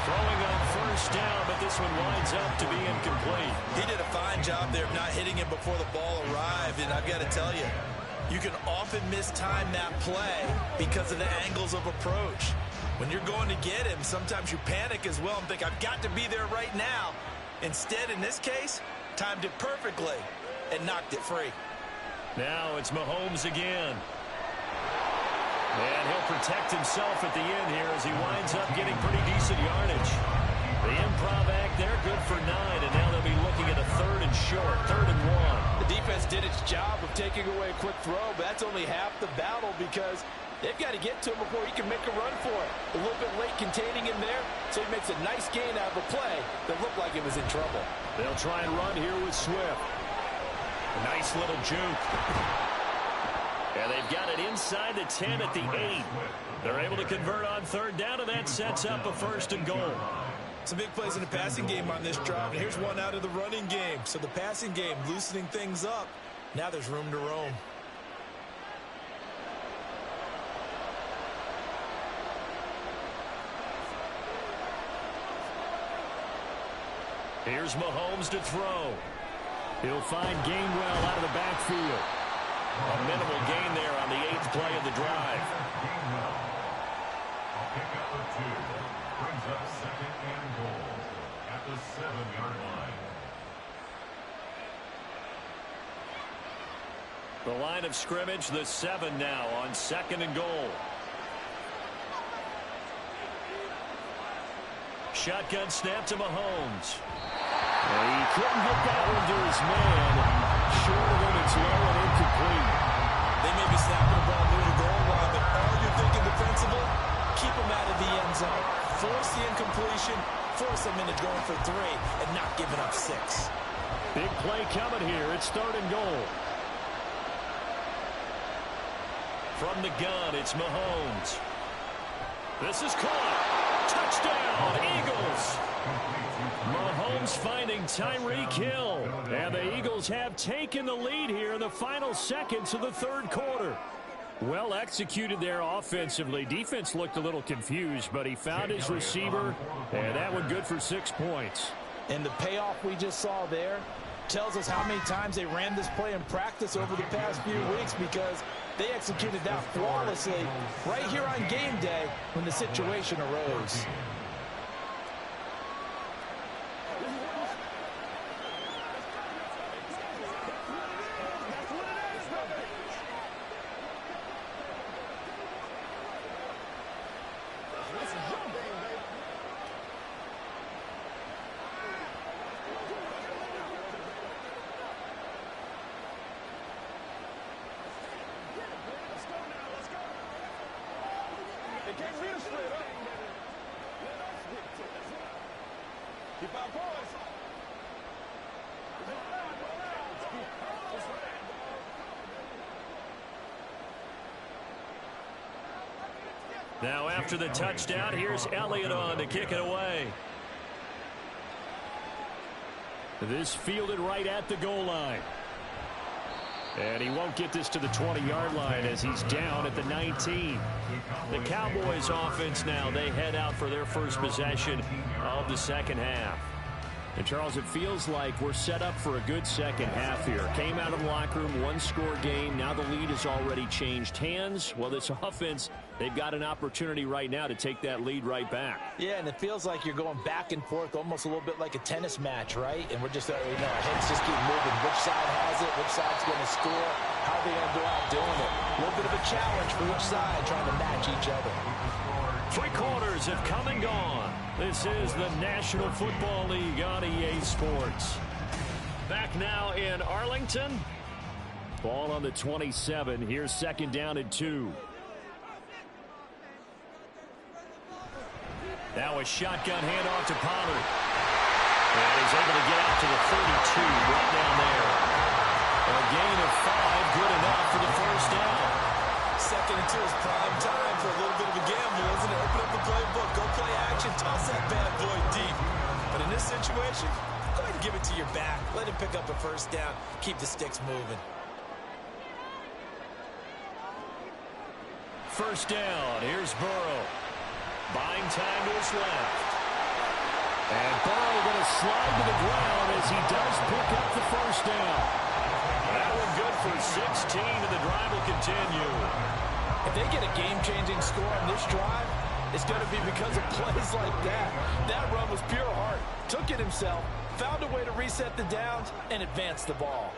Throwing on first down, but this one winds up to be incomplete. He did a fine job there of not hitting him before the ball arrived, and I've got to tell you, you can often mistime that play because of the angles of approach. When you're going to get him, sometimes you panic as well and think, I've got to be there right now. Instead, in this case, timed it perfectly and knocked it free. Now it's Mahomes again. And he'll protect himself at the end here as he winds up getting pretty decent yardage. The improv act there, good for 9, and now they'll be looking at a 3rd and short, 3rd and 1. The defense did its job of taking away a quick throw, but that's only half the battle because they've got to get to him before he can make a run for it. A little bit late containing him there, so he makes a nice gain out of a play that looked like it was in trouble. They'll try and run here with Swift. A nice little juke. And they've got it inside the 10 at the 8. They're able to convert on 3rd down, and that sets up a 1st and goal. Some big plays in the passing game on this drive, and here's one out of the running game. So the passing game loosening things up. Now there's room to roam. Here's Mahomes to throw. He'll find Gainwell out of the backfield. A minimal gain there on the 8th play of the drive. Gainwell. A pickup of 2. Brings up 2nd and goal at the 7-yard line. The line of scrimmage, the 7 now on 2nd and goal. Shotgun snap to Mahomes. He couldn't get that one to his man. Short of him, it's low and incomplete. They may be snapping the ball near the goal line, but all you're thinking defensively, keep them out of the end zone. Force the incompletion, force them into going for 3, and not giving up 6. Big play coming here. It's 3rd and goal. From the gun, it's Mahomes. This is caught. Touchdown, Eagles. Mahomes finding Tyreek Hill. And the Eagles have taken the lead here in the final seconds of the 3rd quarter. Well executed there offensively. Defense looked a little confused, but he found his receiver, and that one good for 6 points. And the payoff we just saw there tells us how many times they ran this play in practice over the past few weeks, because they executed that flawlessly right here on game day when the situation arose. Now after the touchdown, here's Elliott on to kick it away. This fielded right at the goal line. And he won't get this to the 20-yard line as he's down at the 19. The Cowboys offense now, they head out for their first possession of the second half. And, Charles, it feels like we're set up for a good second half here. Came out of the locker room, one-score game. Now the lead has already changed hands. Well, this offense, they've got an opportunity right now to take that lead right back. Yeah, and it feels like you're going back and forth almost a little bit like a tennis match, right? And we're just, our heads just keep moving. Which side has it? Which side's going to score? How are they going to go out doing it? A little bit of a challenge for each side, trying to match each other. 3 quarters have come and gone. This is the National Football League on EA Sports. Back now in Arlington. Ball on the 27. Here's second down and 2. Now a shotgun handoff to Pollard. And he's able to get out to the 32 right down there. A gain of 5, good enough for the first down. Second and 2 is prime time for a little bit of a gamble, isn't it? Open up the playbook, go play action, toss that bad boy deep. But in this situation, go ahead and give it to your back. Let him pick up a first down. Keep the sticks moving. First down, here's Burrow. Buying time to his left. And Burrow going to slide to the ground as he does pick up the first down. That one good for 16, and the drive will continue. If they get a game-changing score on this drive, it's going to be because of plays like that. That run was pure heart. Took it himself, found a way to reset the downs, and advance the ball.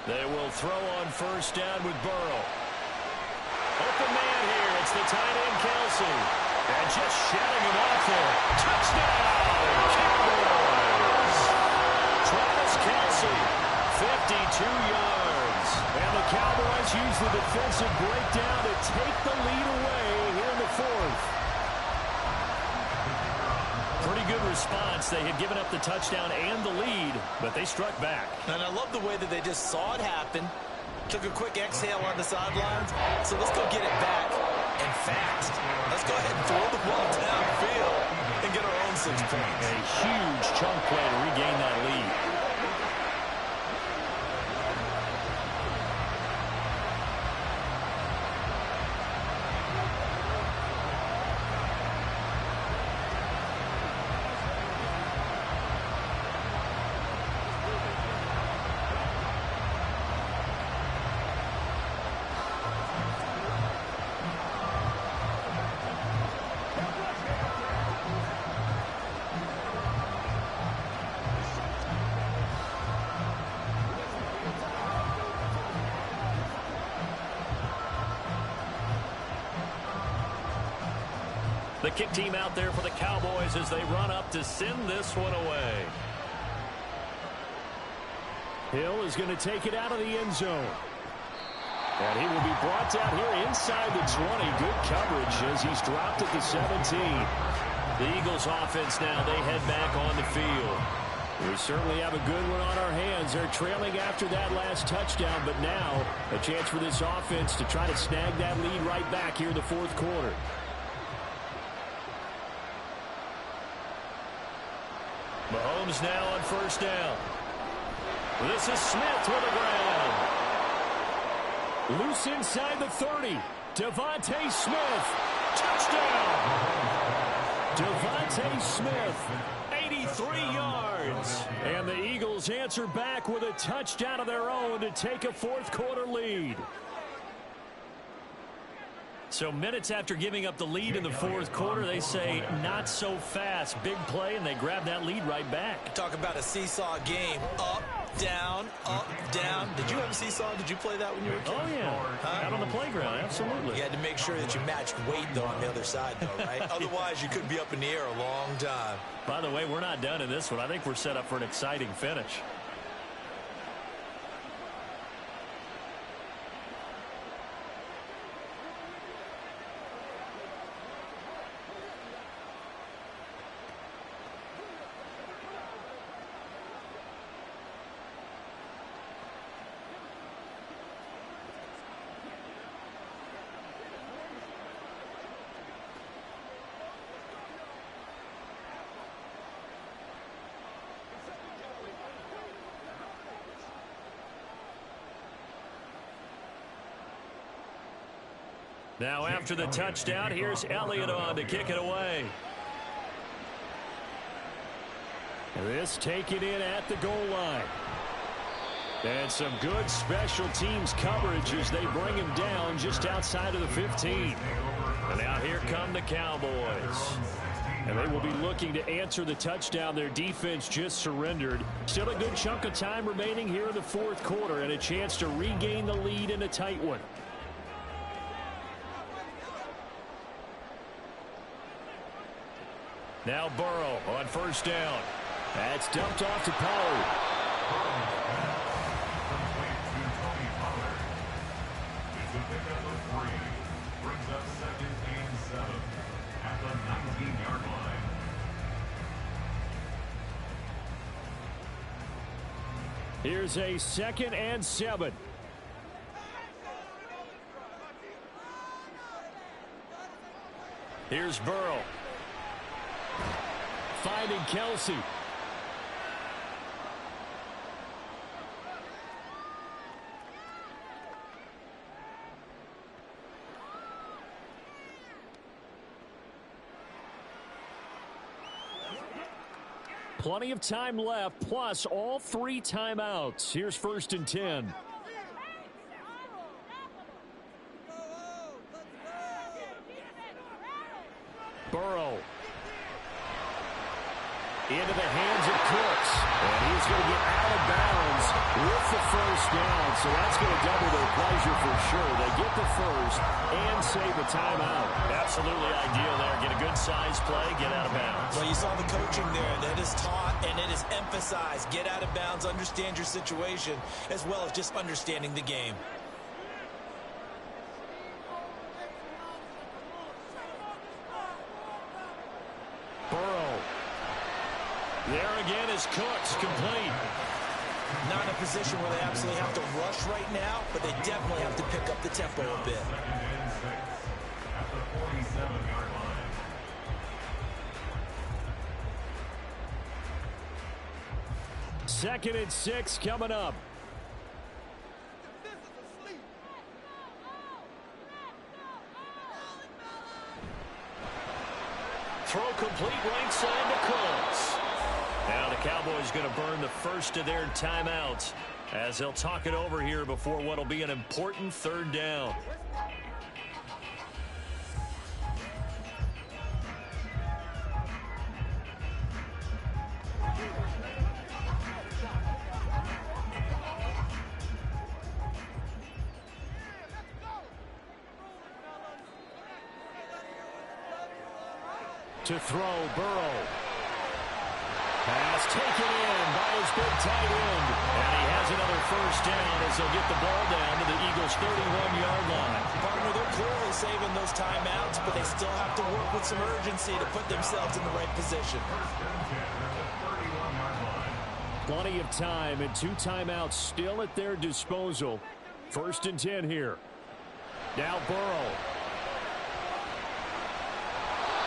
They will throw on first down with Burrow. Open man here. It's the tight end, Kelsey. And just shedding him off there. Touchdown, Cowboys. Travis Kelsey, 52 yards. And the Cowboys use the defensive breakdown to take the lead away here in the fourth. Pretty good response. They had given up the touchdown and the lead, but they struck back. And I love the way that they just saw it happen. Took a quick exhale on the sidelines. So let's go get it back and fast. Let's go ahead and throw the ball downfield and get our own 6 points. A huge chunk play to regain that lead. The kick team out there for the Cowboys as they run up to send this one away. Hill is going to take it out of the end zone. And he will be brought down here inside the 20. Good coverage as he's dropped at the 17. The Eagles offense now, they head back on the field. We certainly have a good one on our hands. They're trailing after that last touchdown, but now a chance for this offense to try to snag that lead right back here in the fourth quarter. Mahomes now on first down. This is Smith with the ground. Loose inside the 30. Devontae Smith. Touchdown. Devontae Smith. 83 yards. And the Eagles answer back with a touchdown of their own to take a fourth quarter lead. So minutes after giving up the lead in the fourth quarter, they say not so fast. Big play, and they grab that lead right back. Talk about a seesaw game. Up, down, up, down. Did you have a seesaw? Did you play that when you were a kid? Oh, yeah. Out on the playground, absolutely. You had to make sure that you matched weight, though, on the other side, though, right? Otherwise, you could be up in the air a long time. By the way, we're not done in this one. I think we're set up for an exciting finish. Now after the touchdown, here's Elliott on to kick it away. This taken in at the goal line. And some good special teams coverage as they bring him down just outside of the 15. And now here come the Cowboys. And they will be looking to answer the touchdown their defense just surrendered. Still a good chunk of time remaining here in the fourth quarter and a chance to regain the lead in a tight one. Now Burrow on first down. That's dumped off to Pollard. Here's a 2nd and 7. Here's Burrow. Finding Kelsey. Plenty of time left, plus all 3 timeouts. Here's 1st and 10. Burrow. Into the hands of Cooks. And he's going to get out of bounds with the first down. So that's going to double their pleasure for sure. They get the first and save a timeout. Absolutely ideal there. Get a good size play, get out of bounds. Well, you saw the coaching there. That is taught and it is emphasized. Get out of bounds, understand your situation, as well as just understanding the game. Burrow. There again is Cooks, complete. Not in a position where they absolutely have to rush right now, but they definitely have to pick up the tempo a bit. At the 47-yard line. Second and 6 coming up. Throw complete right side to Cooks. Now the Cowboys going to burn the first of their timeouts as they'll talk it over here before what will be an important 3rd down. To throw, Burrow. Pass taken in by his big tight end. And he has another first down as they'll get the ball down to the Eagles' 31-yard line. Partner, they're clearly saving those timeouts, but they still have to work with some urgency to put themselves in the right position. Plenty of time and 2 timeouts still at their disposal. 1st and 10 here. Now Burrow.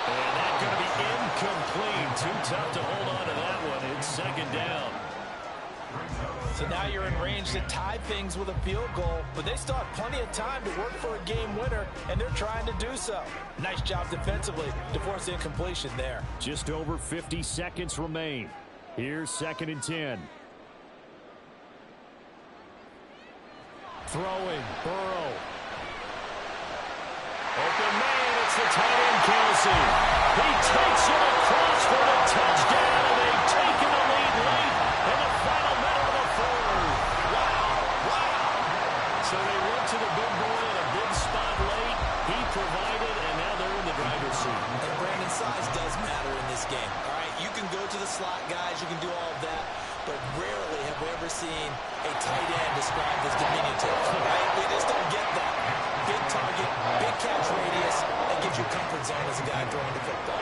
And that's going to be incomplete. Too tough to hold on to that one. It's 2nd down. So now you're in range to tie things with a field goal, but they still have plenty of time to work for a game winner, and they're trying to do so. Nice job defensively to force the incompletion there. Just over 50 seconds remain. Here's 2nd and 10. Throwing, Burrow. Open man, it's the tight end, Kelsey. He takes it across for the touchdown, and they've taken the lead late in the final minute of the 4th. Wow. So they went to the big boy in a big spot late. He provided, and now they're in the driver's seat. And Brandon, size does matter in this game. All right, you can go to the slot guys, you can do all of that, but rarely have we ever seen a tight end described as diminutive. Right? We just don't get that. Big target, big catch radius, that gives you comfort zone as a guy throwing the football.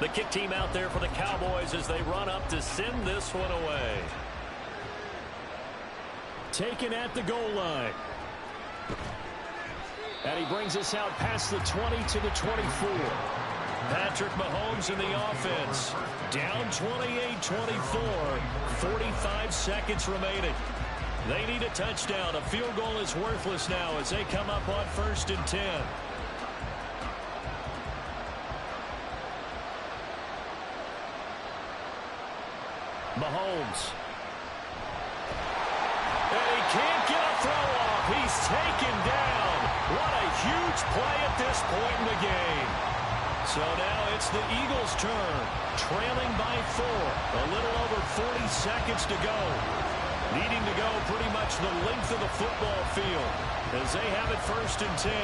The kick team out there for the Cowboys as they run up to send this one away. Taken at the goal line. And he brings us out past the 20 to the 24. Patrick Mahomes in the offense. Down 28-24. 45 seconds remaining. They need a touchdown. A field goal is worthless now as they come up on 1st and 10. Mahomes. And he can't get a throw off. He's taken down. What a huge play at this point in the game. So now it's the Eagles' turn, trailing by 4. A little over 40 seconds to go. Needing to go pretty much the length of the football field as they have it 1st and 10.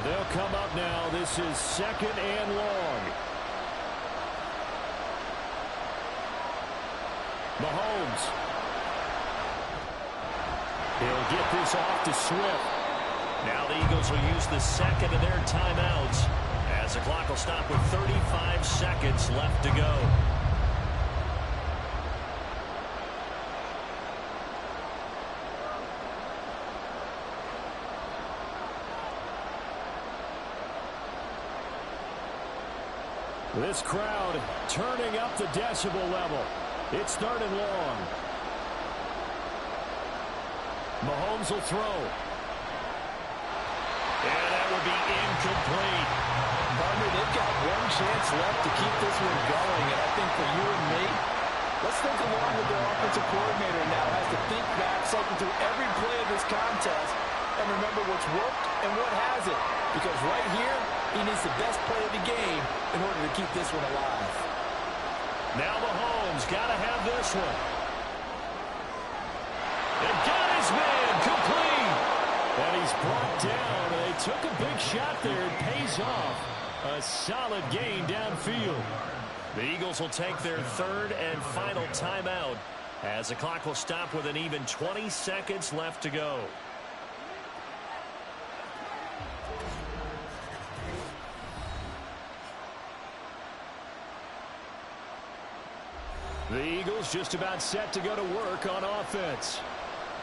They'll come up now. This is 2nd and long. Mahomes. He'll get this off to Swift. Now the Eagles will use the second of their timeouts as the clock will stop with 35 seconds left to go. This crowd turning up the decibel level. It's 3rd and long. Mahomes will throw. And that will be incomplete. Partner, they've got one chance left to keep this one going, and I think for you and me, let's think along with their offensive coordinator now has to think back, cycle through every play of this contest, and remember what's worked and what hasn't. Because right here, he needs the best play of the game in order to keep this one alive. Now Mahomes got to have this one. And got his man complete. And he's brought down. They took a big shot there. It pays off. A solid gain downfield. The Eagles will take their 3rd and final timeout as the clock will stop with an even 20 seconds left to go. The Eagles just about set to go to work on offense.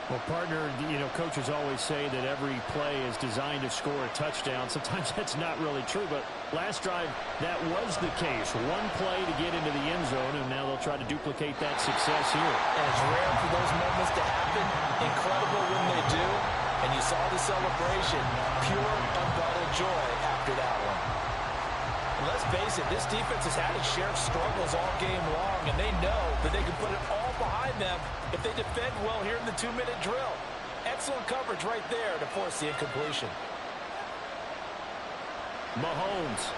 Well, partner, coaches always say that every play is designed to score a touchdown. Sometimes that's not really true, but last drive, that was the case. One play to get into the end zone, and now they'll try to duplicate that success here. And it's rare for those moments to happen. Incredible when they do. And you saw the celebration. Pure, unbridled joy after that one. And let's face it, this defense has had its share of struggles all game long, and they know that they can put it all behind them if they defend well here in the 2-minute drill. Excellent coverage right there to force the incompletion. Mahomes.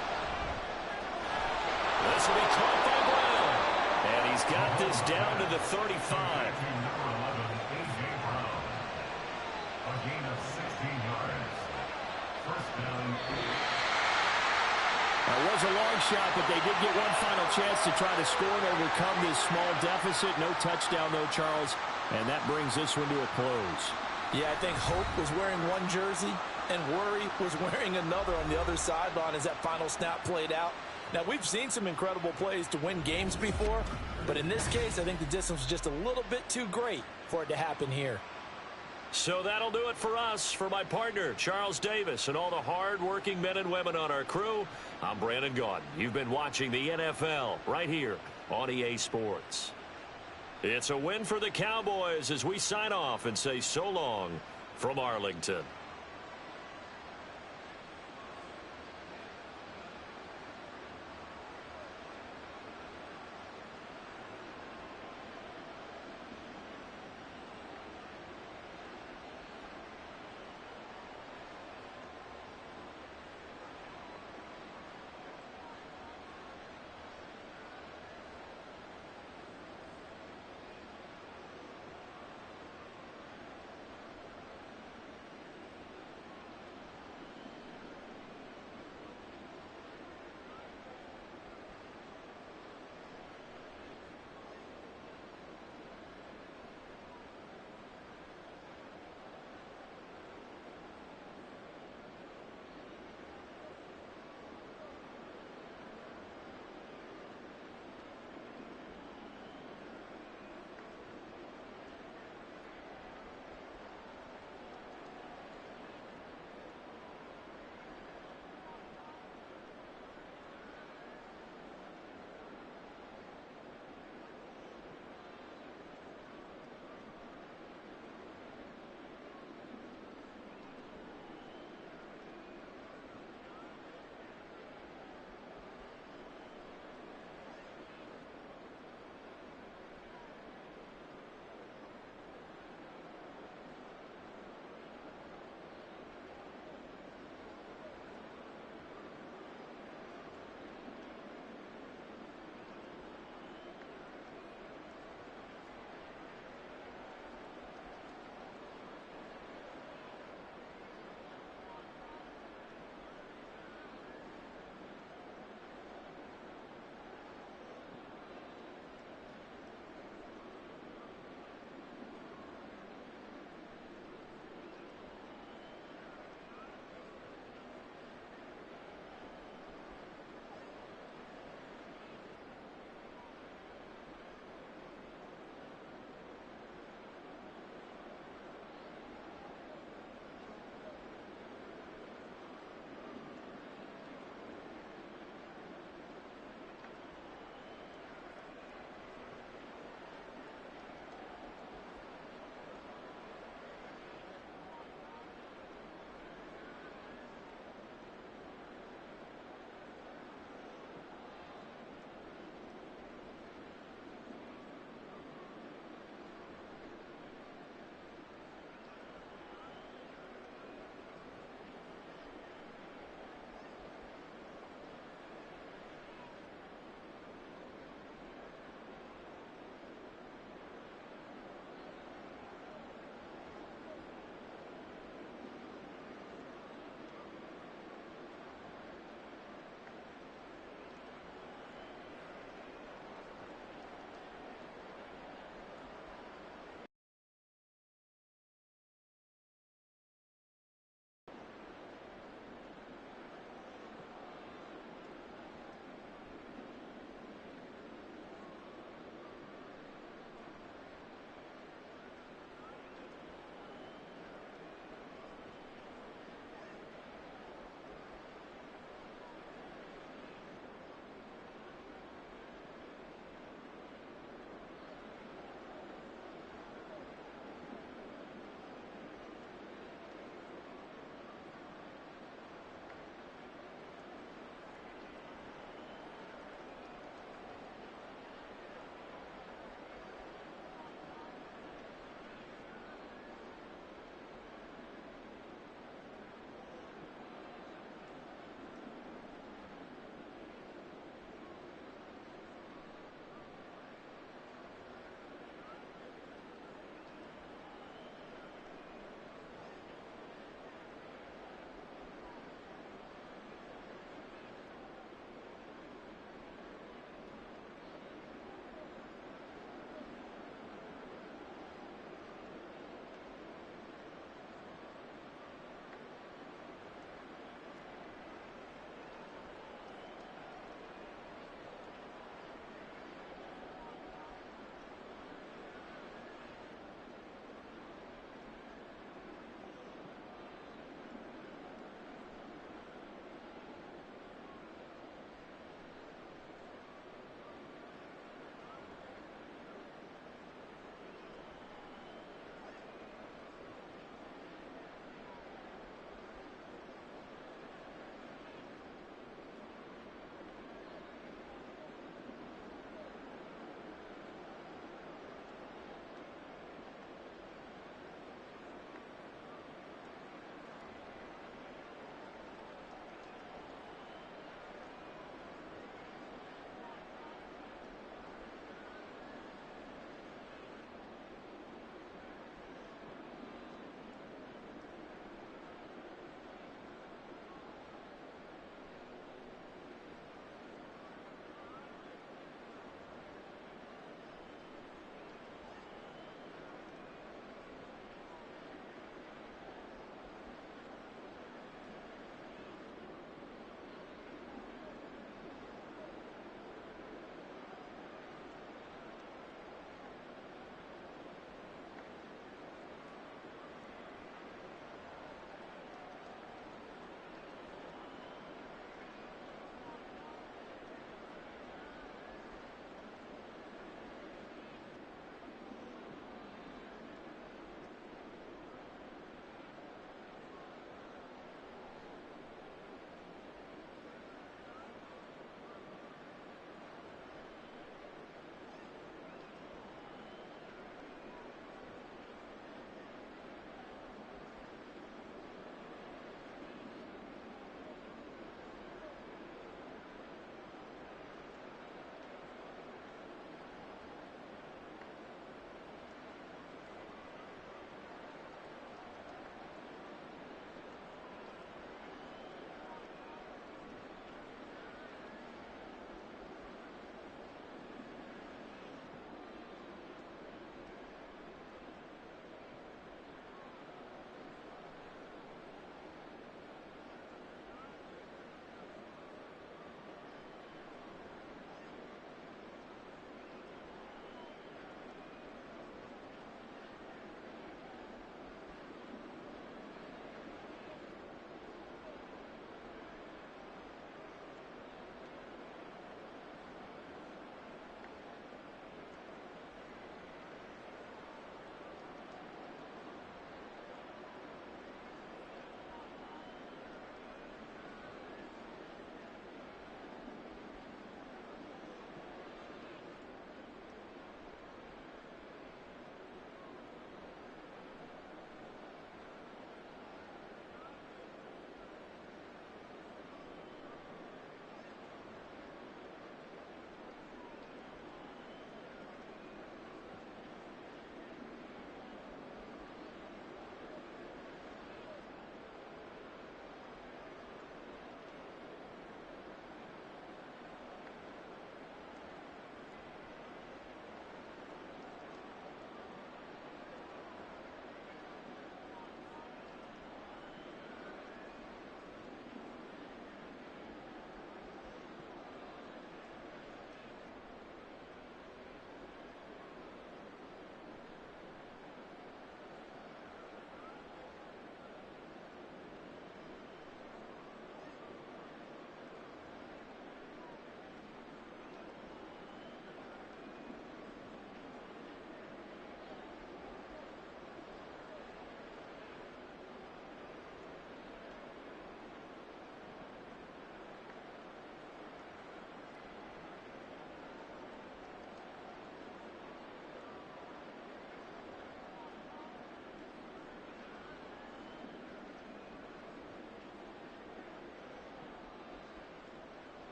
This will be caught by Brown. And he's got this down to the 35. Number 11, A.J. Brown. A gain of 16 yards. First down. It was a long shot, but they did get one final chance to try to score and overcome this small deficit. No touchdown, though, Charles. And that brings this one to a close. Yeah, I think hope was wearing one jersey and worry was wearing another on the other sideline as that final snap played out. Now, we've seen some incredible plays to win games before, but in this case, I think the distance was just a little bit too great for it to happen here. So that'll do it for us. For my partner, Charles Davis, and all the hard-working men and women on our crew, I'm Brandon Gaudin. You've been watching the NFL right here on EA Sports. It's a win for the Cowboys as we sign off and say so long from Arlington.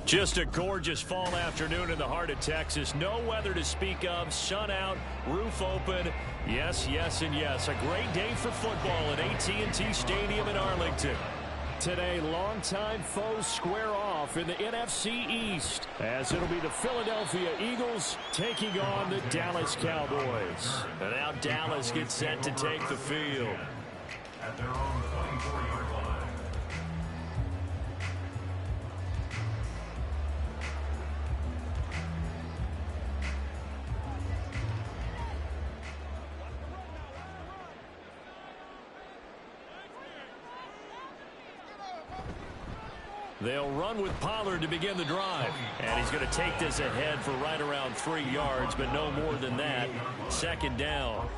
Just a gorgeous fall afternoon in the heart of Texas. No weather to speak of. Sun out, roof open. Yes, yes, and yes. A great day for football at AT&T Stadium in Arlington. Today, longtime foes square off in the NFC East, as it'll be the Philadelphia Eagles taking on the Dallas Cowboys. And now Dallas gets set to take the field. At their own 24-yard line. They'll run with Pollard to begin the drive. And he's going to take this ahead for right around 3 yards, but no more than that. Second down.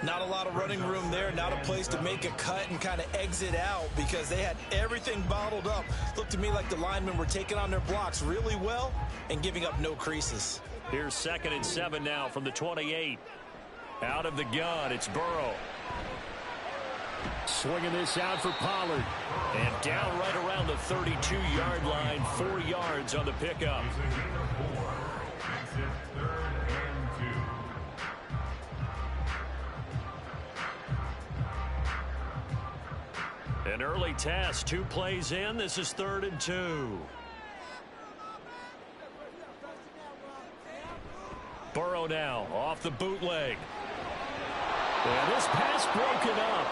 Not a lot of running room there. Not a place to make a cut and kind of exit out because they had everything bottled up. Looked to me like the linemen were taking on their blocks really well and giving up no creases. Here's 2nd and 7 now from the 28. Out of the gun, it's Burrow. Swinging this out for Pollard. And down right around the 32-yard line, 4 yards on the pickup. An early test, 2 plays in. This is 3rd and 2. Burrow now off the bootleg. And this pass broken up.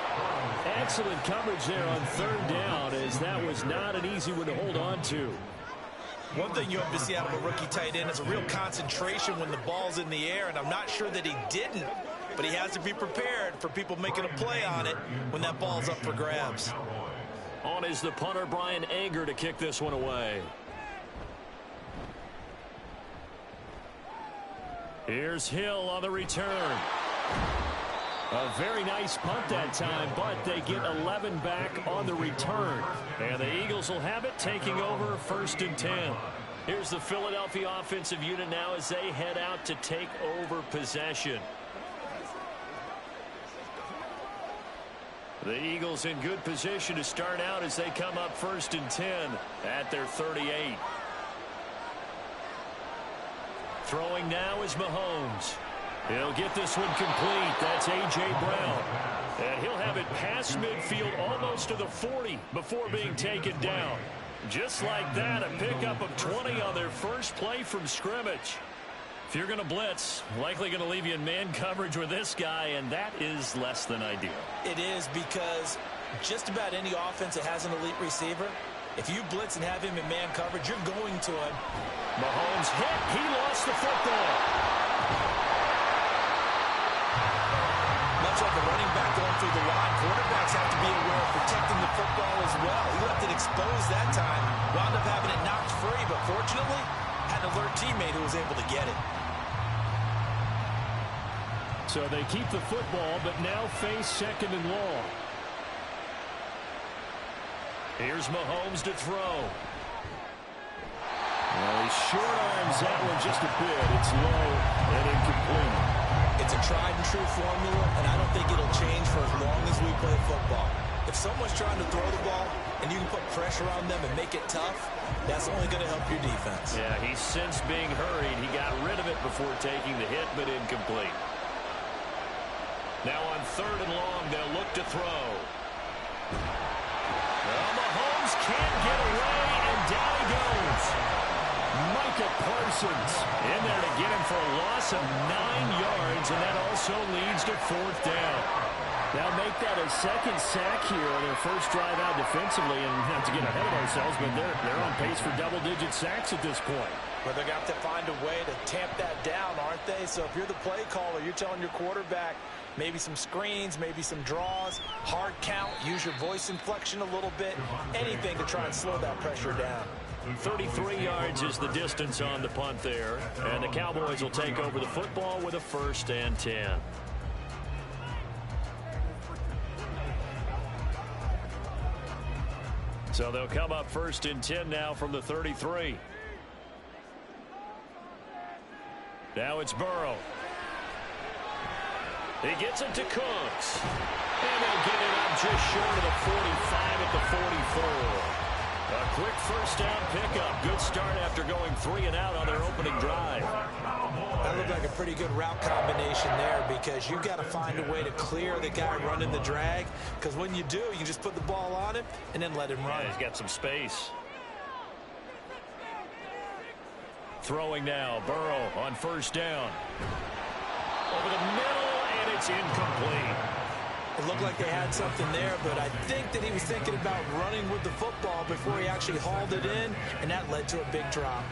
Excellent coverage there on 3rd down, as that was not an easy one to hold on to. One thing you hope to see out of a rookie tight end is a real concentration when the ball's in the air, and I'm not sure that he didn't, but he has to be prepared for people making a play on it when that ball's up for grabs. On is the punter, Brian Anger, to kick this one away. Here's Hill on the return. A very nice punt that time, but they get 11 back on the return. And the Eagles will have it, taking over 1st and 10. Here's the Philadelphia offensive unit now as they head out to take over possession. The Eagles in good position to start out as they come up 1st and 10 at their 38. Throwing now is Mahomes. He'll get this one complete. That's A.J. Brown. And he'll have it past midfield almost to the 40 before being taken down. Just like that, a pickup of 20 on their first play from scrimmage. If you're going to blitz, likely going to leave you in man coverage with this guy, and that is less than ideal. It is, because just about any offense that has an elite receiver, if you blitz and have him in man coverage, you're going to him. Mahomes hit. He lost the football. Much like a running back going through the line, quarterbacks have to be aware of protecting the football as well. He left it exposed that time, wound up having it knocked free, but fortunately, had an alert teammate who was able to get it. So they keep the football, but now face second and long. Here's Mahomes to throw. Well, he short arms that one just a bit. It's low and incomplete. It's a tried and true formula, and I don't think it'll change for as long as we play football. If someone's trying to throw the ball and you can put pressure on them and make it tough, that's only going to help your defense. Yeah, he's since being hurried. He got rid of it before taking the hit, but incomplete. Now on third and long, they'll look to throw. Well, Mahomes can't get away, and down he goes. Micah Parsons in there to get him for a loss of 9 yards, and that also leads to fourth down. Now make that a second sack here on their first drive out defensively, and not to get ahead of ourselves, but they're on pace for double-digit sacks at this point. But they're going to have to find a way to tamp that down, aren't they? So if you're the play caller, you're telling your quarterback maybe some screens, maybe some draws, hard count, use your voice inflection a little bit, anything to try and slow that pressure down. 33 yards is the distance on the punt there, and the Cowboys will take over the football with a 1st and 10. So they'll come up 1st and 10 now from the 33. Now it's Burrow. He gets it to Cooks. And they'll get it up just short of the 45 at the 44. A quick first down pickup. Good start after going 3 and out on their opening drive. That looked like a pretty good route combination there, because you've got to find a way to clear the guy running the drag, because when you do, you just put the ball on him and then let him run. Yeah, he's got some space. Throwing now, Burrow on first down. Over the middle, and it's incomplete. It looked like they had something there, but I think that he was thinking about running with the football before he actually hauled it in, and that led to a big drop.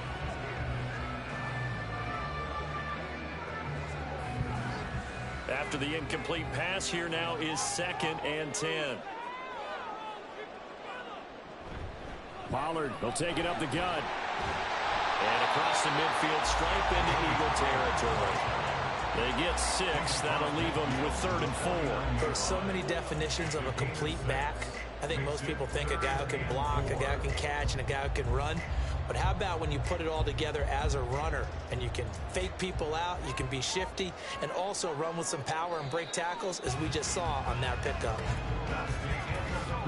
After the incomplete pass, here now is 2nd and 10. Pollard, they'll take it up the gut. And across the midfield stripe into Eagle territory. They get 6. That'll leave them with 3rd and 4. There's so many definitions of a complete back. I think most people think a guy who can block, a guy who can catch, and a guy who can run. But how about when you put it all together as a runner, and you can fake people out, you can be shifty, and also run with some power and break tackles, as we just saw on that pickup.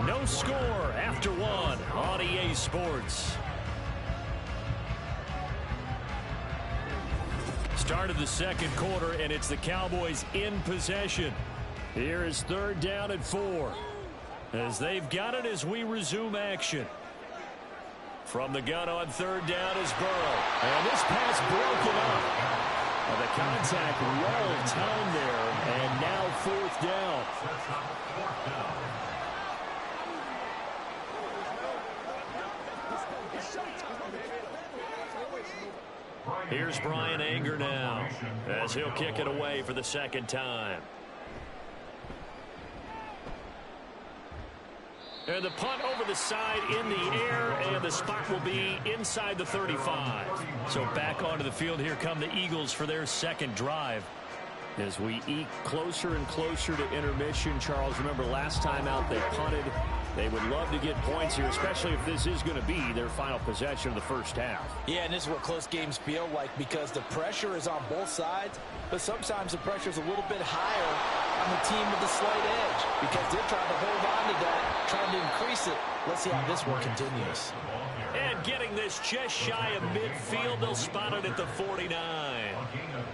No score after 1 on EA Sports. Start of the second quarter, and it's the Cowboys in possession. Here is 3rd down and 4. As they've got it as we resume action. From the gun on 3rd down is Burrow. And this pass broken up. Well, the contact well timed there, and now 4th down. Here's Brian Anger now, as he'll kick it away for the 2nd time. And the punt over the side in the air, and the spot will be inside the 35. So back onto the field, here come the Eagles for their 2nd drive. As we eke closer and closer to intermission, Charles, remember last time out they punted. They would love to get points here, especially if this is going to be their final possession of the first half. Yeah, and this is what close games feel like, because the pressure is on both sides, but sometimes the pressure is a little bit higher on the team with the slight edge, because they're trying to hold on to that, trying to increase it. Let's see how this one continues. And getting this just shy of midfield, they'll spot it at the 49.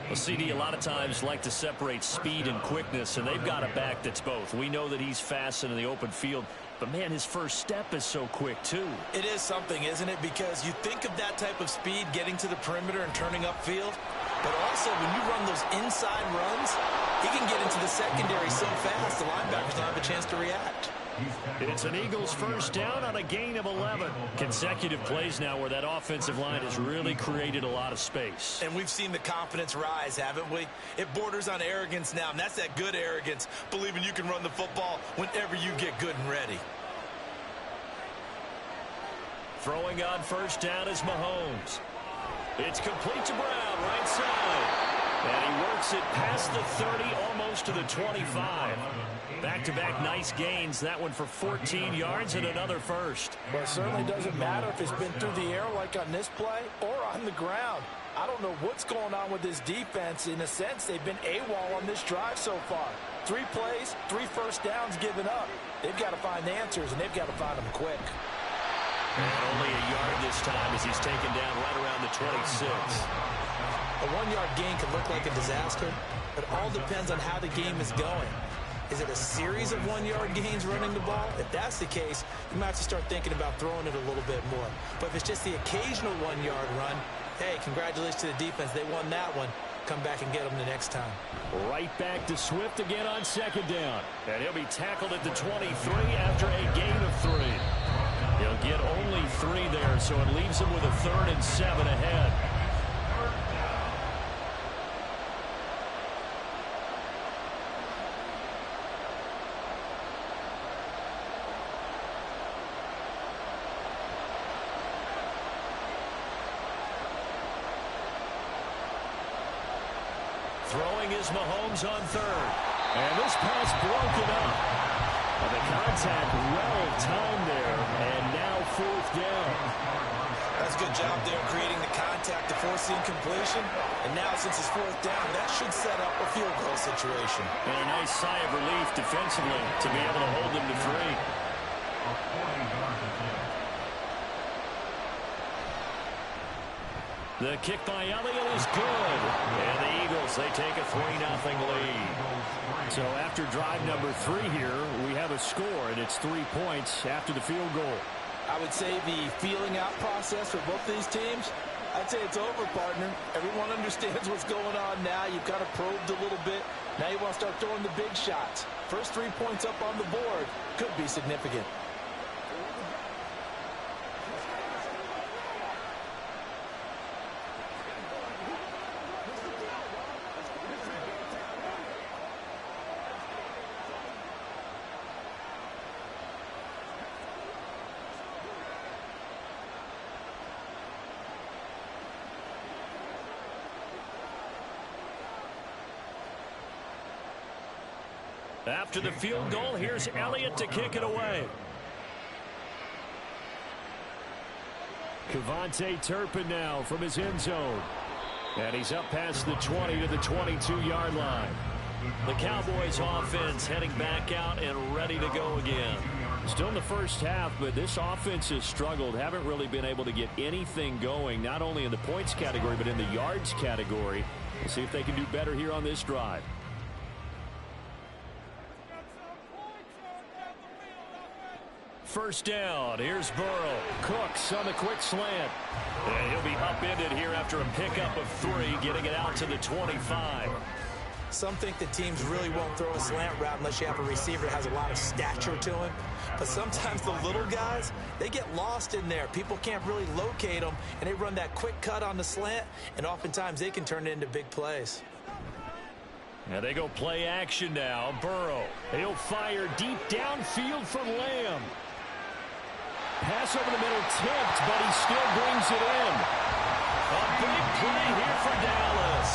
Well, CD, a lot of times like to separate speed and quickness, and they've got a back that's both. We know that he's fast in the open field, but, man, his first step is so quick, too. It is something, isn't it? Because you think of that type of speed getting to the perimeter and turning upfield, but also when you run those inside runs, he can get into the secondary so fast the linebackers don't have a chance to react. It's an Eagles first down on a gain of 11. Consecutive plays now where that offensive line has really created a lot of space. And we've seen the confidence rise, haven't we? It borders on arrogance now, and that's that good arrogance, believing you can run the football whenever you get good and ready. Throwing on first down is Mahomes. It's complete to Brown, right side. And he works it past the 30, almost to the 25. Back-to-back nice gains. That one for 14 yards and another first. Well, it certainly doesn't matter if it's been through the air like on this play or on the ground. I don't know what's going on with this defense. In a sense, they've been AWOL on this drive so far. 3 plays, 3 first downs given up. They've got to find answers, and they've got to find them quick. And only a yard this time as he's taken down right around the 26. A 1-yard gain can look like a disaster, but it all depends on how the game is going. Is it a series of 1-yard gains running the ball? If that's the case, you might have to start thinking about throwing it a little bit more. But if it's just the occasional 1-yard run, hey, congratulations to the defense. They won that one. Come back and get them the next time. Right back to Swift again on second down. And he'll be tackled at the 23 after a gain of 3. He'll get only 3 there, so it leaves him with a 3rd and 7 ahead. Throwing is Mahomes on 3rd. And this pass broken up. And the contact well timed there. And now 4th down. That's a good job there creating the contact to force the incompletion. And now since it's 4th down, that should set up a field goal situation. And a nice sigh of relief defensively to be able to hold them to 3. The kick by Elliott is good. And the Eagles, they take a 3-0 lead. So after drive number 3 here, we have a score, and it's 3 points after the field goal. I would say the feeling out process for both these teams, I'd say it's over, partner. Everyone understands what's going on now. You've kind of probed a little bit. Now you want to start throwing the big shots. First 3 points up on the board could be significant. After the field goal, here's Elliott to kick it away. KaVontae Turpin now from his end zone. And he's up past the 20 to the 22-yard line. The Cowboys offense heading back out and ready to go again. Still in the first half, but this offense has struggled. Haven't really been able to get anything going, not only in the points category, but in the yards category. We'll see if they can do better here on this drive. First down. Here's Burrow. Cooks on the quick slant. And he'll be upended here after a pickup of 3, getting it out to the 25. Some think that teams really won't throw a slant route unless you have a receiver that has a lot of stature to him. But sometimes the little guys, they get lost in there. People can't really locate them, and they run that quick cut on the slant, and oftentimes they can turn it into big plays. And they go play action now. Burrow. He'll fire deep downfield for Lamb. Pass over the middle, tipped, but he still brings it in. A big play here for Dallas.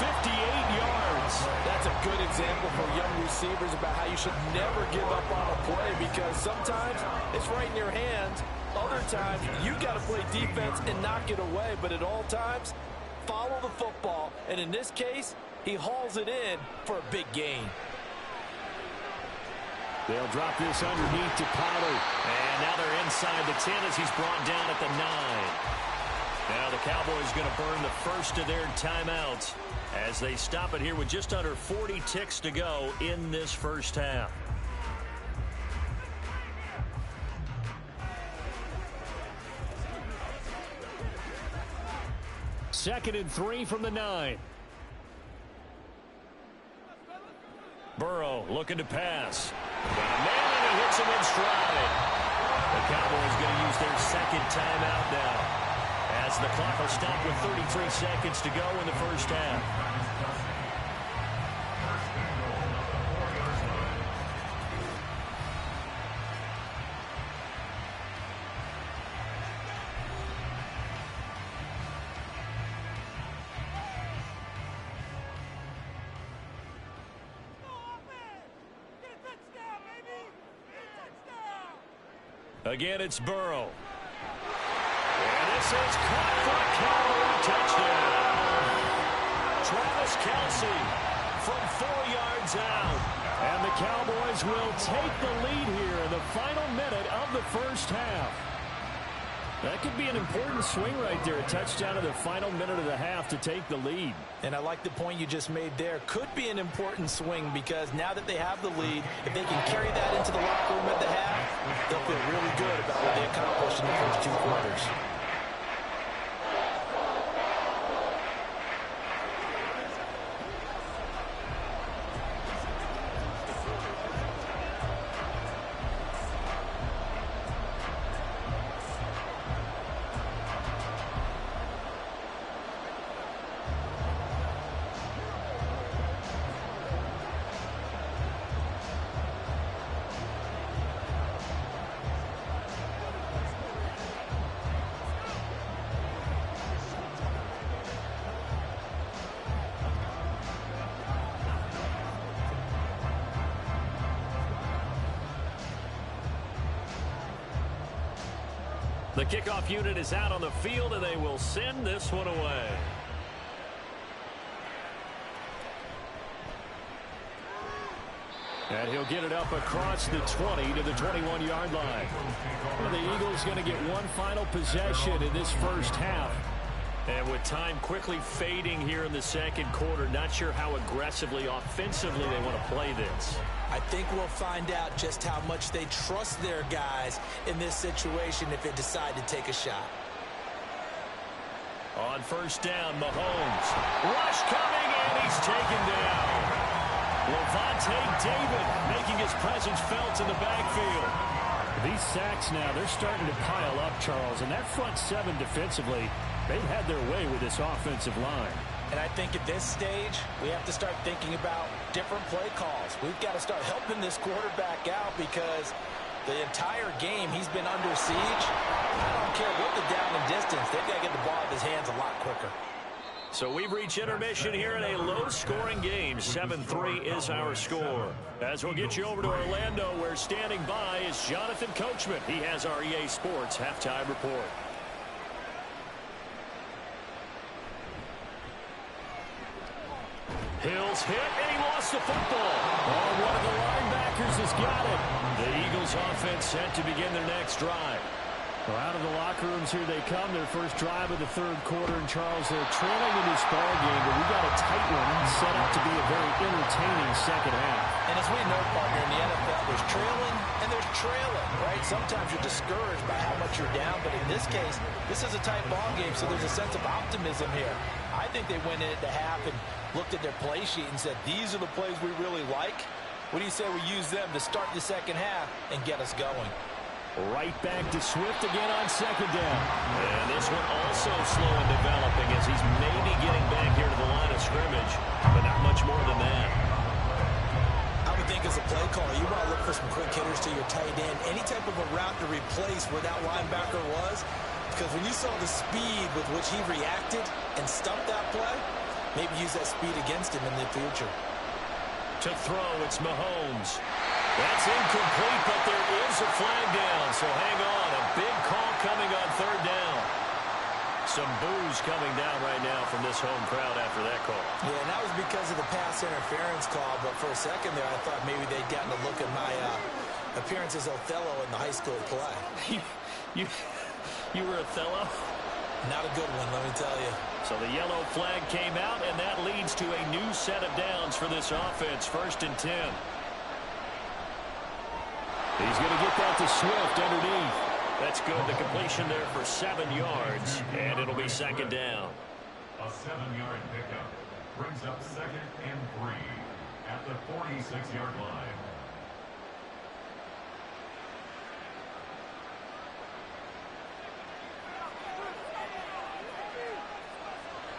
58 yards. That's a good example for young receivers about how you should never give up on a play, because sometimes it's right in your hands. Other times, you got to play defense and knock it away. But at all times, follow the football. And in this case, he hauls it in for a big gain. They'll drop this underneath to Pollard. And now they're inside the 10 as he's brought down at the 9. Now the Cowboys going to burn the first of their timeouts as they stop it here with just under 40 ticks to go in this first half. Second and 3 from the 9. Burrow looking to pass. Got a man, and he hits him in stride. The Cowboys going to use their second timeout now, as the clock will stop with 33 seconds to go in the first half. Again, it's Burrow. And this is caught for a Cowboy touchdown. Travis Kelce from 4 yards out. And the Cowboys will take the lead here in the final minute of the first half. That could be an important swing right there. A touchdown in the final minute of the half to take the lead. And I like the point you just made there. Could be an important swing because now that they have the lead, if they can carry that into the locker room at the half, they'll feel really good about what they accomplished in the first 2 quarters. The kickoff unit is out on the field, and they will send this one away. And he'll get it up across the 20 to the 21-yard line. Well, the Eagles going to get one final possession in this first half. And with time quickly fading here in the second quarter, not sure how aggressively, offensively they want to play this. I think we'll find out just how much they trust their guys in this situation if they decide to take a shot. On first down, Mahomes. Rush coming, and he's taken down. Lavonte David making his presence felt in the backfield. These sacks now, they're starting to pile up, Charles. And that front seven defensively, they've had their way with this offensive line. And I think at this stage, we have to start thinking about different play calls. We've got to start helping this quarterback out because the entire game he's been under siege. I don't care what the down and distance. They've got to get the ball out of his hands a lot quicker. So we've reached intermission here in a low-scoring game. 7-3 is our score. As we'll get you over to Orlando, where standing by is Jonathan Coachman. He has our EA Sports halftime report. Hill's hit, and he lost the football. Oh, one of the linebackers has got it. The Eagles offense set to begin their next drive. Well, out of the locker rooms here they come. Their first drive of the third quarter. And, Charles, they're trailing in this ball game, but we got a tight one set up to be a very entertaining second half. And as we know, partner, in the NFL, there's trailing and there's trailing, right? Sometimes you're discouraged by how much you're down, but in this case, this is a tight ball game, so there's a sense of optimism here. I think they went in at the half and looked at their play sheet and said, these are the plays we really like. What do you say we use them to start the second half and get us going? Right back to Swift again on second down. And this one also slow in developing as he's maybe getting back here to the line of scrimmage, but not much more than that. I would think as a play caller, you want to look for some quick hitters to your tight end. Any type of a route to replace where that linebacker was, because when you saw the speed with which he reacted and stumped that play, maybe use that speed against him in the future. To throw, it's Mahomes. That's incomplete, but there is a flag down, so hang on. A big call coming on third down. Some boos coming down right now from this home crowd after that call. Yeah, and that was because of the pass interference call, but for a second there I thought maybe they'd gotten a look at my appearance as Othello in the high school play. You were Othello? Not a good one, let me tell you. So the yellow flag came out, and that leads to a new set of downs for this offense. 1st and 10. He's going to get that to Swift underneath. That's good. The completion there for 7 yards, and it'll be second down. A 7-yard pickup brings up 2nd and 3 at the 46-yard line.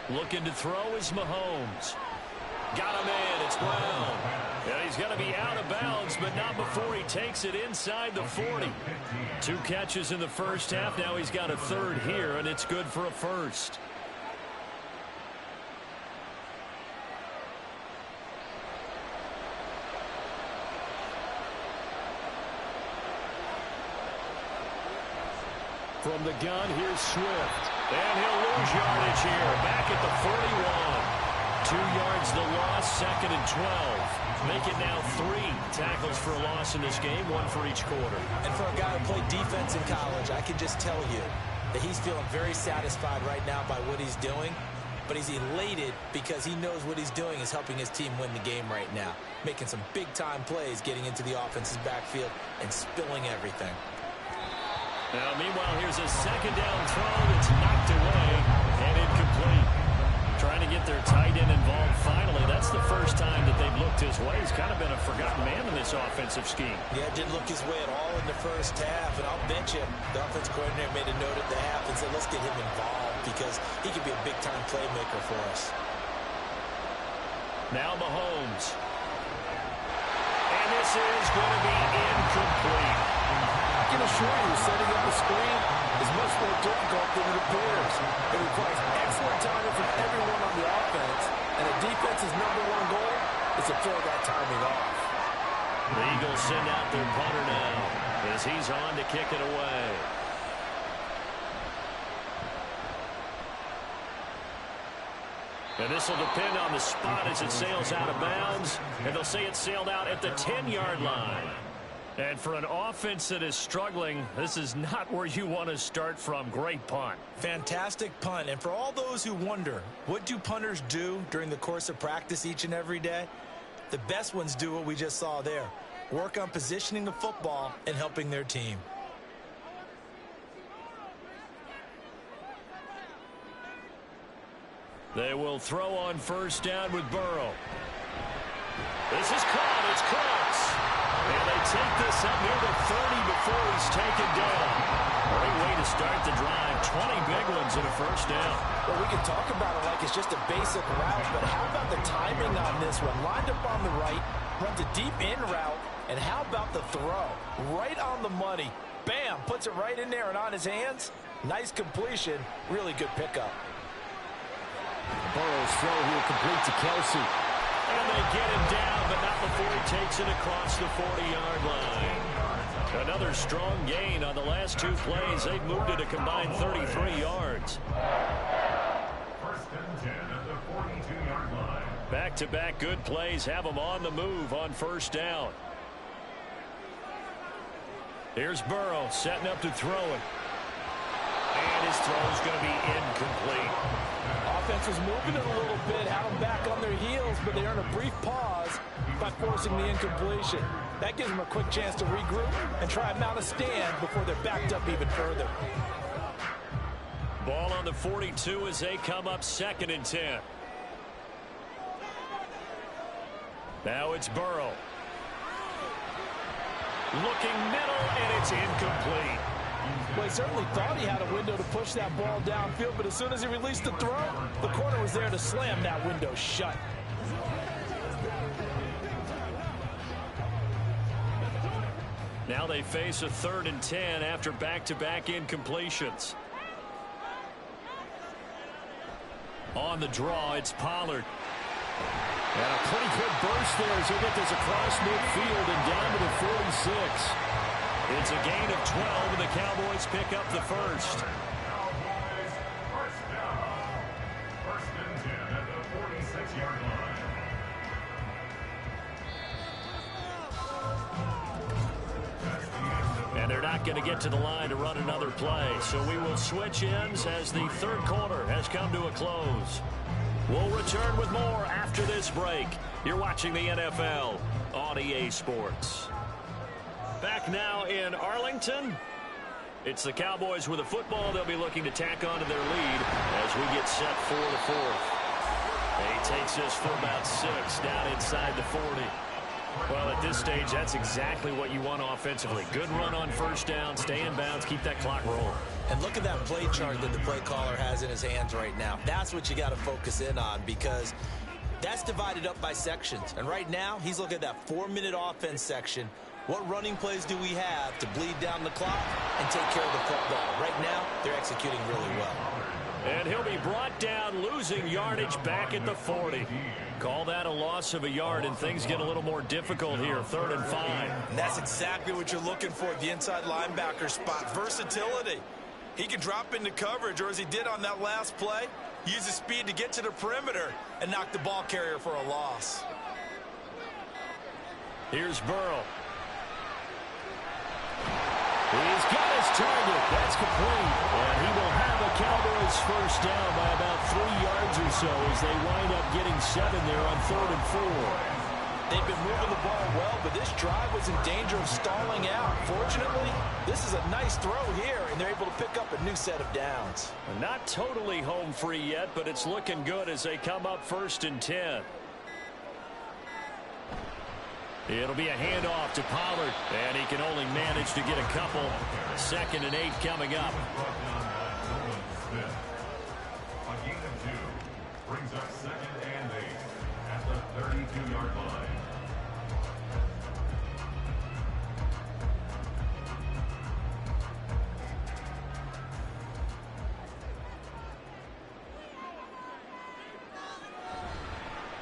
Looking to throw is Mahomes. Got him in. It's Brown. And he's going to be out of bounds, but not before he takes it inside the 40. 2 catches in the first half. Now he's got a third here, and it's good for a first. From the gun, here's Swift. And he'll lose yardage here. Back at the 41. 2 yards the loss, 2nd and 12. Make it now 3 tackles for a loss in this game, 1 for each quarter. And for a guy who played defense in college, I can just tell you that he's feeling very satisfied right now by what he's doing. But he's elated because he knows what he's doing is helping his team win the game right now. Making some big-time plays, getting into the offense's backfield, and spilling everything. Now, meanwhile, here's a 2nd down throw that's knocked away and incomplete. Trying to get their tight end involved finally. That's the first time that they've looked his way. He's kind of been a forgotten man in this offensive scheme. Yeah, didn't look his way at all in the first half. And I'll bet you the offensive coordinator made a note at the half and said, let's get him involved because he could be a big-time playmaker for us. Now Mahomes. And this is going to be incomplete. I can assure you, setting up a screen is much more difficult than it appears. It requires excellent timing from everyone on the offense, and the defense's #1 goal is to throw that timing off. The Eagles send out their punter now as he's on to kick it away. And this will depend on the spot as it sails out of bounds, and they'll say it sailed out at the 10-yard line. And for an offense that is struggling, this is not where you want to start from. Great punt. Fantastic punt. And for all those who wonder, what do punters do during the course of practice each and every day? The best ones do what we just saw there. Work on positioning the football and helping their team. They will throw on 1st down with Burrow. This is caught. It's close. And they take this up near the 30 before he's taken down. Great way to start the drive. 20 big ones and a 1st down. Well, we can talk about it like it's just a basic route, but how about the timing on this one? Lined up on the right, runs a deep in route, and how about the throw? Right on the money. Bam! Puts it right in there and on his hands. Nice completion. Really good pickup. Burrow's throw here complete to Kelsey. And they get him down, but not before he takes it across the 40-yard line. Another strong gain on the last 2 plays. They've moved it a combined 33 yards. 1st and 10 at the 42-yard line. Back-to-back good plays have them on the move on 1st down. Here's Burrow setting up to throw it. And his throw's going to be incomplete. Offense was moving it a little bit, had them back on their heels, but they earned a brief pause by forcing the incompletion. That gives them a quick chance to regroup and try and mount a stand before they're backed up even further. Ball on the 42 as they come up 2nd and 10. Now it's Burrow. Looking middle, and it's incomplete. Well, he certainly thought he had a window to push that ball downfield, but as soon as he released the throw, the corner was there to slam that window shut. Now they face a 3rd and 10 after back-to-back incompletions. On the draw, it's Pollard. And a pretty good burst there as he get this across midfield and down to the 46. It's a gain of 12, and the Cowboys pick up the 1st. Cowboys 1st down. 1st and 10 at the 46-yard line. And they're not going to get to the line to run another play. So we will switch ends as the 3rd quarter has come to a close. We'll return with more after this break. You're watching the NFL on EA Sports. Back now in Arlington. It's the Cowboys with the football. They'll be looking to tack onto their lead as we get set for the 4th. He takes us for about 6 down inside the 40. Well, at this stage, that's exactly what you want offensively. Good run on 1st down, stay in bounds, keep that clock rolling. And look at that play chart that the play caller has in his hands right now. That's what you got to focus in on because that's divided up by sections. And right now, he's looking at that 4-minute offense section. What running plays do we have to bleed down the clock and take care of the football? Right now, they're executing really well. And he'll be brought down, losing yardage back at the 40. Call that a loss of a yard, and things get a little more difficult here, 3rd and 5. And that's exactly what you're looking for at the inside linebacker spot, versatility. He can drop into coverage, or as he did on that last play, use his speed to get to the perimeter and knock the ball carrier for a loss. Here's Burrow. He's got his target. That's complete. And he will have a Cowboys first down by about 3 yards or so as they wind up getting 7 there on 3rd and 4. They've been moving the ball well, but this drive was in danger of stalling out. Fortunately, this is a nice throw here, and they're able to pick up a new set of downs. Not totally home free yet, but it's looking good as they come up 1st and 10. It'll be a handoff to Pollard, and he can only manage to get a couple. 2nd and 8 coming up. A gain of 2 brings up 2nd and 8 at the 32-yard line.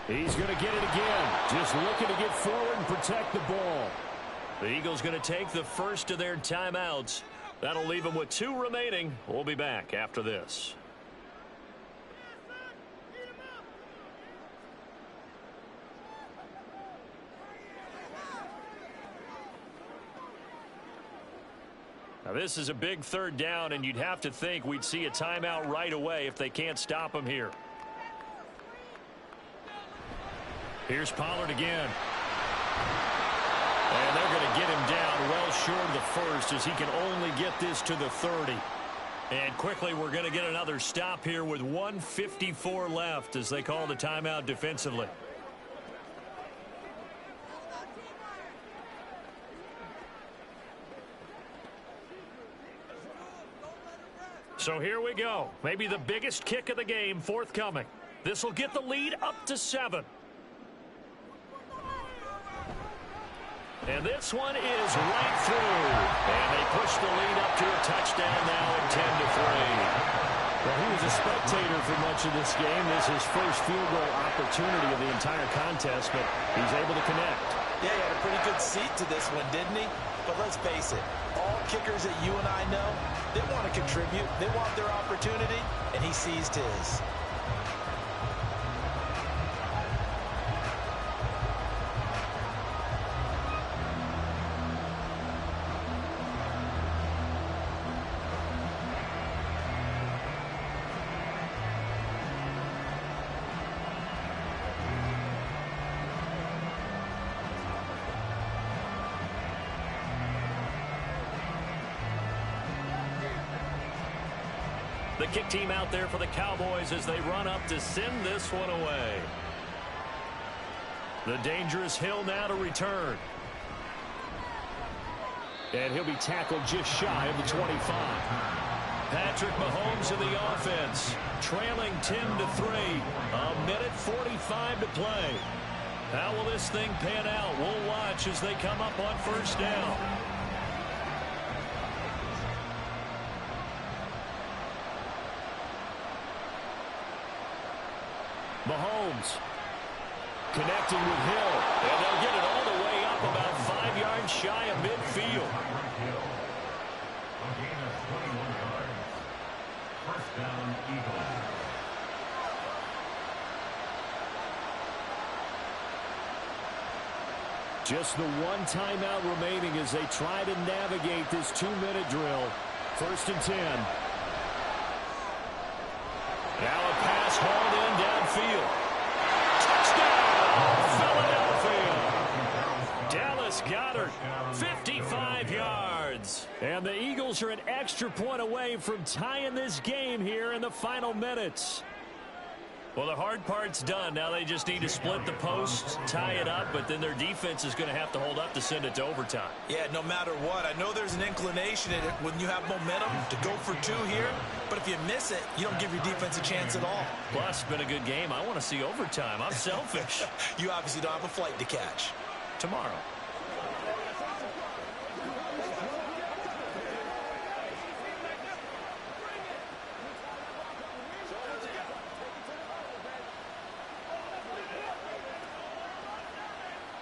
He's going to get it again. Just looking to get forward and protect the ball. The Eagles going to take the first of their timeouts. That'll leave them with 2 remaining. We'll be back after this. Now this is a big 3rd down, and you'd have to think we'd see a timeout right away if they can't stop him here. Here's Pollard again. And they're going to get him down well short of the first as he can only get this to the 30. And quickly we're going to get another stop here with 1:54 left as they call the timeout defensively. So here we go. Maybe the biggest kick of the game forthcoming. This will get the lead up to 7. And this one is right through. And they push the lead up to a touchdown now at 10-3. Well, he was a spectator for much of this game. This is his first field goal opportunity of the entire contest, but he's able to connect. Yeah, he had a pretty good seat to this one, didn't he? But let's face it, all kickers that you and I know, they want to contribute. They want their opportunity, and he seized his. The kick team out there for the Cowboys as they run up to send this one away. The dangerous Hill now to return. And he'll be tackled just shy of the 25. Patrick Mahomes in the offense, trailing 10-3. 1:45 to play. How will this thing pan out? We'll watch as they come up on 1st down. Mahomes connecting with Hill, and they'll get it all the way up about 5 yards shy of midfield. A gain of 21 yards. 1st down, Eagles. Just the 1 timeout remaining as they try to navigate this 2-minute drill. 1st and 10. Now a pass hauled in downfield. Touchdown, Philadelphia. Dallas Goedert, 55 yards. And the Eagles are an extra point away from tying this game here in the final minutes. Well, the hard part's done. Now they just need to split the posts, tie it up, but then their defense is going to have to hold up to send it to overtime. Yeah, no matter what. I know there's an inclination in it when you have momentum to go for 2 here, but if you miss it, you don't give your defense a chance at all. Plus, been a good game. I want to see overtime. I'm selfish. You obviously don't have a flight to catch. Tomorrow.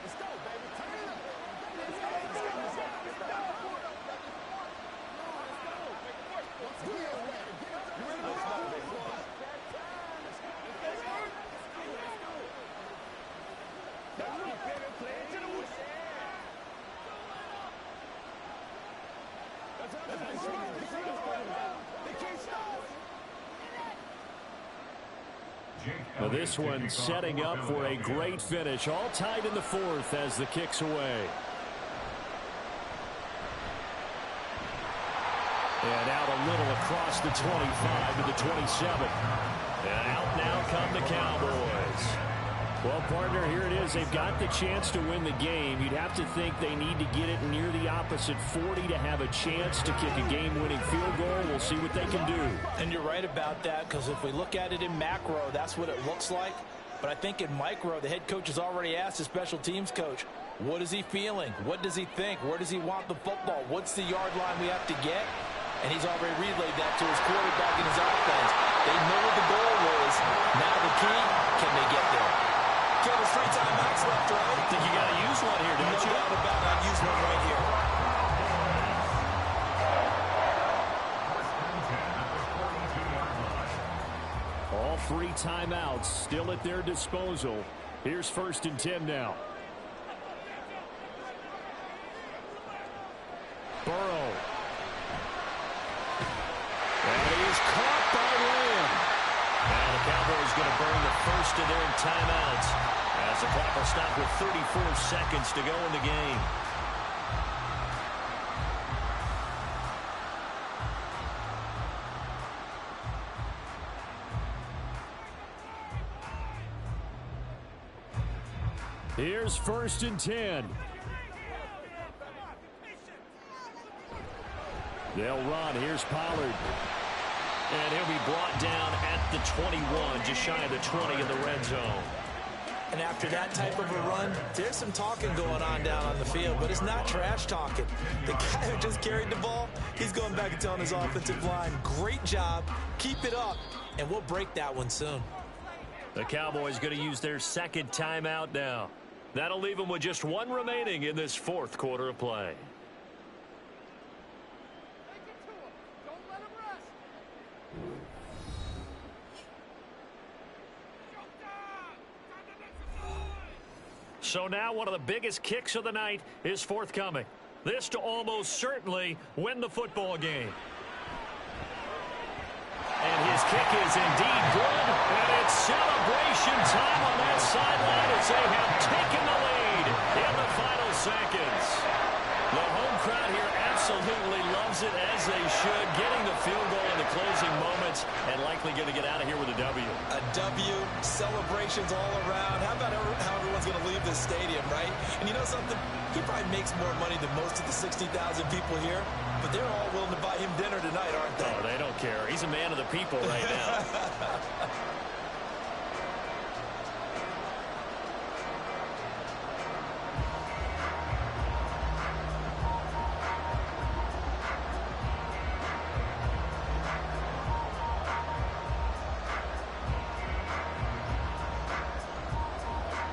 Let's go. Now this one setting up for a great finish. All tied in the fourth as the kick's away. And out a little across the 25 to the 27. And out now come the Cowboys. Well, partner, here it is. They've got the chance to win the game. You'd have to think they need to get it near the opposite 40 to have a chance to kick a game-winning field goal. We'll see what they can do. And you're right about that, because if we look at it in macro, that's what it looks like. But I think in micro, the head coach has already asked the special teams coach, what is he feeling? What does he think? Where does he want the football? What's the yard line we have to get? And he's already relayed that to his quarterback and his offense. They know what the goal is. Now the key, can they get there? There's 3 timeouts left, right? I think you got to use one here, don't you? No doubt about it. I'd use one right here. All 3 timeouts still at their disposal. Here's 1st and 10 now. Burrow. And he is caught by Lamb. And the Cowboys going to burn the first of their timeouts as the clock will stop with 34 seconds to go in the game. Here's 1st and 10. They'll run. Here's Pollard. And he'll be brought down at the 21, just shy of the 20 in the red zone. And after that type of a run, there's some talking going on down on the field, but it's not trash talking. The guy who just carried the ball, he's going back and telling his offensive line, great job, keep it up, and we'll break that one soon. The Cowboys going to use their 2nd timeout now. That'll leave them with just 1 remaining in this 4th quarter of play. So now one of the biggest kicks of the night is forthcoming. This to almost certainly win the football game. And his kick is indeed good. And it's celebration time on that sideline as they have taken the lead in the final seconds. The home crowd here absolutely loves it, as they should, getting the field goal in the closing moments and likely going to get out of here with a W. A W, celebrations all around. How about how everyone's going to leave this stadium, right? And you know something? He probably makes more money than most of the 60,000 people here, but they're all willing to buy him dinner tonight, aren't they? Oh, they don't care. He's a man of the people right now.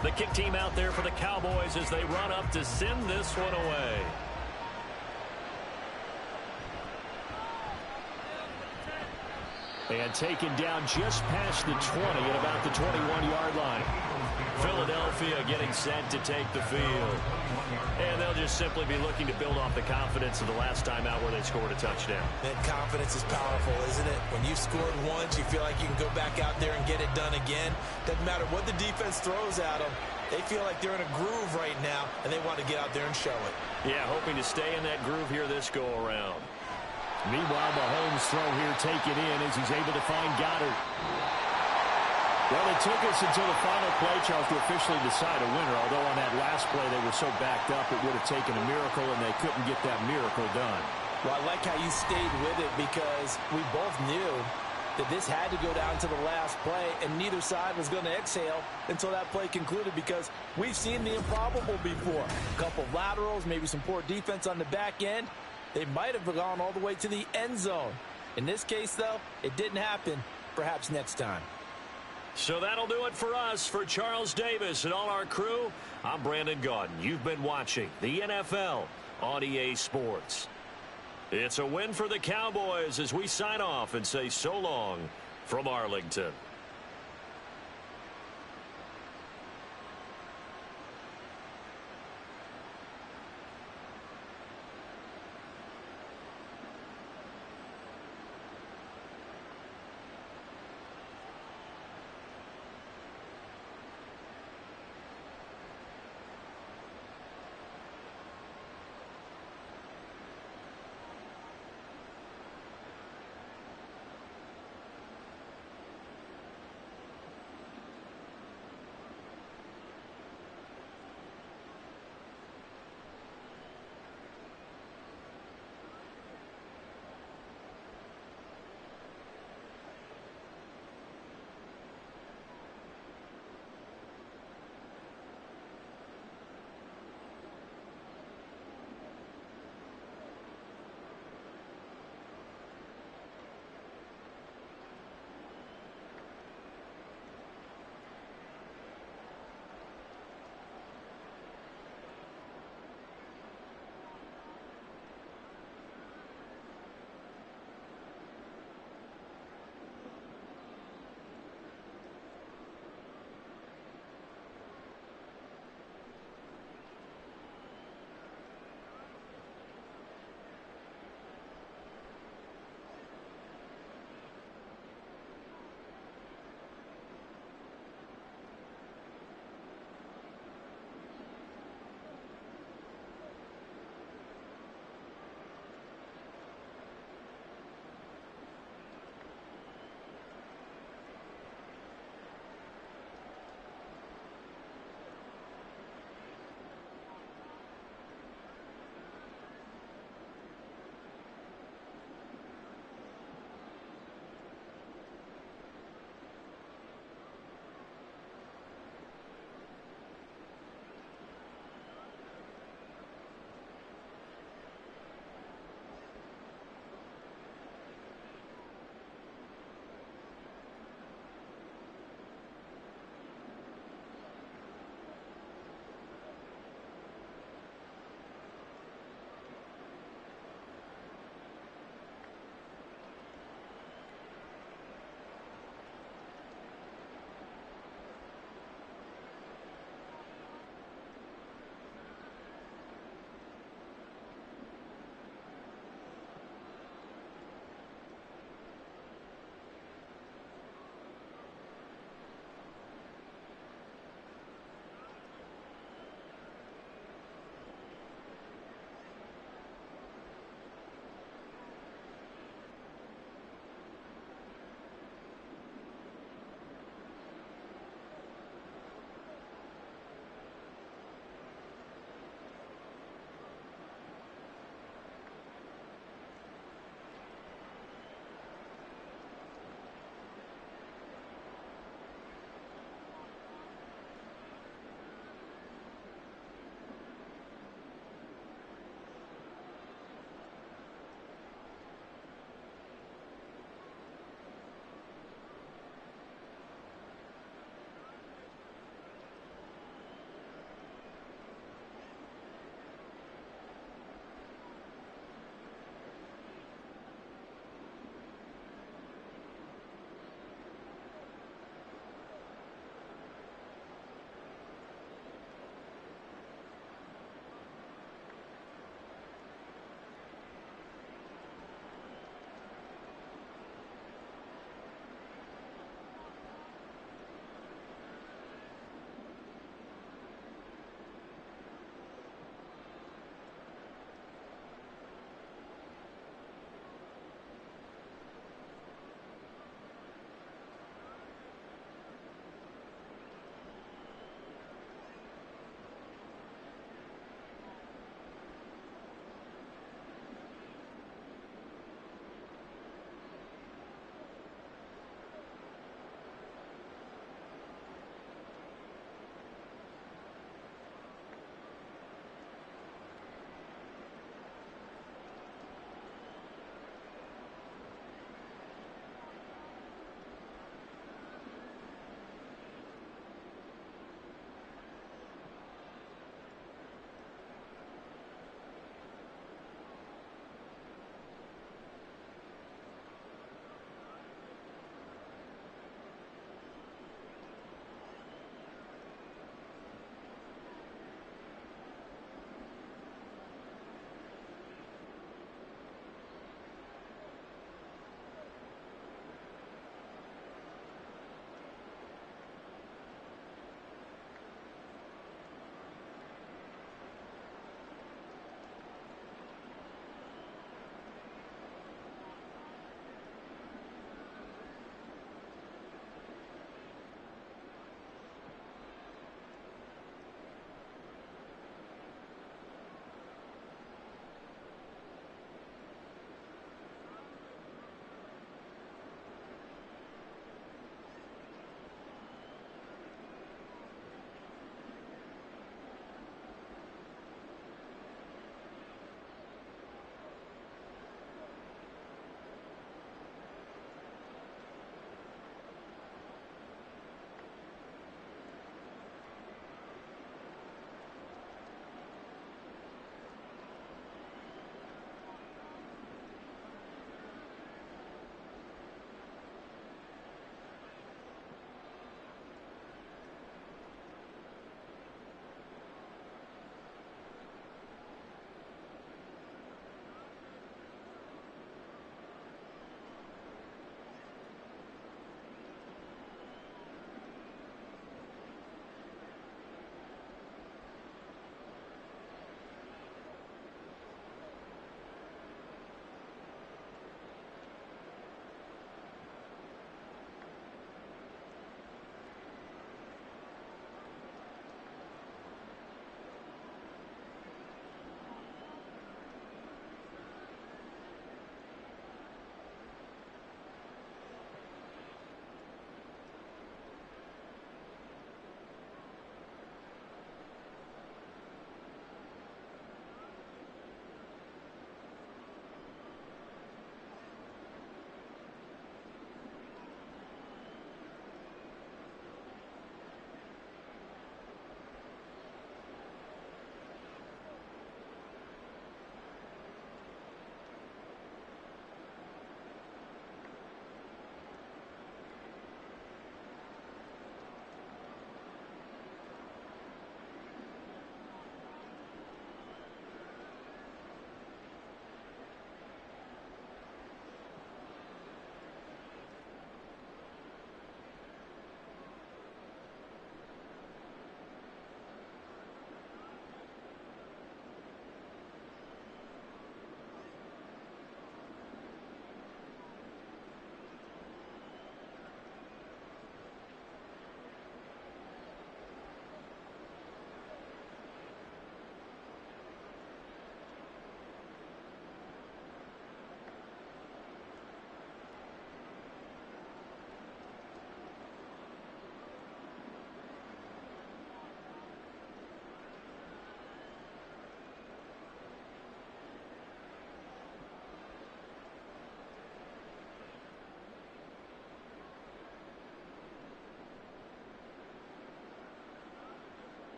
The kick team out there for the Cowboys as they run up to send this one away. And taken down just past the 20 at about the 21-yard line. Philadelphia getting set to take the field. And they'll just simply be looking to build off the confidence of the last time out where they scored a touchdown. That confidence is powerful, isn't it? When you've scored once, you feel like you can go back out there and get it done again. Doesn't matter what the defense throws at them. They feel like they're in a groove right now, and they want to get out there and show it. Yeah, hoping to stay in that groove here this go-around. Meanwhile, Mahomes' throw here taken in as he's able to find Goddard. Well, it took us until the final play, Charles, to officially decide a winner, although on that last play they were so backed up it would have taken a miracle, and they couldn't get that miracle done. Well, I like how you stayed with it, because we both knew that this had to go down to the last play, and neither side was going to exhale until that play concluded, because we've seen the improbable before. A couple laterals, maybe some poor defense on the back end. They might have gone all the way to the end zone. In this case, though, it didn't happen. Perhaps next time. So that'll do it for us. For Charles Davis and all our crew, I'm Brandon Gaudin. You've been watching the NFL on EA Sports. It's a win for the Cowboys as we sign off and say so long from Arlington.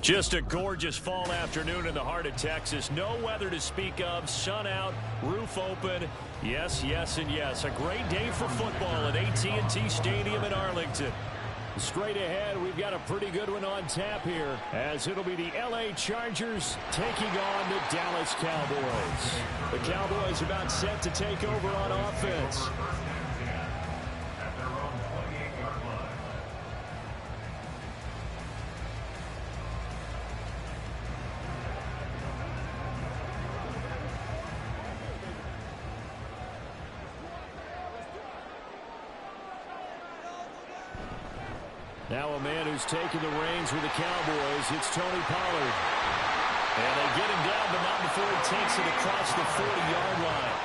Just a gorgeous fall afternoon in the heart of Texas. No weather to speak of. Sun out, roof open. Yes, yes, and yes. A great day for football at AT&T Stadium in Arlington. Straight ahead, we've got a pretty good one on tap here, as it'll be the LA Chargers taking on the Dallas Cowboys. The Cowboys about set to take over on offense. Now a man who's taken the reins with the Cowboys, it's Tony Pollard. And they get him down, but not before he takes it across the 40-yard line.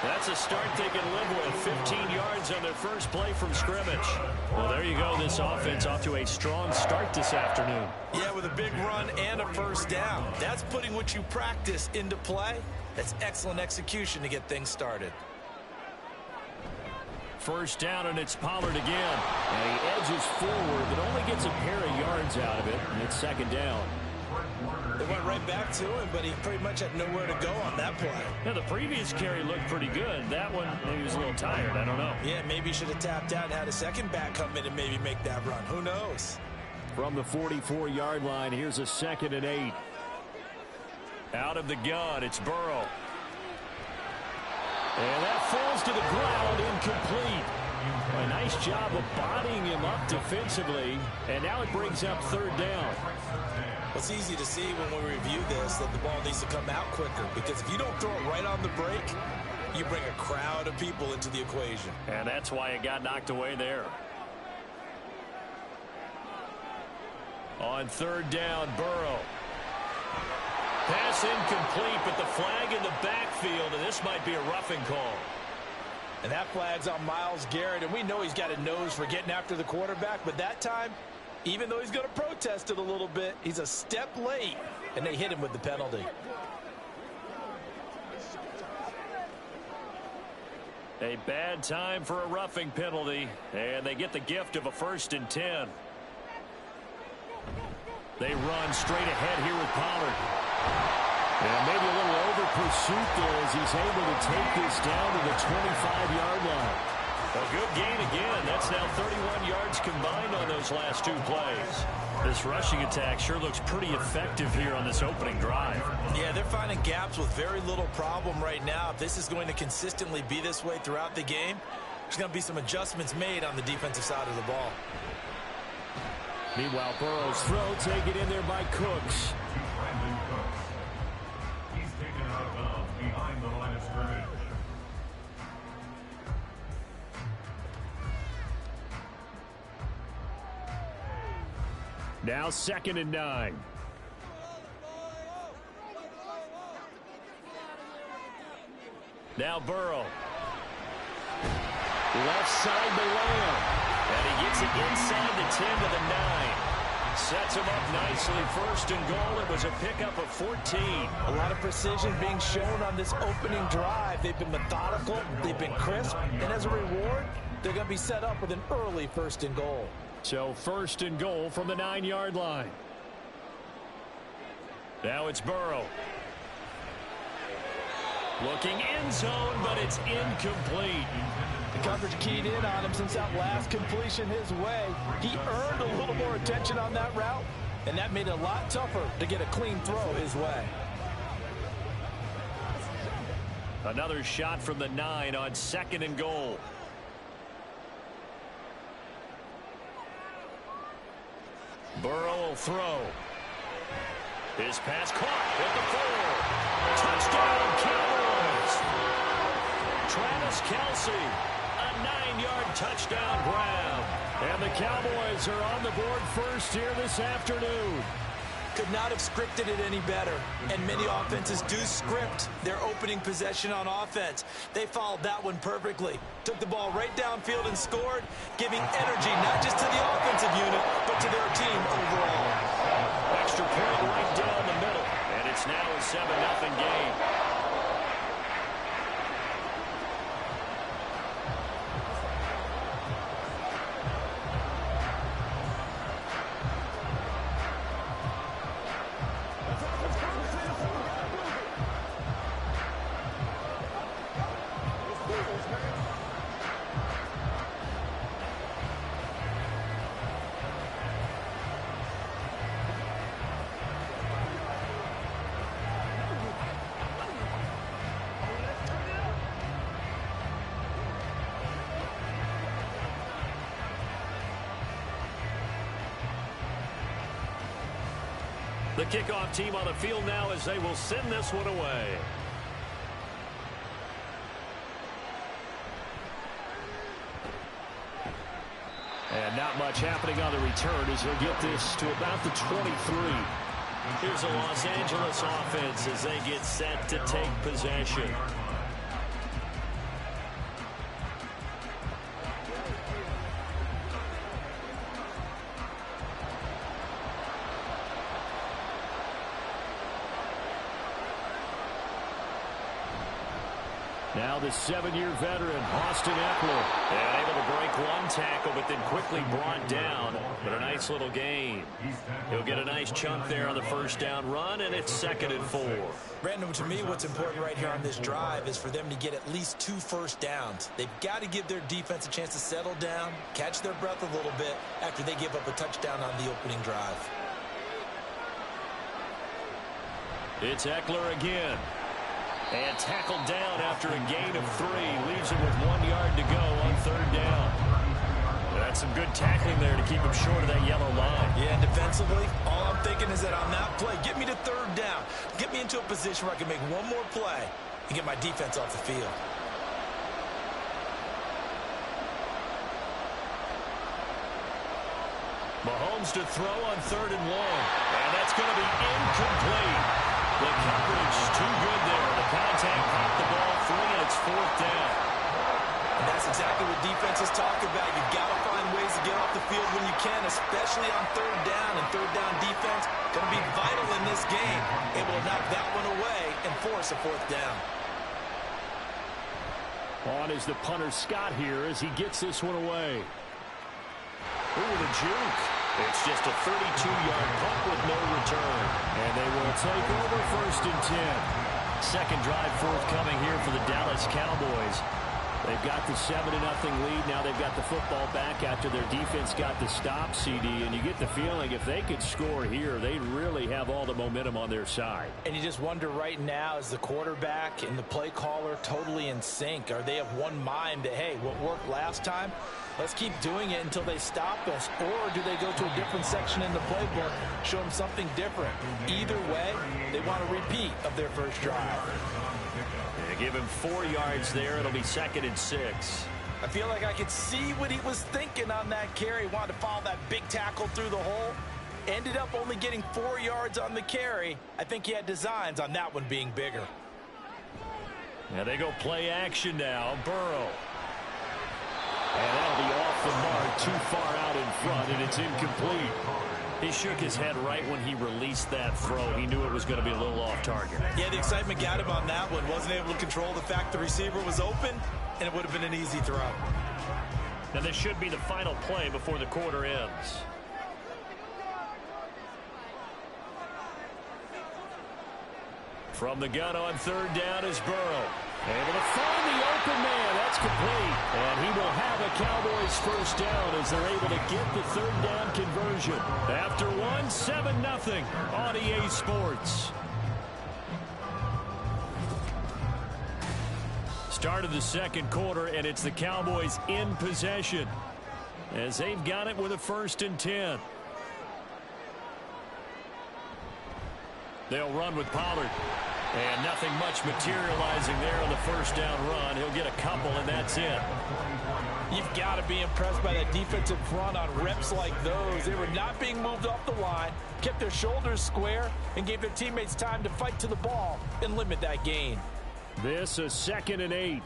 That's a start they can live with. 15 yards on their first play from scrimmage. Well, there you go. This offense off to a strong start this afternoon. Yeah, with a big run and a first down. That's putting what you practice into play. That's excellent execution to get things started. First down, and it's Pollard again. And he edges forward, but only gets a pair of yards out of it, and it's second down. They went right back to him, but he pretty much had nowhere to go on that play. Now, the previous carry looked pretty good. That one, maybe he was a little tired. I don't know. Yeah, maybe he should have tapped out and had a second back come in and maybe make that run. Who knows? From the 44-yard line, here's a 2nd and 8. Out of the gun, it's Burrow. And that falls to the ground, incomplete. A nice job of bodying him up defensively, and now it brings up third down. It's easy to see when we review this that the ball needs to come out quicker, because if you don't throw it right on the break, you bring a crowd of people into the equation. And that's why it got knocked away there. On third down, Burrow. Pass incomplete, but the flag in the backfield, and this might be a roughing call. And that flag's on Myles Garrett, and we know he's got a nose for getting after the quarterback, but that time, even though he's going to protest it a little bit, he's a step late, and they hit him with the penalty. A bad time for a roughing penalty, and they get the gift of a 1st and 10. They run straight ahead here with Pollard. And maybe a little over pursuit there as he's able to take this down to the 25-yard line. A good gain again. That's now 31 yards combined on those last 2 plays. This rushing attack sure looks pretty effective here on this opening drive. Yeah, they're finding gaps with very little problem right now. If this is going to consistently be this way throughout the game, there's going to be some adjustments made on the defensive side of the ball. Meanwhile, Burrow's throw taken in there by Cooks. Brandon Cooks. He's taken out of bounds behind the line of scrimmage. Now 2nd and 9. Now Burrow. Left side to Lamb. And he gets it inside the 10 to the 9. Sets him up nicely. 1st and goal. It was a pickup of 14. A lot of precision being shown on this opening drive. They've been methodical. They've been crisp. And as a reward, they're going to be set up with an early 1st and goal. So 1st and goal from the 9-yard line. Now it's Burrow. Looking end zone, but it's incomplete. The coverage keyed in on him since that last completion his way. He earned a little more attention on that route, and that made it a lot tougher to get a clean throw his way. Another shot from the 9 on 2nd and goal. Burrow will throw. His pass caught at the 4. Touchdown, Cowboys. Travis Kelce, a 9-yard touchdown grab. And the Cowboys are on the board first here this afternoon. Could not have scripted it any better. And many offenses do script their opening possession on offense. They followed that one perfectly. Took the ball right downfield and scored, giving energy not just to the offensive unit, but to their team overall. Extra point right down the middle. And it's now a 7-0 game. The kickoff team on the field now as they will send this one away. And not much happening on the return as they'll get this to about the 23. Here's a Los Angeles offense as they get set to take possession. Now the 7-year veteran, Austin Ekeler. And able to break one tackle, but then quickly brought down. But a nice little gain. He'll get a nice chunk there on the first down run, and it's 2nd and 4. Brandon, to me, what's important right here on this drive is for them to get at least 2 first downs. They've got to give their defense a chance to settle down, catch their breath a little bit after they give up a touchdown on the opening drive. It's Ekeler again. And tackled down after a gain of 3. Leaves him with 1 yard to go on 3rd down. That's some good tackling there to keep him short of that yellow line. Yeah, and defensively, all I'm thinking is that on that play, get me to 3rd down. Get me into a position where I can make one more play and get my defense off the field. Mahomes to throw on 3rd and 1. And that's going to be incomplete. The coverage too good there. The contact popped the ball free, and it's 4th down. And that's exactly what defenses talk about. You've got to find ways to get off the field when you can, especially on 3rd down. And 3rd down defense going to be vital in this game. Able to knock that one away and force a 4th down. On is the punter Scott here as he gets this one away. Ooh, the juke. It's just a 32-yard punt with no return. And they will take over 1st and 10. Second drive forthcoming here for the Dallas Cowboys. They've got the 7-0 lead. Now they've got the football back after their defense got the stop, CD. And you get the feeling if they could score here, they'd really have all the momentum on their side. And you just wonder right now, is the quarterback and the play caller totally in sync? Are they of one mind that, hey, what worked last time, let's keep doing it until they stop us? Or do they go to a different section in the playbook, show them something different? Either way, they want a repeat of their first drive. Give him 4 yards there. It'll be 2nd and 6. I feel like I could see what he was thinking on that carry. Wanted to follow that big tackle through the hole. Ended up only getting 4 yards on the carry. I think he had designs on that one being bigger. Now they go play action now. Burrow. And that'll be off the mark, too far out in front, and it's incomplete. He shook his head right when he released that throw. He knew it was going to be a little off target. Yeah, the excitement got him on that one. Wasn't able to control the fact the receiver was open, and it would have been an easy throw. And this should be the final play before the quarter ends. From the gun on 3rd down is Burrow. Able to find the open man. That's complete. And he will have a Cowboys first down as they're able to get the 3rd down conversion. After 7-0 on EA Sports. Start of the 2nd quarter, and it's the Cowboys in possession as they've got it with a 1st and 10. They'll run with Pollard. And nothing much materializing there on the first down run. He'll get a couple, and that's it. You've got to be impressed by that defensive front on reps like those. They were not being moved off the line, kept their shoulders square, and gave their teammates time to fight to the ball and limit that gain. This is 2nd and 8.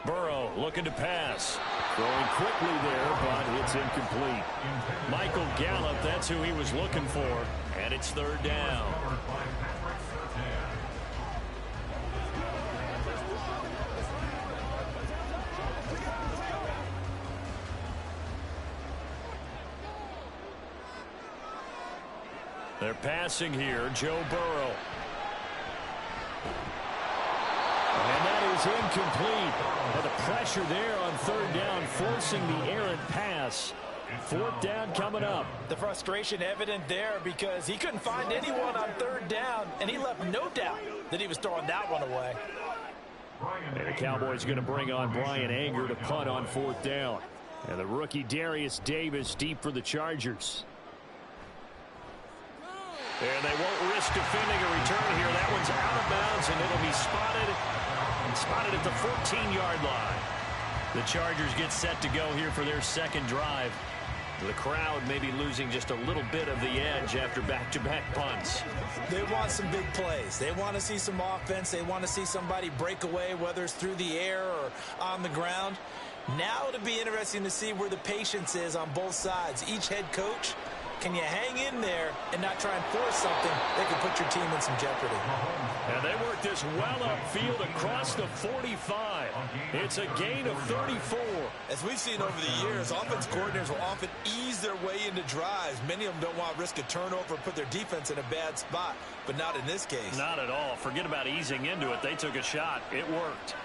Burrow looking to pass. Throwing quickly there, but it's incomplete. Michael Gallup, that's who he was looking for. And it's 3rd down. They're passing here, Joe Burrow. And that is incomplete. But the pressure there on 3rd down, forcing the errant pass. 4th down coming up. The frustration evident there because he couldn't find anyone on 3rd down, and he left no doubt that he was throwing that one away. And the Cowboys going to bring on Brian Anger to punt on 4th down. And the rookie Darius Davis deep for the Chargers. And they won't risk defending a return here. That one's out of bounds, and it'll be spotted at the 14-yard line. The Chargers get set to go here for their second drive. The crowd may be losing just a little bit of the edge after back-to-back punts. They want some big plays. They want to see some offense. They want to see somebody break away, whether it's through the air or on the ground. Now it'll be interesting to see where the patience is on both sides. Each head coach, can you hang in there and not try and force something that could put your team in some jeopardy? And they work this well upfield across the 45. It's a gain of 34. As we've seen over the years, offense coordinators will often ease their way into drives. Many of them don't want to risk a turnover and put their defense in a bad spot, but not in this case. Not at all. Forget about easing into it. They took a shot. It worked.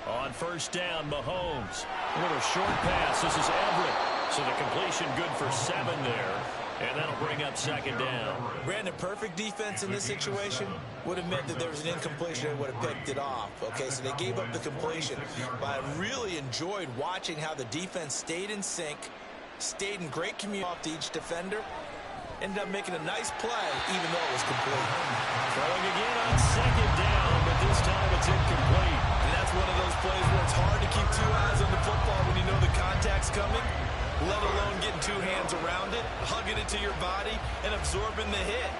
On 1st down, Mahomes. A little short pass. This is Everett. So the completion good for 7 there. And that'll bring up 2nd down. Brandon, perfect defense in this situation would have meant that there was an incompletion and would have picked it off. Okay, so they gave up the completion. But I really enjoyed watching how the defense stayed in sync, stayed in great communication off to each defender, ended up making a nice play, even though it was complete. Throwing again on 2nd down, but this time it's incomplete. And that's one of those plays where it's hard to keep 2 eyes on the football when you know the contact's coming, let alone getting 2 hands around it, hugging it to your body, and absorbing the hit.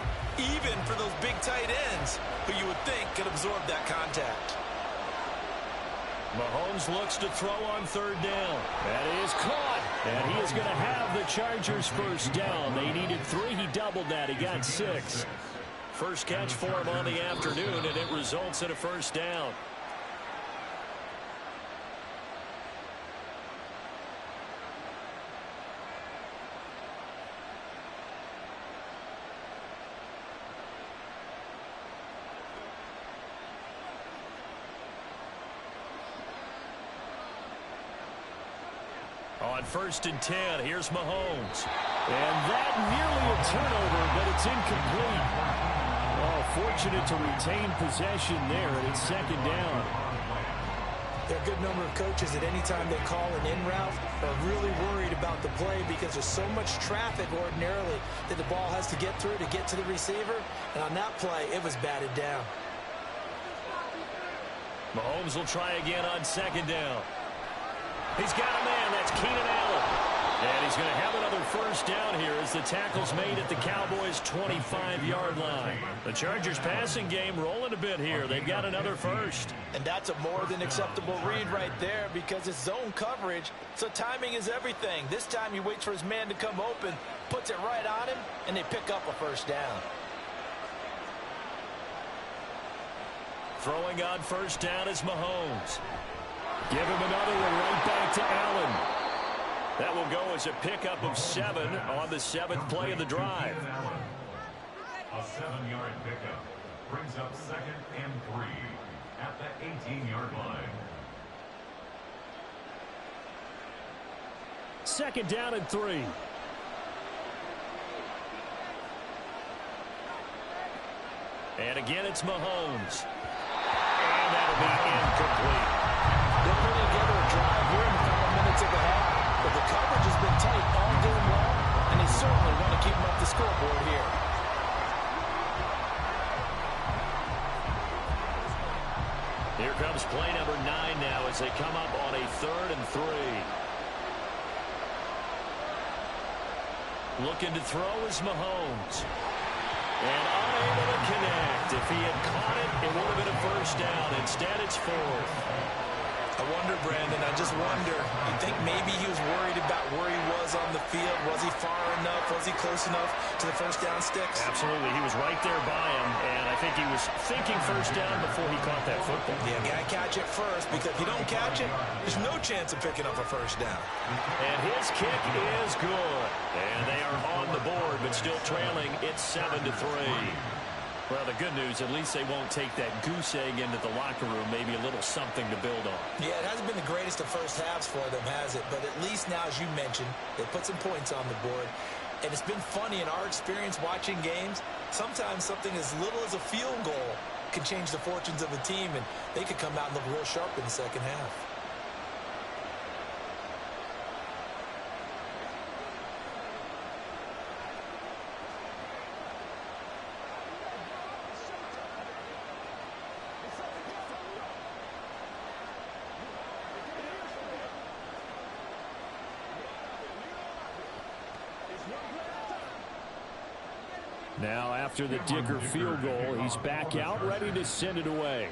Even for those big tight ends who you would think could absorb that contact. Mahomes looks to throw on 3rd down. That is caught. And he is going to have the Chargers 1st down. They needed 3. He doubled that. He got 6. First catch for him on the afternoon, and it results in a 1st down. On 1st and 10, here's Mahomes. And that nearly a turnover, but it's incomplete. Oh, fortunate to retain possession there, and it's 2nd down. There are a good number of coaches at any time they call an in route are really worried about the play because there's so much traffic ordinarily that the ball has to get through to get to the receiver. And on that play, it was batted down. Mahomes will try again on 2nd down. He's got a man. That's Keenan Allen. And he's going to have another 1st down here as the tackle's made at the Cowboys' 25-yard line. The Chargers passing game rolling a bit here. They've got another 1st. And that's a more than acceptable read right there because it's zone coverage, so timing is everything. This time he waits for his man to come open, puts it right on him, and they pick up a 1st down. Throwing on 1st down is Mahomes. Give him another one right back to Allen. That will go as a pickup of 7 on the 7th play of the drive. A 7-yard pickup brings up 2nd and 3 at the 18-yard line. 2nd down and 3. And again, it's Mahomes. And that'll be incomplete. They're putting together a drive here in the final minutes of the half, but the coverage has been tight all game long, and they certainly want to keep them up the scoreboard here. Here comes play number 9 now as they come up on a 3rd and 3. Looking to throw is Mahomes. And unable to connect. If he had caught it, it would have been a 1st down. Instead, it's 4th. I wonder, Brandon, I just wonder, you think maybe he was worried about where he was on the field? Was he far enough? Was he close enough to the 1st down sticks? Absolutely. He was right there by him, and I think he was thinking 1st down before he caught that football. Yeah, got to catch it first, because if you don't catch it, there's no chance of picking up a 1st down. And his kick is good. And they are on the board, but still trailing. It's 7-3. Well, the good news, at least they won't take that goose egg into the locker room. Maybe a little something to build on. Yeah, it hasn't been the greatest of first halves for them, has it? But at least now, as you mentioned, they put some points on the board. And it's been funny in our experience watching games. Sometimes something as little as a field goal could change the fortunes of the team, and they could come out and look real sharp in the second half. Now, after the Dicker field goal, he's back out, ready to send it away.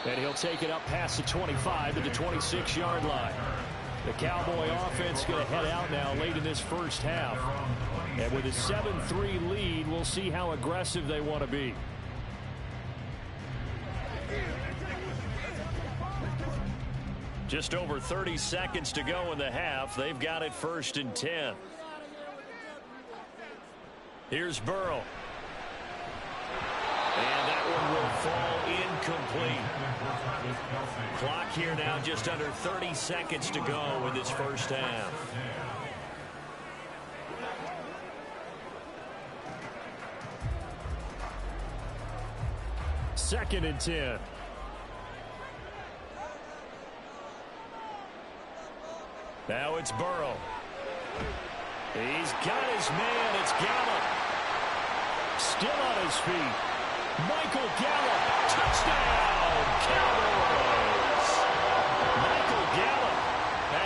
And he'll take it up past the 25 to the 26-yard line. The Cowboy offense going to head out now late in this first half. And with a 7-3 lead, we'll see how aggressive they want to be. Just over 30 seconds to go in the half. They've got it 1st and 10. Here's Burrow. And that one will fall incomplete. Clock here now just under 30 seconds to go in this first half. Second and 10. Now it's Burrow. He's got his man. It's Gallup. Still on his feet. Michael Gallup. Touchdown, Cowboys. Michael Gallup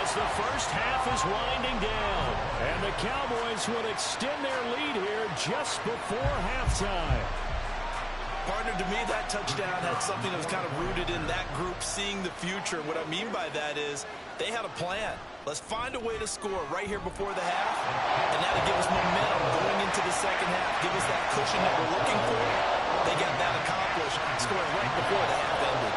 as the first half is winding down. And the Cowboys will extend their lead here just before halftime. Partner, to me, that touchdown had something that was kind of rooted in that group seeing the future. What I mean by that is they had a plan. Let's find a way to score right here before the half, and that'll give us momentum going into the second half. Give us that cushion that we're looking for. They got that accomplished, scoring right before the half ended.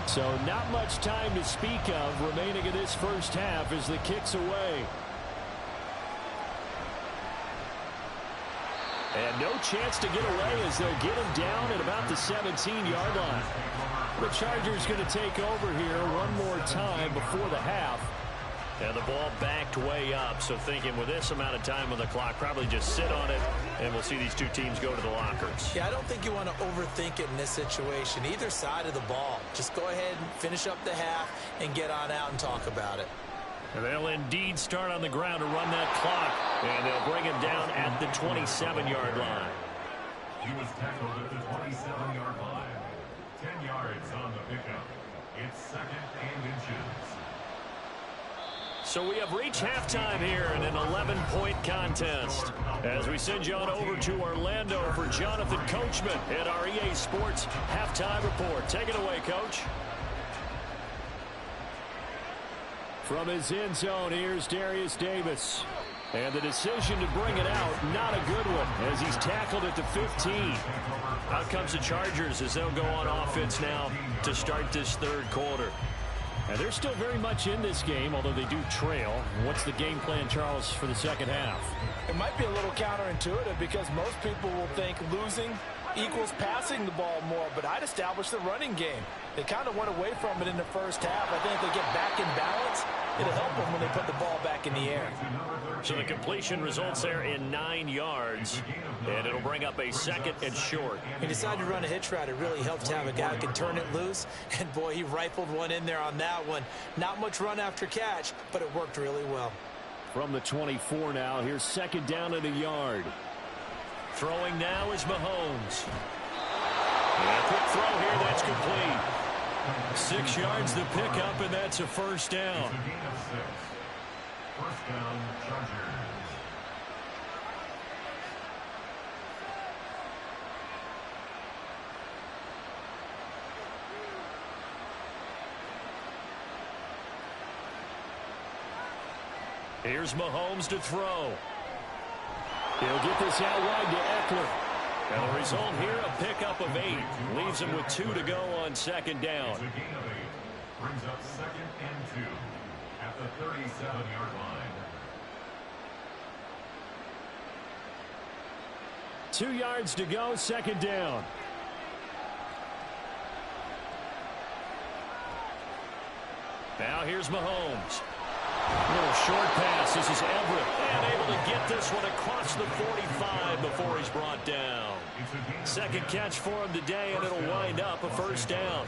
So not much time to speak of remaining in this first half as the kick's away. And no chance to get away as they'll get him down at about the 17-yard line. The Chargers going to take over here one more time before the half. And the ball backed way up, so thinking with this amount of time on the clock, probably just sit on it, and we'll see these two teams go to the lockers. Yeah, I don't think you want to overthink it in this situation. Either side of the ball. Just go ahead and finish up the half and get on out and talk about it. And they'll indeed start on the ground to run that clock, and they'll bring him down at the 27-yard line. He was tackled at the 27-yard line. 10 yards on the pickup. It's 2nd and inches. So we have reached halftime here in an 11-point contest. As we send you on over to Orlando for Jonathan Coachman at our EA Sports Halftime Report. Take it away, Coach. From his end zone, here's Darius Davis. And the decision to bring it out, not a good one, as he's tackled at the 15. Out comes the Chargers as they'll go on offense now to start this third quarter. And they're still very much in this game, although they do trail. What's the game plan, Charles, for the second half? It might be a little counterintuitive because most people will think losing equals passing the ball more, but I'd establish the running game. They kind of went away from it in the first half. I think if they get back in balance, it'll help them when they put the ball back in the air. So the completion results there in 9 yards, and it'll bring up a 2nd and short. He decided to run a hitch route. It really helps to have a guy who can turn it loose, and boy, he rifled one in there on that one. Not much run after catch, but it worked really well. From the 24 now, here's 2nd down and a yard. Throwing now is Mahomes. And a quick throw here, that's complete. 6 yards the pickup, and that's a first down. It's a gain of 6. First down, Chargers. Here's Mahomes to throw. He'll get this out wide to Eckler. And the result here, a pickup of 8. Leaves him with 2 to go on second down. It's a gain of 8. Brings up 2nd and 2 at the 37-yard line. 2 yards to go, second down. Now here's Mahomes. Little short pass. This is Everett. And able to get this one across the 45 before he's brought down. Second catch for him today, and it'll wind up a first down.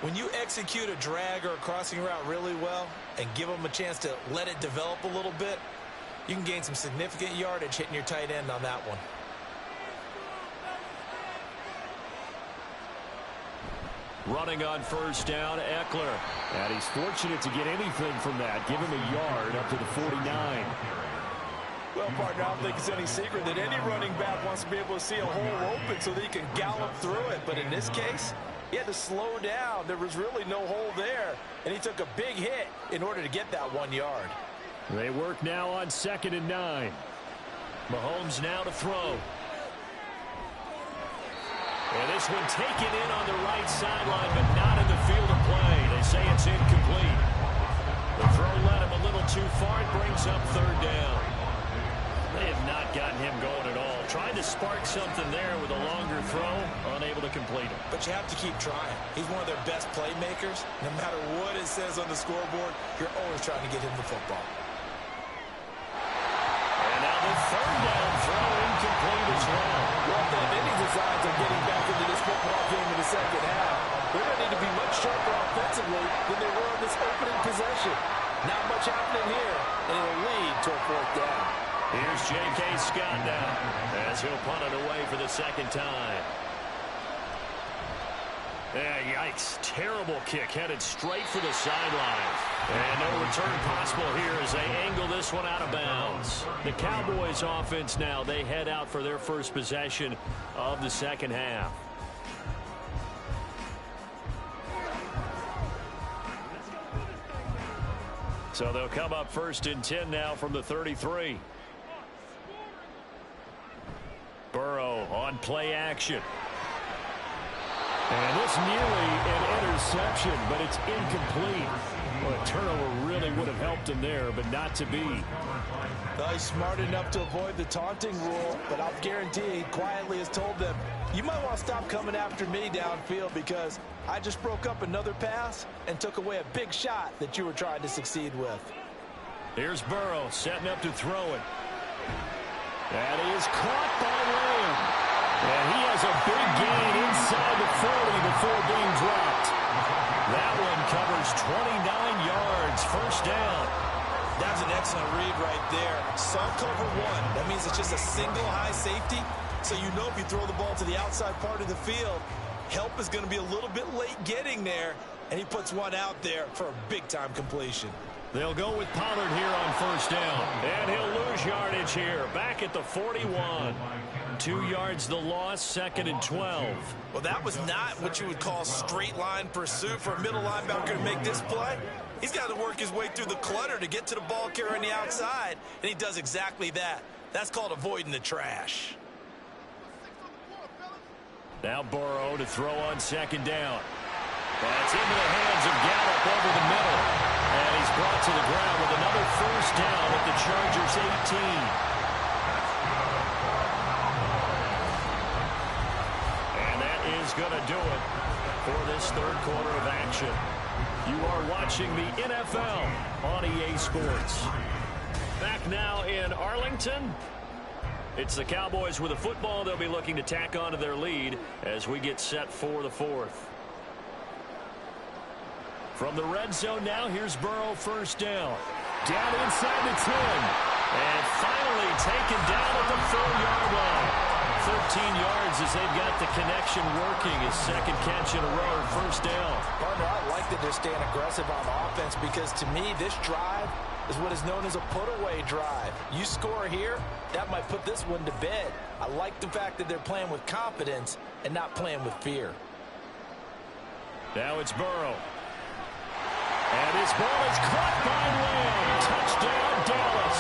When you execute a drag or a crossing route really well and give them a chance to let it develop a little bit, you can gain some significant yardage hitting your tight end on that one. Running on first down, Eckler. And he's fortunate to get anything from that. Give him a yard up to the 49. Well, partner, I don't think it's any secret that any running back wants to be able to see a hole open so that he can gallop through it. But in this case, he had to slow down. There was really no hole there, and he took a big hit in order to get that 1 yard. They work now on 2nd and 9. Mahomes now to throw. And this one taken in on the right sideline, but not in the field of play. They say it's incomplete. The throw led him a little too far. It brings up third down. They have not gotten him going at all. Trying to spark something there with a longer throw, unable to complete it. But you have to keep trying. He's one of their best playmakers. No matter what it says on the scoreboard, you're always trying to get him the football. And now the third down throw incomplete as well. Well, if they have any designs on getting back into this football game in the second half, they're going to need to be much sharper offensively than they were in this opening possession. Not much happening here, and it'll lead to a fourth down. Here's J.K. Scott now as he'll punt it away for the second time. Yeah, yikes. Terrible kick headed straight for the sideline. And no return possible here as they angle this one out of bounds. The Cowboys offense now, they head out for their first possession of the second half. So they'll come up 1st and 10 now from the 33. Burrow on play action. And this nearly an interception, but it's incomplete. Well, a turnover really would have helped him there, but not to be. Well, he's smart enough to avoid the taunting rule, but I'll guarantee he quietly has told them, you might want to stop coming after me downfield because I just broke up another pass and took away a big shot that you were trying to succeed with. Here's Burrow setting up to throw it. That is caught by Lamb. And he has a big gain inside the 40 before being dropped. That one covers 29 yards, first down. That's an excellent read right there. Saw cover 1. That means it's just a single high safety. So you know if you throw the ball to the outside part of the field, help is going to be a little bit late getting there. And he puts one out there for a big-time completion. They'll go with Pollard here on first down. And he'll lose yardage here, back at the 41. 2 yards the loss, 2nd and 12. Well, that was not what you would call straight line pursuit for a middle linebacker to make this play. He's got to work his way through the clutter to get to the ball carrier on the outside, and he does exactly that. That's called avoiding the trash. Now Burrow to throw on second down. That's into the hands of Gallup over the middle. And he's brought to the ground with another first down at the Chargers' 18. Is going to do it for this third quarter of action. You are watching the NFL on EA Sports. Back now in Arlington. It's the Cowboys with a football. They'll be looking to tack on to their lead as we get set for the fourth. From the red zone now, here's Burrow, first down. Down inside the 10. And finally taken down at the 4-yard line. 13 yards as they've got the connection working. His second catch in a row, first down. Partner, I like that they're staying aggressive on offense because to me, this drive is what is known as a put-away drive. You score here, that might put this one to bed. I like the fact that they're playing with confidence and not playing with fear. Now it's Burrow. And This ball is caught by Lamb. Touchdown, Dallas.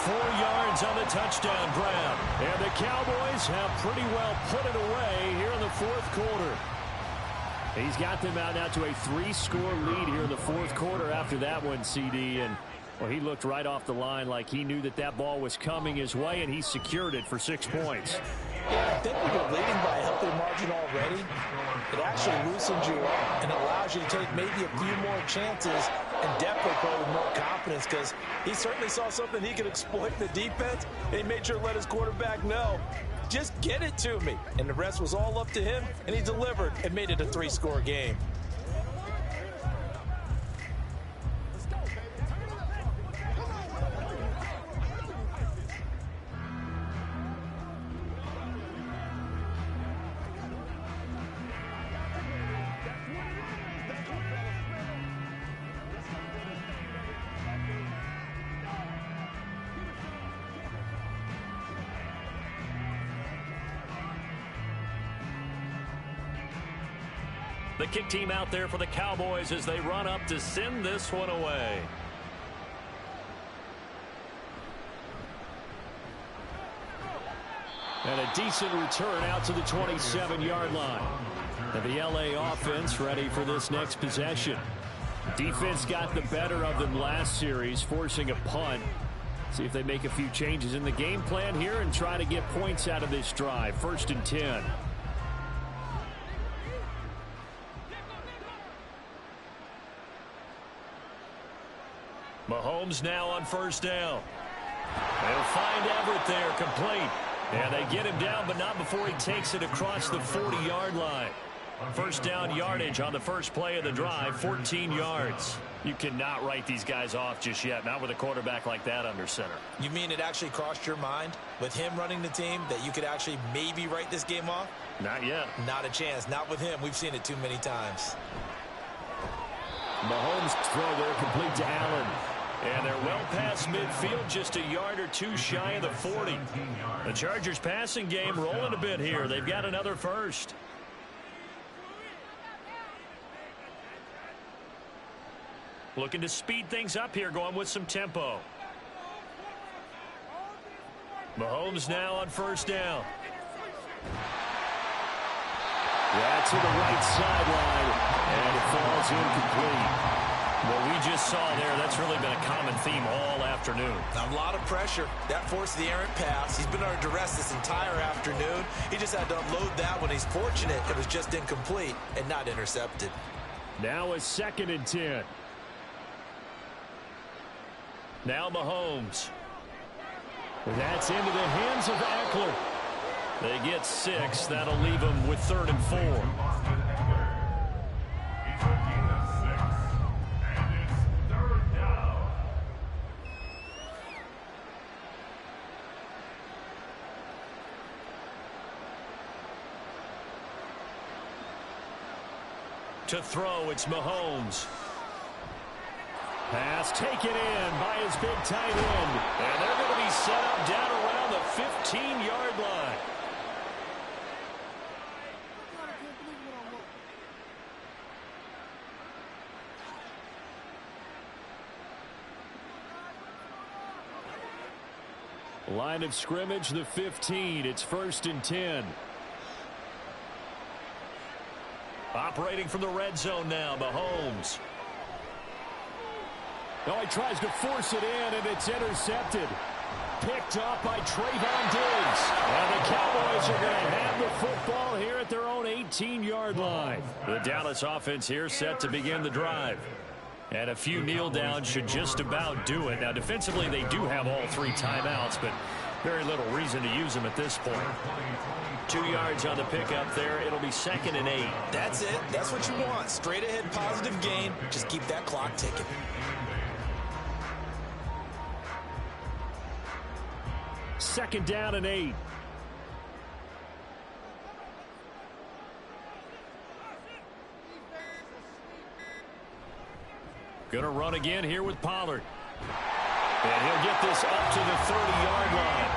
4 yards on the touchdown grab. And the Cowboys have pretty well put it away here in the fourth quarter. He's got them out now to a 3-score lead here in the fourth quarter after that one, CD. And well, he looked right off the line like he knew that that ball was coming his way, and he secured it for 6 points. Yeah, I think when you're leading by a healthy margin already, it actually loosens you up and allows you to take maybe a few more chances and definitely play with more confidence, because he certainly saw something he could exploit in the defense, and he made sure to let his quarterback know, just get it to me. And the rest was all up to him, and he delivered and made it a 3-score game. The kick team out there for the Cowboys as they run up to send this one away. And a decent return out to the 27-yard line. And the LA offense ready for this next possession. Defense got the better of them last series, forcing a punt. See if they make a few changes in the game plan here and try to get points out of this drive. 1st and 10. Mahomes now on 1st down. They'll find Everett there, complete. And they get him down, but not before he takes it across the 40-yard line. 1st down yardage on the first play of the drive, 14 yards. You cannot write these guys off just yet, not with a quarterback like that under center. You mean it actually crossed your mind with him running the team that you could actually maybe write this game off? Not yet. Not a chance. Not with him. We've seen it too many times. Mahomes' throw there complete to Allen. And they're well past midfield, just a yard or two shy of the 40. The Chargers passing game rolling a bit here. They've got another first. Looking to speed things up here, going with some tempo. Mahomes now on 1st down. Yeah, to the right sideline, and it falls incomplete. What we just saw there, that's really been a common theme all afternoon. A lot of pressure. That forced the errant pass. He's been under duress this entire afternoon. He just had to unload that one. He's fortunate it was just incomplete and not intercepted. Now a 2nd and 10. Now Mahomes. That's into the hands of Eckler. They get 6. That'll leave them with 3rd and 4. To throw, it's Mahomes. Pass taken in by his big tight end. And they're going to be set up down around the 15-yard line. Line of scrimmage, the 15. It's 1st and 10. Operating from the red zone now, Mahomes. Oh, he tries to force it in, and it's intercepted. Picked up by Trayvon Diggs. And the Cowboys are going to have the football here at their own 18-yard line. The Dallas offense here set to begin the drive. And a few kneel downs should just about do it. Now, defensively, they do have all 3 timeouts, but very little reason to use them at this point. 2 yards on the pickup there. It'll be 2nd and 8. That's it. That's what you want. Straight ahead positive gain. Just keep that clock ticking. Second down and 8. Gonna run again here with Pollard. And he'll get this up to the 30-yard line.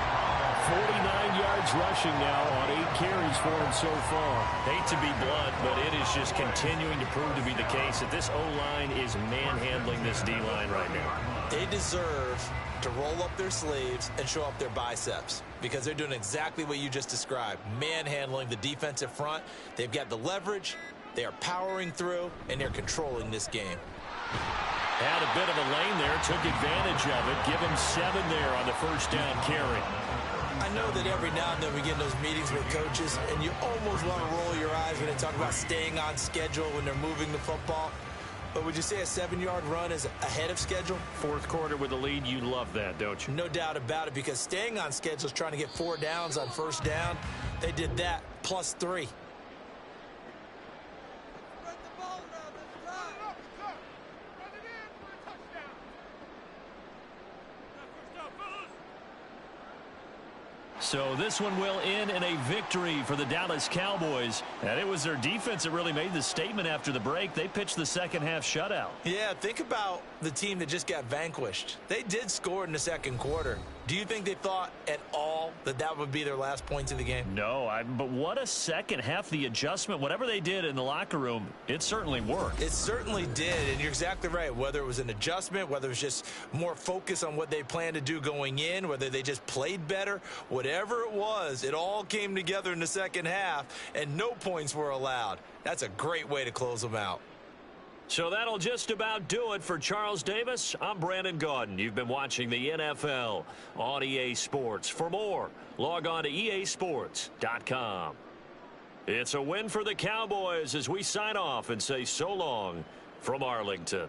49 yards rushing now on 8 carries for him so far. Hate to be blunt, but it is just continuing to prove to be the case that this O-line is manhandling this D-line right now. They deserve to roll up their sleeves and show up their biceps because they're doing exactly what you just described, manhandling the defensive front. They've got the leverage, they are powering through, and they're controlling this game. Had a bit of a lane there, took advantage of it. Give him 7 there on the first down carry. I know that every now and then we get in those meetings with coaches, and you almost want to roll your eyes when they talk about staying on schedule when they're moving the football. But would you say a 7-yard run is ahead of schedule? Fourth quarter with a lead, you love that, don't you? No doubt about it, because staying on schedule is trying to get 4 downs on first down. They did that, plus 3. So this one will end in a victory for the Dallas Cowboys. And it was their defense that really made the statement after the break. They pitched the second half shutout. Yeah, think about the team that just got vanquished. They did score in the second quarter. Do you think they thought at all that that would be their last points of the game? No, but what a second half. The adjustment, whatever they did in the locker room, it certainly worked. It certainly did, and you're exactly right. Whether it was an adjustment, whether it was just more focus on what they planned to do going in, whether they just played better, whatever it was, it all came together in the second half, and no points were allowed. That's a great way to close them out. So that'll just about do it for Charles Davis. I'm Brandon Gaudin. You've been watching the NFL on EA Sports. For more, log on to easports.com. It's a win for the Cowboys as we sign off and say so long from Arlington.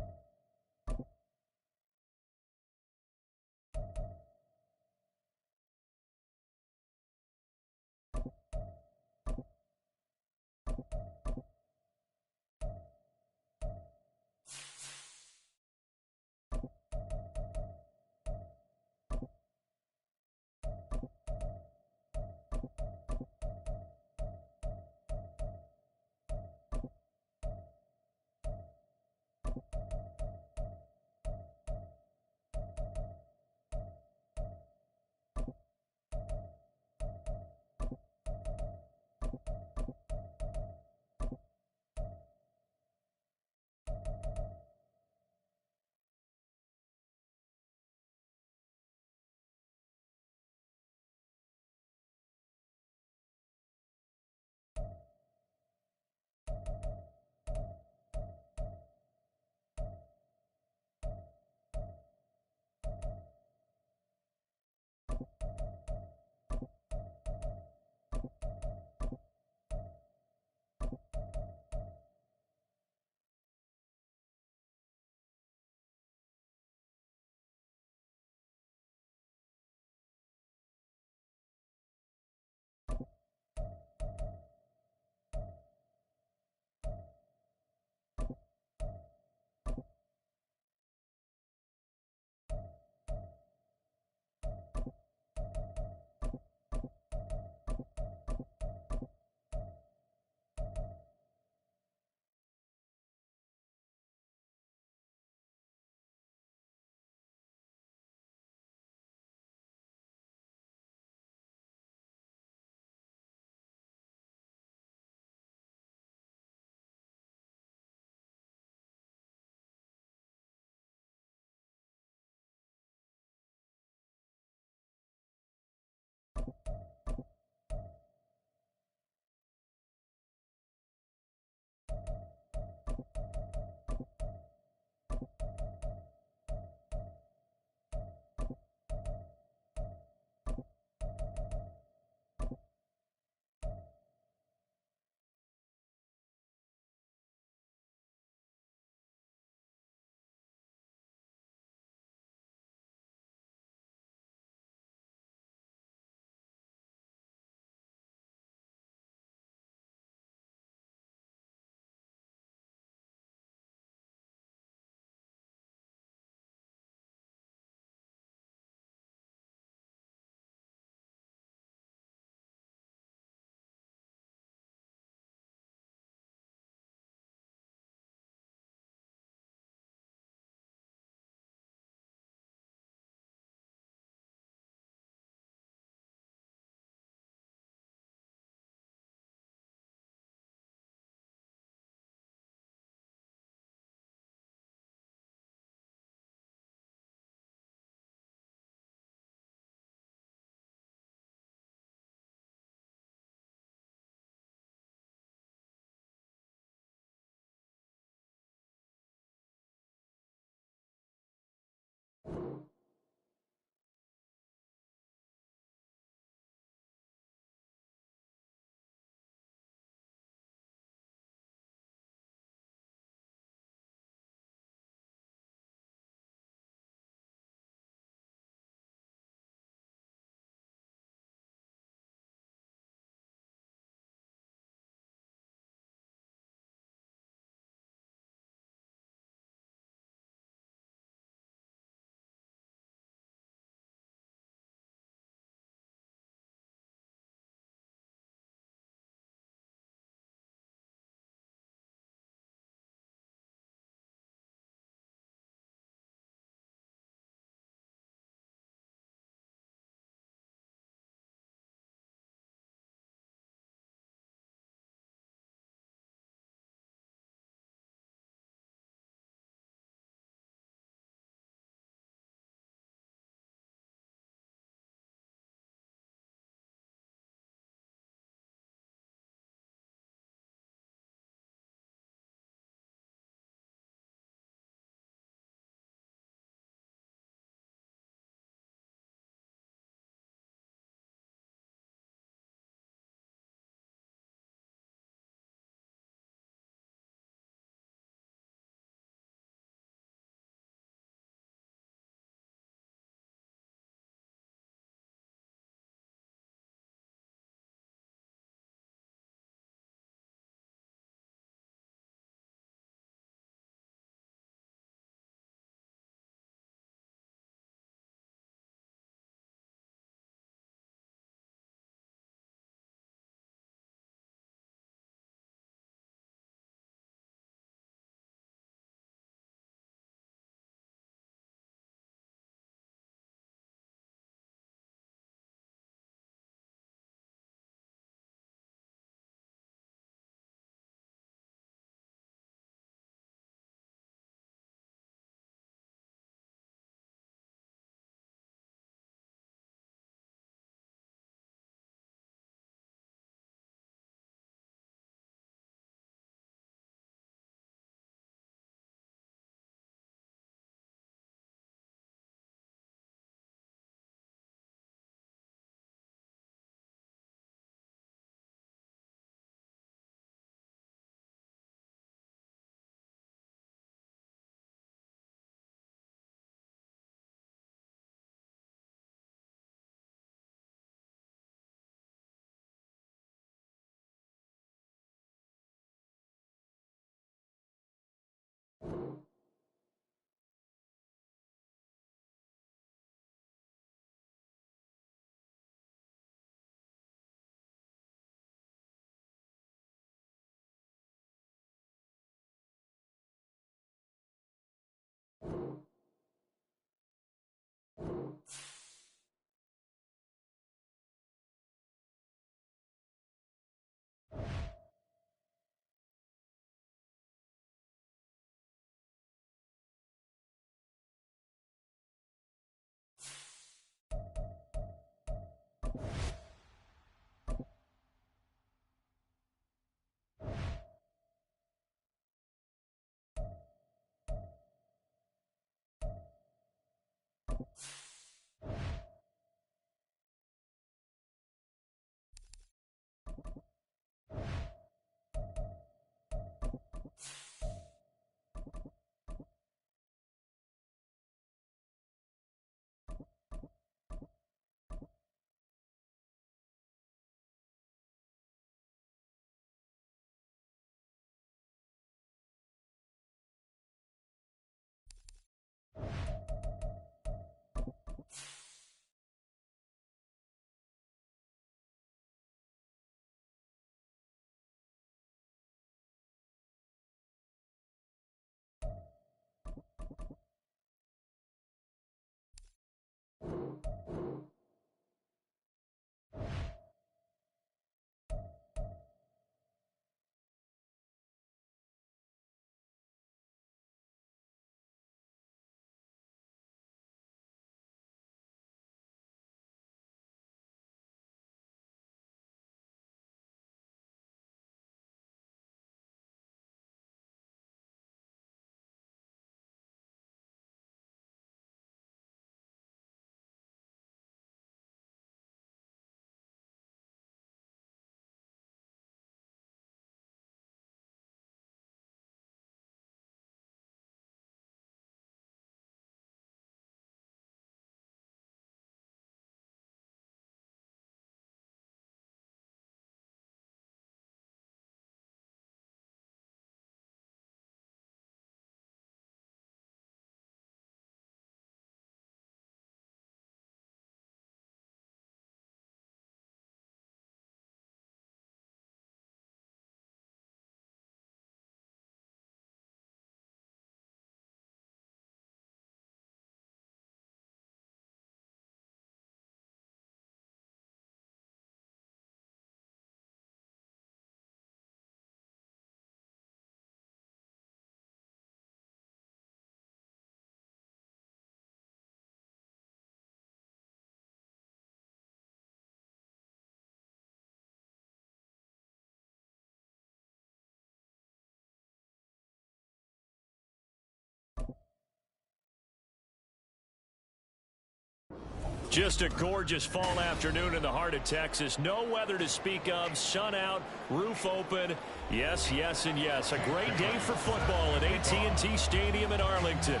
Just a gorgeous fall afternoon in the heart of Texas. No weather to speak of. Sun out, roof open. Yes, yes, and yes. A great day for football at AT&T Stadium in Arlington.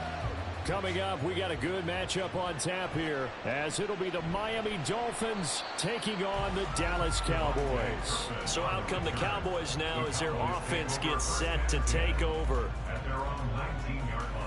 Coming up, we got a good matchup on tap here, as it'll be the Miami Dolphins taking on the Dallas Cowboys. So out come the Cowboys now as their offense gets set to take over. At their own 19-yard line.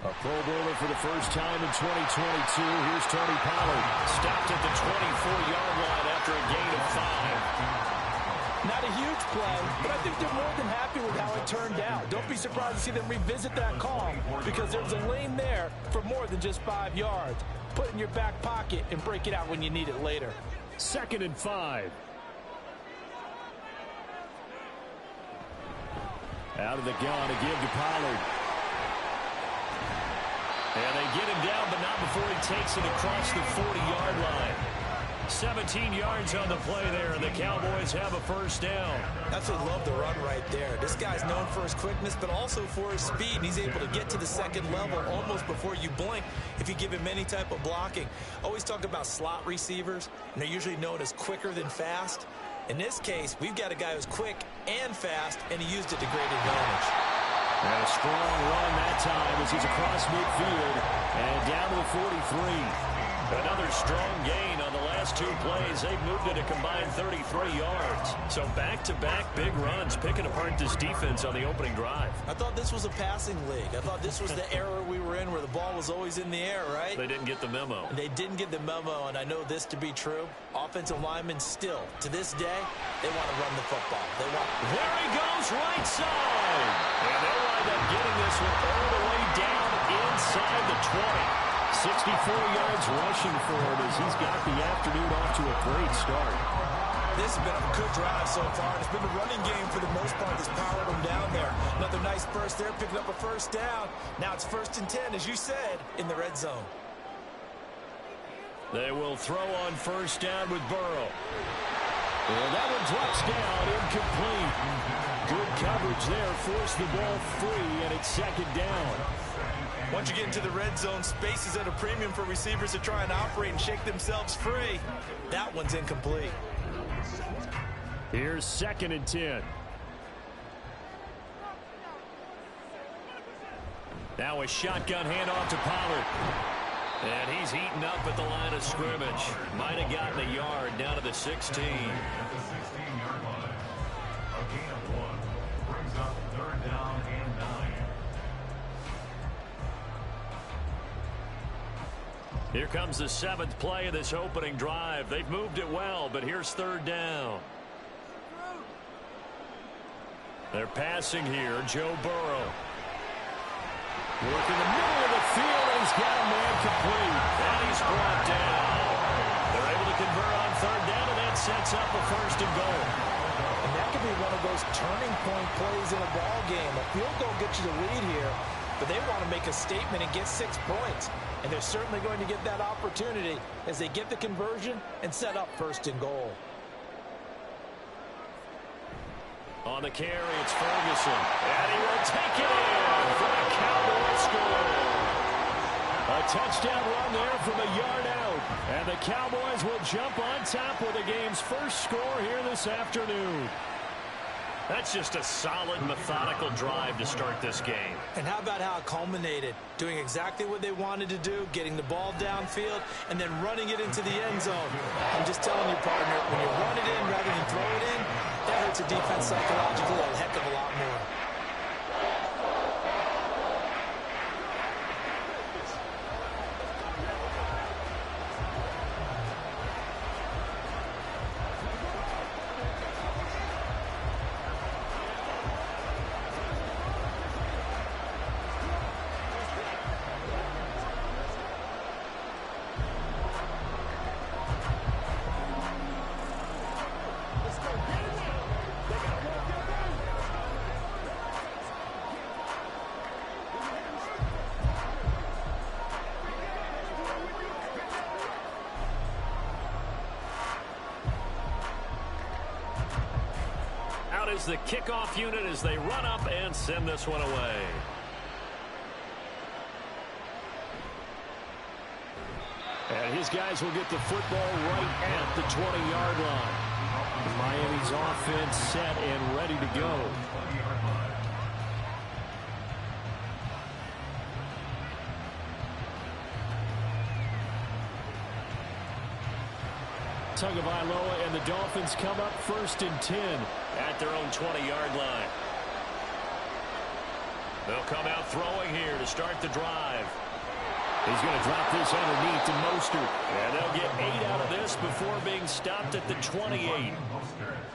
A Pro Bowler for the first time in 2022. Here's Tony Pollard. Stopped at the 24-yard line after a gain of 5. Not a huge play, but I think they're more than happy with how it turned out. Don't be surprised to see them revisit that call because there's a lane there for more than just 5 yards. Put it in your back pocket and break it out when you need it later. 2nd and 5. Out of the gun to give to Pollard. And they get him down, but not before he takes it across the 40-yard line. 17 yards on the play there, and the Cowboys have a first down. Absolutely love the run right there. This guy's known for his quickness, but also for his speed, and he's able to get to the second level almost before you blink if you give him any type of blocking. Always talk about slot receivers, and they're usually known as quicker than fast. In this case, we've got a guy who's quick and fast, and he used it to great advantage. And a strong run that time as he's across midfield and down to the 43. Another strong gain on the last 2 plays. They've moved it a combined 33 yards. So back-to-back big runs, picking apart this defense on the opening drive. I thought this was a passing league. I thought this was the era we were in where the ball was always in the air, right? They didn't get the memo. They didn't get the memo, and I know this to be true. Offensive linemen still, to this day, they want to run the football. There he goes, right side. And they'll wind up getting this one all the way down inside the 20. 64 yards rushing for him as he's got the afternoon off to a great start. This has been a good drive so far. It's been the running game for the most part that's powered them down there. Another nice burst there, picking up a first down. Now it's 1st and 10, as you said, in the red zone. They will throw on first down with Burrow. And that one drops down, incomplete. Good coverage there, forced the ball free, and it's 2nd down. Once you get into the red zone, space is at a premium for receivers to try and operate and shake themselves free. That one's incomplete. Here's 2nd and 10. Now a shotgun handoff to Pollard. And he's heating up at the line of scrimmage. Might have gotten a yard down to the 16. At the 16-yard line. A gain of 1 brings up 3rd down and 9. Here comes the 7th play of this opening drive. They've moved it well, but here's 3rd down. They're passing here. Joe Burrow. Work in the middle of the field, and he's got a man complete. And he's brought down. They're able to convert on 3rd down, and that sets up a 1st and goal. And that could be one of those turning point plays in a ball game. A field goal gets you the lead here, but they want to make a statement and get 6 points. And they're certainly going to get that opportunity as they get the conversion and set up 1st and goal. On the carry, it's Ferguson. And he will take it in for a Cowboy score. A touchdown run there from a yard out. And the Cowboys will jump on top with the game's first score here this afternoon. That's just a solid, methodical drive to start this game. And how about how it culminated? Doing exactly what they wanted to do, getting the ball downfield, and then running it into the end zone. I'm just telling you, partner, when you run it in rather than throw it in, that hurts a defense psychologically a heck of a lot more. is the kickoff unit as they run up and send this one away. And his guys will get the football right at the 20-yard line. Miami's offense set and ready to go. Tagovailoa and the Dolphins come up 1st and 10 at their own 20-yard line. They'll come out throwing here to start the drive. He's going to drop this underneath to Mostert. And they'll get 8 out of this before being stopped at the 28.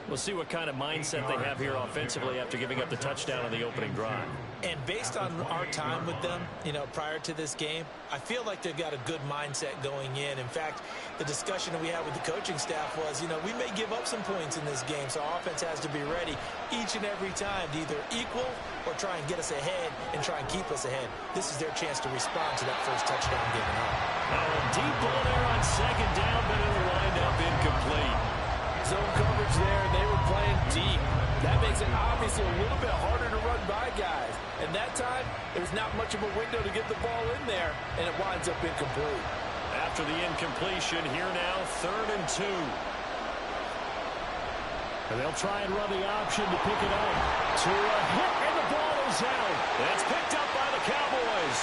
We'll see what kind of mindset they have here offensively after giving up the touchdown on the opening drive. And based on our time with them, prior to this game, I feel like they've got a good mindset going in. In fact, the discussion that we had with the coaching staff was, we may give up some points in this game, so our offense has to be ready each and every time to either equal or try and get us ahead and try and keep us ahead. This is their chance to respond to that first touchdown given up. Now a deep ball there on 2nd down, but it'll wind up incomplete. Zone coverage there, and they were playing deep. That makes it obviously a little bit harder to run by guys. And that time, there's not much of a window to get the ball in there, and it winds up incomplete. After the incompletion, here now, 3rd and 2. And they'll try and run the option to pick it up. To a hit, and the ball is out. That's picked up by the Cowboys.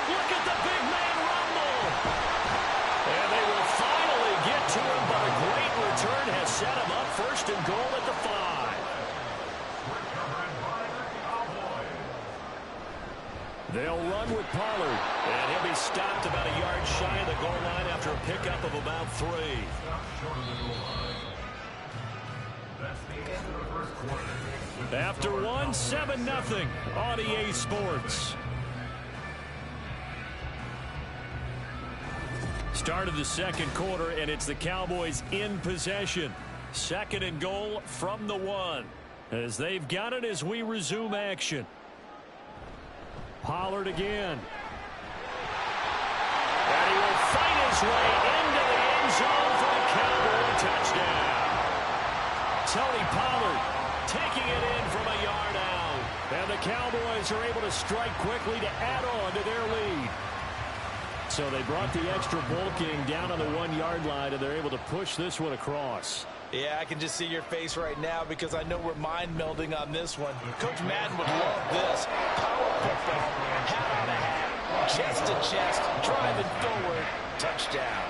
Look at the big man rumble. And they will finally get to him, but a great return has set him up 1st and goal at the 5. They'll run with Pollard. And he'll be stopped about a yard shy of the goal line after a pickup of about 3. After 1, 7-0 on EA Sports. Start of the 2nd quarter, and it's the Cowboys in possession. 2nd and goal from the 1. As they've got it as we resume action. Pollard again. And he will fight his way into the end zone for a Cowboy touchdown. Tony Pollard taking it in from a yard out. And the Cowboys are able to strike quickly to add on to their lead. So they brought the extra bulking down on the 1-yard line, and they're able to push this one across. Yeah, I can just see your face right now because I know we're mind melding on this one. Coach Madden would love this. Power perfect, hat on a hat, chest to chest, driving forward, touchdown.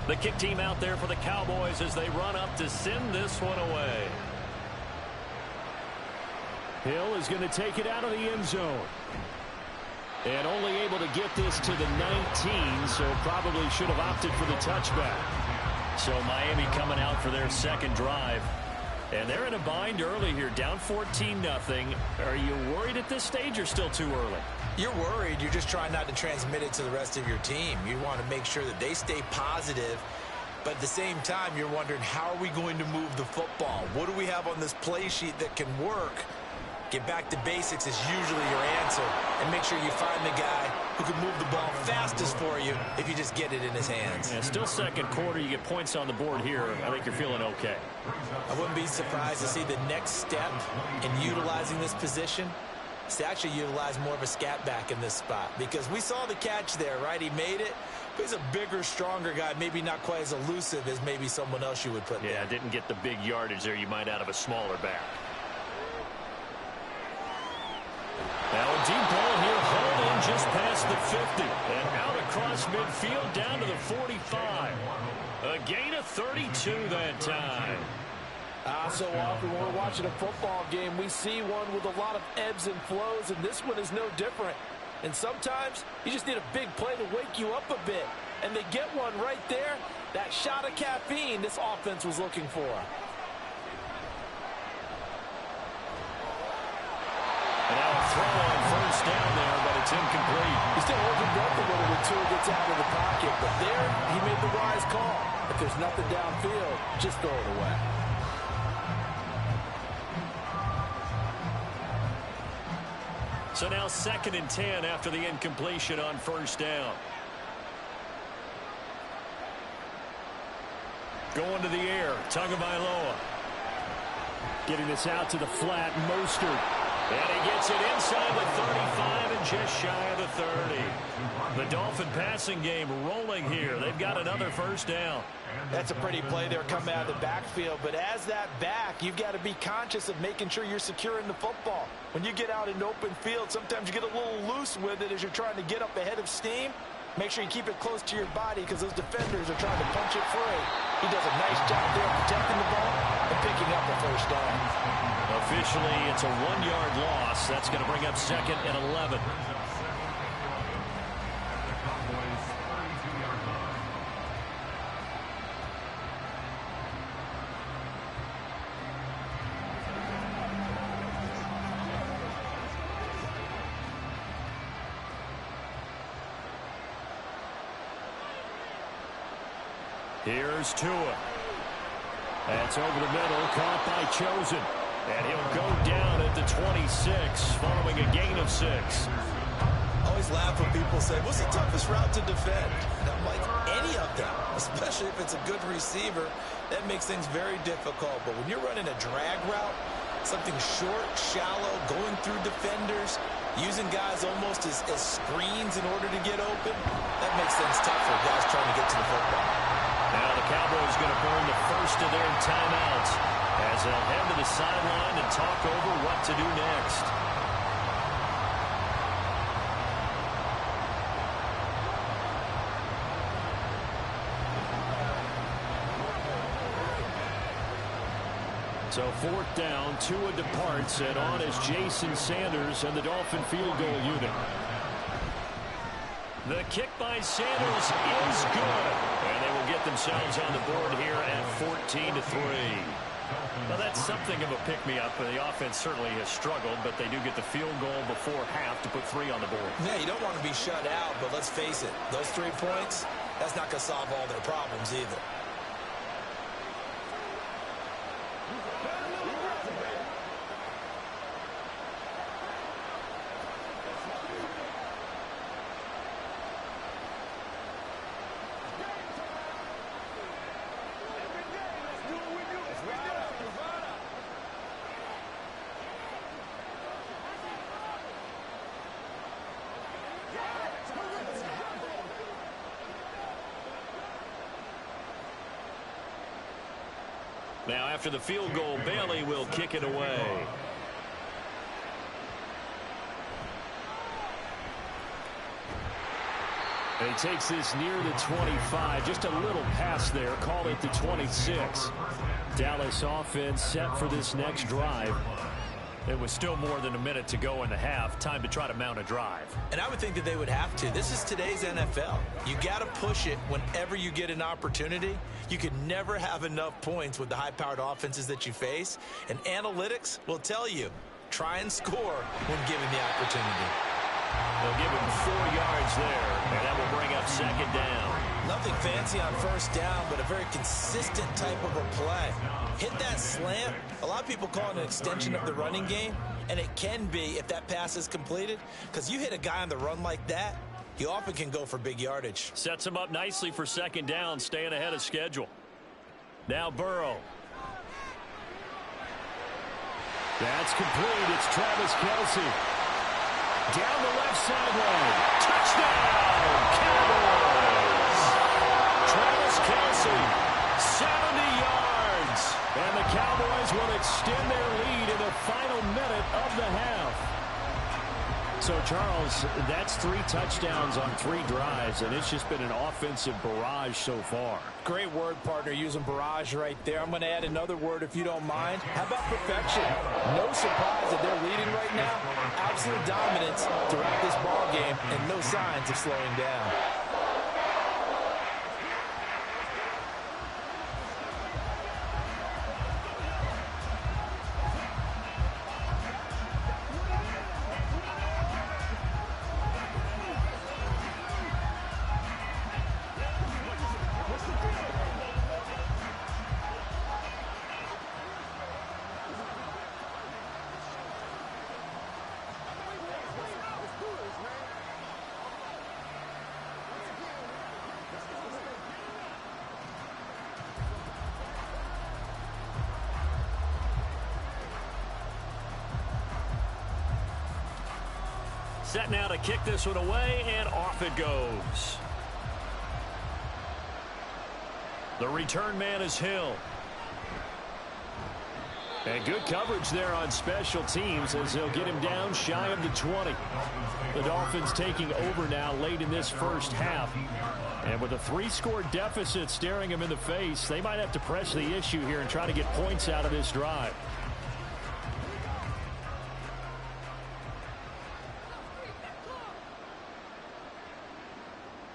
The kick team out there for the Cowboys as they run up to send this one away. Hill is going to take it out of the end zone. And only able to get this to the 19, so probably should have opted for the touchback. So Miami coming out for their 2nd drive. And they're in a bind early here, down 14-0. Are you worried at this stage or still too early? You're worried. You're just trying not to transmit it to the rest of your team. You want to make sure that they stay positive. But at the same time, you're wondering, how are we going to move the football? What do we have on this play sheet that can work? Get back to basics is usually your answer. And make sure you find the guy who can move the ball fastest for you if you just get it in his hands. And still 2nd quarter, you get points on the board here. I think you're feeling okay. I wouldn't be surprised to see the next step in utilizing this position is to actually utilize more of a scat back in this spot. Because we saw the catch there, right? He made it. But he's a bigger, stronger guy, maybe not quite as elusive as maybe someone else you would put there. Yeah, didn't get the big yardage there you might out of a smaller back. Now a deep ball here, hauled in just past the 50. And out across midfield down to the 45. A gain of 32 that time. So often when we're watching a football game, we see one with a lot of ebbs and flows, and this one is no different. And sometimes you just need a big play to wake you up a bit. And they get one right there. That shot of caffeine this offense was looking for. And now a throw on first down there, but it's incomplete. He still holds his breath a little when Tua gets out of the pocket, but there he made the wise call. If there's nothing downfield, just throw it away. So now 2nd and 10 after the incompletion on first down. Going to the air, Tagovailoa. Getting this out to the flat, Mostert. And he gets it inside the 35 and just shy of the 30. The Dolphin passing game rolling here. They've got another first down. That's a pretty play there coming out of the backfield. But as that back, you've got to be conscious of making sure you're securing the football. When you get out in open field, sometimes you get a little loose with it as you're trying to get up ahead of steam. Make sure you keep it close to your body because those defenders are trying to punch it free. He does a nice job there protecting the ball and picking up the first down. Officially, it's a 1-yard loss. That's going to bring up 2nd and 11. Here's Tua. That's over the middle, caught by Chosen. And he'll go down at the 26, following a gain of 6. Always laugh when people say, what's the toughest route to defend? And I'm like, any of them, especially if it's a good receiver, that makes things very difficult. But when you're running a drag route, something short, shallow, going through defenders, using guys almost as screens in order to get open, that makes things tough for guys trying to get to the football. Now the Cowboys going to burn the first of their timeouts as they'll head to the sideline and talk over what to do next. So 4th down, Tua departs, and on is Jason Sanders and the Dolphin field goal unit. The kick by Sanders is good, and they will get themselves on the board here at 14-3. Well, that's something of a pick-me-up. The offense certainly has struggled, but they do get the field goal before half to put 3 on the board. Yeah, you don't want to be shut out, but let's face it, those 3 points, that's not going to solve all their problems either. Now, after the field goal, Bailey will kick it away. And he takes this near the 25. Just a little pass there. Call it the 26. Dallas offense set for this next drive. It was still more than a minute to go in the half. Time to try to mount a drive. And I would think that they would have to. This is today's NFL. You got to push it whenever you get an opportunity. You can never have enough points with the high-powered offenses that you face. And analytics will tell you, try and score when given the opportunity. They'll give him 4 yards there, and that will bring up 2nd down. Nothing fancy on first down, but a very consistent type of a play. Hit that slant. A lot of people call it an extension of the running game, and it can be if that pass is completed, because you hit a guy on the run like that, he often can go for big yardage. Sets him up nicely for 2nd down, staying ahead of schedule. Now Burrow. That's complete. It's Travis Kelce. Down the left sideline. Touchdown, Cowboys! Travis Kelce, 70 yards. And the Cowboys will extend their lead in the final minute of the half. So, Charles, that's 3 touchdowns on 3 drives, and it's just been an offensive barrage so far. Great word, partner, using barrage right there. I'm going to add another word if you don't mind. How about perfection? No surprise that they're leading right now. Absolute dominance throughout this ball game and no signs of slowing down. Set now to kick this one away, and off it goes. The return man is Hill. And good coverage there on special teams as they'll get him down shy of the 20. The Dolphins taking over now late in this first half. And with a 3-score deficit staring him in the face, they might have to press the issue here and try to get points out of this drive.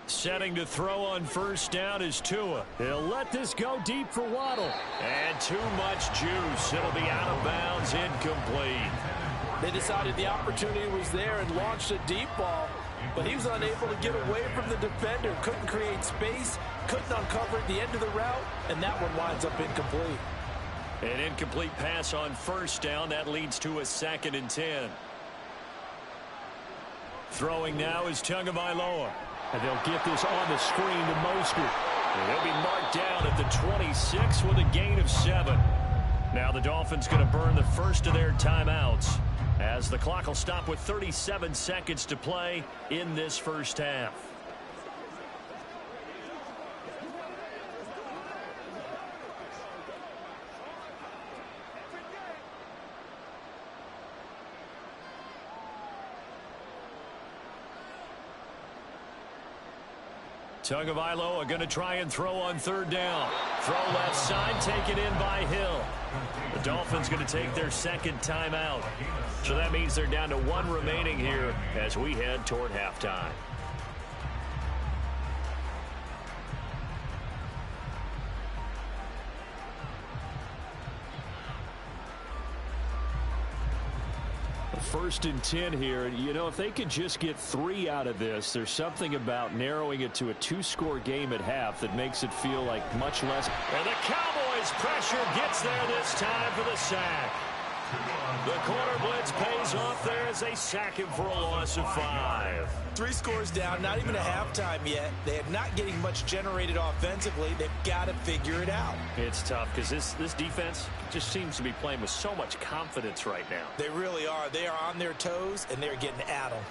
Setting to throw on first down is Tua. He'll let this go deep for Waddle. And too much juice. It'll be out of bounds, incomplete. They decided the opportunity was there and launched a deep ball, but he was unable to get away from the defender. Couldn't create space, couldn't uncover at the end of the route, and that one winds up incomplete. An incomplete pass on first down. That leads to a 2nd and 10. Throwing now is Tagovailoa. And they'll get this on the screen to Mostert. And he'll be marked down at the 26 with a gain of 7. Now the Dolphins going to burn the first of their timeouts as the clock will stop with 37 seconds to play in this first half. Tagovailoa going to try and throw on 3rd down. Throw left side, taken in by Hill. The Dolphins going to take their 2nd timeout. So that means they're down to 1 remaining here as we head toward halftime. First and 10 here. You know, if they could just get 3 out of this, there's something about narrowing it to a 2-score game at half that makes it feel like much less. And the Cowboys pressure gets there this time for the sack. The corner blitz pays off there as they sack him for a loss of 5. 3 scores down, not even a halftime yet. They're not getting much generated offensively. They've got to figure it out. It's tough because this defense just seems to be playing with so much confidence right now. They really are. They are on their toes, and they're getting at them.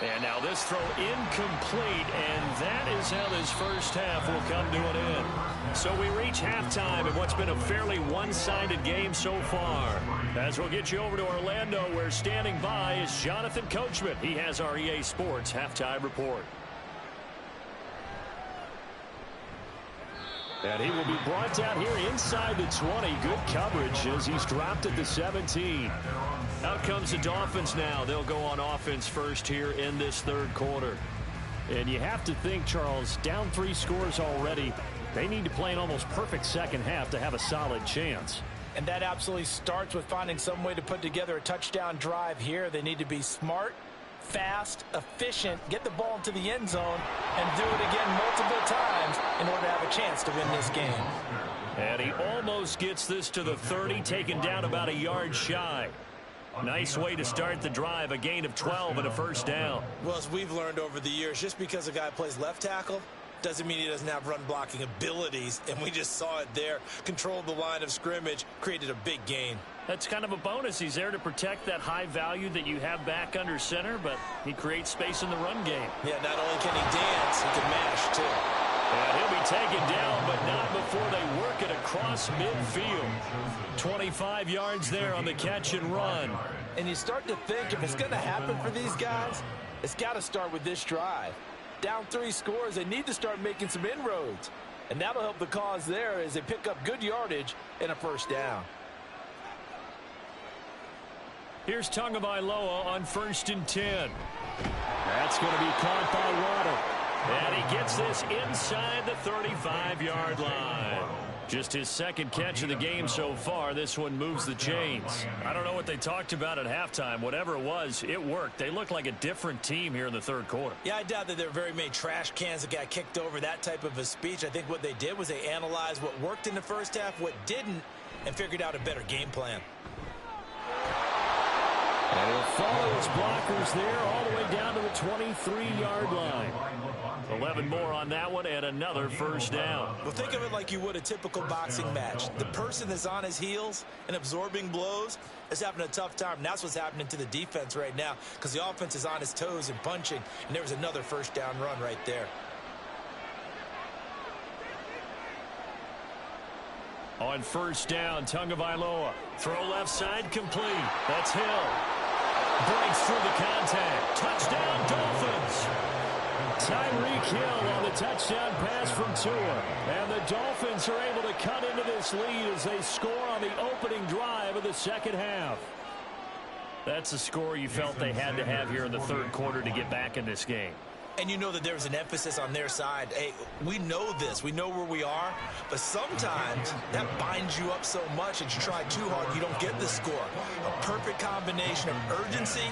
And now this throw incomplete, and that is how this first half will come to an end. So we reach halftime in what's been a fairly one-sided game so far. As we'll get you over to Orlando, where standing by is Jonathan Coachman. He has our EA Sports halftime report. And he will be brought down here inside the 20. Good coverage as he's dropped at the 17. Out comes the Dolphins now. They'll go on offense first here in this 3rd quarter. And you have to think, Charles, down 3 scores already. They need to play an almost perfect second half to have a solid chance. And that absolutely starts with finding some way to put together a touchdown drive here. They need to be smart, fast, efficient, get the ball into the end zone, and do it again multiple times in order to have a chance to win this game. And he almost gets this to the 30, taken down about a yard shy. Nice way to start the drive, a gain of 12 and a first down. Well, as we've learned over the years, just because a guy plays left tackle doesn't mean he doesn't have run blocking abilities, and we just saw it there. Controlled the line of scrimmage, created a big gain. That's kind of a bonus. He's there to protect that high value that you have back under center, but he creates space in the run game. Yeah, not only can he dance, he can mash too. And he'll be taken down, but not before they work it across midfield. 25 yards there on the catch and run. And you start to think if it's going to happen for these guys, it's got to start with this drive. Down 3 scores, they need to start making some inroads. And that'll help the cause there as they pick up good yardage and a first down. Here's Tagovailoa on 1st and 10. That's going to be caught by Waddle. And he gets this inside the 35-yard line. Just his second catch of the game so far. This one moves the chains. I don't know what they talked about at halftime. Whatever it was, it worked. They look like a different team here in the third quarter. Yeah, I doubt that there are very many trash cans that got kicked over, that type of a speech. I think what they did was they analyzed what worked in the first half, what didn't, and figured out a better game plan. And he'll follow his blockers there all the way down to the 23-yard line. 11 more on that one and another first down. Well, think of it like you would a typical boxing match. The person that's on his heels and absorbing blows is having a tough time. And that's what's happening to the defense right now because the offense is on his toes and punching. And there was another first down run right there. On first down, Tagovailoa. Throw left side complete. That's Hill. Breaks through the contact. Touchdown, Dolphins. Tyreek Hill on the touchdown pass from Tua. And the Dolphins are able to cut into this lead as they score on the opening drive of the second half. That's a score you felt they had to have here in the third quarter to get back in this game. And you know that there's an emphasis on their side. Hey, we know this. We know where we are. But sometimes that binds you up so much that you try too hard, you don't get the score. A perfect combination of urgency,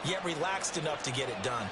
yet relaxed enough to get it done.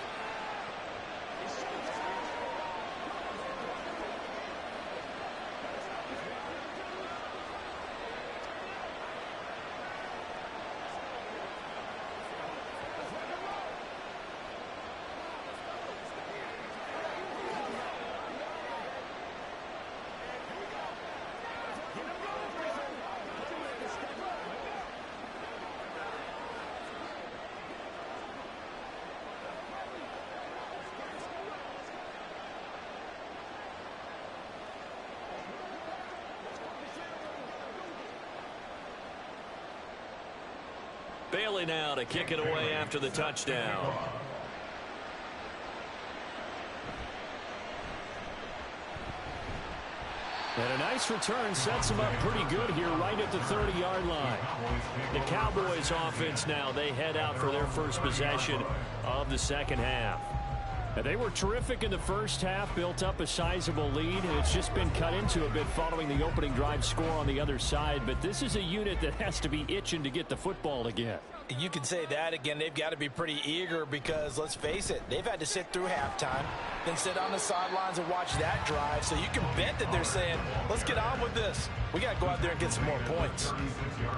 Bailey now to kick it away after the touchdown. And a nice return sets them up pretty good here right at the 30-yard line. The Cowboys offense now, they head out for their first possession of the second half. And they were terrific in the first half, built up a sizable lead, and it's just been cut into a bit following the opening drive score on the other side. But this is a unit that has to be itching to get the football again. You can say that again. They've got to be pretty eager because, let's face it, they've had to sit through halftime, then sit on the sidelines and watch that drive. So you can bet that they're saying, let's get on with this. We got to go out there and get some more points.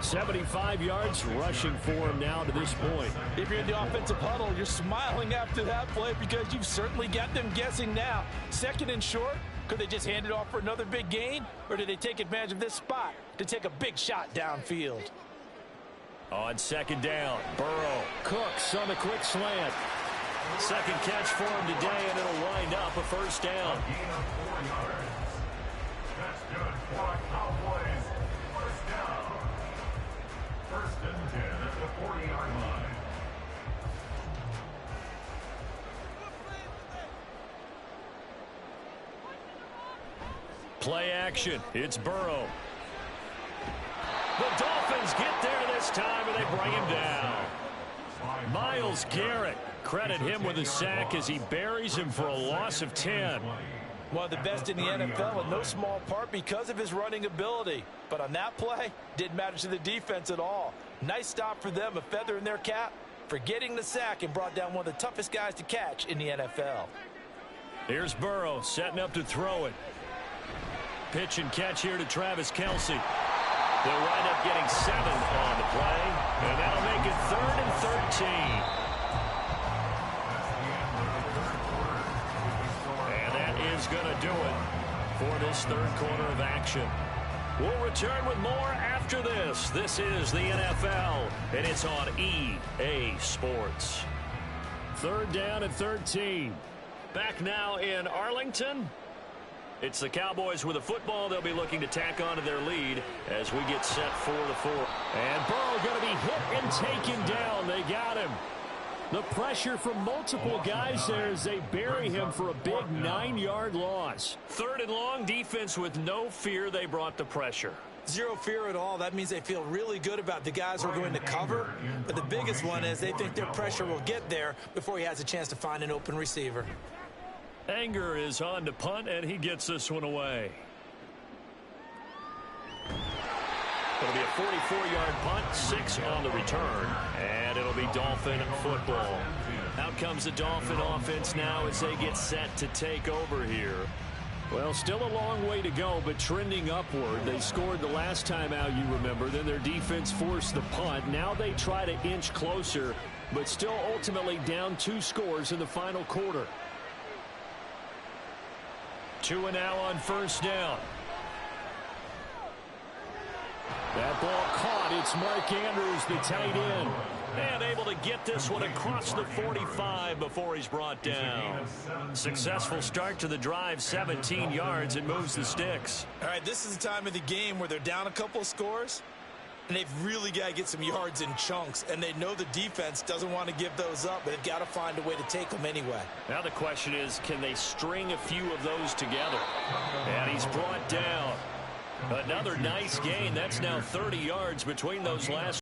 75 yards rushing for him now to this point. If you're in the offensive huddle, you're smiling after that play because you've certainly got them guessing now. Second and short, could they just hand it off for another big gain? Or do they take advantage of this spot to take a big shot downfield? On second down, Burrow. Cooks on the quick slant. Second catch for him today, and it'll wind up a first down. That's good for the Cowboys. First down. First and 10 at the 40-yard line. Play action. It's Burrow. The Dolphins get there this time, and they bring him down. Myles Garrett, credit him with a sack as he buries him for a loss of 10. One of the best in the NFL in no small part because of his running ability. But on that play, didn't matter to the defense at all. Nice stop for them, a feather in their cap for getting the sack and brought down one of the toughest guys to catch in the NFL. Here's Burrow setting up to throw it. Pitch and catch here to Travis Kelce. They'll wind up getting 7 on the play, and that'll make it 3rd and 13. And that is going to do it for this third quarter of action. We'll return with more after this. This is the NFL, and it's on EA Sports. Third down and 13. Back now in Arlington. It's the Cowboys with a football. They'll be looking to tack onto their lead as we get set for the fourth. And Burrow going to be hit and taken down. They got him. The pressure from multiple guys there as they bury him for a big 9-yard loss. 3rd and long, defense with no fear. They brought the pressure. Zero fear at all. That means they feel really good about the guys who are going to cover. But the biggest one is they think their pressure will get there before he has a chance to find an open receiver. Anger is on to punt, and he gets this one away. It'll be a 44-yard punt, 6 on the return, and it'll be Dolphin football. Out comes the Dolphin offense now as they get set to take over here. Well, still a long way to go, but trending upward. They scored the last time out, you remember. Then their defense forced the punt. Now they try to inch closer, but still ultimately down 2 scores in the final quarter. 2 and now on 1st down. That ball caught. It's Mark Andrews, the tight end. And able to get this one across the 45 before he's brought down. Successful start to the drive, 17 yards, and moves the sticks. All right, this is the time of the game where they're down a couple of scores, and they've really got to get some yards in chunks, and they know the defense doesn't want to give those up, but they've got to find a way to take them anyway. Now the question is, can they string a few of those together? And he's brought down. Another nice gain. That's now 30 yards between those last